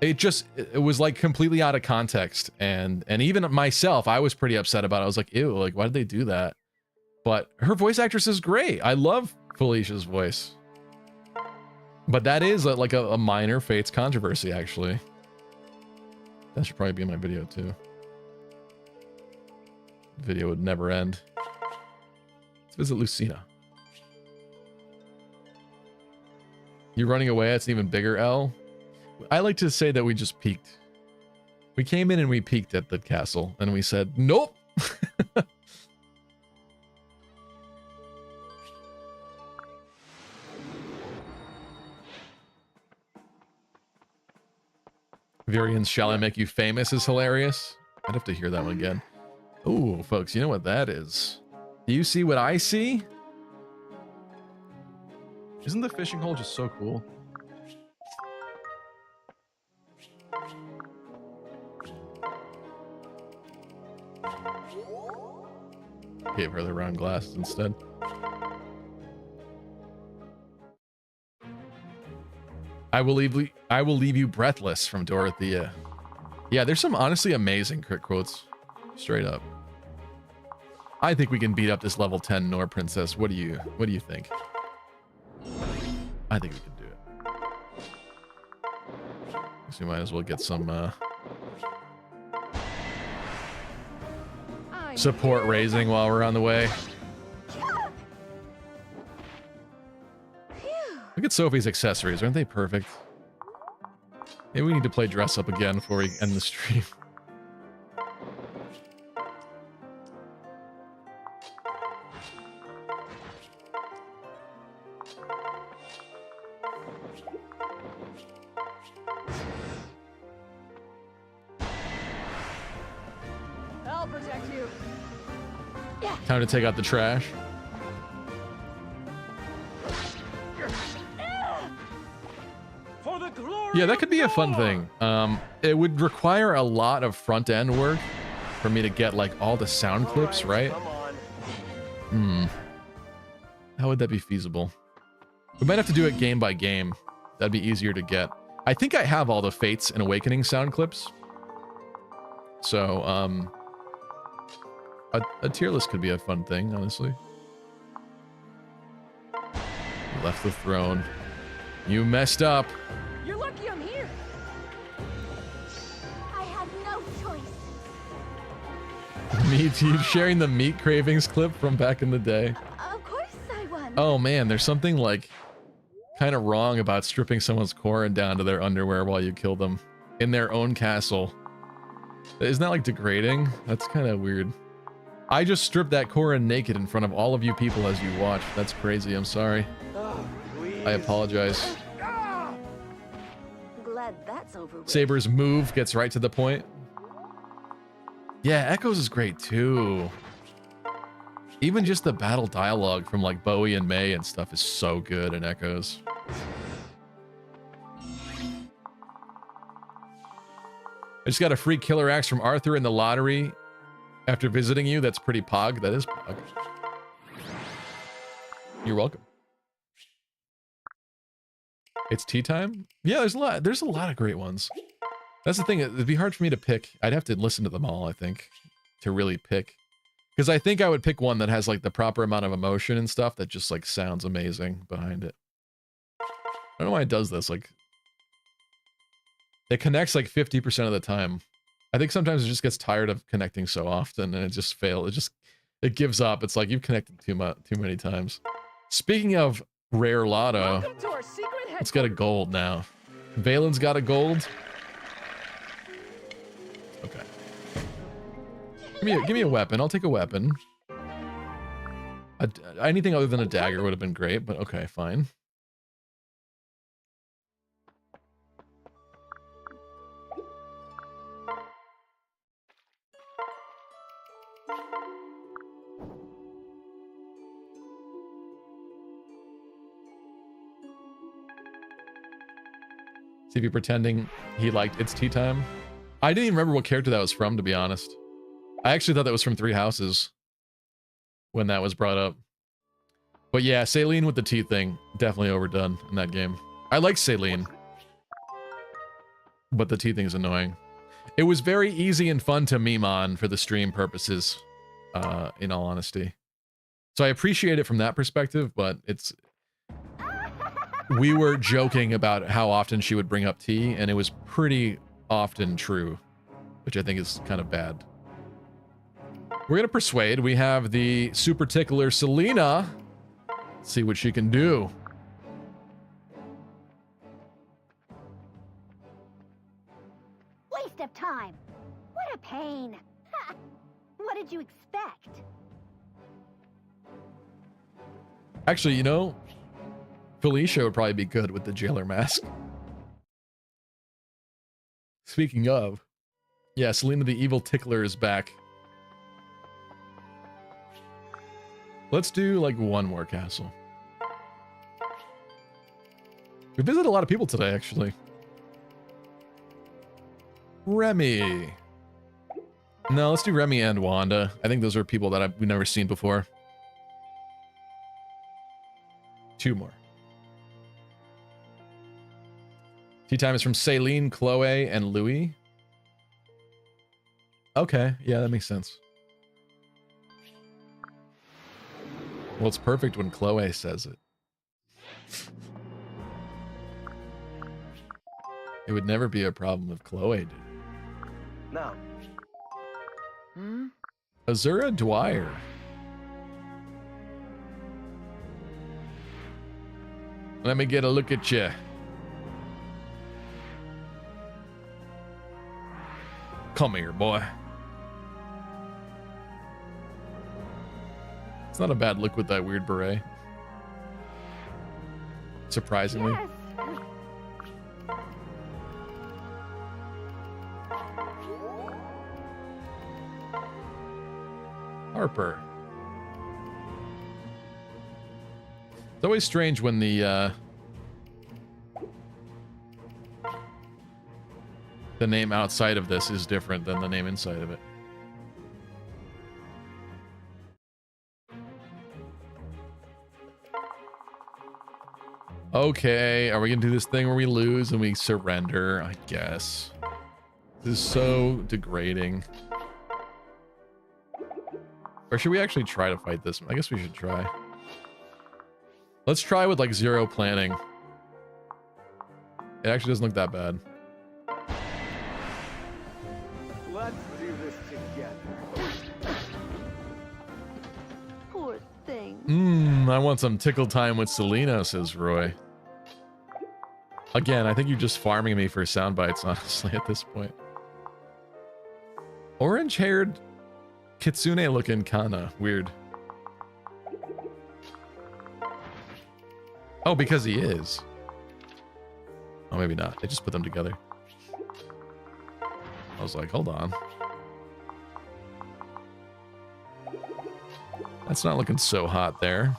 It was like completely out of context. And even myself, I was pretty upset about it. I was like, ew, like, why did they do that? But her voice actress is great. I love Felicia's voice. But that is like a minor Fates controversy, actually. That should probably be in my video too. The video would never end. Let's visit Lucina. You're running away, that's an even bigger L. I like to say that we just peaked. We came in and we peaked at the castle, and we said, nope! Virian's Shall I Make You Famous is hilarious. I'd have to hear that one again. Ooh, folks, you know what that is? Do you see what I see? Isn't the fishing hole just so cool? Gave her the round glasses instead. I will leave you breathless from Dorothea. Yeah, there's some honestly amazing crit quotes. Straight up. I think we can beat up this level 10 Nor Princess. What do you think? I think we can do it. So we might as well get some support raising while we're on the way. Look at Sophie's accessories. Aren't they perfect? Maybe we need to play dress up again before we end the stream. I'll protect you. Time to take out the trash. Yeah, that could be a fun thing. It would require a lot of front end work for me to get like all the sound clips, right? How would that be feasible? We might have to do it game by game. That'd be easier to get. I think I have all the Fates and Awakening sound clips. So, a tier list could be a fun thing, honestly. You left the throne. You messed up. You're lucky I'm here. I have no choice. Meat, you sharing the meat cravings clip from back in the day. Of course I won. Oh man, there's something like kind of wrong about stripping someone's Korin down to their underwear while you kill them in their own castle. Isn't that like degrading? That's kind of weird. I just stripped that Korin naked in front of all of you people as you watched. That's crazy. I'm sorry. I apologize. Glad that's over with. Saber's move gets right to the point. Yeah, Echoes is great too. Even just the battle dialogue from like Bowie and May and stuff is so good in Echoes. I just got a free killer axe from Arthur in the lottery after visiting you. That's pretty pog. That is pog. You're welcome. It's tea time? Yeah, there's a lot of great ones. That's the thing, it'd be hard for me to pick. I'd have to listen to them all, I think, to really pick. Because I think I would pick one that has like the proper amount of emotion and stuff that just like sounds amazing behind it. I don't know why it does this, like it connects like 50% of the time. I think sometimes it just gets tired of connecting so often and it just fails. It gives up. It's like you've connected too many times. Speaking of rare lotto, it's got a gold now. Valen's got a gold. Okay. Give me a weapon. I'll take a weapon. Anything other than a dagger would have been great, but okay, fine. See if you're pretending he liked It's Tea Time. I didn't even remember what character that was from, to be honest. I actually thought that was from Three Houses when that was brought up. But yeah, Saline with the tea thing, definitely overdone in that game. I like Saline, but the tea thing is annoying. It was very easy and fun to meme on for the stream purposes, in all honesty. So I appreciate it from that perspective, but it's... We were joking about how often she would bring up tea, and it was pretty often true, which I think is kind of bad. We're gonna persuade. We have the super tickler Selena. Let's see what she can do. Waste of time. What a pain. Ha! What did you expect? Actually, you know, Felicia would probably be good with the jailer mask. Speaking of, yeah, Selena the evil tickler is back. Let's do like one more castle. We visited a lot of people today, actually. Remy. No, let's do Remy and Wanda. I think those are people that we've never seen before. Two more. Tea time is from Celine, Chloe, and Louis. Okay, yeah, that makes sense. Well, it's perfect when Chloe says it. It would never be a problem if Chloe did. Now. Azura Dwyer. Let me get a look at you. Come here, boy. It's not a bad look with that weird beret. Surprisingly. Yes. Harper. It's always strange when the name outside of this is different than the name inside of it. Okay, are we gonna do this thing where we lose and we surrender? I guess. This is so degrading. Or should we actually try to fight this? I guess we should try. Let's try with like 0 planning. It actually doesn't look that bad. Let's do this together. Poor thing. I want some tickle time with Selena, says Roy. Again, I think you're just farming me for sound bites, honestly, at this point. Orange-haired Kitsune-looking Kana. Weird. Oh, because he is. Oh, maybe not. They just put them together. I was like, hold on. That's not looking so hot there.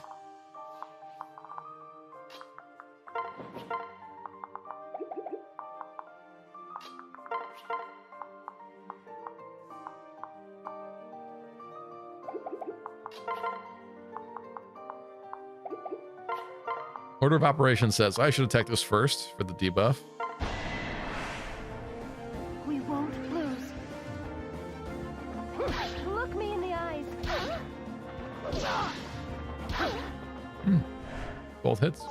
Order of Operations says I should attack this first for the debuff. We won't lose. Look me in the eyes. Both hits.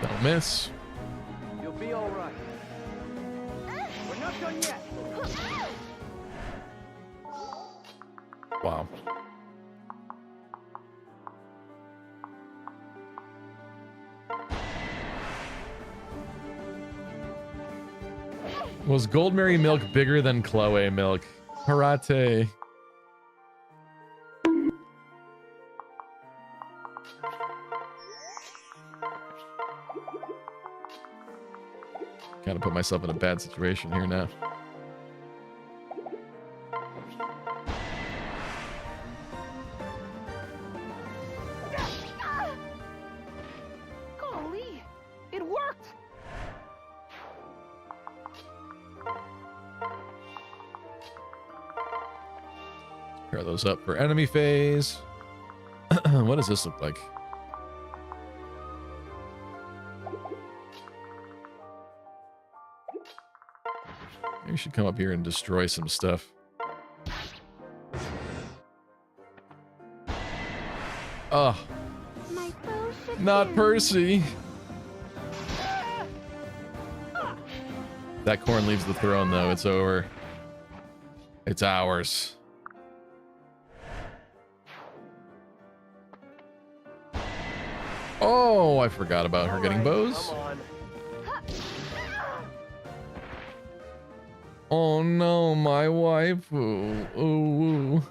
Don't miss. You'll be all right. We're not done yet. Wow. Was Goldberry milk bigger than Chloe milk? Karate. Kind of put myself in a bad situation here now. Golly, it worked. Pair those up for enemy phase. What does this look like? Maybe we should come up here and destroy some stuff. Oh, not Percy. That corn leaves the throne, though. It's over. It's ours. Oh, I forgot about her getting bows. Oh no, my waifu. Ooh.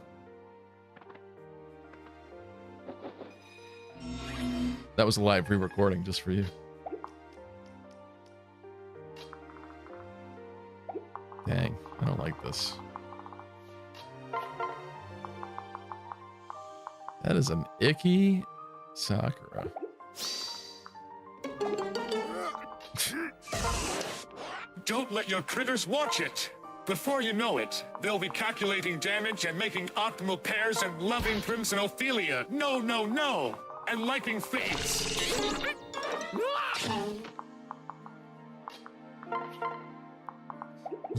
That was a live re-recording just for you. Dang, I don't like this. That is an icky Sakura. Don't let your critters watch it. Before you know it, they'll be calculating damage and making optimal pairs and loving Crimson Ophelia. No, no, no! And liking fates.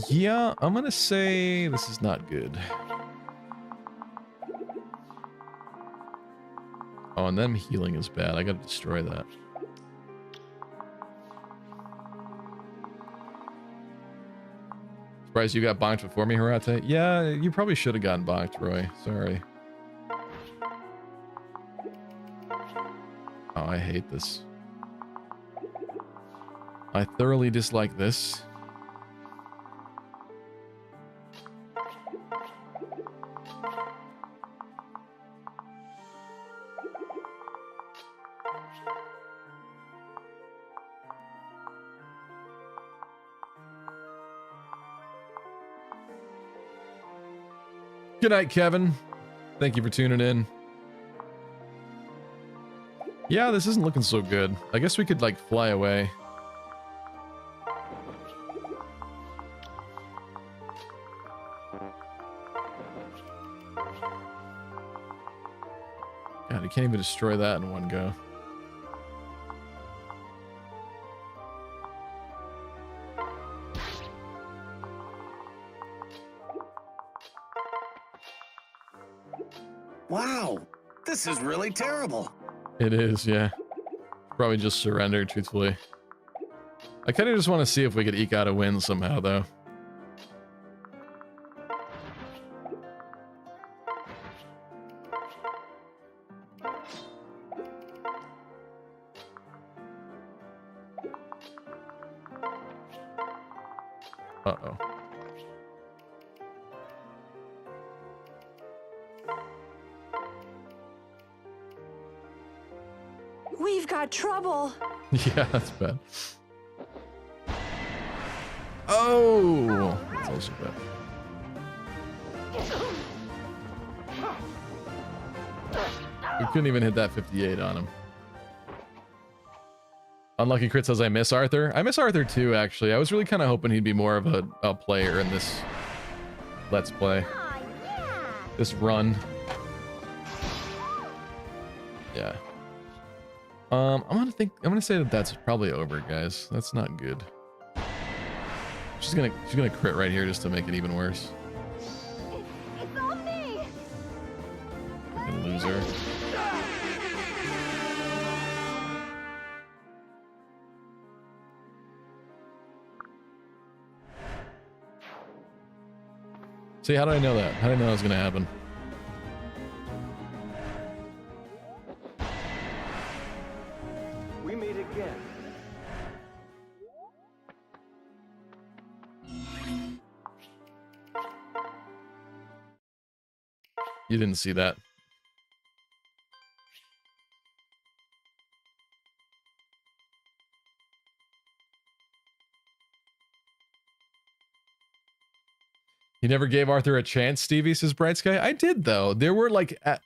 Yeah, I'm gonna say this is not good. Oh, and them healing is bad. I gotta destroy that. Surprised you got bonked before me, Hirate. Yeah, you probably should have gotten bonked, Roy. Sorry. Oh, I hate this. I thoroughly dislike this. Good night, Kevin. Thank you for tuning in. Yeah, this isn't looking so good. I guess we could, like, fly away. God, you can't even destroy that in one go. Wow, this is really terrible. It is, yeah. Probably just surrender, truthfully. I kind of just want to see if we could eke out a win somehow, though. Uh-oh. We've got trouble. Yeah, that's bad. Oh, that's also bad. We couldn't even hit that 58 on him. Unlucky Crit says I miss Arthur. I miss Arthur too, actually. I was really kind of hoping he'd be more of a player in this Let's Play. This run. Yeah. I'm gonna say that that's probably over, guys. That's not good. She's gonna crit right here just to make it even worse. It's all me. Fucking loser. See, how did I know that? How did I know that was gonna happen? We meet again. You didn't see that. You never gave Arthur a chance, Stevie, says Bright Sky. I did, though. There were, like, at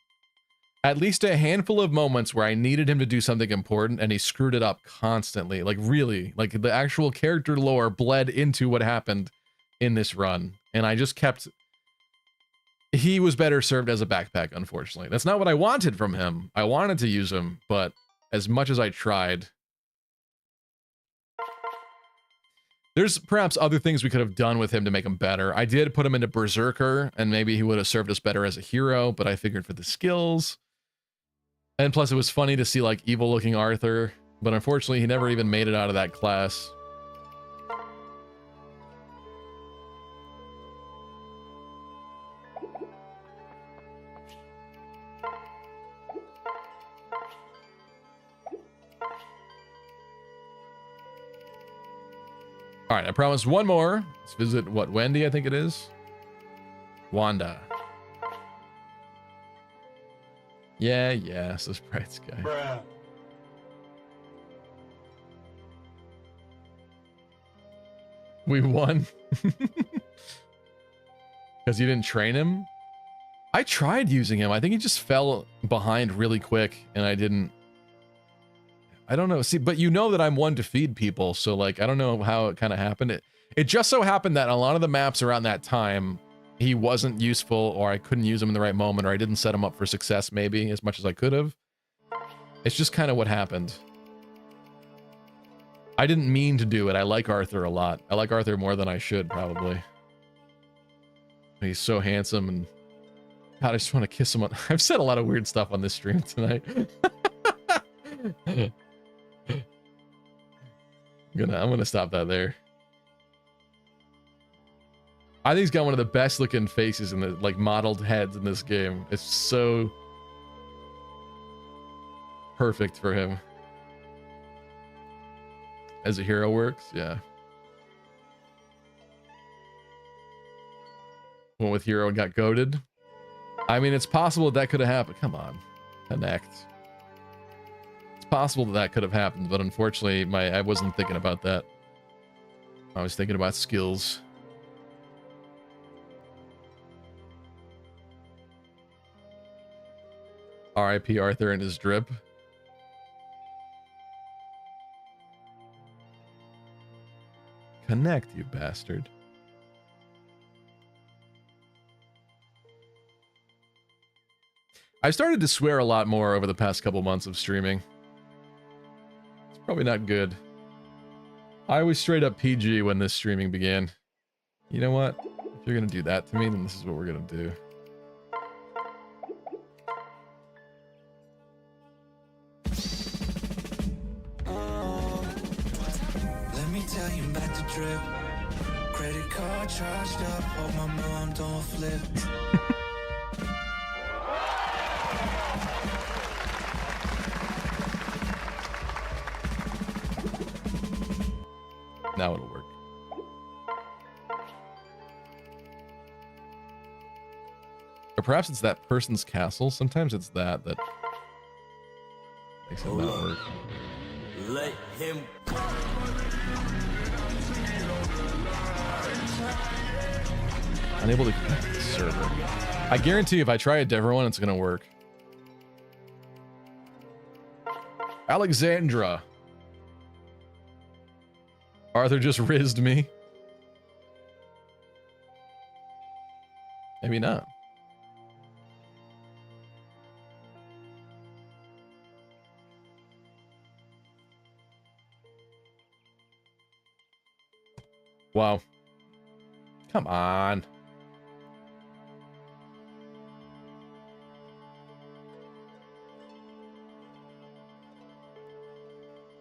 least a handful of moments where I needed him to do something important, and he screwed it up constantly. Like, really. Like, the actual character lore bled into what happened in this run. And I just kept... He was better served as a backpack, unfortunately. That's not what I wanted from him. I wanted to use him, but as much as I tried... There's perhaps other things we could have done with him to make him better. I did put him into Berserker, and maybe he would have served us better as a hero, but I figured for the skills. And plus, it was funny to see, like, evil-looking Arthur, but unfortunately, he never even made it out of that class. All right, I promised one more. Let's visit, what, Wendy, I think it is? Wanda. Yeah, says Bright Sky. Bruh. We won. Because you didn't train him? I tried using him. I think he just fell behind really quick, and I didn't... I don't know. See, but you know that I'm one to feed people, so, like, I don't know how it kind of happened. It just so happened that a lot of the maps around that time, he wasn't useful, or I couldn't use him in the right moment, or I didn't set him up for success maybe as much as I could have. It's just kind of what happened. I didn't mean to do it. I like Arthur a lot. I like Arthur more than I should, probably. He's so handsome, and God, I just want to kiss him. I've said a lot of weird stuff on this stream tonight. I'm gonna stop that there. I think he's got one of the best looking faces in the, like, modeled heads in this game. It's so perfect for him. As a hero works, yeah. Went with hero and got goated. I mean, it's possible that could have happened. Come on, connect. It's possible that could have happened, but unfortunately, I wasn't thinking about that. I was thinking about skills. R.I.P. Arthur and his drip. Connect, you bastard. I started to swear a lot more over the past couple months of streaming. It's probably not good. I was straight up PG when this streaming began. You know what? If you're gonna do that to me, then this is what we're gonna do. Tell you about the drip. Credit card charged up. Hope my mom don't flip. Now it'll work. Or perhaps it's that person's castle. Sometimes it's that makes it not work. Let him. Unable to connect to the server. I guarantee if I try a different one, it's gonna work. Alexandra. Arthur just rizzed me. Maybe not. Wow. Come on.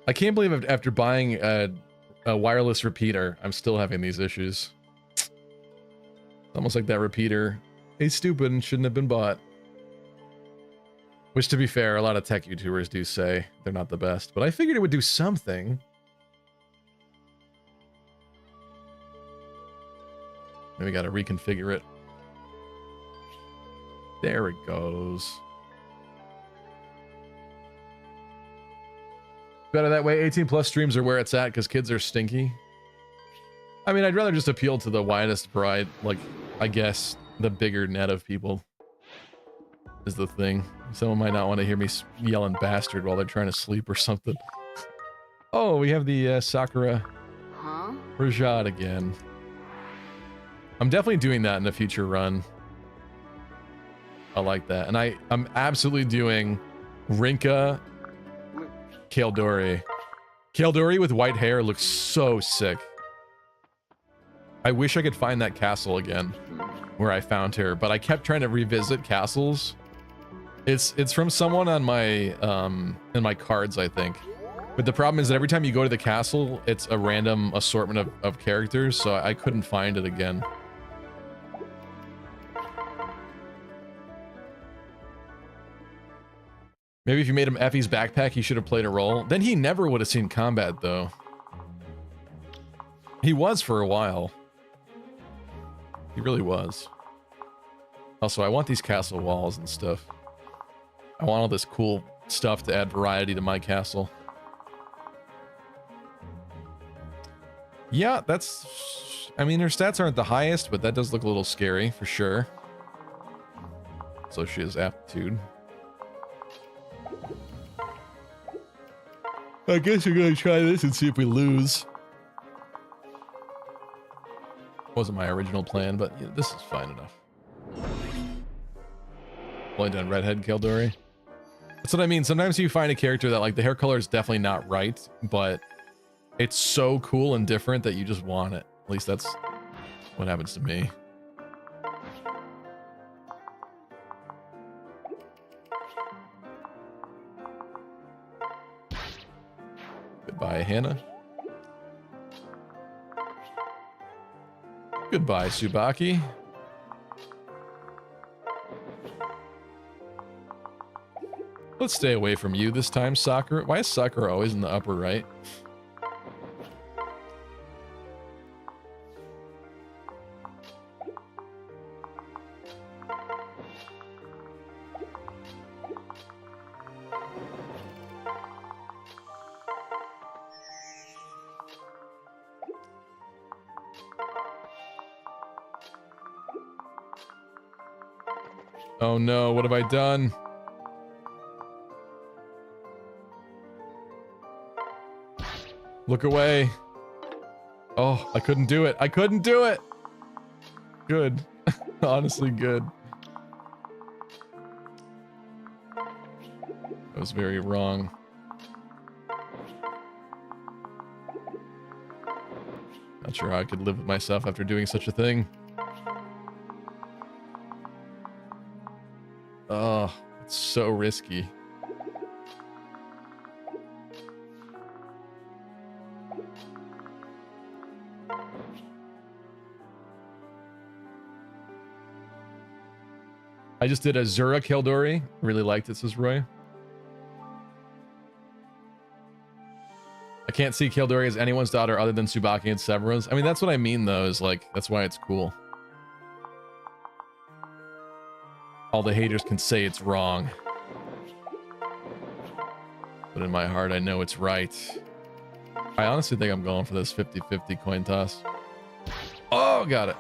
I can't believe after buying a wireless repeater, I'm still having these issues. It's almost like that repeater is stupid and shouldn't have been bought. Which, to be fair, a lot of tech YouTubers do say they're not the best, but I figured it would do something. Then we gotta reconfigure it. There it goes. Better that way. 18 plus streams are where it's at because kids are stinky. I mean, I'd rather just appeal to the widest variety, like, I guess, the bigger net of people is the thing. Someone might not want to hear me yelling bastard while they're trying to sleep or something. Oh, we have the Sakura Rajad again. I'm definitely doing that in a future run. I like that. And I'm absolutely doing Rinka Kaldori. Kaldori with white hair looks so sick. I wish I could find that castle again where I found her, but I kept trying to revisit castles. It's from someone on my in my cards, I think. But the problem is that every time you go to the castle, it's a random assortment of characters, so I couldn't find it again. Maybe if you made him Effie's backpack, he should have played a role. Then he never would have seen combat, though. He was for a while. He really was. Also, I want these castle walls and stuff. I want all this cool stuff to add variety to my castle. Yeah, that's... I mean, her stats aren't the highest, but that does look a little scary, for sure. So she has aptitude. I guess we're gonna try this and see if we lose. Wasn't my original plan, but this is fine enough. Only done redhead Kildori. That's what I mean. Sometimes you find a character that like the hair color is definitely not right, but it's so cool and different that you just want it. At least that's what happens to me. Goodbye, Hannah. Goodbye, Tsubaki. Let's stay away from you this time, Sakura. Why is Sakura always in the upper right? Oh no, what have I done? Look away. Oh, I couldn't do it. I couldn't do it. Good. Honestly, good. I was very wrong. Not sure how I could live with myself after doing such a thing. Oh, it's so risky. I just did Azura Kildori. Really liked it, says Roy. I can't see Kildori as anyone's daughter other than Tsubaki and Severa's. I mean, that's what I mean, though, is like, that's why it's cool. All the haters can say it's wrong. But in my heart, I know it's right. I honestly think I'm going for this 50-50 coin toss. Oh, got it.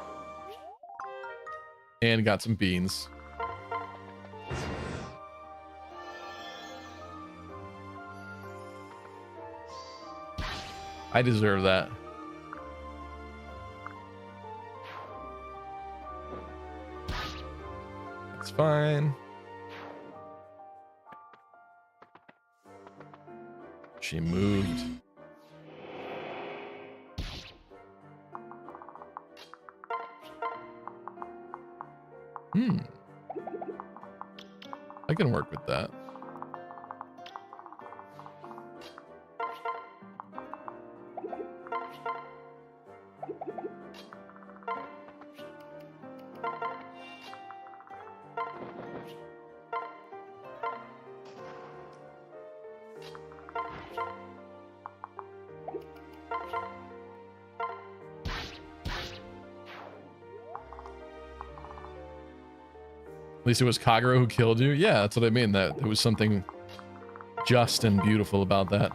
And got some beans. I deserve that. It's fine. She moved. I can work with that. At least it was Kagero who killed you. Yeah, that's what I mean. That there was something just and beautiful about that.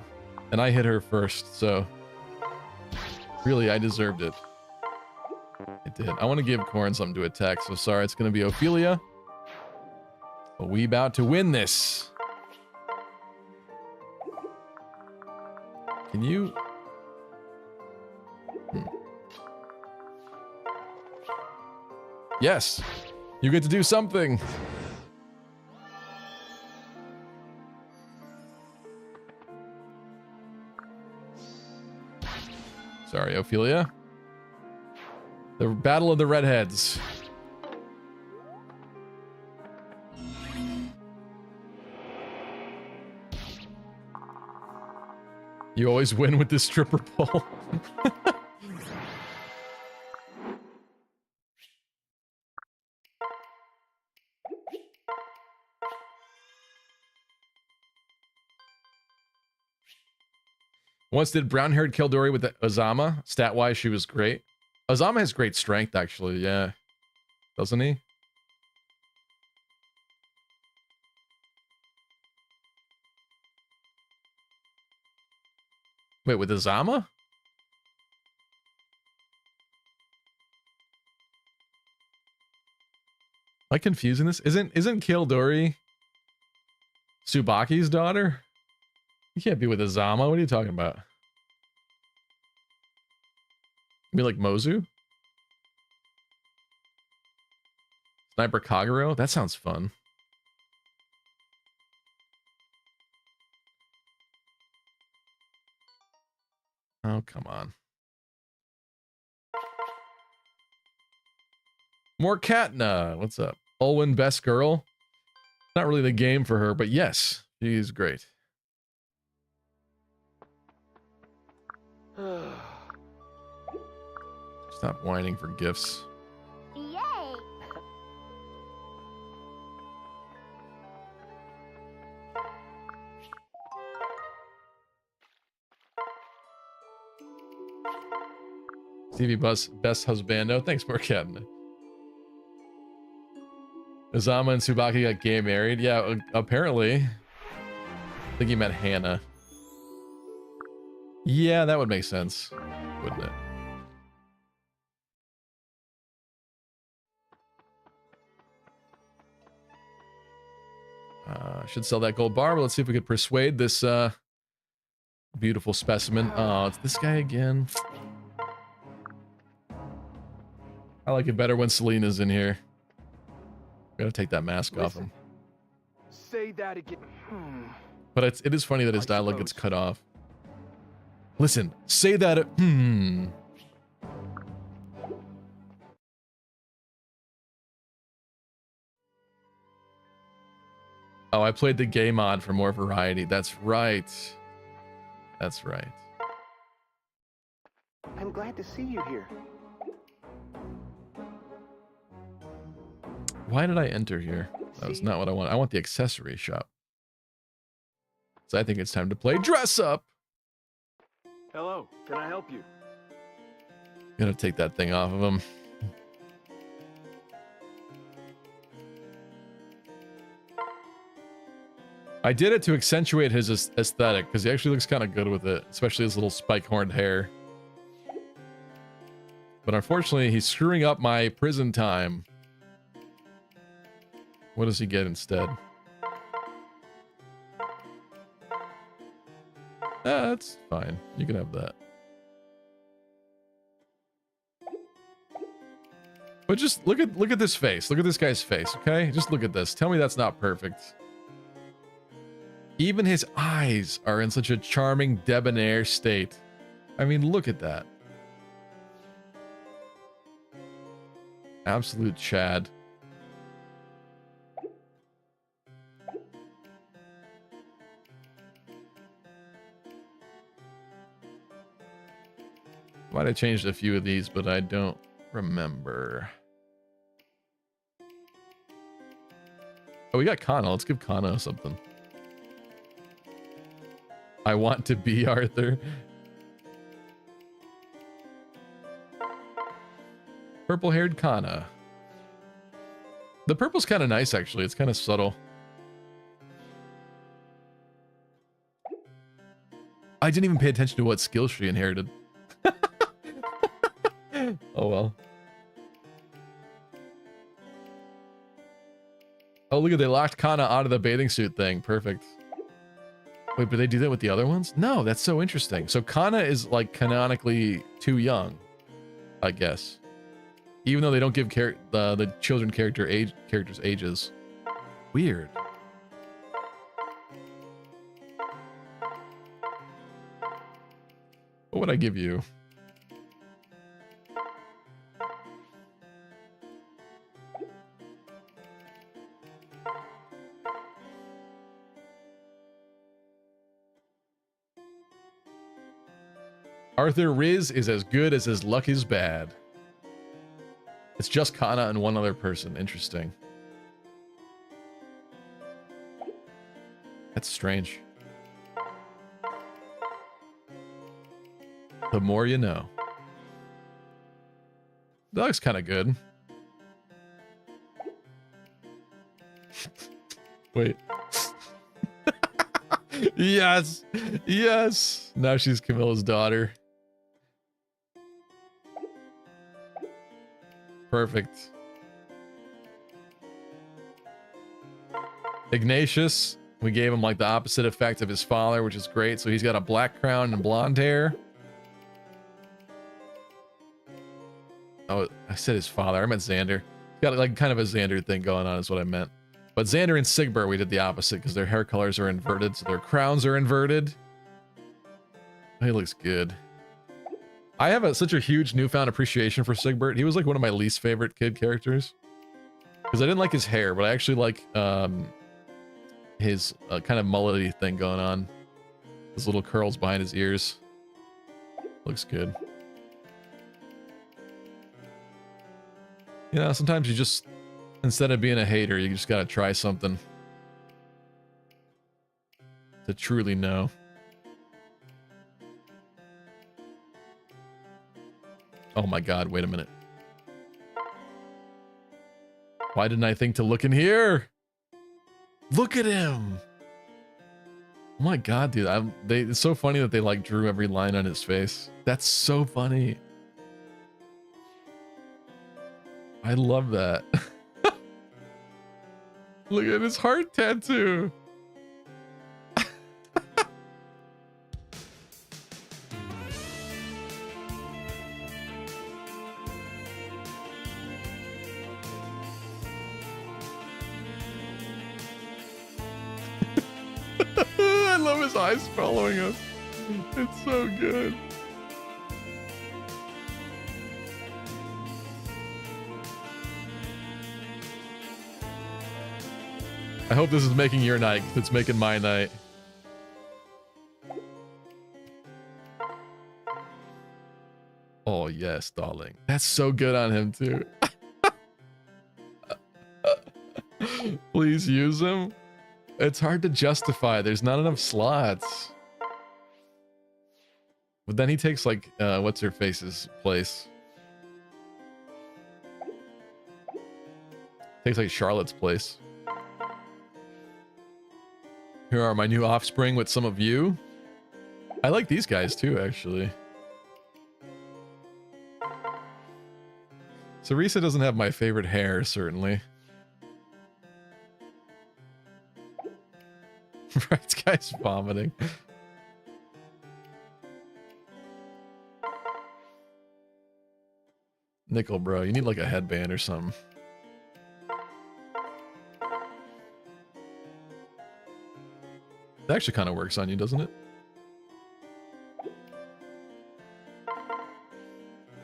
And I hit her first, so really I deserved it. I did. I want to give Corrin something to attack, so sorry, it's going to be Ophelia. But we about to win this. Can you... Yes! You get to do something! Sorry, Ophelia. The Battle of the Redheads. You always win with this stripper pole. Once did brown-haired Kildori with the Azama. Stat-wise, she was great. Azama has great strength, actually, yeah. Doesn't he? Wait, with Azama? Am I confusing this? Isn't Kildori Tsubaki's daughter? You can't be with Azama. What are you talking about? You mean like Mozu? Sniper Kagero? That sounds fun. Oh, come on. More Katna. What's up? Olwen, best girl. Not really the game for her, but yes, she's great. Stop whining for gifts. Yay! Stevie Bus, best husbando. Thanks, Morcat. Azama and Tsubaki got gay married. Yeah, apparently. I think he meant Hannah. Yeah, that would make sense, wouldn't it? Should sell that gold bar, but let's see if we could persuade this beautiful specimen. Oh, it's this guy again. I like it better when Selena's in here. Gotta take that mask off him. Say that again. But it is funny that his dialogue gets cut off. Listen, say that. Oh, I played the gay mod for more variety. That's right. That's right. I'm glad to see you here. Why did I enter here? That was not what I want. I want the accessory shop. So I think it's time to play dress up. Hello, can I help you? Gonna take that thing off of him. I did it to accentuate his aesthetic because he actually looks kind of good with it, especially his little spike-horned hair. But unfortunately, he's screwing up my prison time. What does he get instead? That's fine. You can have that. But just look at this face. Look at this guy's face, okay? Just look at this. Tell me that's not perfect. Even his eyes are in such a charming, debonair state. I mean, look at that. Absolute Chad. Might have changed a few of these, but I don't remember. Oh, we got Kana. Let's give Kana something. I want to be Arthur. Purple-haired Kana. The purple's kind of nice, actually. It's kind of subtle. I didn't even pay attention to what skill she inherited. Oh, well. Oh, look at they locked Kana out of the bathing suit thing. Perfect. Wait, but they do that with the other ones? No, that's so interesting. So Kana is like canonically too young, I guess. Even though they don't give the children characters ages. Weird. What would I give you? Arthur Riz is as good as his luck is bad. It's just Kana and one other person. Interesting. That's strange. The more you know. That looks kind of good. Wait. Yes. Yes. Now she's Camilla's daughter. Perfect. Ignatius, we gave him like the opposite effect of his father, which is great. So he's got a black crown and blonde hair. Oh, I said his father. I meant Xander. Got like kind of a Xander thing going on is what I meant. But Xander and Sigbert, we did the opposite because their hair colors are inverted, so their crowns are inverted. He looks good. I have such a huge newfound appreciation for Sigbert. He was like one of my least favorite kid characters. Because I didn't like his hair, but I actually like his kind of mullety thing going on. His little curls behind his ears. Looks good. You know, sometimes you just, instead of being a hater, you just gotta try something to truly know. Oh my god, wait a minute. Why didn't I think to look in here? Look at him! Oh my god, dude. It's so funny that they like drew every line on his face. That's so funny. I love that. Look at his heart tattoo. I love his eyes following us. It's so good. I hope this is making your night, 'cause it's making my night. Oh yes, darling. That's so good on him too. Please use him. It's hard to justify. There's not enough slots. But then he takes like what's her face's place. Takes like Charlotte's place. Here are my new offspring with some of you. I like these guys too, actually. Sarisa doesn't have my favorite hair, certainly. Right, this guy's vomiting. Nickel, bro, you need like a headband or something. That actually kind of works on you, doesn't it?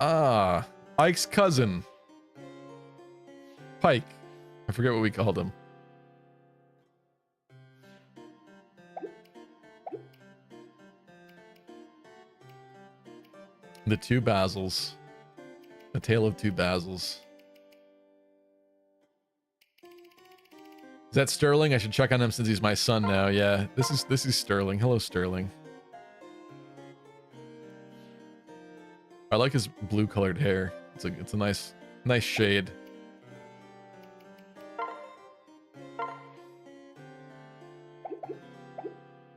Ah, Ike's cousin. Pike. I forget what we called him. The two Basils. A tale of two Basils. Is that Sterling? I should check on him since he's my son now. Yeah, this is Sterling. Hello, Sterling. I like his blue-colored hair. It's a nice shade.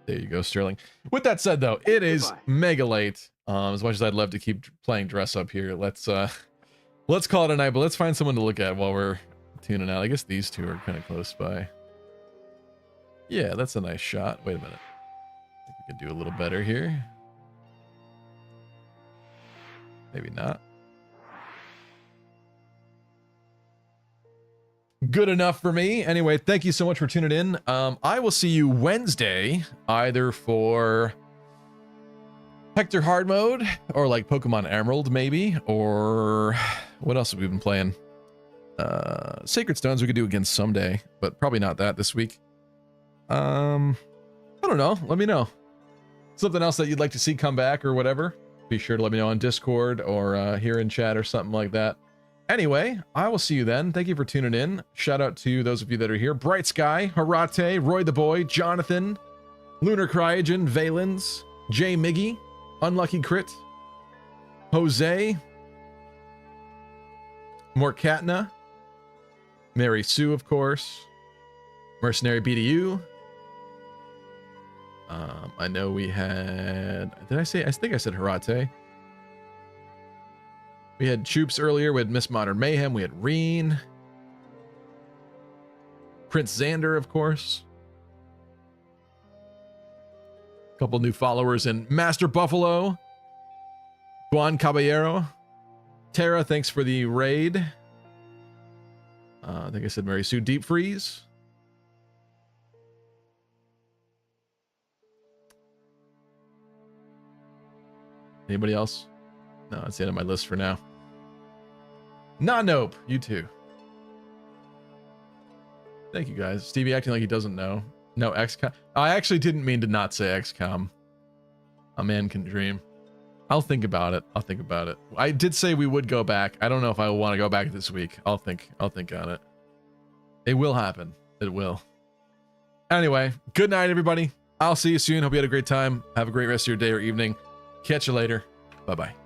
There you go, Sterling. With that said, though, it is mega late. As much as I'd love to keep playing dress up here, let's call it a night. But let's find someone to look at while we're tuning out. I guess these two are kind of close by. Yeah, that's a nice shot. Wait a minute. I think we could do a little better here. Maybe not. Good enough for me. Anyway, thank you so much for tuning in. I will see you Wednesday, either for Hector Hard Mode, or like Pokemon Emerald, maybe, or what else have we been playing? Sacred Stones we could do again someday, but probably not that this week. I don't know. Let me know. Something else that you'd like to see come back or whatever. Be sure to let me know on Discord or here in chat or something like that. Anyway, I will see you then. Thank you for tuning in. Shout out to those of you that are here. Bright Sky, Harate, Roy the Boy, Jonathan, Lunar Cryogen, Valens, Jay Miggy, Unlucky Crit, Jose, Morkatna, Mary Sue, of course, Mercenary BDU. I know we had... Did I say... I think I said Harate. We had Choops earlier. We had Miss Modern Mayhem. We had Reen. Prince Xander, of course. A couple new followers in Master Buffalo. Juan Caballero. Tara, thanks for the raid. I think I said Mary Sue. Deep freeze. Anybody else? No, that's the end of my list for now. Nope. You too. Thank you guys. Stevie acting like he doesn't know. No, XCOM. I actually didn't mean to not say XCOM. A man can dream. I'll think about it. I did say we would go back. I don't know if I want to go back this week. I'll think on it. It will happen. It will. Anyway, good night, everybody. I'll see you soon. Hope you had a great time. Have a great rest of your day or evening. Catch you later. Bye-bye.